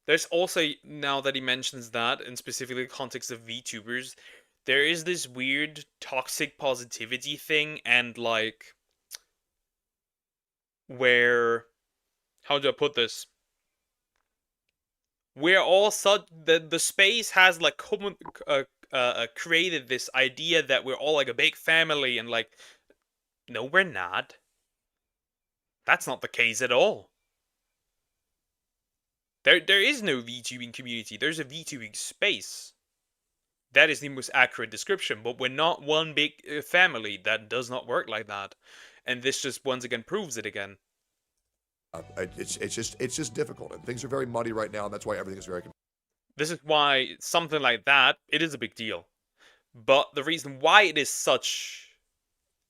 there's also, now that he mentions that, and specifically the context of VTubers, there is this weird toxic positivity thing, and like, where, how do I put this? We're all such, the space has like created this idea that we're all like a big family, and like, no, we're not. That's not the case at all. There is no VTubing community. There's a VTubing space. That is the most accurate description, but we're not one big family. That does not work like that. And this just once again proves it again. It's just difficult, and things are very muddy right now, and that's why everything is very... This is why something like that, it is a big deal. But the reason why it is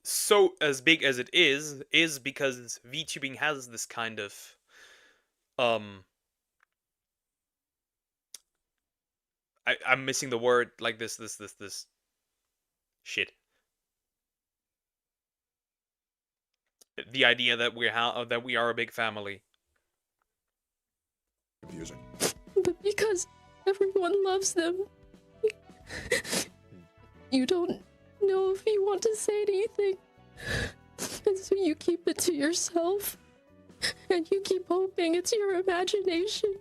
so as big as it is because VTubing has this kind of I'm missing the word, like this shit. The idea that we are a big family. Confusing. But because everyone loves them, you don't know if you want to say anything. And so you keep it to yourself. And you keep hoping it's your imagination.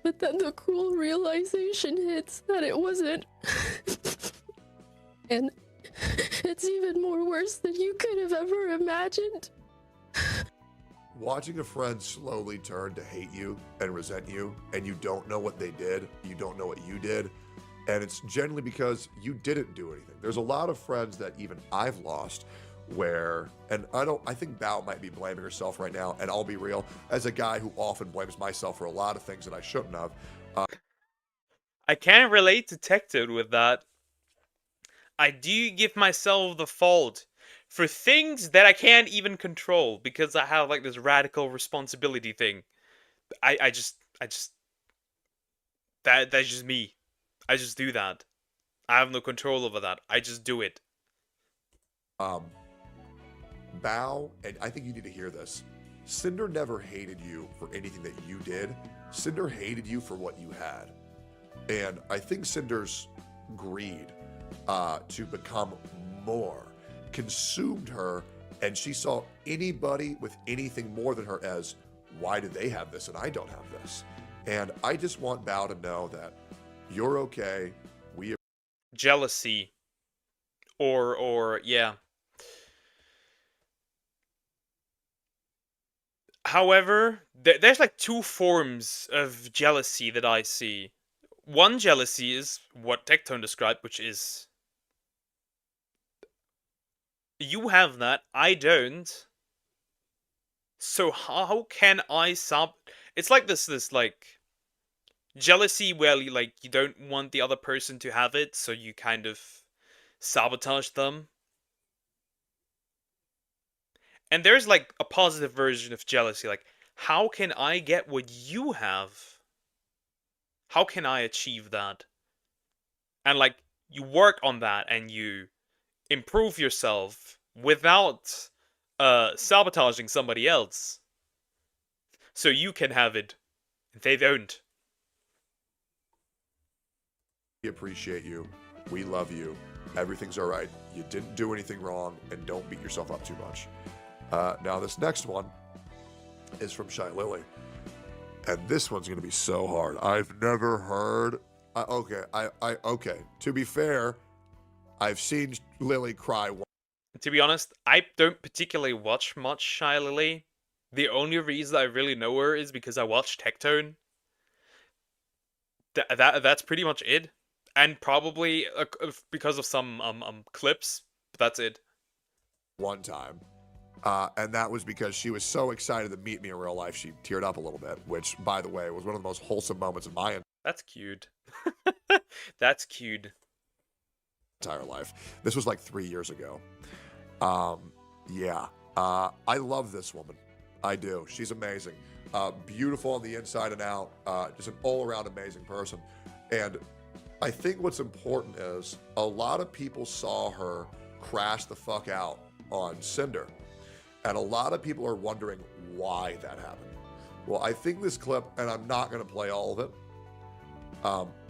But then the cruel realization hits that it wasn't. And it's even more worse than you could have ever imagined. Watching a friend slowly turn to hate you and resent you, and you don't know what they did, you don't know what you did, and it's generally because you didn't do anything. There's a lot of friends that even I've lost where, and I think Bao might be blaming herself right now, and I'll be real, as a guy who often blames myself for a lot of things that I shouldn't have. I can't relate to Tecton with that. I do give myself the fault for things that I can't even control, because I have like this radical responsibility thing. I just that's just me. I just do that. I have no control over that. I just do it. Bao, and I think you need to hear this, Cinder never hated you for anything that you did. Cinder hated you for what you had. And I think Cinder's greed to become more consumed her, and she saw anybody with anything more than her as, why do they have this and I don't have this? And I just want Bao to know that you're okay. We are jealousy, or yeah. However, there's like two forms of jealousy that I see. One jealousy is what Tectone described, which is you have that, I don't. So how can I it's like this like jealousy where you don't want the other person to have it, so you kind of sabotage them. And there's like a positive version of jealousy, like, how can I get what you have? How can I achieve that? And like, you work on that and you improve yourself without sabotaging somebody else. So you can have it. They don't. We appreciate you. We love you. Everything's all right. You didn't do anything wrong, and don't beat yourself up too much. Now, this next one is from Shy Lily. And this one's going to be so hard. I've never heard... okay. To be fair, I've seen Lily cry once. To be honest, I don't particularly watch much Shy Lily. The only reason I really know her is because I watched Tectone. That's pretty much it. And probably because of some clips, but that's it. One time. And that was because she was so excited to meet me in real life, she teared up a little bit, which, by the way, was one of the most wholesome moments of my That's cute. That's cute. Entire life. This was like 3 years ago. Yeah. I love this woman. I do. She's amazing. Beautiful on the inside and out. Just an all-around amazing person. And I think what's important is a lot of people saw her crash the fuck out on Cinder. And a lot of people are wondering why that happened. Well, I think this clip, and I'm not going to play all of it,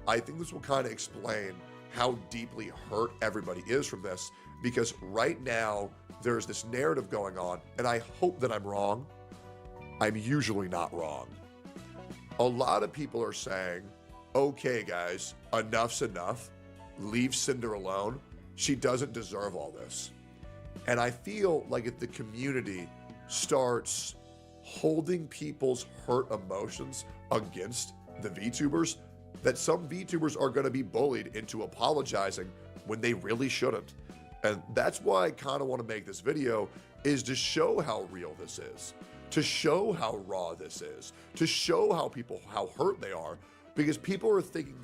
I think this will kind of explain how deeply hurt everybody is from this, because right now there's this narrative going on, and I hope that I'm wrong. I'm usually not wrong. A lot of people are saying, okay, guys, enough's enough. Leave Cinder alone. She doesn't deserve all this. And I feel like if the community starts holding people's hurt emotions against the VTubers, that some VTubers are going to be bullied into apologizing when they really shouldn't. And that's why I kind of want to make this video, is to show how real this is, to show how raw this is, to show how hurt they are, because people are thinking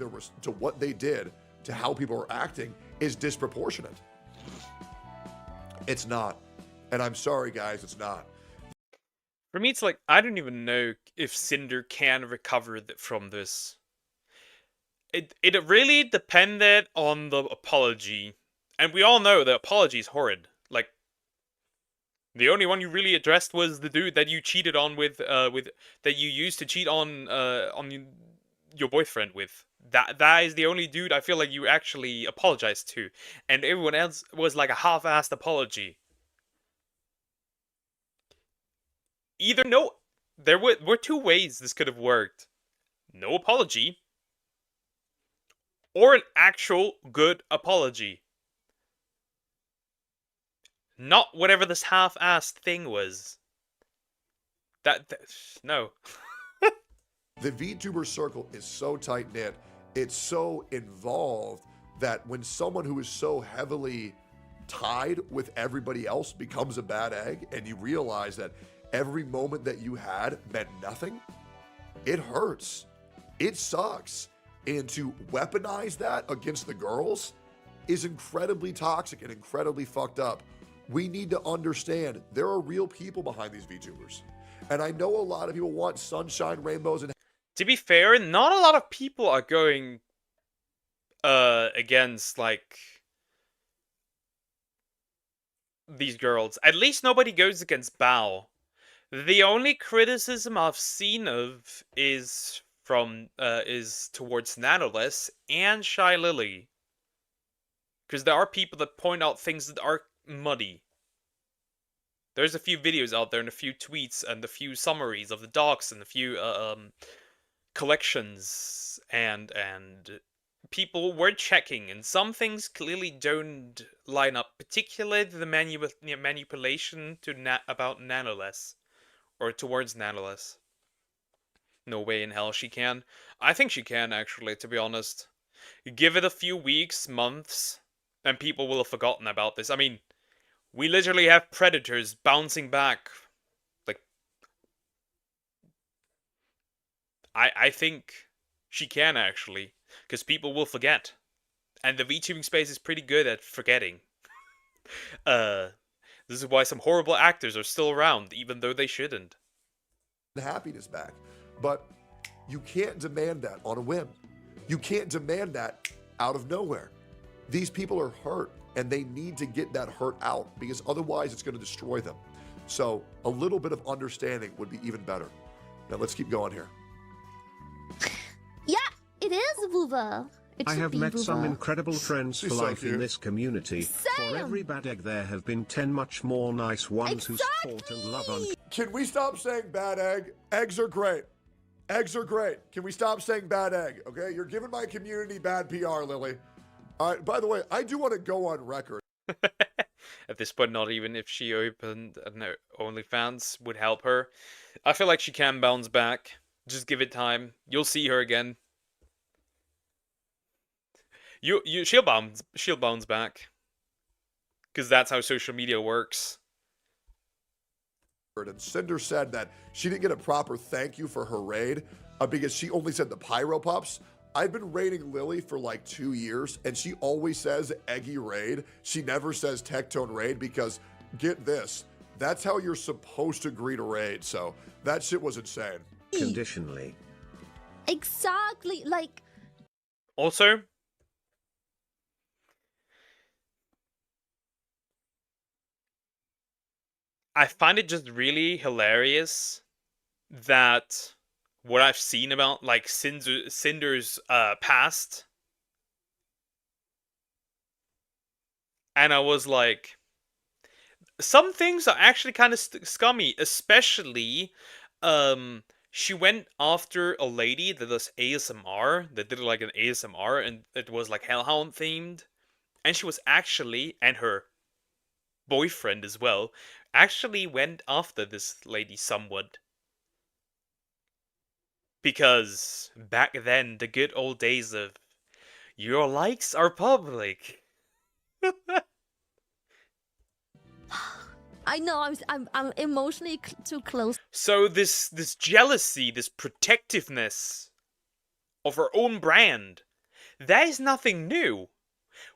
to what they did to how people are acting is disproportionate. It's not. And I'm sorry, guys, it's not. For me, it's like, I don't even know if Cinder can recover from this. It really depended on the apology. And we all know the apology is horrid. Like, the only one you really addressed was the dude that you cheated on with that you used to cheat on your boyfriend with. That is the only dude I feel like you actually apologized to, and everyone else was like a half-assed apology. Either no, there were two ways this could have worked: no apology, or an actual good apology. Not whatever this half-assed thing was. No. The VTuber circle is so tight-knit, it's so involved, that when someone who is so heavily tied with everybody else becomes a bad egg, and you realize that every moment that you had meant nothing, it hurts. It sucks. And to weaponize that against the girls is incredibly toxic and incredibly fucked up. We need to understand there are real people behind these VTubers. And I know a lot of people want sunshine, rainbows, and... To be fair, not a lot of people are going against, like, these girls. At least nobody goes against Bao. The only criticism I've seen of is towards Nanoless and Shy Lily. Because there are people that point out things that are muddy. There's a few videos out there and a few tweets and a few summaries of the docs and a few collections, and people were checking, and some things clearly don't line up, particularly the manipulation about Nanoless, or towards Nanoless. No way in hell she can. I think she can, actually, to be honest. Give it a few weeks, months, and people will have forgotten about this. I mean, we literally have predators bouncing back. Like, I think she can, actually, because people will forget. And the VTubing space is pretty good at forgetting. There's This is why some horrible actors are still around, even though they shouldn't. Happiness back. But you can't demand that on a whim. You can't demand that out of nowhere. These people are hurt and they need to get that hurt out because otherwise it's going to destroy them. So a little bit of understanding would be even better. Now let's keep going here. Yeah, it is Vuva. It I should have be met some Vuva. incredible friends for She's so life cute. in this community. For every bad egg there have been 10 much more nice ones who support and love on. Can we stop saying bad egg? Eggs are great. Eggs are great. Can we stop saying bad egg? Okay, you're giving my community bad PR, Lily. All right, by the way, I do want to go on record. At this point, not even if she opened an OnlyFans would help her. I feel like she can bounce back. Just give it time. You'll see her again. She'll bounce back. Because that's how social media works. And Cinder said that she didn't get a proper thank you for her raid because she only said the Pyro Pups. I've been raiding Lily for like 2 years, and she always says Eggy Raid. She never says Tectone Raid because, get this, that's how you're supposed to greet a raid. So that shit was insane. Conditionally. Exactly, like... Also, I find it just really hilarious that what I've seen about like Cinder's past, and I was like, some things are actually kind of scummy, especially she went after a lady that does ASMR, that did like an ASMR, and it was like Hellhound themed, and she was actually, and her boyfriend as well, actually went after this lady somewhat. Because back then, the good old days of your likes are public. I know, I'm emotionally too close. So this jealousy, this protectiveness of her own brand, that is nothing new.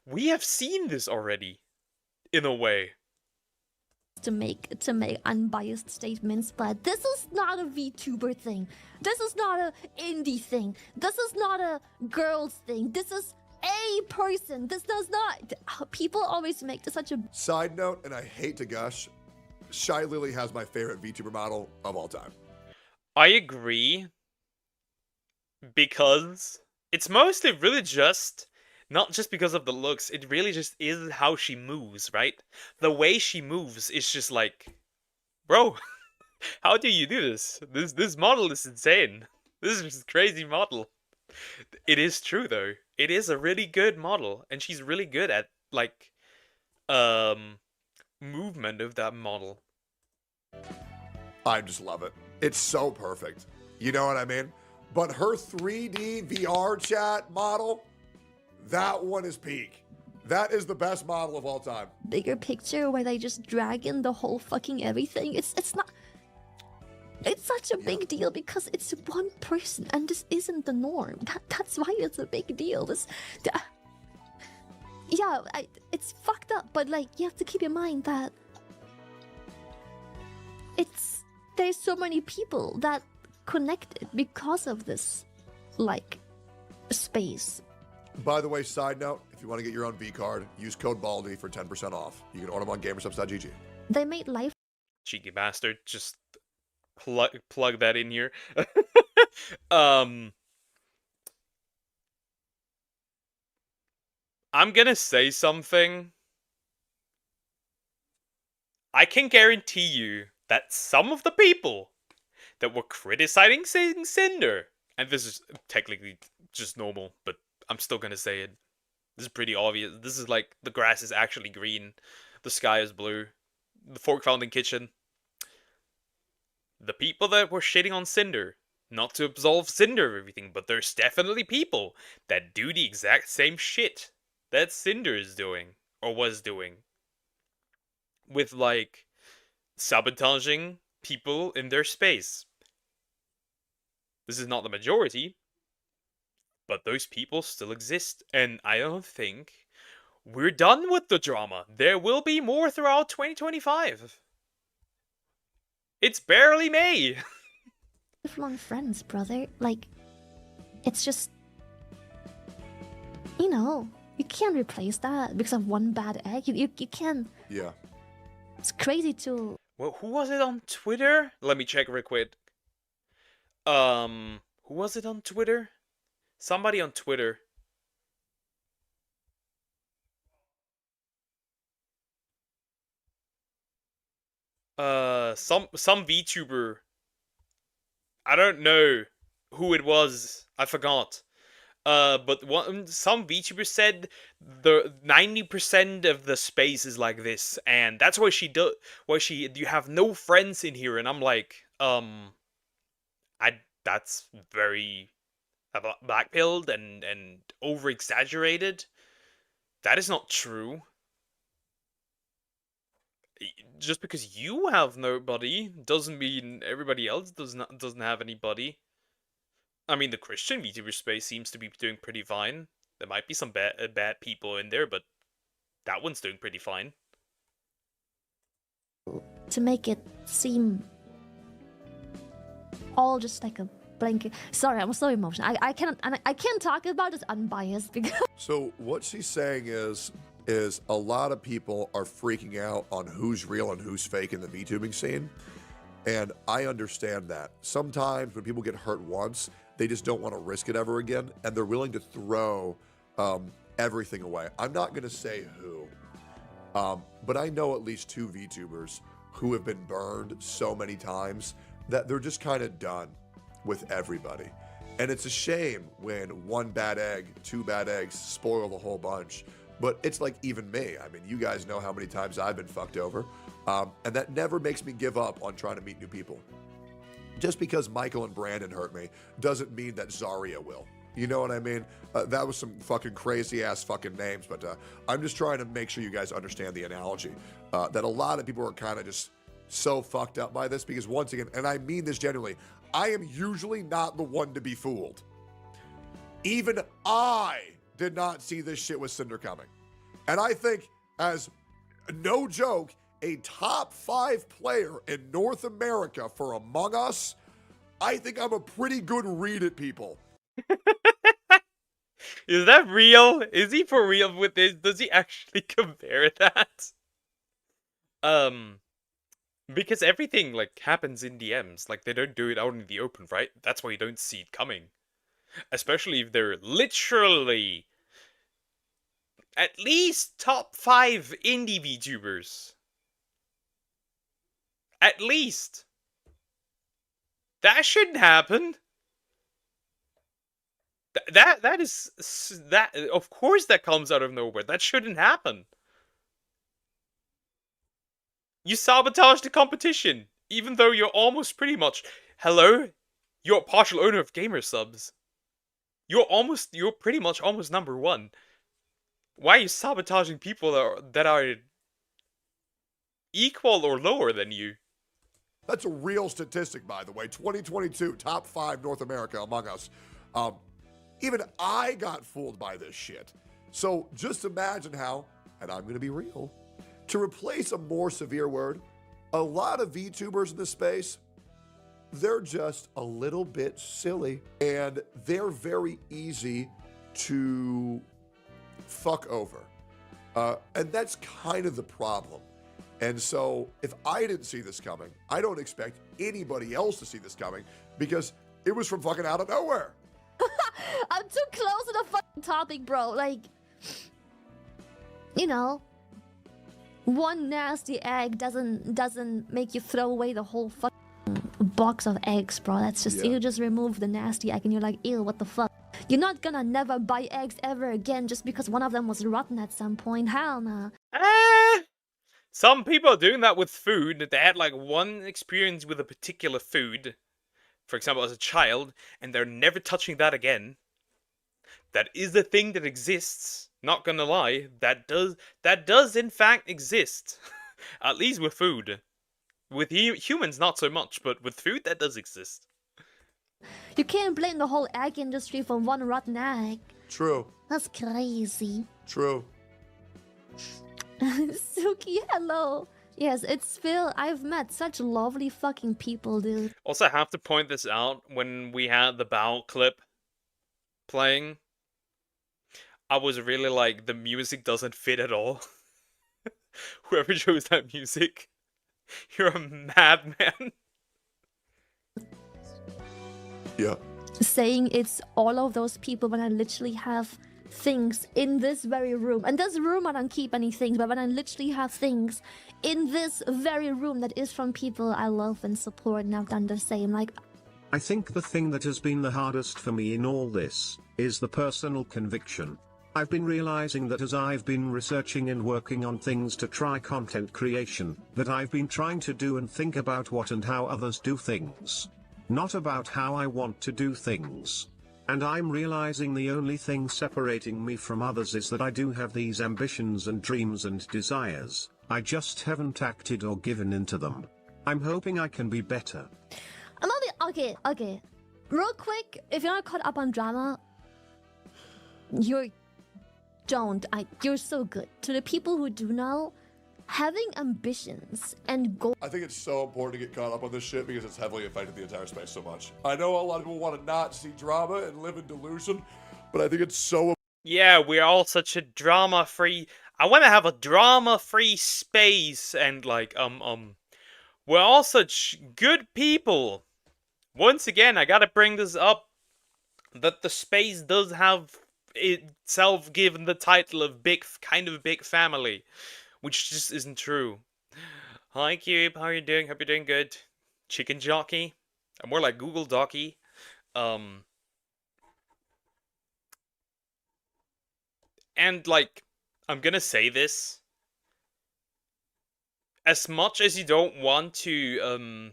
We have seen this already, in a way. To make unbiased statements, but this is not a VTuber thing. This is not a indie thing. This is not a girls thing. This is a person. This does not. People always make this such a Side note, and I hate to gush, Shy Lily has my favorite VTuber model of all time. I agree, because it's mostly really just, not just because of the looks, it really just is how she moves, right? The way she moves is just like, bro, how do you do this? This model is insane. This is just a crazy model. It is true though. It is a really good model, and she's really good at like movement of that model. I just love it. It's so perfect. You know what I mean? But her 3D VR chat model, that one is peak. That is the best model of all time. bigger picture where they just drag in the whole fucking everything. It's not. It's such a big deal because it's one person, and this isn't the norm. That's why it's a big deal. It's fucked up, but like you have to keep in mind that there's so many people that connected because of this, like, space. By the way, side note, if you want to get your own V card, use code BALDY for 10% off. You can order them on gamersubs.gg. They made life. Cheeky bastard, just plug that in here. I'm gonna say something. I can guarantee you that some of the people that were criticizing Cinder, and this is technically just normal, but I'm still gonna say it. This is pretty obvious. This is like, the grass is actually green, the sky is blue, the fork found in kitchen. The people that were shitting on Cinder, not to absolve Cinder of everything, but there's definitely people that do the exact same shit that Cinder is doing, or was doing. With, like, sabotaging people in their space. This is not the majority, but those people still exist, and I don't think we're done with the drama. There will be more throughout 2025. It's barely May. Lifelong friends, brother. Like, it's just, you know, you can't replace that because of one bad egg. You can't. Yeah. It's crazy to. Well, who was it on Twitter? Let me check real quick. Who was it on Twitter? Somebody on Twitter. Some VTuber. I don't know who it was. I forgot. But some VTuber said the 90% of the space is like this, and that's why you have no friends in here, and I'm like, that's very blackpilled and over exaggerated. That is not true. Just because you have nobody doesn't mean everybody else doesn't have anybody. I mean, the Christian VTuber space seems to be doing pretty fine. There might be some bad people in there, but that one's doing pretty fine. To make it seem all just like a blanket. Sorry, I'm so emotional. I can't talk about this unbiased because. So what she's saying is a lot of people are freaking out on who's real and who's fake in the VTubing scene. And I understand that. Sometimes when people get hurt once, they just don't want to risk it ever again, and they're willing to throw everything away. I'm not going to say who, but I know at least 2 VTubers who have been burned so many times that they're just kind of done with everybody. And it's a shame when 1 bad egg, 2 bad eggs spoil the whole bunch. But it's like even me. I mean, you guys know how many times I've been fucked over. And that never makes me give up on trying to meet new people. Just because Michael and Brandon hurt me doesn't mean that Zarya will. You know what I mean? That was some fucking crazy ass fucking names, but I'm just trying to make sure you guys understand the analogy. That a lot of people are kind of just so fucked up by this because once again, and I mean this genuinely, I am usually not the one to be fooled. Even I did not see this shit with Cinder coming. And I think, as no joke, a top 5 player in North America for Among Us, I think I'm a pretty good read at people. Is that real? Is he for real with this? Does he actually compare that? Because everything, like, happens in DMs. Like, they don't do it out in the open, right? That's why you don't see it coming. Especially if they're literally at least top 5 indie VTubers. At least. That shouldn't happen. That is of course that comes out of nowhere. That shouldn't happen. You sabotage the competition, even though you're almost pretty much hello. You're a partial owner of gamer subs. You're pretty much almost number 1. Why are you sabotaging people that are equal or lower than you? That's a real statistic, by the way. 2022, top 5 North America Among Us. Even I got fooled by this shit. So just imagine how, and I'm going to be real, to replace a more severe word, a lot of VTubers in this space, they're just a little bit silly, and they're very easy to fuck over. And that's kind of the problem. And so if I didn't see this coming, I don't expect anybody else to see this coming because it was from fucking out of nowhere. I'm too close to the fucking topic, bro. Like, you know, one nasty egg doesn't make you throw away the whole fucking box of eggs, bro. That's just, you just remove the nasty egg and you're like, ew, what the fuck? You're not gonna never buy eggs ever again just because one of them was rotten at some point. Hell nah. Some people are doing that with food. They had like one experience with a particular food, for example, as a child, and they're never touching that again. That is a thing that exists. Not gonna lie, that does in fact exist. At least with food. With humans, not so much, but with food, that does exist. You can't blame the whole egg industry for one rotten egg. True. That's crazy. True. Suki, hello. Yes, it's Phil. I've met such lovely fucking people, dude. Also, I have to point this out. When we had the Bow clip playing, I was really like, the music doesn't fit at all. Whoever chose that music, you're a madman. Yeah. Saying it's all of those people when I literally have things in this very room. And this room I don't keep any things, but when I literally have things in this very room that is from people I love and support, and I've done the same. Like, I think the thing that has been the hardest for me in all this is the personal conviction. I've been realizing that as I've been researching and working on things to try content creation, that I've been trying to do and think about what and how others do things. Not about how I want to do things. And I'm realizing the only thing separating me from others is that I do have these ambitions and dreams and desires, I just haven't acted or given into them. I'm hoping I can be better. I'm only okay. Real quick, if you're not caught up on drama, you're so good. To the people who do know, having ambitions and goals. I think it's so important to get caught up on this shit because it's heavily affected the entire space so much. I know a lot of people want to not see drama and live in delusion, but I think it's so. Yeah, we're all such a drama-free. I want to have a drama-free space, and like, we're all such good people. Once again, I gotta bring this up, that the space does have itself given the title of big family, which just isn't true. Hi Cube, how are you doing? Hope you're doing good. Chicken Jockey? I'm more like Google Docky. And like, I'm gonna say this. As much as you don't want to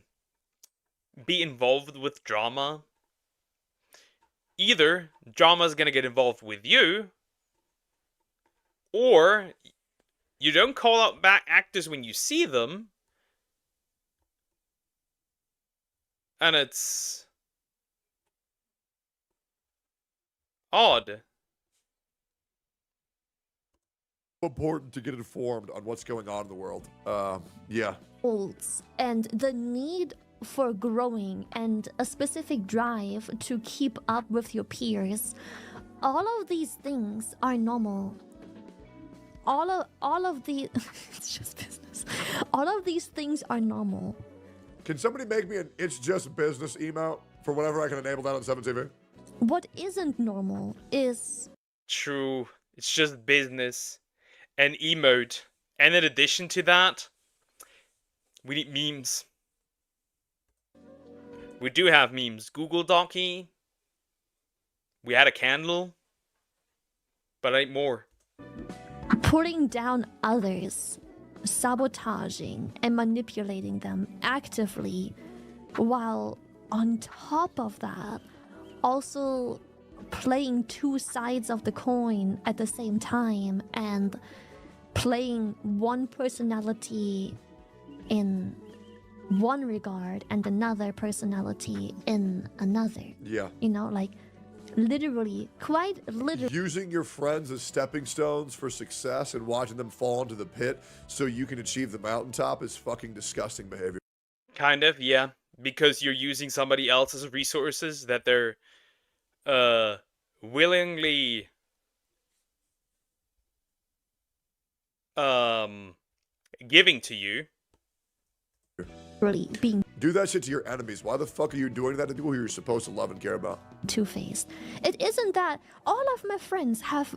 be involved with drama, either drama is gonna get involved with you, or you don't call out back actors when you see them, and it's odd. Important to get informed on what's going on in the world. Yeah. And the need for growing and a specific drive to keep up with your peers. All of these things are normal. All of the it's just business. All of these things are normal. Can somebody make me an "It's Just Business" emote for whenever I can enable that on 7TV? What isn't normal is true. It's just business. An emote. And in addition to that, we need memes. We do have memes. Google Docky. We had a candle. But ain't more. putting down others, sabotaging and manipulating them actively, while on top of that, also playing two sides of the coin at the same time and playing one personality in one regard and another personality in another. Yeah. You know, like literally, quite literally. Using your friends as stepping stones for success and watching them fall into the pit so you can achieve the mountaintop is fucking disgusting behavior. Kind of, yeah. Because you're using somebody else's resources that they're willingly giving to you. Really being do that shit to your enemies. Why the fuck are you doing that to people who you're supposed to love and care about? Two-faced. It isn't that all of my friends have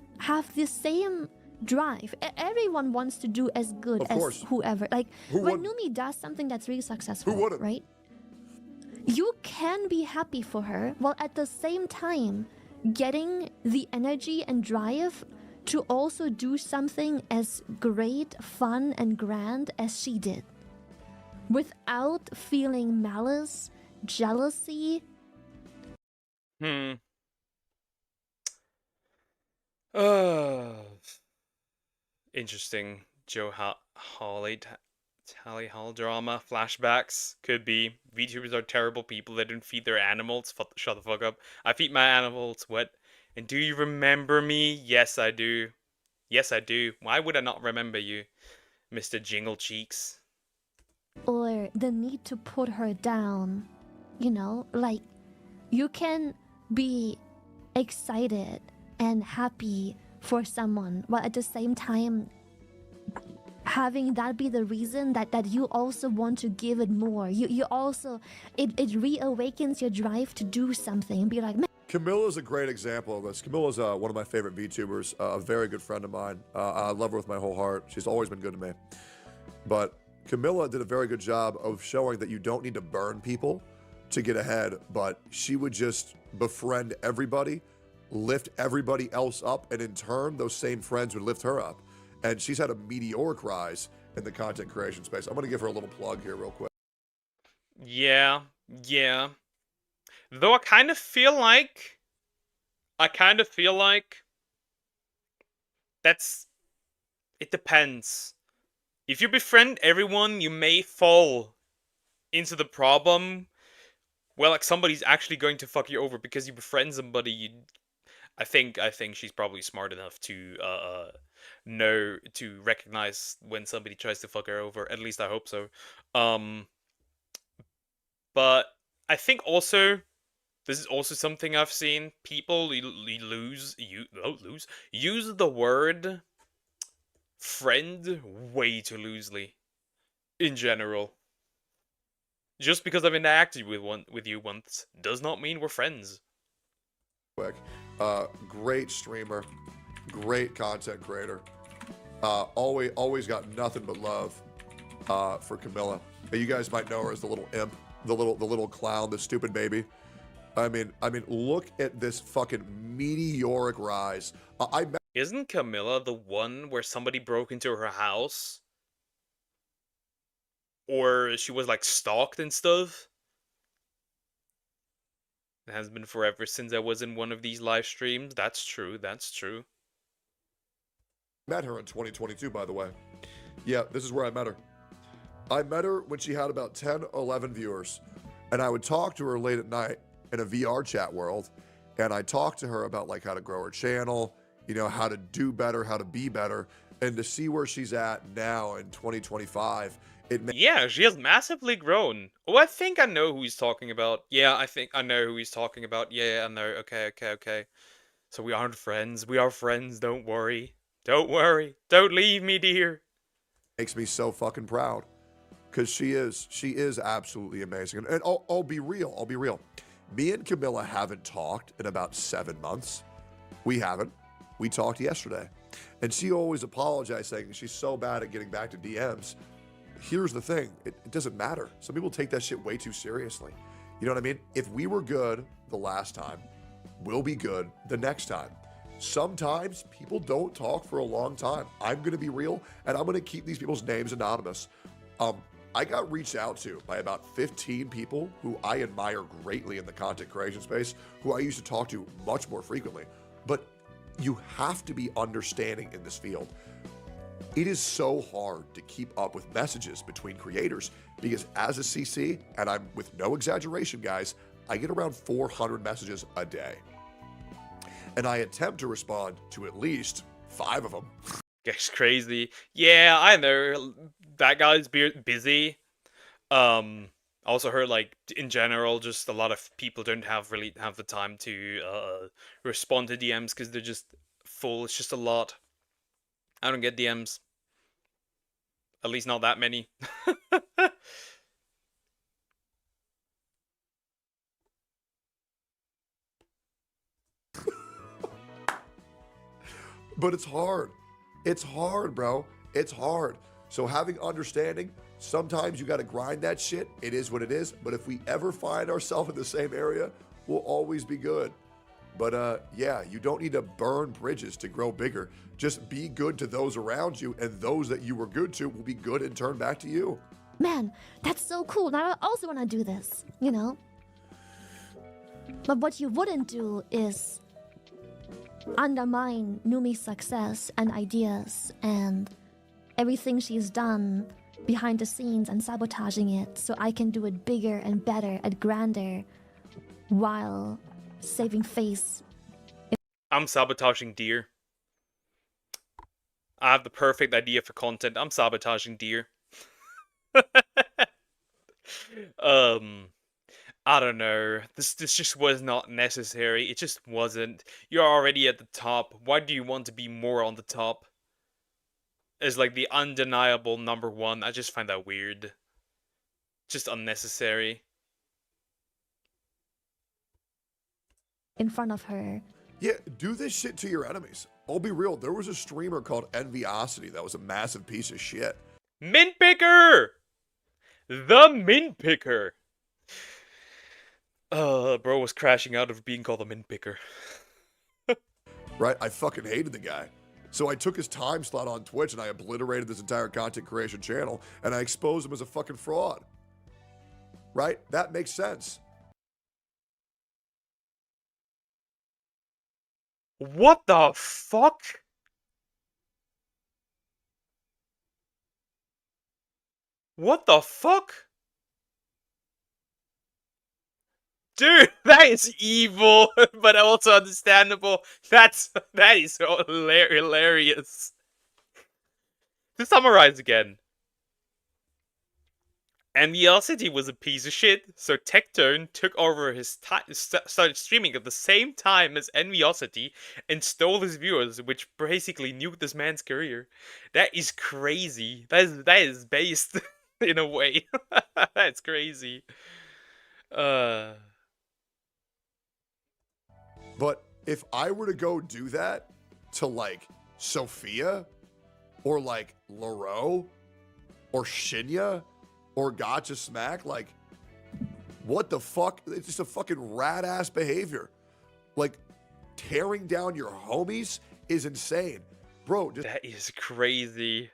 the same drive. Everyone wants to do as good as whoever. Like when Numi does something that's really successful, right? You can be happy for her while at the same time getting the energy and drive to also do something as great, fun, and grand as she did. Without feeling malice, jealousy. Interesting. Joe Hawley Tally Hall drama. Flashbacks. Could be. VTubers are terrible people. They don't feed their animals. Shut the fuck up. I feed my animals. What? And do you remember me? Yes, I do. Yes, I do. Why would I not remember you, Mr. Jingle Cheeks? Or the need to put her down. You know, like, you can be excited and happy for someone, but at the same time, having that be the reason that you also want to give it more. You also, it reawakens your drive to do something. Be like, man. Camilla's a great example of this. Camilla's one of my favorite VTubers, a very good friend of mine. I love her with my whole heart. She's always been good to me. But Camilla did a very good job of showing that you don't need to burn people to get ahead, but she would just befriend everybody, lift everybody else up, and in turn, those same friends would lift her up. And she's had a meteoric rise in the content creation space. I'm going to give her a little plug here real quick. Yeah. Though I kind of feel like it depends. If you befriend everyone, you may fall into the problem. Well, like, somebody's actually going to fuck you over because you befriend somebody. I think she's probably smart enough to know to recognize when somebody tries to fuck her over. At least I hope so. But I think also this is also something I've seen. People use the word friend way too loosely in general. Just because I've interacted with you once does not mean we're friends. Quick, great streamer, great content creator. Always got nothing but love for Camilla. You guys might know her as the little imp, the little clown, the stupid baby. I mean, look at this fucking meteoric rise. Isn't Camilla the one where somebody broke into her house? Or she was like stalked and stuff? It has been forever since I was in one of these live streams. That's true. Met her in 2022, by the way. Yeah, this is where I met her. I met her when she had about 10, 11 viewers. And I would talk to her late at night in a VR chat world. And I talked to her about like how to grow her channel, you know, how to do better, how to be better. And to see where she's at now in 2025, yeah, she has massively grown. Oh, I think I know who he's talking about. Yeah, I think I know who he's talking about. Yeah, I know. Okay. So we aren't friends. We are friends. Don't worry. Don't leave me, dear. Makes me so fucking proud. Because she is absolutely amazing. And I'll be real. Me and Camilla haven't talked in about 7 months. We haven't. We talked yesterday. And she always apologized, saying she's so bad at getting back to DMs. Here's the thing. It doesn't matter. Some people take that shit way too seriously. You know what I mean? If we were good the last time, we'll be good the next time. Sometimes people don't talk for a long time. I'm going to be real, and I'm going to keep these people's names anonymous. I got reached out to by about 15 people who I admire greatly in the content creation space, who I used to talk to much more frequently. But you have to be understanding in this field. It is so hard to keep up with messages between creators because as a CC, and I'm with no exaggeration, guys, I get around 400 messages a day. And I attempt to respond to at least 5 of them. It's crazy. Yeah, I know. That guy's busy. Also heard, like, in general, just a lot of people don't really have the time to respond to DMs because they're just full. It's just a lot. I don't get DMs. At least not that many. But it's hard. It's hard, bro. It's hard. So having understanding, sometimes you got to grind that shit. It is what it is. But if we ever find ourselves in the same area, we'll always be good. But yeah, you don't need to burn bridges to grow bigger. Just be good to those around you, and those that you were good to will be good and turn back to you. Man, that's so cool. Now I also want to do this, you know? But what you wouldn't do is undermine Numi's success and ideas and everything she's done behind the scenes and sabotaging it so I can do it bigger and better and grander while saving face. I'm sabotaging deer. I have the perfect idea for content. I'm sabotaging deer. I don't know. This just was not necessary. It just wasn't. You're already at the top. Why do you want to be more on the top? As like the undeniable number one. I just find that weird. Just unnecessary. In front of her. Yeah, do this shit to your enemies. I'll be real. There was a streamer called envtuber that was a massive piece of shit. Mint picker! The mint picker! Bro was crashing out of being called a mint picker. Right? I fucking hated the guy. So I took his time slot on Twitch and I obliterated this entire content creation channel and I exposed him as a fucking fraud. Right? That makes sense. What the fuck? What the fuck? Dude, that is evil, but also understandable. That is so hilarious. To summarize again, Enviosity was a piece of shit, so Tectone took over his started streaming at the same time as Enviosity and stole his viewers, which basically nuked this man's career. That is crazy. That is based in a way. That's crazy. But if I were to go do that to like Sophia or like Laro or Shinya or Gotcha Smack, like, what the fuck? It's just a fucking rat-ass behavior. Like, tearing down your homies is insane. Bro, that is crazy.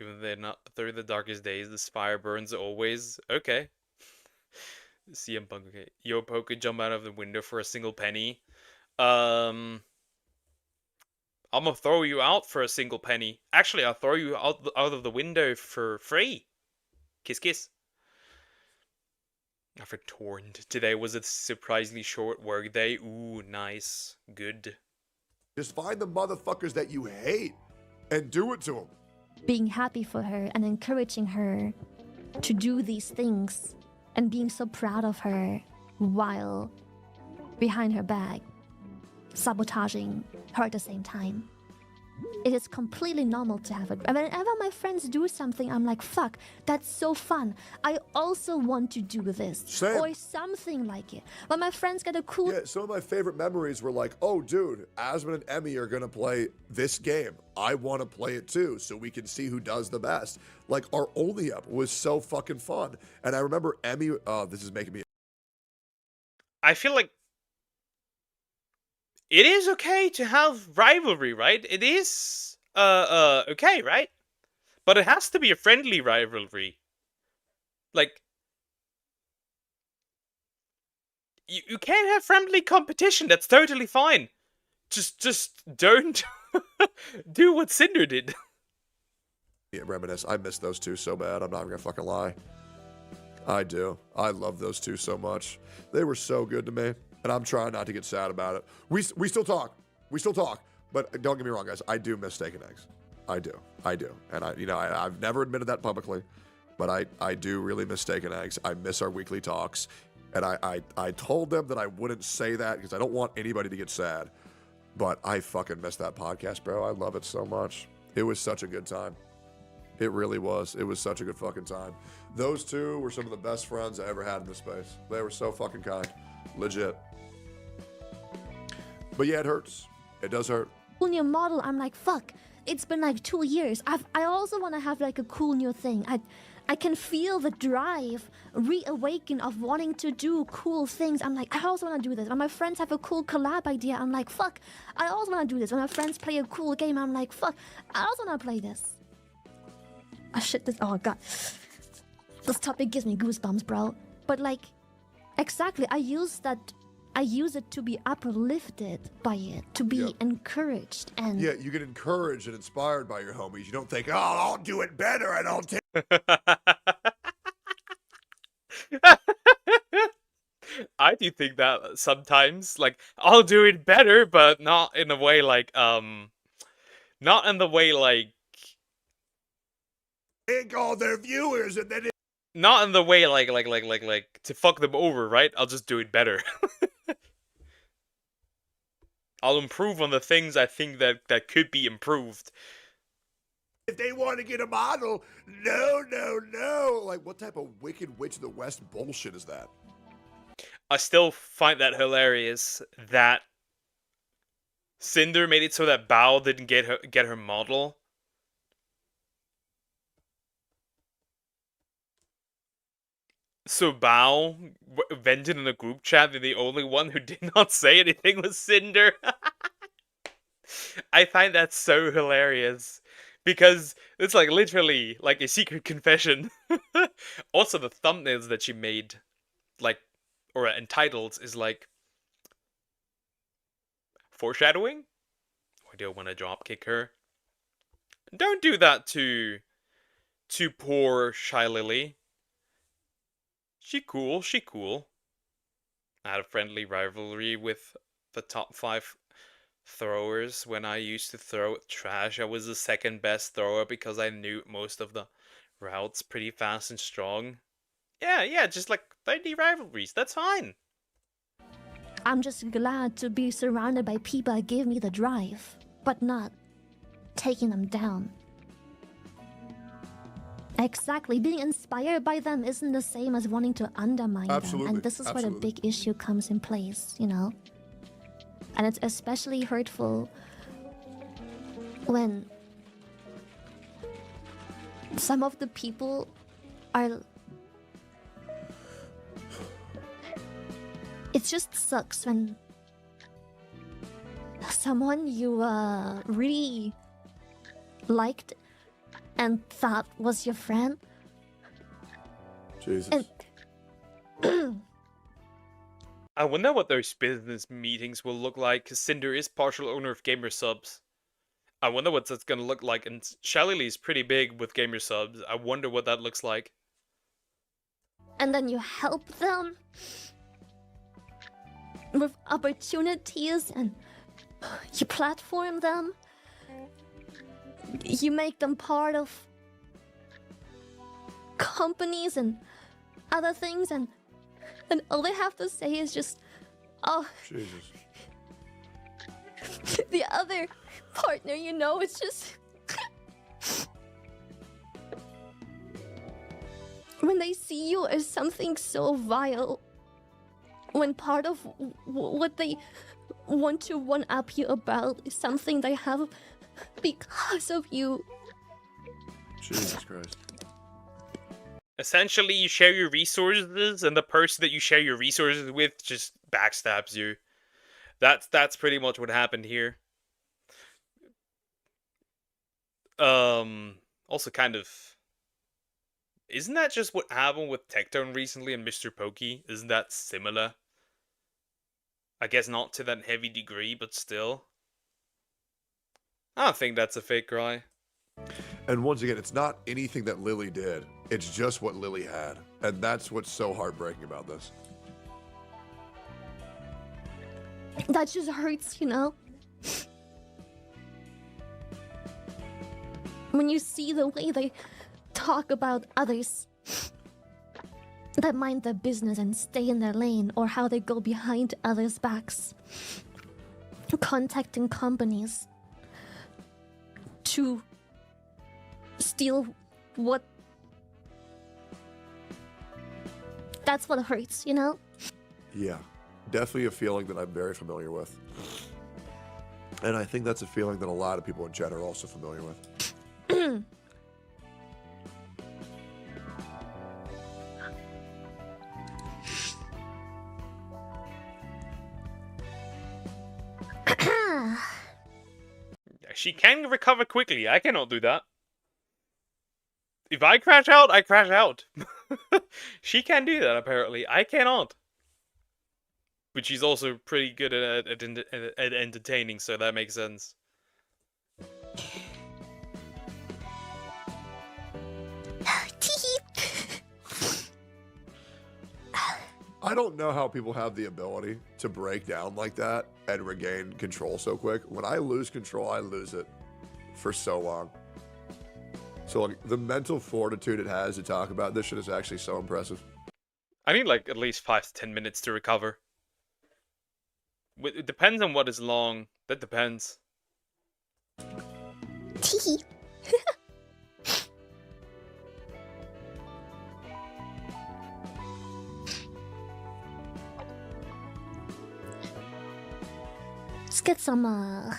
Even they're not through the darkest days, the fire burns always. Okay. CM Punk, okay. Yo, Poke could jump out of the window for a single penny. I'm gonna throw you out for a single penny. Actually, I'll throw you out of the window for free. Kiss, kiss. I've returned. Today was a surprisingly short work day. Ooh, nice. Good. Just find the motherfuckers that you hate and do it to them. Being happy for her and encouraging her to do these things and being so proud of her while behind her back, sabotaging her at the same time. It is completely normal to have it. And whenever my friends do something, I'm like, fuck, that's so fun. I also want to do this. Same. Or something like it. When my friends get a cool... Yeah, some of my favorite memories were like, oh, dude, Asmon and Emmy are going to play this game. I want to play it too, so we can see who does the best. Like, our Only Up was so fucking fun. And I remember Emmy... Oh, this is making me... I feel like it is okay to have rivalry, right? It is, okay, right? But it has to be a friendly rivalry. Like, you can't have friendly competition, that's totally fine. Just don't do what Cinder did. Yeah, reminisce. I miss those two so bad, I'm not even gonna fucking lie. I do. I love those two so much. They were so good to me. And I'm trying not to get sad about it. We still talk. We still talk. But don't get me wrong, guys. I do miss steak and eggs. I do. And I've never admitted that publicly. But I do really miss steak and eggs. I miss our weekly talks. And I told them that I wouldn't say that because I don't want anybody to get sad. But I fucking miss that podcast, bro. I love it so much. It was such a good time. It really was. It was such a good fucking time. Those two were some of the best friends I ever had in this space. They were so fucking kind. Legit. But yeah, it hurts. It does hurt. Cool new model, I'm like, fuck. It's been like 2 years. I also want to have like a cool new thing. I can feel the drive reawaken of wanting to do cool things. I'm like, I also want to do this. When my friends have a cool collab idea, I'm like, fuck. I also want to do this. When my friends play a cool game, I'm like, fuck. I also want to play this. Oh shit, oh god. This topic gives me goosebumps, bro. But like, exactly, I use it to be uplifted by it, to be encouraged and... Yeah, you get encouraged and inspired by your homies. You don't think, oh, I'll do it better and I'll take... I do think that sometimes, like, I'll do it better, but not in a way like Not in the way like... Take all their viewers and then... Not in the way like to fuck them over, right? I'll just do it better. I'll improve on the things I think that could be improved. If they want to get a model, no, no, no. Like, what type of Wicked Witch of the West bullshit is that? I still find that hilarious that Cinder made it so that Bao didn't get her model. So Bao vented in a group chat that the only one who did not say anything was Cinder. I find that so hilarious. Because it's like literally like a secret confession. Also the thumbnails that she made, like, or entitled, is like foreshadowing? Or do I want to dropkick her? Don't do that to poor Shy Lily. She cool, she cool. I had a friendly rivalry with the top 5 throwers. When I used to throw with trash, I was the second best thrower because I knew most of the routes pretty fast and strong. Yeah, just like 30 rivalries, that's fine. I'm just glad to be surrounded by people that give me the drive, but not taking them down. Exactly, being inspired by them isn't the same as wanting to undermine them. And this is where the big issue comes in place, you know? And it's especially hurtful when some of the people are... It just sucks when someone you really liked and thought was your friend. Jesus. And I wonder what those business meetings will look like, because Cinder is partial owner of Gamer Subs. I wonder what that's going to look like, and Shalili is pretty big with Gamer Subs. I wonder what that looks like. and then you help them with opportunities, and you platform them. You make them part of companies and other things, and all they have to say is just, oh, Jesus. The other partner, you know, it's just... When they see you as something so vile, when part of what they want to one-up you about is something they have because of you. Jesus Christ. Essentially, you share your resources, and the person that you share your resources with just backstabs you. That's pretty much what happened here. Also kind of... Isn't that just what happened with Tectone recently and Mr. Pokey? Isn't that similar? I guess not to that heavy degree, but still. I don't think that's a fake cry. And once again, it's not anything that Lily did. It's just what Lily had. And that's what's so heartbreaking about this. That just hurts, you know? When you see the way they talk about others that mind their business and stay in their lane, or how they go behind others' backs, contacting companies to steal what... That's what hurts, you know? Yeah, definitely a feeling that I'm very familiar with. And I think that's a feeling that a lot of people in chat are also familiar with. She can recover quickly. I cannot do that. If I crash out, I crash out. She can do that, apparently. I cannot. But she's also pretty good at entertaining, so that makes sense. I don't know how people have the ability to break down like that and regain control so quick. When I lose control, I lose it for so long. So like the mental fortitude it has to talk about this shit is actually so impressive. I need like at least 5 to 10 minutes to recover. It depends on what is long. That depends. Tee. Let's get some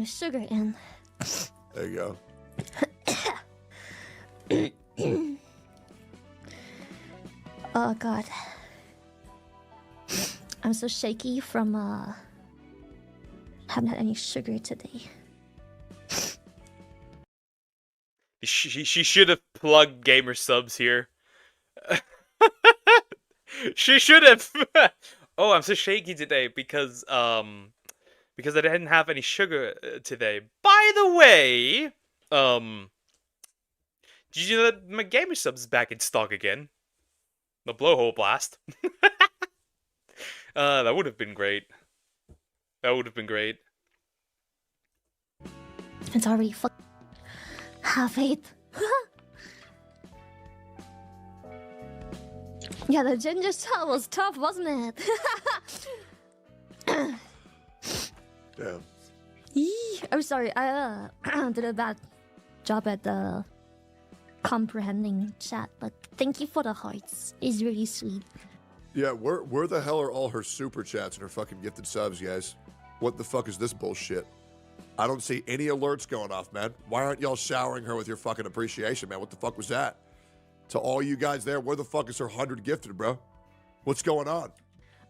sugar in. There you go. Oh god. I'm so shaky from haven't had any sugar today. She should have plugged gamer subs here. She should have. Oh, I'm so shaky today because I didn't have any sugar today. By the way, did you know that my gamer subs is back in stock again? The blowhole blast. That would have been great. That would have been great. It's already half 8. Yeah, the ginger shot was tough, wasn't it? Damn. I'm sorry, I did a bad job at comprehending chat, but thank you for the hearts. It's really sweet. Yeah, where the hell are all her super chats and her fucking gifted subs, guys? What the fuck is this bullshit? I don't see any alerts going off, man. Why aren't y'all showering her with your fucking appreciation, man? What the fuck was that? To all you guys there, where the fuck is her 100 gifted, bro? What's going on?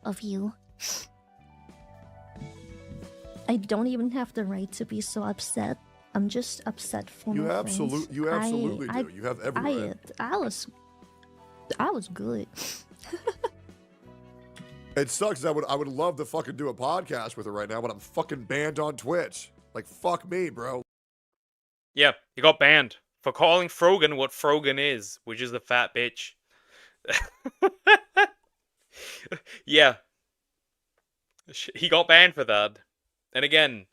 Of you. I don't even have the right to be so upset. I'm just upset for my friends. You absolutely do. You have every right. I was good. It sucks. I would love to fucking do a podcast with her right now, but I'm fucking banned on Twitch. Like, fuck me, bro. Yeah, he got banned for calling Frogan what Frogan is, which is a fat bitch. Yeah. He got banned for that. And again,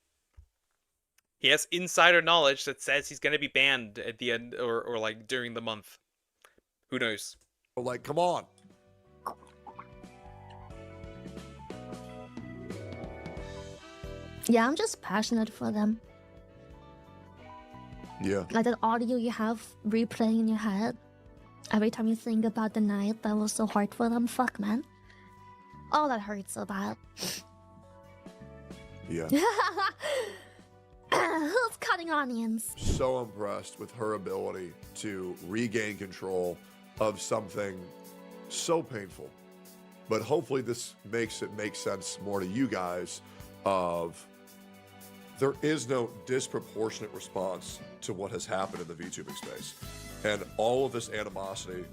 he has insider knowledge that says he's gonna be banned at the end or like during the month. Who knows? Like, come on. Yeah, I'm just passionate for them. Yeah. Like that audio you have replaying in your head. Every time you think about the night that was so hard for them. Fuck, man. Oh, that hurts so bad. Yeah. Who's cutting onions? So impressed with her ability to regain control of something so painful. But hopefully this makes it make sense more to you guys of there is no disproportionate response to what has happened in the VTubing space. And all of this animosity,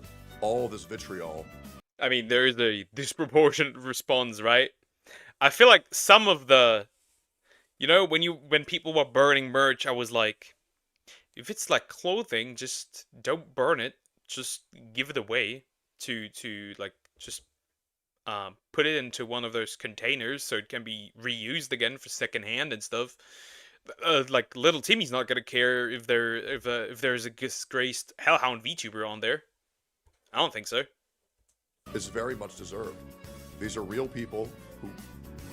all of this vitriol. I mean, there is a disproportionate response, right? I feel like some of the, you know, when people were burning merch, I was like, if it's like clothing, just don't burn it. Just give it away to like just put it into one of those containers so it can be reused again for secondhand and stuff. Like little Timmy's not gonna care if there's a disgraced Hellhound VTuber on there. I don't think so. Is very much deserved. These are real people who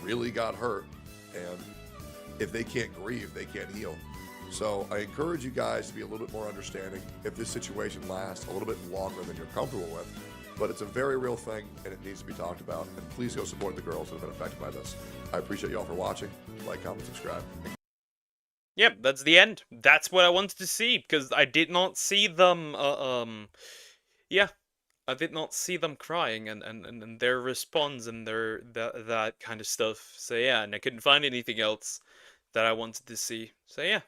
really got hurt, and if they can't grieve, they can't heal. So I encourage you guys to be a little bit more understanding if this situation lasts a little bit longer than you're comfortable with. But it's a very real thing, and it needs to be talked about. And please go support the girls that have been affected by this. I appreciate y'all for watching. Like, comment, subscribe. Yep, that's the end. That's what I wanted to see, because I did not see them, yeah, I did not see them crying and their response and that kind of stuff. So yeah, and I couldn't find anything else that I wanted to see. So yeah.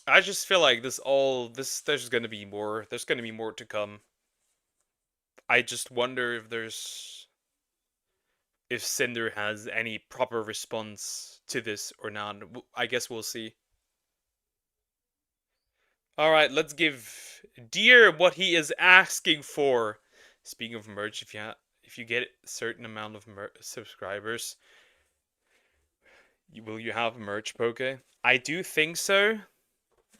I just feel like there's gonna be more to come. I just wonder if Cinder has any proper response to this or not. I guess we'll see. Alright, let's give Deer what he is asking for. Speaking of merch, if you get a certain amount of subscribers, Will you have merch, Poke? I do think so,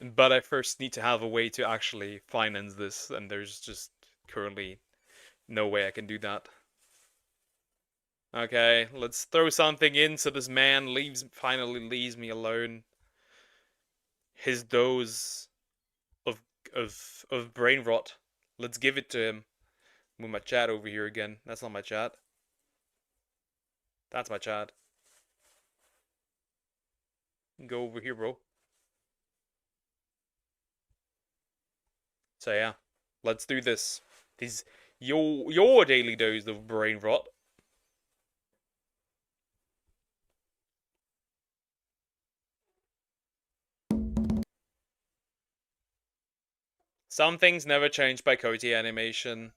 but I first need to have a way to actually finance this, and there's just currently no way I can do that. Okay, let's throw something in so this man finally leaves me alone. His dose of brain rot. Let's give it to him. Move my chat over here again. That's not my chat. That's my chat. Go over here, bro. So yeah, let's do this. This your daily dose of brain rot. Some things never change by Coty Animation.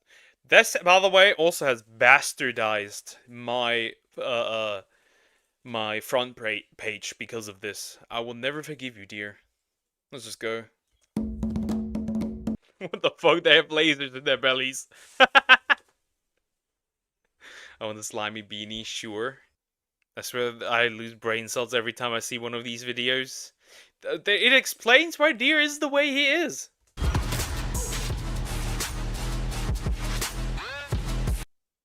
This, by the way, also has bastardized my my front page because of this. I will never forgive you, dear. Let's just go. What the fuck? They have lasers in their bellies. I want the slimy beanie, sure. I swear I lose brain cells every time I see one of these videos. It explains why Deer is the way he is.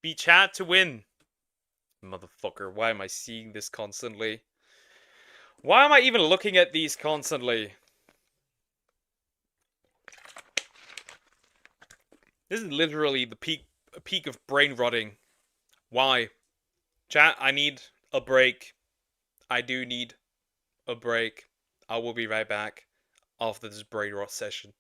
Be chat to win. Motherfucker, why am I seeing this constantly? Why am I even looking at these constantly? This is literally the peak of brain rotting. Why? Chat, I need a break. I do need a break. I will be right back after this brain rot session.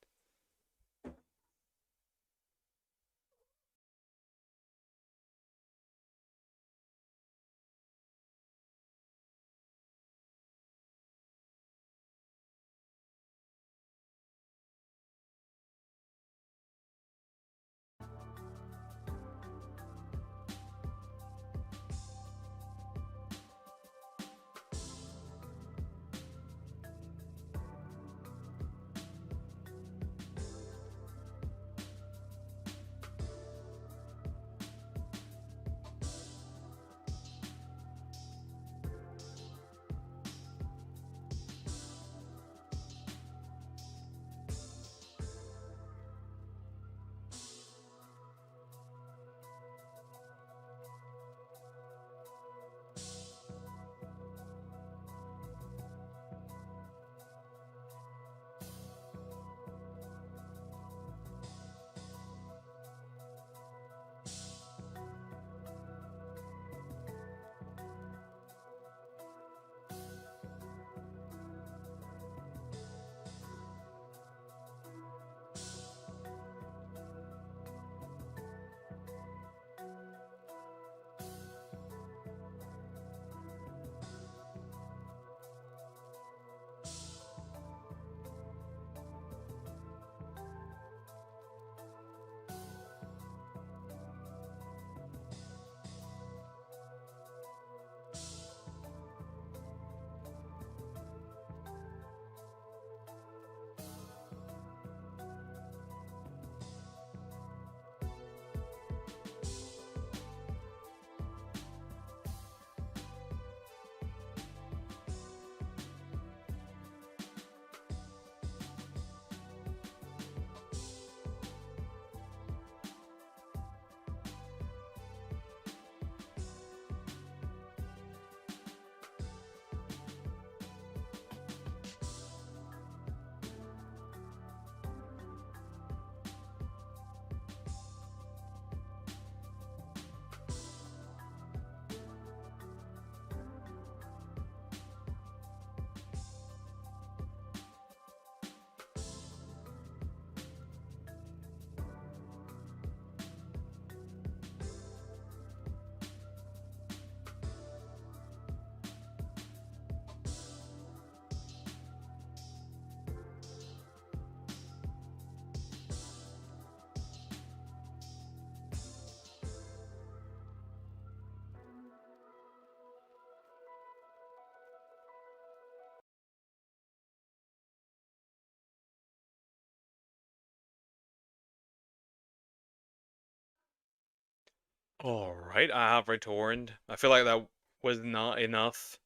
Alright, I have returned. I feel like that was not enough.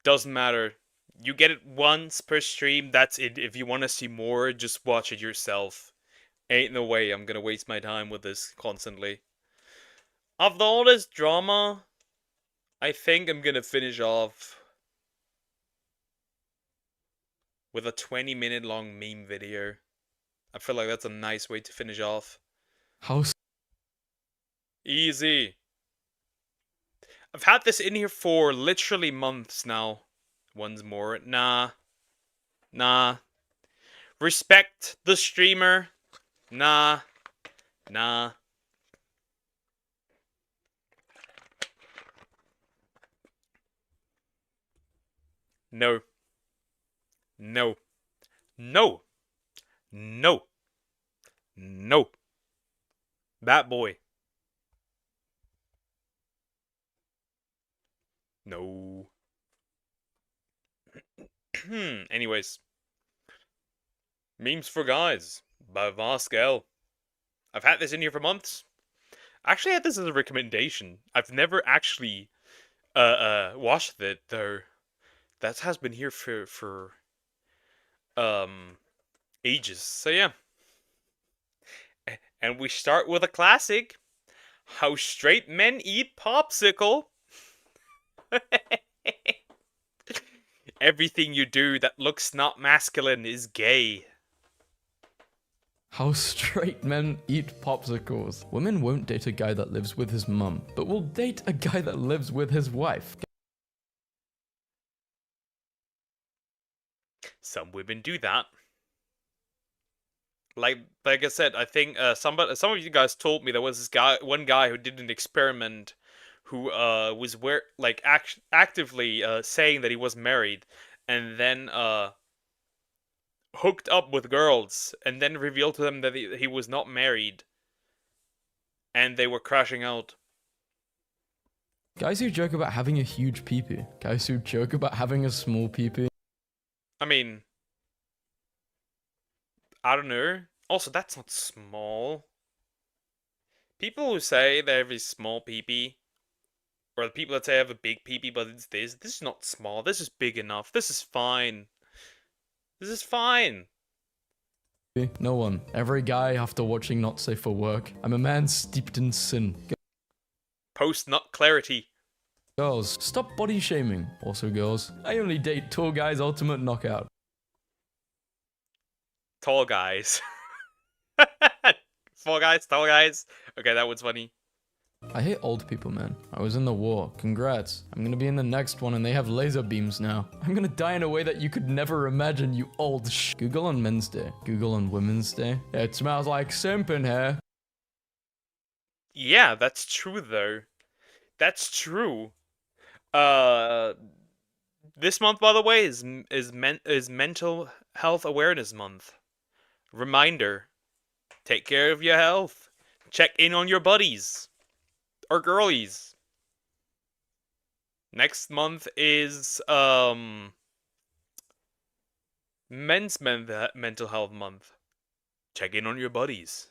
Doesn't matter. You get it once per stream, that's it. If you want to see more, just watch it yourself. Ain't no way I'm gonna waste my time with this constantly. After all this drama, I think I'm gonna finish off with a 20-minute long meme video. I feel like that's a nice way to finish off. How easy. I've had this in here for literally months now. Once more. Nah. Nah. Respect the streamer. Nah. Nah. No. No. No. No. No. That boy. No. Anyways. Memes for Guys by Vaskel. I've had this in here for months. I actually had this as a recommendation. I've never actually watched it though. That has been here for ages. So yeah. And we start with a classic. How straight men eat popsicle. Everything you do that looks not masculine is gay. How straight men eat popsicles. Women won't date a guy that lives with his mum, but will date a guy that lives with his wife. Some women do that. Like I said, I think some of you guys told me there was this one guy who did an experiment, who was actively saying that he was married, and then hooked up with girls, and then revealed to them that he was not married, and they were crashing out. Guys who joke about having a huge pee-pee. Guys who joke about having a small pee-pee. I mean, I don't know. Also, that's not small. People who say they have a small pee-pee, or the people that say I have a big pee-pee, but it's this is not small. This is big enough. This is fine. This is fine. No one. Every guy after watching Not Safe for Work. I'm a man steeped in sin. Post-nut clarity. Girls, stop body shaming. Also girls, I only date tall guys ultimate knockout. Tall guys. Small guys, tall guys. Okay, that one's funny. I hate old people, man. I was in the war. Congrats. I'm gonna be in the next one and they have laser beams now. I'm gonna die in a way that you could never imagine, you old sh. Google on Men's Day. Google on Women's Day. It smells like simp in here. Yeah, that's true though. That's true. This month, by the way, is Mental Health Awareness Month. Reminder: take care of your health. Check in on your buddies or girlies. Next month is Men's Mental Health Month. Check in on your buddies.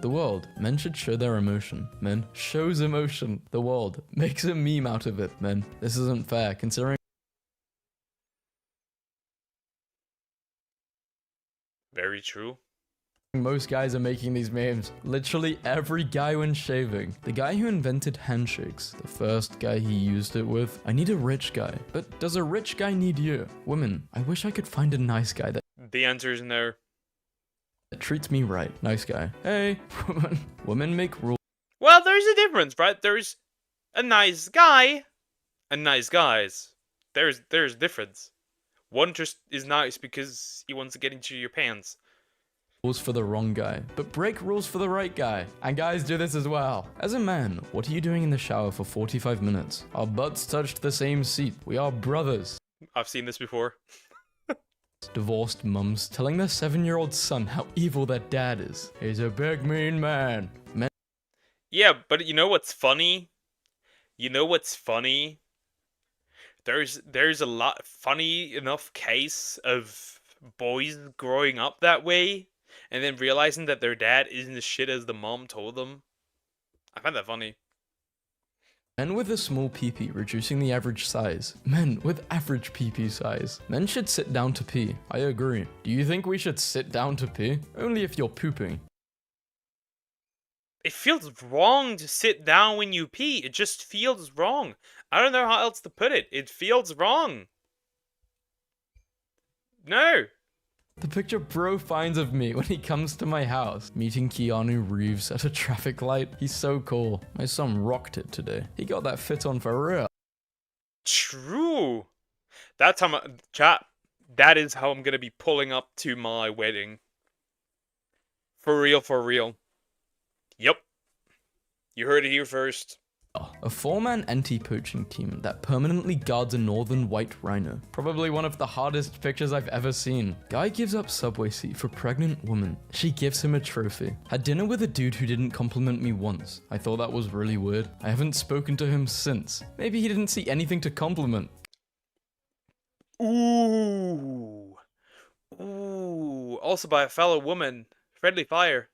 The world. Men should show their emotion. Men shows emotion. The world makes a meme out of it, men. This isn't fair, considering very true. Most guys are making these memes. Literally every guy when shaving. The guy who invented handshakes. The first guy he used it with. I need a rich guy. But does a rich guy need you? Women, I wish I could find a nice guy that The answer is no. treats me right. Nice guy. Hey, women make rules. Well, there's a difference, right? There's a nice guy and nice guys. There's a difference. One just is nice because he wants to get into your pants. Rules for the wrong guy, but break rules for the right guy. And guys do this as well. As a man, what are you doing in the shower for 45 minutes? Our butts touched the same seat. We are brothers. I've seen this before. Divorced mums telling their 7-year-old son how evil their dad is. He's a big mean man. Yeah, but you know what's funny? You know what's funny? There's a lot funny enough case of boys growing up that way and then realizing that their dad isn't as shit as the mom told them. I find that funny. Men with a small PP reducing the average size. Men with average PP size. Men should sit down to pee. I agree. Do you think we should sit down to pee? Only if you're pooping. It feels wrong to sit down when you pee. It just feels wrong. I don't know how else to put it. It feels wrong. No. The picture bro finds of me when he comes to my house. Meeting Keanu Reeves at a traffic light. He's so cool. My son rocked it today. He got that fit on for real. True. That's how chat. That is how I'm gonna be pulling up to my wedding. For real, for real. Yep. You heard it here first. A 4-man anti-poaching team that permanently guards a northern white rhino. Probably one of the hardest pictures I've ever seen. Guy gives up subway seat for pregnant woman. She gives him a trophy. Had dinner with a dude who didn't compliment me once. I thought that was really weird. I haven't spoken to him since. Maybe he didn't see anything to compliment. Ooh. Ooh. Also by a fellow woman. Friendly fire.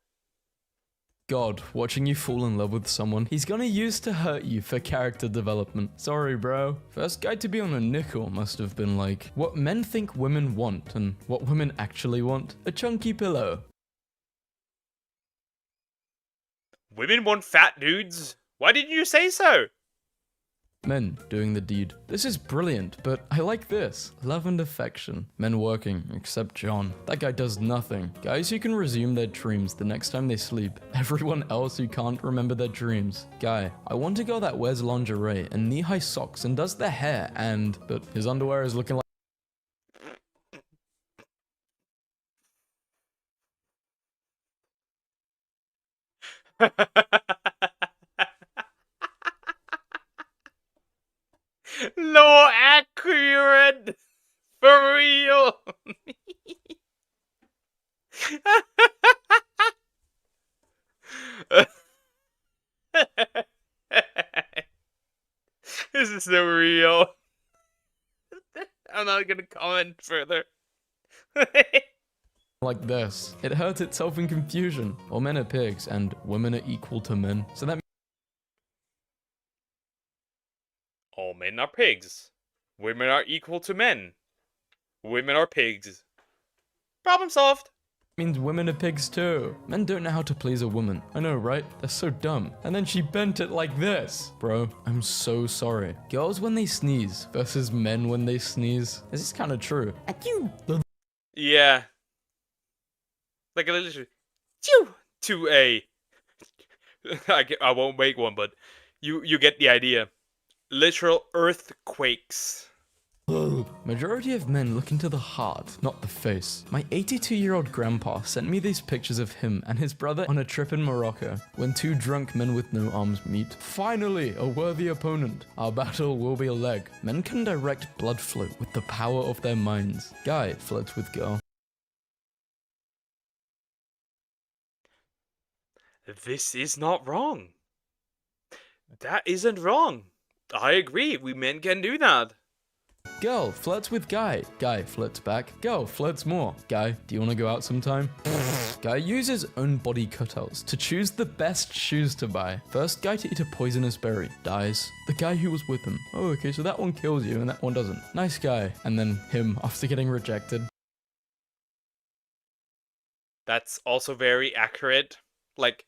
God, watching you fall in love with someone he's gonna use to hurt you for character development. Sorry, bro. First guy to be on a nickel must have been like, what men think women want and what women actually want. A chunky pillow. Women want fat dudes. Why didn't you say so? Men doing the deed. This is brilliant, but I like this. Love and affection. Men working, except John. That guy does nothing. Guys who can resume their dreams the next time they sleep. Everyone else who can't remember their dreams. Guy, I want a girl that wears lingerie and knee-high socks and does their hair but his underwear is looking like No accurate. For real. This is so real. I'm not gonna comment further. like this. It hurt itself in confusion. All men are pigs and women are equal to men. So that All men are pigs. Women are equal to men. Women are pigs. Problem solved. means women are pigs too. Men don't know how to please a woman. I know, right? They're so dumb. And then she bent it like this. Bro, I'm so sorry. Girls when they sneeze versus men when they sneeze. This is kind of true. Yeah. Like a little to a I won't make one, but you get the idea. Literal earthquakes. Majority of men look into the heart, not the face. My 82-year-old grandpa sent me these pictures of him and his brother on a trip in Morocco, when two drunk men with no arms meet. Finally, a worthy opponent. Our battle will be a leg. Men can direct blood flow with the power of their minds. Guy flirts with girl. This is not wrong. That isn't wrong. I agree, we men can do that. Girl flirts with guy. Guy flirts back. Girl flirts more. Guy, do you want to go out sometime? Guy uses own body cutouts to choose the best shoes to buy. First guy to eat a poisonous berry. Dies. The guy who was with him. Oh, okay, so that one kills you and that one doesn't. Nice guy. And then him after getting rejected. That's also very accurate. Like,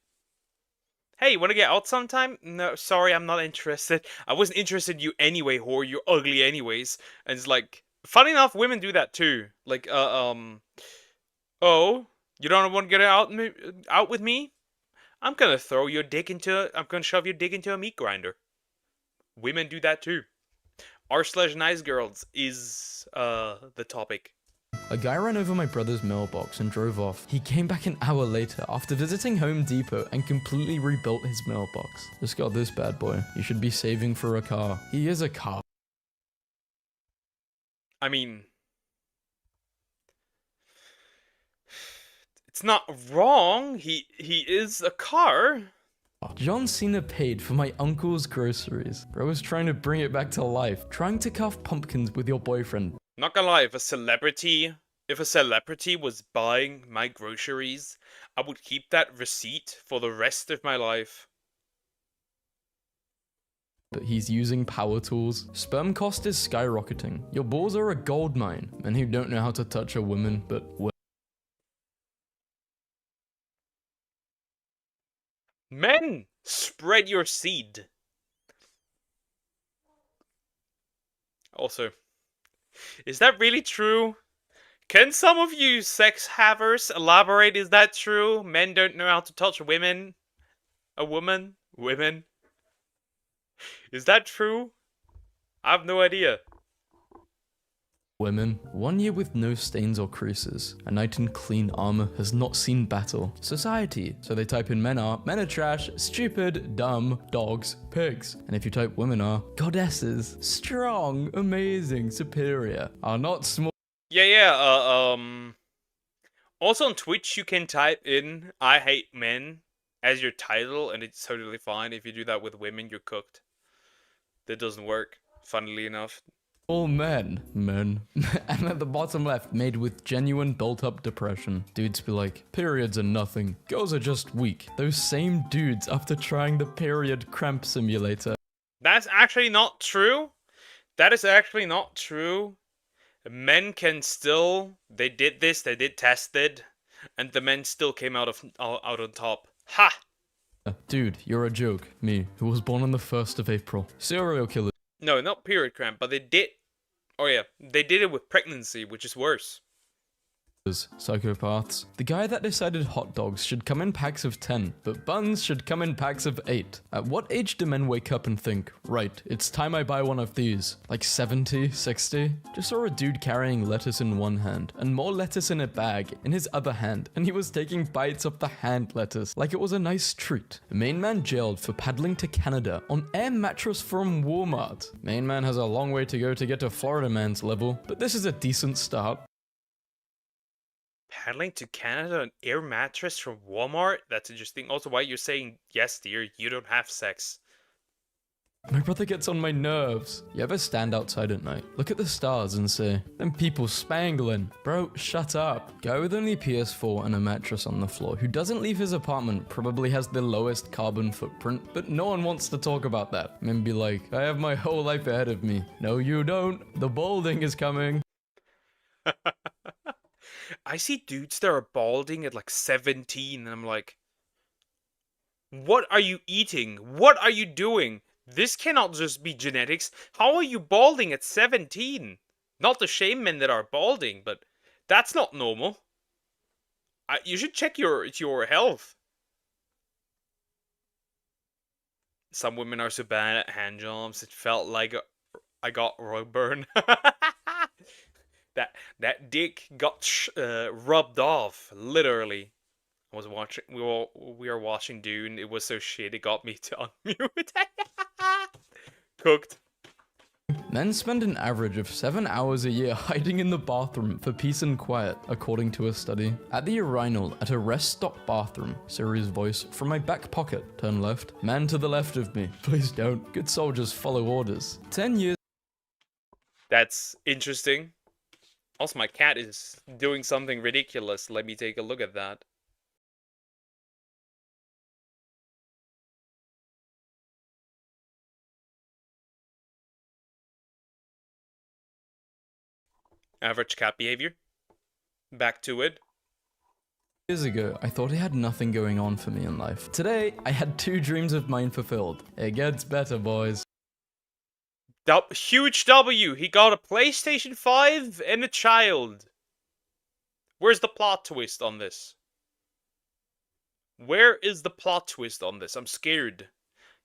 hey, you want to get out sometime? No, sorry, I'm not interested. I wasn't interested in you anyway, whore. You're ugly anyways. And it's like, funny enough, women do that too. Like, oh, you don't want to get out with me? I'm gonna shove your dick into a meat grinder. Women do that too. r/nice girls is the topic. A guy ran over my brother's mailbox and drove off. He came back an hour later after visiting Home Depot and completely rebuilt his mailbox. Just got this bad boy. You should be saving for a car. He is a car. I mean, it's not wrong. He is a car. John Cena paid for my uncle's groceries. Bro was trying to bring it back to life, trying to carve pumpkins with your boyfriend. Not gonna lie, if a celebrity was buying my groceries, I would keep that receipt for the rest of my life. but he's using power tools. Sperm cost is skyrocketing. Your balls are a gold mine. Men who don't know how to touch a woman, but Men, spread your seed. Also, is that really true? Can some of you sex havers elaborate? Is that true? Men don't know how to touch women? A woman? Women? Is that true? I have no idea. women. 1 year with no stains or creases. A knight in clean armor has not seen battle. Society. So they type in men are trash, stupid, dumb, dogs, pigs. And if you type women are goddesses, strong, amazing, superior, are not small. Yeah. Also on Twitch, you can type in "I hate men" as your title, and it's totally fine. If you do that with women, you're cooked. That doesn't work, funnily enough. All men. And at the bottom left, made with genuine built-up depression. Dudes be like, periods are nothing. Girls are just weak. Those same dudes after trying the period cramp simulator. That's actually not true. That is actually not true. Men can still... They did this, they did tested, and the men still came out on top. Ha! Dude, you're a joke. Me, who was born on the 1st of April. Serial killer. No, not period cramp, but they did... Oh yeah, they did it with pregnancy, which is worse. Psychopaths. The guy that decided hot dogs should come in packs of 10, but buns should come in packs of 8. At what age do men wake up and think, right, it's time I buy one of these? Like 70, 60? Just saw a dude carrying lettuce in one hand, and more lettuce in a bag in his other hand, and he was taking bites of the hand lettuce like it was a nice treat. Main man jailed for paddling to Canada on air mattress from Walmart. Main man has a long way to go to get to Florida man's level, but this is a decent start. Paddling to Canada on air mattress from Walmart? That's interesting. Also, why you're saying, yes, dear, you don't have sex. My brother gets on my nerves. You ever stand outside at night, look at the stars and say, them people spangling. Bro, shut up. Guy with only PS4 and a mattress on the floor who doesn't leave his apartment probably has the lowest carbon footprint, but no one wants to talk about that. Men be like, I have my whole life ahead of me. No, you don't. The balding is coming. I see dudes that are balding at like 17, and I'm like, what are you eating? What are you doing? This cannot just be genetics. How are you balding at 17? Not to shame men that are balding, but that's not normal. You should check your health. Some women are so bad at hand jobs, it felt like I got rug burn. That dick got rubbed off, literally. I was watching. We were watching Dune. It was so shit. It got me to unmute. Cooked. Men spend an average of 7 hours a year hiding in the bathroom for peace and quiet, according to a study. At the urinal at a rest stop bathroom, Siri's voice from my back pocket. Turn left. Man to the left of me. Please don't. Good soldiers follow orders. 10 years. That's interesting. Also, my cat is doing something ridiculous. Let me take a look at that. Average cat behavior. Back to it. Years ago, I thought I had nothing going on for me in life. Today, I had 2 dreams of mine fulfilled. It gets better, boys. Huge W. He got a PlayStation 5 and a child. Where's the plot twist on this? Where is the plot twist on this? I'm scared.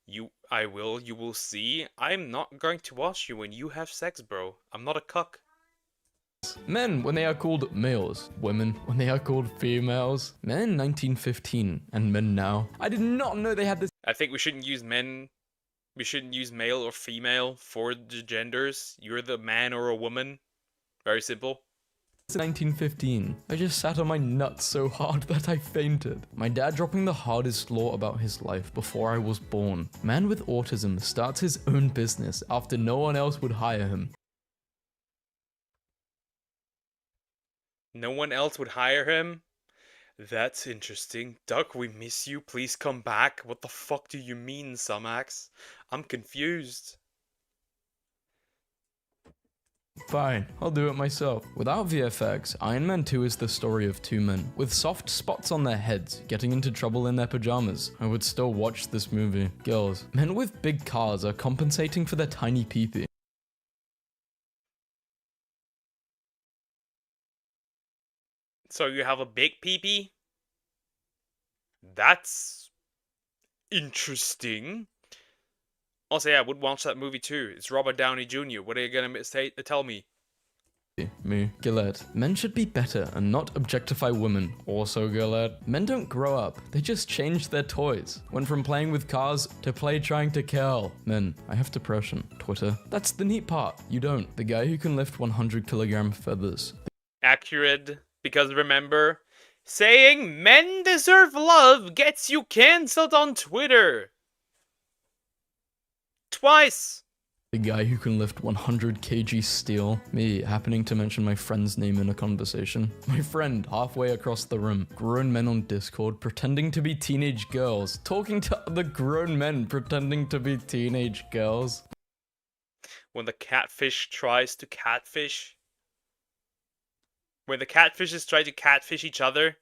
You will see. I'm not going to watch you when you have sex, bro. I'm not a cuck. Men when they are called males. Women when they are called females. Men in 1915 and men now. I did not know they had this. I think we shouldn't use men. We shouldn't use male or female for the genders. You're the man or a woman. Very simple. It's 1915. I just sat on my nuts so hard that I fainted. My dad dropping the hardest law about his life before I was born. Man with autism starts his own business after no one else would hire him. No one else would hire him? That's interesting. Duck, we miss you. Please come back. What the fuck do you mean, Sumax? I'm confused. Fine, I'll do it myself. Without VFX, Iron Man 2 is the story of two men with soft spots on their heads getting into trouble in their pajamas. I would still watch this movie. Girls, men with big cars are compensating for their tiny peepee. So you have a big peepee? That's interesting. Also, yeah, I would watch that movie too. It's Robert Downey Jr. What are you gonna tell me? Me, Gillette. Men should be better and not objectify women. Also, Gillette. Men don't grow up, they just change their toys. Went from playing with cars to play trying to kill. Men, I have depression. Twitter. That's the neat part. You don't. The guy who can lift 100-kilogram feathers. Accurate, because remember, saying men deserve love gets you cancelled on Twitter. Twice. The guy who can lift 100 kg steel. Me happening to mention my friend's name in a conversation. My friend halfway across the room. Grown men on Discord pretending to be teenage girls. Talking to other grown men pretending to be teenage girls. When the catfish tries to catfish. When the catfishes try to catfish each other.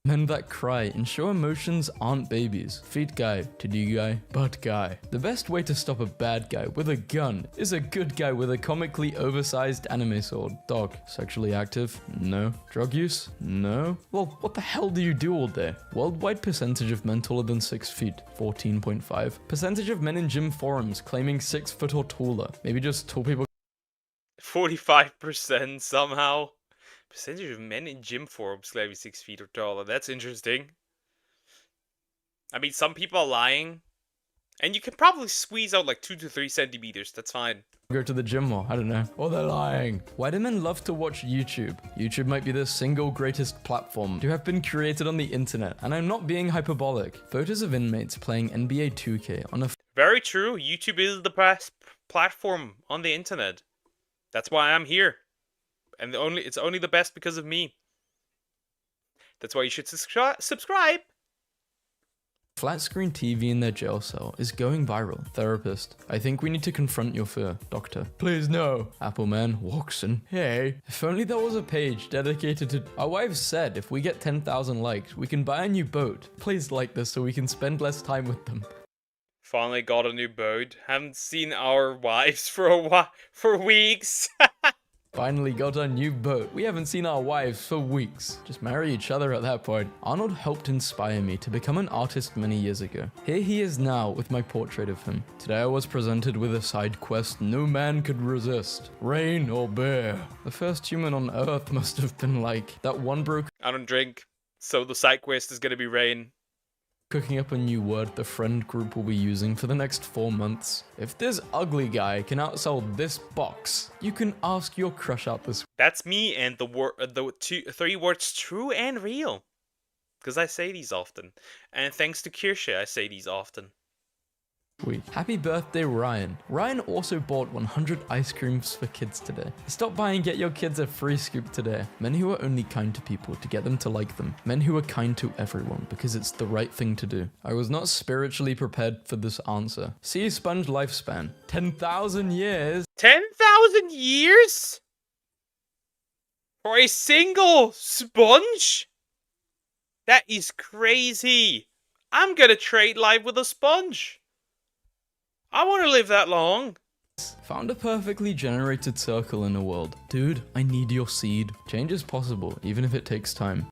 Men that cry and show emotions aren't babies. Feet guy, titty guy, butt guy. The best way to stop a bad guy with a gun is a good guy with a comically oversized anime sword. Dog, sexually active? No. Drug use? No. Well, what the hell do you do all day? Worldwide percentage of men taller than 6 feet, 14.5. Percentage of men in gym forums claiming 6 foot or taller. Maybe just tall people. 45% somehow. Percentage of men in gym forums claiming 6 feet or taller. That's interesting. I mean, some people are lying. And you can probably squeeze out like 2 to 3 centimeters. That's fine. Go to the gym more, I don't know. Or they're lying. Why do men love to watch YouTube? YouTube might be the single greatest platform to have been created on the internet. And I'm not being hyperbolic. Photos of inmates playing NBA 2K on a... Very true. YouTube is the best platform on the internet. That's why I'm here. And it's only the best because of me. That's why you should subscribe. Flat screen TV in their jail cell is going viral. Therapist, I think we need to confront your fear. Doctor, please no. Apple man walks in. Hey, if only there was a page dedicated to... Our wives said if we get 10,000 likes, we can buy a new boat. Please like this so we can spend less time with them. Finally got a new boat. Haven't seen our wives for weeks. Finally got a new boat. We haven't seen our wives for weeks. Just marry each other at that point. Arnold helped inspire me to become an artist many years ago. Here he is now with my portrait of him. Today I was presented with a side quest no man could resist. Rain or bear. The first human on Earth must have been like that one broke. I don't drink, so the side quest is gonna be rain. Cooking up a new word the friend group will be using for the next 4 months. If this ugly guy can outsell this box, you can ask your crush out this. That's me and the 3 words true and real. Because I say these often. And thanks to Kirsche, I say these often. Week. Happy birthday, Ryan. Ryan also bought 100 ice creams for kids today. Stop by and get your kids a free scoop today. Men who are only kind to people to get them to like them. Men who are kind to everyone because it's the right thing to do. I was not spiritually prepared for this answer. Sea sponge lifespan. 10,000 years. 10,000 years? For a single sponge? That is crazy. I'm gonna trade life with a sponge. I want to live that long. Found a perfectly generated circle in a world. Dude, I need your seed. Change is possible, even if it takes time.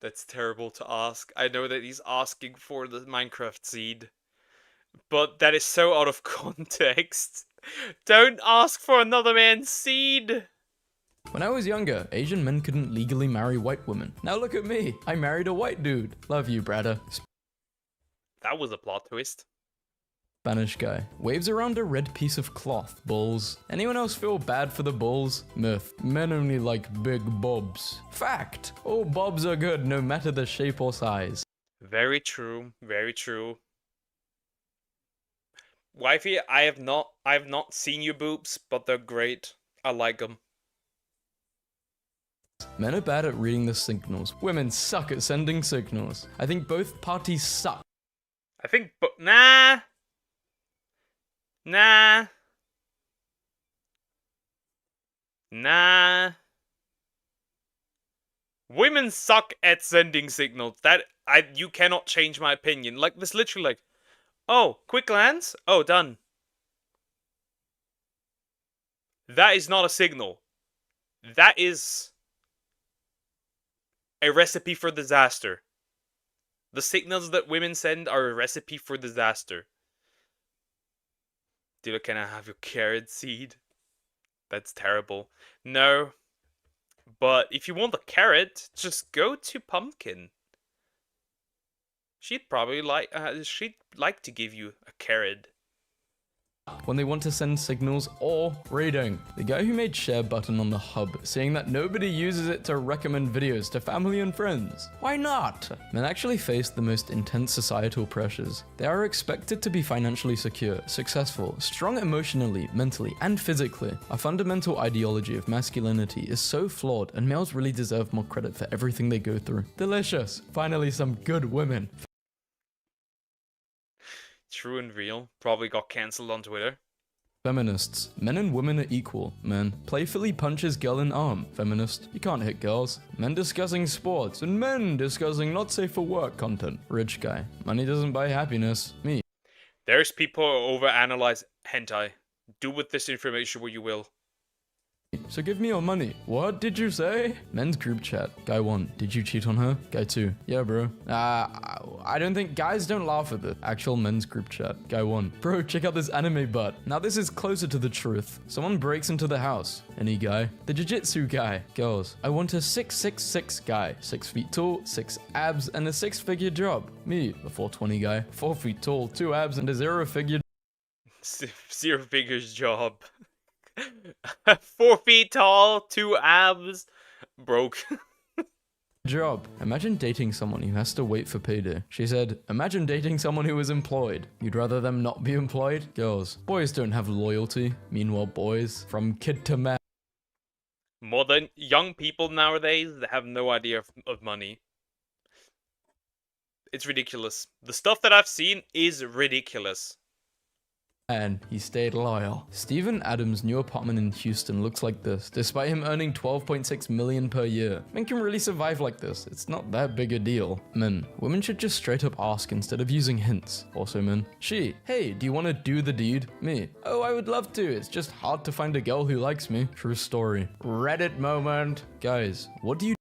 That's terrible to ask. I know that he's asking for the Minecraft seed. But that is so out of context. Don't ask for another man's seed. When I was younger, Asian men couldn't legally marry white women. Now look at me. I married a white dude. Love you, brother. That was a plot twist. Spanish guy. Waves around a red piece of cloth. Bulls. Anyone else feel bad for the bulls? Myth. Men only like big bobs. Fact. All bobs are good no matter the shape or size. Very true. Very true. Wifey, I have not seen your boobs, but they're great. I like them. Men are bad at reading the signals. Women suck at sending signals. I think both parties suck. I think, but nah. Women suck at sending signals. You cannot change my opinion. Like, this literally like, oh, quick glance? Oh, done. That is not a signal. That is a recipe for disaster. The signals that women send are a recipe for disaster. Dude, can I have your carrot seed? That's terrible. No. But if you want a carrot, just go to Pumpkin. She'd probably like to give you a carrot. When they want to send signals or reading. The guy who made share button on the hub, saying that nobody uses it to recommend videos to family and friends. Why not? Men actually face the most intense societal pressures. They are expected to be financially secure, successful, strong emotionally, mentally, and physically. Our fundamental ideology of masculinity is so flawed, and males really deserve more credit for everything they go through. Delicious. Finally, some good women. True and real. Probably got cancelled on Twitter. Feminists. Men and women are equal. Men. Playfully punches girl in arm. Feminist. You can't hit girls. Men discussing sports. And men discussing not safe for work content. Rich guy. Money doesn't buy happiness. Me. There's people who overanalyze hentai. Do with this information what you will. So give me your money. What did you say? Men's group chat. Guy 1. Did you cheat on her? Guy 2. Yeah, bro. I don't think guys don't laugh at this. Actual men's group chat. Guy 1. Bro, check out this anime butt. Now this is closer to the truth. Someone breaks into the house. Any guy? The jiu-jitsu guy. Girls. I want a 6'6" guy. 6 feet tall, 6 abs, and a 6-figure job. Me. The 420 guy. 4 feet tall, 2 abs, and a 0-figure 0 figures job. 4 feet tall, 2 abs, broke. job. Imagine dating someone who has to wait for payday. She said, imagine dating someone who is employed. You'd rather them not be employed? Girls. Boys don't have loyalty. Meanwhile, boys, from kid to man. Modern young people nowadays that have no idea of money. It's ridiculous. The stuff that I've seen is ridiculous. And he stayed loyal. Steven Adams' new apartment in Houston looks like this, despite him earning $12.6 million per year. Men can really survive like this. It's not that big a deal. Men. Women should just straight up ask instead of using hints. Also men. She. Hey, do you want to do the deed? Me. Oh, I would love to. It's just hard to find a girl who likes me. True story. Reddit moment. Guys, what do you...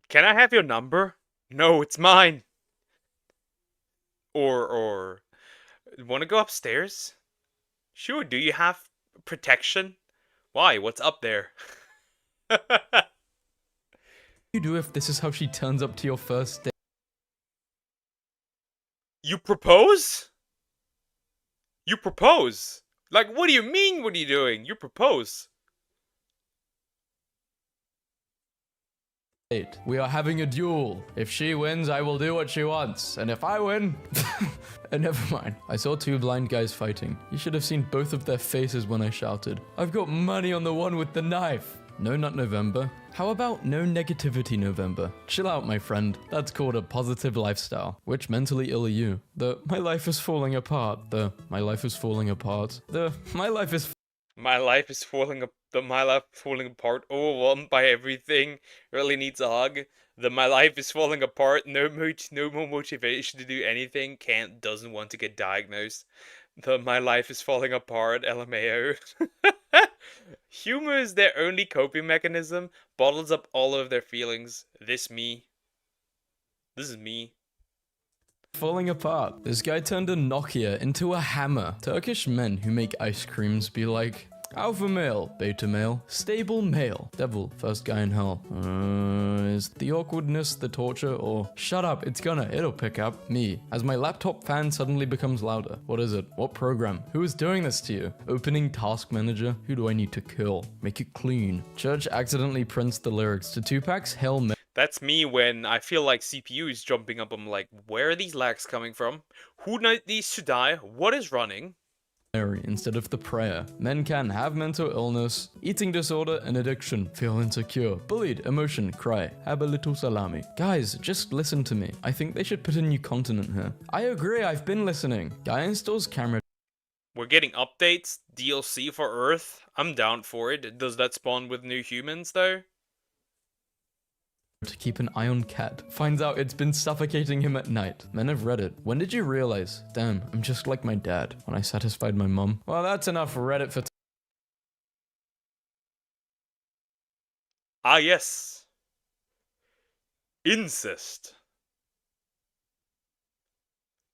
Can I have your number? No, it's mine. Or... Want to go upstairs? Sure, do you have protection? Why? What's up there? you do if this is how she turns up to your first date? You propose? You propose? Like, what do you mean, what are you doing? You propose. We are having a duel. If she wins, I will do what she wants. And if I win... never mind. I saw two blind guys fighting. You should have seen both of their faces when I shouted, I've got money on the one with the knife. No Nut November. How about no negativity November? Chill out, my friend. That's called a positive lifestyle. Which mentally ill are you? The my life is falling apart. The my life is falling apart. The my life is... My life is falling apart, overwhelmed by everything, really needs a hug. The my life is falling apart, no more motivation to do anything, doesn't want to get diagnosed. The my life is falling apart, LMAO. Humor is their only coping mechanism, bottles up all of their feelings. This is me. Falling apart. This guy turned a Nokia into a hammer. Turkish men who make ice creams be like, alpha male, beta male, stable male, devil, first guy in hell. Is the awkwardness the torture or shut up, it'll pick up. Me, as my laptop fan suddenly becomes louder. What is it? What program? Who is doing this to you? Opening task manager? Who do I need to kill? Make it clean. Church accidentally prints the lyrics to Tupac's Hail Mary. That's me when I feel like CPU is jumping up. I'm like, where are these lags coming from? Who needs to die? What is running? Mary instead of the prayer. Men can have mental illness, eating disorder, and addiction, feel insecure, bullied, emotion, cry, have a little salami. Guys, just listen to me. I think they should put a new continent here. I agree, I've been listening. Guy installs camera. We're getting updates, DLC for Earth. I'm down for it. Does that spawn with new humans though? To keep an eye on cat. Finds out it's been suffocating him at night. Men have Reddit. When did you realize? Damn, I'm just like my dad. When I satisfied my mum. Well, that's enough Reddit for Ah yes. Incest.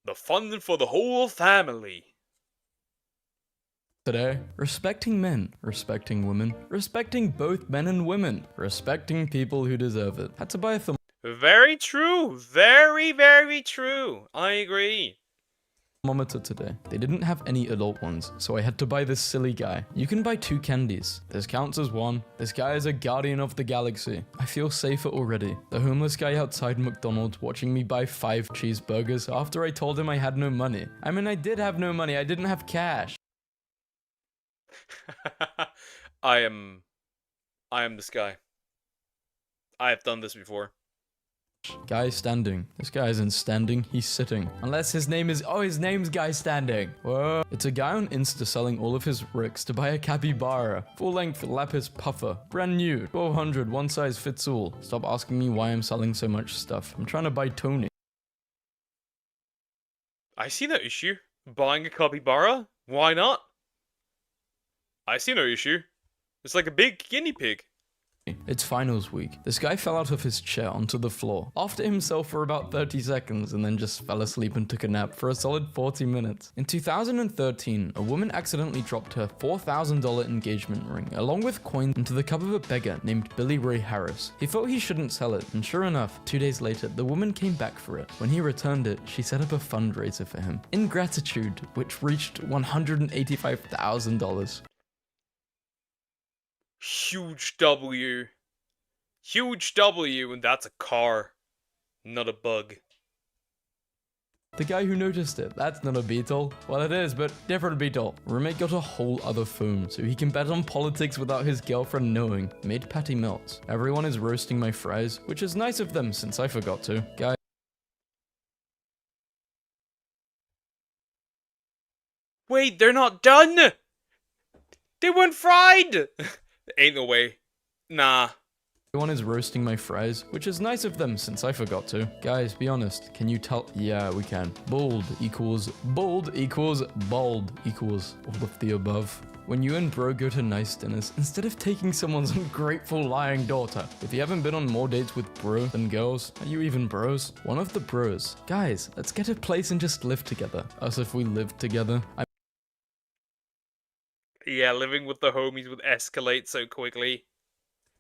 The fun for the whole family. today. Respecting men, respecting women, respecting both men and women, respecting people who deserve it. Had to buy a Very true. Very, very true. I agree. thermometer today. They didn't have any adult ones, so I had to buy this silly guy. You can buy 2 candies. This counts as 1. This guy is a guardian of the galaxy. I feel safer already. The homeless guy outside McDonald's watching me buy 5 cheeseburgers after I told him I had no money. I mean, I did have no money. I didn't have cash. I am this guy. I have done this before. Guy standing. This guy isn't standing, he's sitting. Unless his name is, oh, his name's Guy Standing. Whoa. It's a guy on Insta selling all of his ricks to buy a capybara. Full-length lapis puffer. Brand new. 1200, one size fits all. Stop asking me why I'm selling so much stuff. I'm trying to buy Tony. I see no issue. Buying a capybara? Why not? I see no issue. It's like a big guinea pig. It's finals week. This guy fell out of his chair onto the floor, after himself for about 30 seconds, and then just fell asleep and took a nap for a solid 40 minutes. In 2013, a woman accidentally dropped her $4,000 engagement ring, along with coins, into the cup of a beggar named Billy Ray Harris. He thought he shouldn't sell it, and sure enough, 2 days later, the woman came back for it. When he returned it, she set up a fundraiser for him. In gratitude, which reached $185,000. Huge W. Huge W, and that's a car, not a bug. The guy who noticed it, that's not a beetle. Well, it is, but different beetle. Roommate got a whole other phone, so he can bet on politics without his girlfriend knowing. Made patty melts. Everyone is roasting my fries, which is nice of them since I forgot to. Guy. Wait, they're not done! They weren't fried! Ain't no way. Nah. Everyone is roasting my fries, which is nice of them since I forgot to. Guys, be honest. Can you tell? Yeah, we can. Bold equals bold equals bald equals all of the above. When you and bro go to nice dinners, instead of taking someone's ungrateful lying daughter, if you haven't been on more dates with bro than girls, are you even bros? One of the bros. Guys, let's get a place and just live together. As if we lived together. Yeah, living with the homies would escalate so quickly.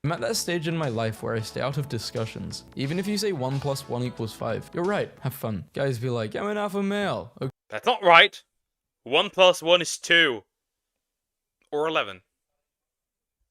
I'm at that stage in my life where I stay out of discussions. Even if you say 1 + 1 = 5, you're right, have fun. Guys be like, I'm an alpha male. Okay. That's not right. 1 + 1 is 2. Or 11.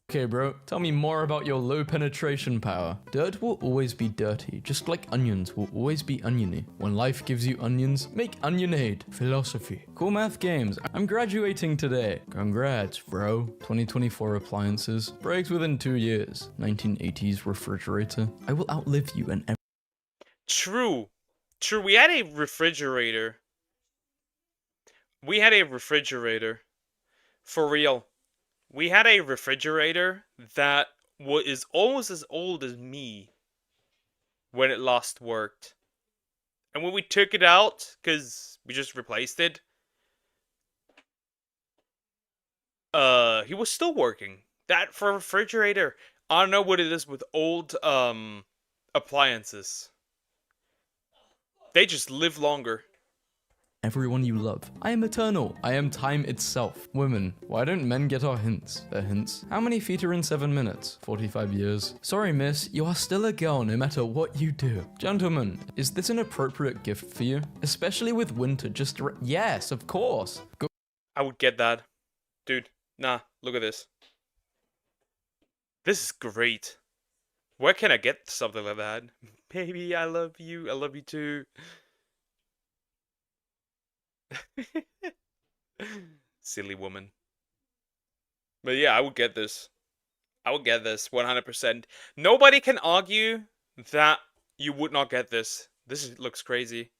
Okay, bro, tell me more about your low penetration power. Dirt will always be dirty, just like onions will always be oniony. When life gives you onions, make onionade. Philosophy. Cool math games. I'm graduating today. Congrats, bro. 2024 appliances. Breaks within 2 years. 1980s refrigerator. I will outlive you and True. True, we had a refrigerator. For real. We had a refrigerator that is almost as old as me when it last worked. And when we took it out, because we just replaced it, he was still working. That for a refrigerator, I don't know what it is with old appliances. They just live longer. everyone you love. I am eternal. I am time itself. Women, why don't men get our hints? Their hints? How many feet are in 7 minutes? 45 years. Sorry, miss, you are still a girl no matter what you do. Gentlemen, is this an appropriate gift for you? Especially with winter, yes, of course. Go I would get that. Dude, nah, look at this. This is great. Where can I get something like that? Baby, I love you. I love you too. Silly woman. But yeah, I would get this. I would get this 100%. Nobody can argue that you would not get this. Looks crazy.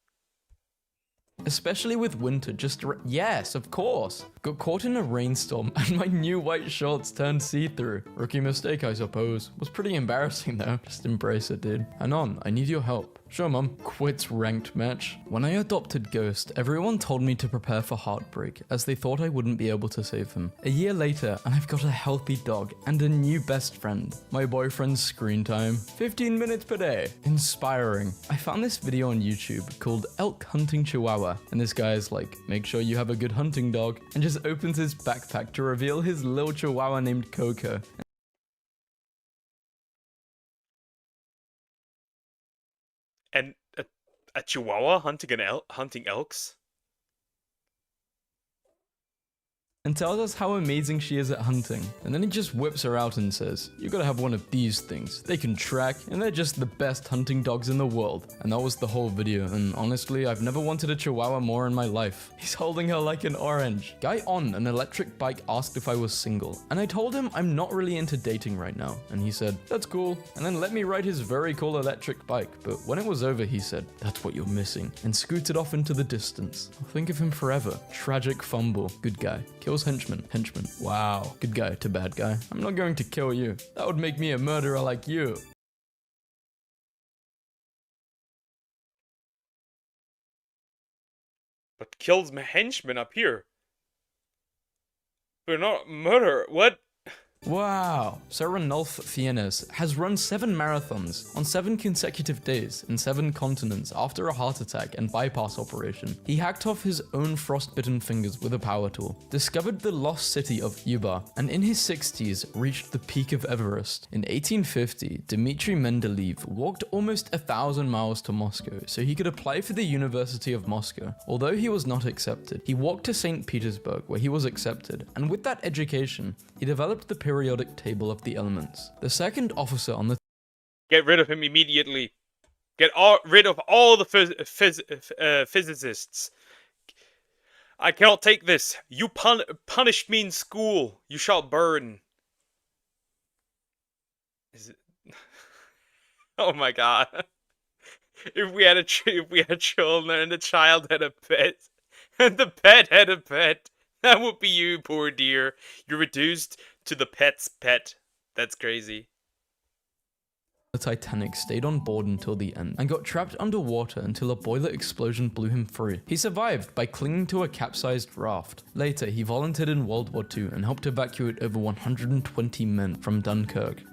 Especially with winter, yes, of course. Got caught in a rainstorm and my new white shorts turned see-through. Rookie mistake, I suppose. Was pretty embarrassing though. Just embrace it, dude. And I need your help. Sure, mum. Quits ranked match. When I adopted Ghost, everyone told me to prepare for heartbreak, as they thought I wouldn't be able to save him. A year later, and I've got a healthy dog and a new best friend. My boyfriend's screen time, 15 minutes per day. Inspiring. I found this video on YouTube called Elk Hunting Chihuahua, and this guy is like, make sure you have a good hunting dog, and just opens his backpack to reveal his little chihuahua named Coco. And a chihuahua hunting elks? And tells us how amazing she is at hunting. And then he just whips her out and says, you gotta have one of these things. They can track, and they're just the best hunting dogs in the world. And that was the whole video, and honestly, I've never wanted a chihuahua more in my life. He's holding her like an orange. Guy on an electric bike asked if I was single, and I told him I'm not really into dating right now. And he said, that's cool, and then let me ride his very cool electric bike. But when it was over, he said, that's what you're missing, and scooted off into the distance. I'll think of him forever. Tragic fumble. Good guy. Kills henchman. Wow. Good guy to bad guy. I'm not going to kill you. That would make me a murderer like you. But kills my henchman up here. But not murder. What? Wow. Sir Ranulph Fiennes has run 7 marathons on 7 consecutive days in 7 continents after a heart attack and bypass operation. He hacked off his own frostbitten fingers with a power tool, discovered the lost city of Yuba, and in his 60s reached the peak of Everest. In 1850, Dmitry Mendeleev walked almost 1,000 miles to Moscow so he could apply for the University of Moscow. Although he was not accepted, he walked to St. Petersburg where he was accepted, and with that education, he developed the periodic table of the elements. The second officer on the Get rid of him immediately. Get rid of all the physicists. I cannot take this. You punished me in school. You shall burn. Is it? Oh my god. If we had children and the child had a pet, and the pet had a pet, that would be you, poor dear. You're reduced to the pet's pet. That's crazy. The Titanic stayed on board until the end and got trapped underwater until a boiler explosion blew him free. He survived by clinging to a capsized raft. Later, he volunteered in World War II and helped evacuate over 120 men from Dunkirk.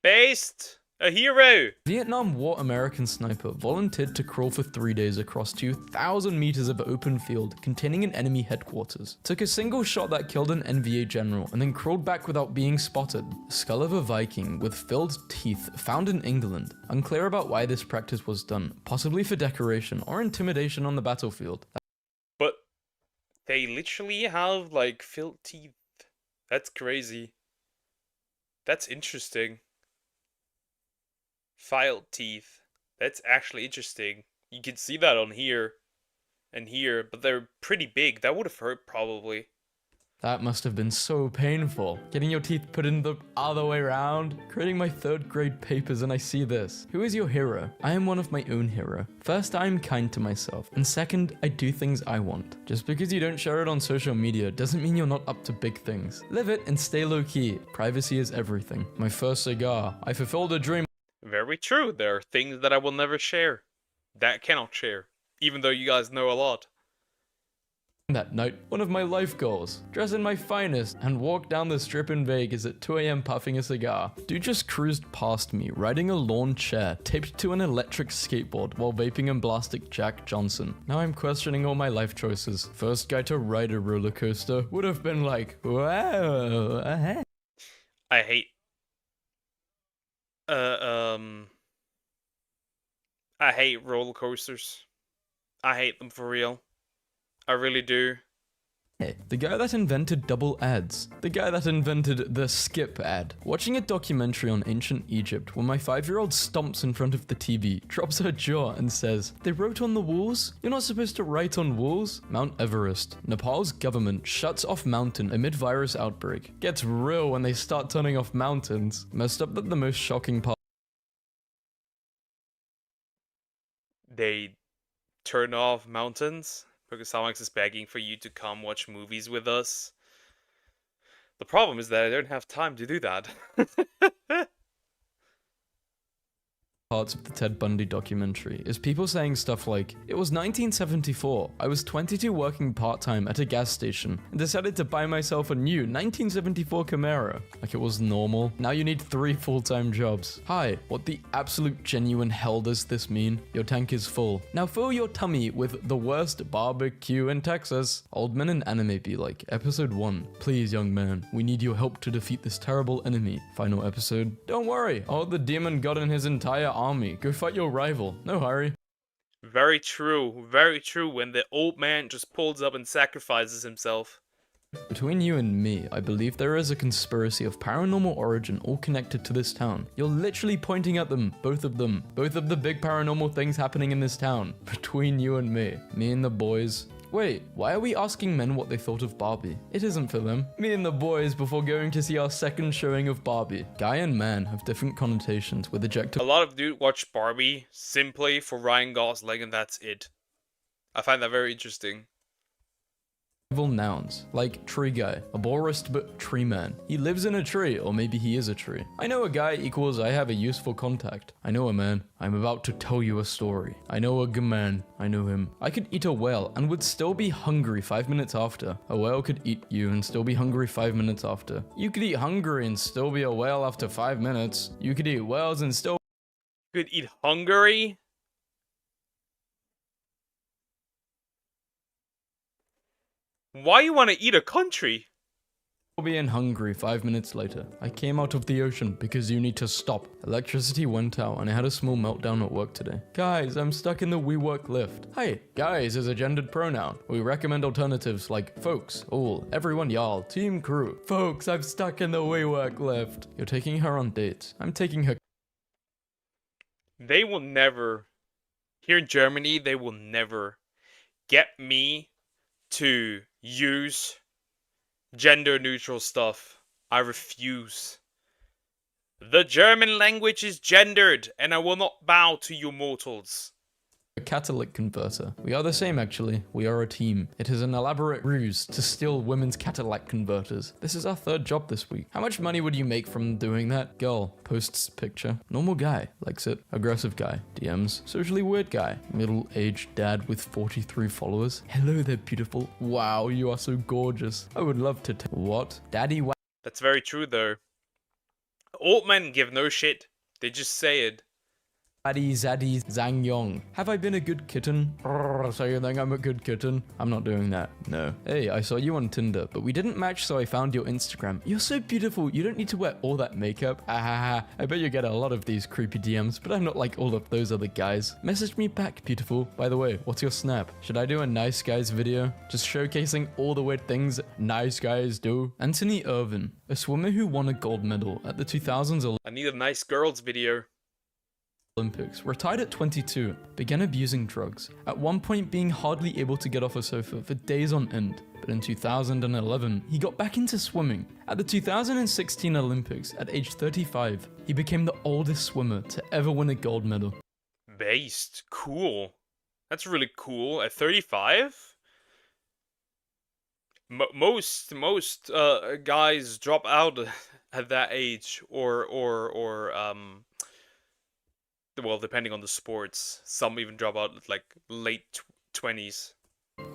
Based! A hero! Vietnam War American sniper volunteered to crawl for 3 days across 2,000 meters of open field containing an enemy headquarters. Took a single shot that killed an NVA general and then crawled back without being spotted. Skull of a Viking with filled teeth found in England. Unclear about why this practice was done, possibly for decoration or intimidation on the battlefield. But they literally have like filled teeth. That's crazy. That's interesting. Filed teeth. That's actually interesting. You can see that on here and here, but they're pretty big. That would have hurt probably. That must have been so painful. Getting your teeth put in the other way around. Creating my 3rd grade papers and I see this. Who is your hero? I am one of my own hero. First, I am kind to myself. And second, I do things I want. Just because you don't share it on social media doesn't mean you're not up to big things. Live it and stay low key. Privacy is everything. My first cigar. I fulfilled a dream. Very true. There are things that I will never share. That I cannot share. Even though you guys know a lot. That night, one of my life goals, dress in my finest and walk down the strip in Vegas at 2 AM puffing a cigar. Dude just cruised past me, riding a lawn chair taped to an electric skateboard while vaping and blasting Jack Johnson. Now I'm questioning all my life choices. First guy to ride a roller coaster would have been like, wow. I hate I hate roller coasters. I hate them for real. I really do. Hey, the guy that invented double ads. The guy that invented the skip ad. Watching a documentary on ancient Egypt where my 5-year-old stomps in front of the TV, drops her jaw and says, "They wrote on the walls? You're not supposed to write on walls?" Mount Everest. Nepal's government shuts off mountain amid virus outbreak. Gets real when they start turning off mountains. Messed up that the most shocking part. They turn off mountains because Alex is begging for you to come watch movies with us. The problem is that I don't have time to do that. Parts of the Ted Bundy documentary is people saying stuff like, "It was 1974, I was 22 working part-time at a gas station and decided to buy myself a new 1974 Camaro." Like it was normal. Now you need 3 full-time jobs. Hi, what the absolute genuine hell does this mean? Your tank is full. Now fill your tummy with the worst barbecue in Texas. Old men in anime be like, episode 1, "Please young man, we need your help to defeat this terrible enemy." Final episode, "Don't worry, all the demon god and his entire army. Go fight your rival. No hurry." Very true, very true, when the old man just pulls up and sacrifices himself. Between you and me, I believe there is a conspiracy of paranormal origin all connected to this town. You're literally pointing at them, both of them. Both of the big paranormal things happening in this town. Between you and me and the boys. Wait, why are we asking men what they thought of Barbie? It isn't for them. Me and the boys before going to see our second showing of Barbie. Guy and man have different connotations with adjective. A lot of dudes watch Barbie simply for Ryan Gosling and that's it. I find that very interesting. Nouns, like tree guy, arborist but tree man. He lives in a tree, or maybe he is a tree. I know a guy equals I have a useful contact. I know a man. I'm about to tell you a story. I know a man. I know him. I could eat a whale and would still be hungry 5 minutes after. A whale could eat you and still be hungry 5 minutes after. You could eat hungry and still be a whale after 5 minutes. You could eat whales and still... You could eat Hungary? Why you want to eat a country? Being hungry 5 minutes later. I came out of the ocean because you need to stop. Electricity went out and I had a small meltdown at work today. Guys, I'm stuck in the WeWork lift. Hey, guys is a gendered pronoun. We recommend alternatives like folks, all, everyone, y'all, team, crew. Folks, I'm stuck in the WeWork lift. You're taking her on dates. I'm taking her. They will never, here in Germany, they will never get me to use gender neutral stuff. I refuse. The German language is gendered, and I will not bow to you mortals. A catalytic converter. We are the same actually. We are a team. It is an elaborate ruse to steal women's catalytic converters. This is our 3rd job this week. How much money would you make from doing that? Girl posts picture. Normal guy likes it. Aggressive guy DMs. Socially weird guy. Middle-aged dad with 43 followers. Hello there, beautiful. Wow, you are so gorgeous. I would love to what? Daddy wa- That's very true though. Old men give no shit. They just say it. Zaddy Zaddy Zhang Yong. Have I been a good kitten? So you think I'm a good kitten? I'm not doing that. No. Hey, I saw you on Tinder, but we didn't match, so I found your Instagram. You're so beautiful. You don't need to wear all that makeup. Ah, I bet you get a lot of these creepy DMs, but I'm not like all of those other guys. Message me back, beautiful. By the way, what's your snap? Should I do a nice guys video? Just showcasing all the weird things nice guys do? Anthony Irvin, a swimmer who won a gold medal at the 2000s 'I need a nice girls video. Olympics, retired at 22, began abusing drugs, at one point being hardly able to get off a sofa for days on end. But in 2011, he got back into swimming. At the 2016 Olympics, at age 35, he became the oldest swimmer to ever win a gold medal. Based. Cool. That's really cool. At 35? Most guys drop out at that age, well, depending on the sports, some even drop out at like late 20s.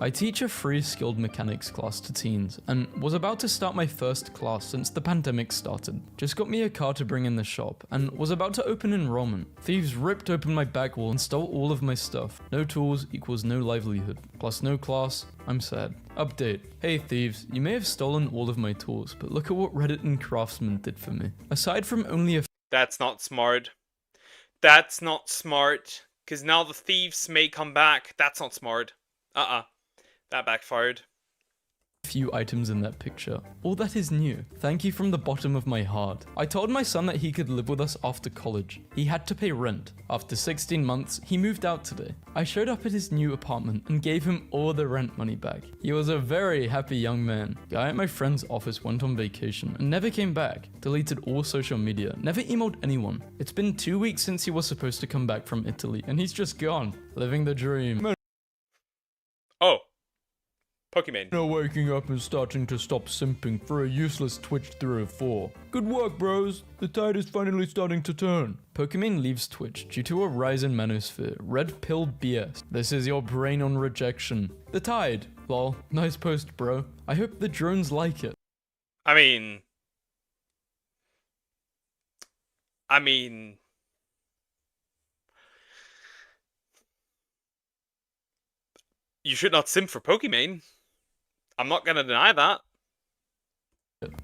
I teach a free skilled mechanics class to teens, and was about to start my first class since the pandemic started. Just got me a car to bring in the shop, and was about to open enrollment. Thieves ripped open my back wall and stole all of my stuff. No tools equals no livelihood, plus no class. I'm sad. Update. Hey thieves, you may have stolen all of my tools, but look at what Reddit and Craftsman did for me. Aside from only a... That's not smart. That's not smart. Because now the thieves may come back. That's not smart. That backfired. few items in that picture. All that is new. Thank you from the bottom of my heart. I told my son that he could live with us after college. He had to pay rent. After 16 months, he moved out today. I showed up at his new apartment and gave him all the rent money back. He was a very happy young man. Guy at my friend's office went on vacation and never came back. Deleted all social media. Never emailed anyone. It's been 2 weeks since he was supposed to come back from Italy and he's just gone. Living the dream. Oh. Pokemon. No waking up and starting to stop simping for a useless Twitch 304. Good work, bros. The tide is finally starting to turn. Pokemon leaves Twitch due to a rise in manosphere. Red pill BS. This is your brain on rejection. The tide. Lol. Nice post, bro. I hope the drones like it. I mean, you should not simp for Pokemon. I'm not gonna deny that.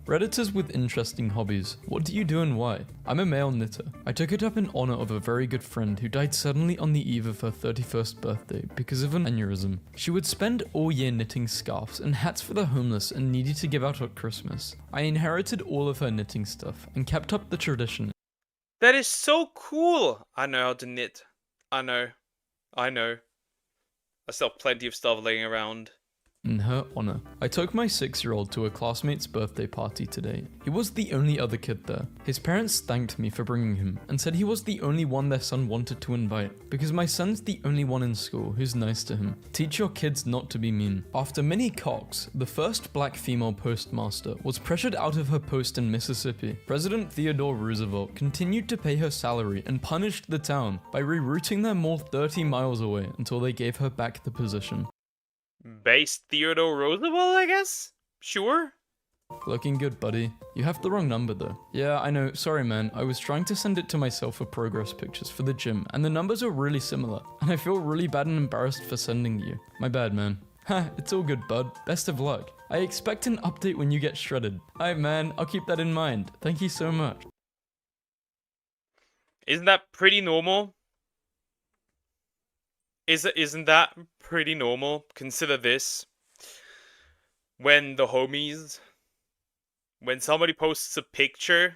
Redditors with interesting hobbies. What do you do and why? I'm a male knitter. I took it up in honor of a very good friend who died suddenly on the eve of her 31st birthday because of an aneurysm. She would spend all year knitting scarves and hats for the homeless and needy to give out at Christmas. I inherited all of her knitting stuff and kept up the tradition. That is so cool. I know how to knit. I know. I still have plenty of stuff laying around. In her honor, I took my 6-year-old to a classmate's birthday party today. He was the only other kid there. His parents thanked me for bringing him and said he was the only one their son wanted to invite because my son's the only one in school who's nice to him. Teach your kids not to be mean. After Minnie Cox, the first black female postmaster, was pressured out of her post in Mississippi, President Theodore Roosevelt continued to pay her salary and punished the town by rerouting them more 30 miles away until they gave her back the position. Based Theodore Roosevelt, I guess? Sure. Looking good, buddy. You have the wrong number though. Yeah, I know, sorry man, I was trying to send it to myself for progress pictures for the gym, and the numbers are really similar, and I feel really bad and embarrassed for sending you. My bad, man. Ha, it's all good, bud. Best of luck. I expect an update when you get shredded. Alright man, I'll keep that in mind. Thank you so much. Isn't that pretty normal? Isn't that pretty normal? Consider this. When somebody posts a picture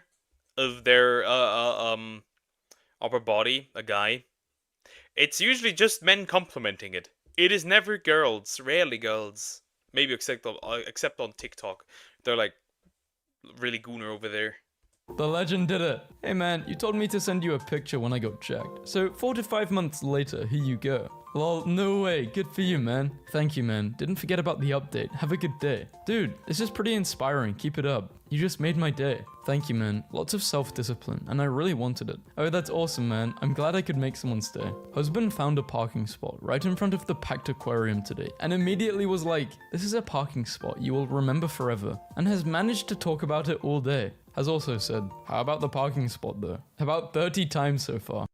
of their upper body, a guy, it's usually just men complimenting it. It is never girls, rarely girls. Maybe except on TikTok. They're like really gooner over there. The legend did it. Hey man, you told me to send you a picture when I got jacked. So 4 to 5 months later, here you go. Lol, no way. Good for you, man. Thank you, man. Didn't forget about the update. Have a good day. Dude, this is pretty inspiring. Keep it up. You just made my day. Thank you, man. Lots of self-discipline, and I really wanted it. Oh, that's awesome, man. I'm glad I could make someone's day. Husband found a parking spot right in front of the packed aquarium today, and immediately was like, this is a parking spot you will remember forever, and has managed to talk about it all day. Has also said, how about the parking spot though? About 30 times so far.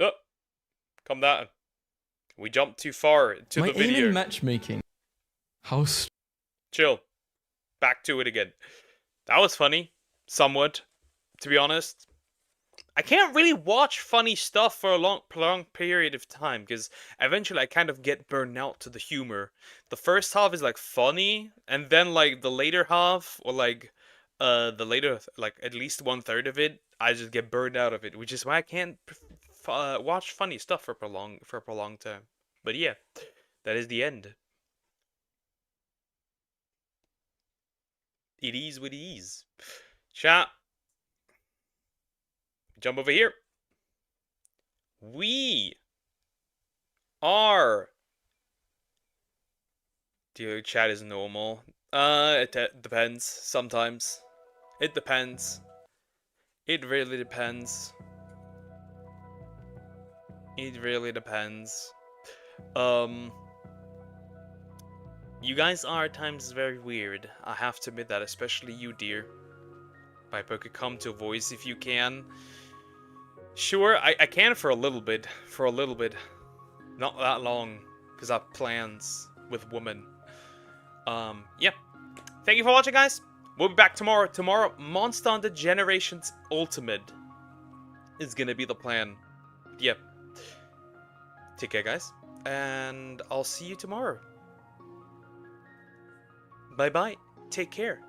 Oh, calm down. We jumped too far to My the video. aim in matchmaking. How Chill. Back to it again. That was funny. Somewhat. To be honest. I can't really watch funny stuff for a long period of time, because eventually I kind of get burned out to the humor. The first half is like funny, and then like the later half, or like the later, like at least 1/3 of it, I just get burned out of it, which is why I can't watch funny stuff for a prolonged time. But yeah, that is the end. It is what it is. Chat. Jump over here. We are. Dude, chat is normal. It depends. Sometimes. It depends. It really depends. It really depends. You guys are at times very weird. I have to admit that, especially you, dear. Piper could come to a voice if you can. Sure, I can for a little bit. For a little bit. Not that long. Because I have plans with women. Yeah. Thank you for watching, guys. We'll be back tomorrow. Tomorrow, Monster Hunter Generations Ultimate is gonna be the plan. Yeah. Take care, guys. And I'll see you tomorrow. Bye bye. Take care.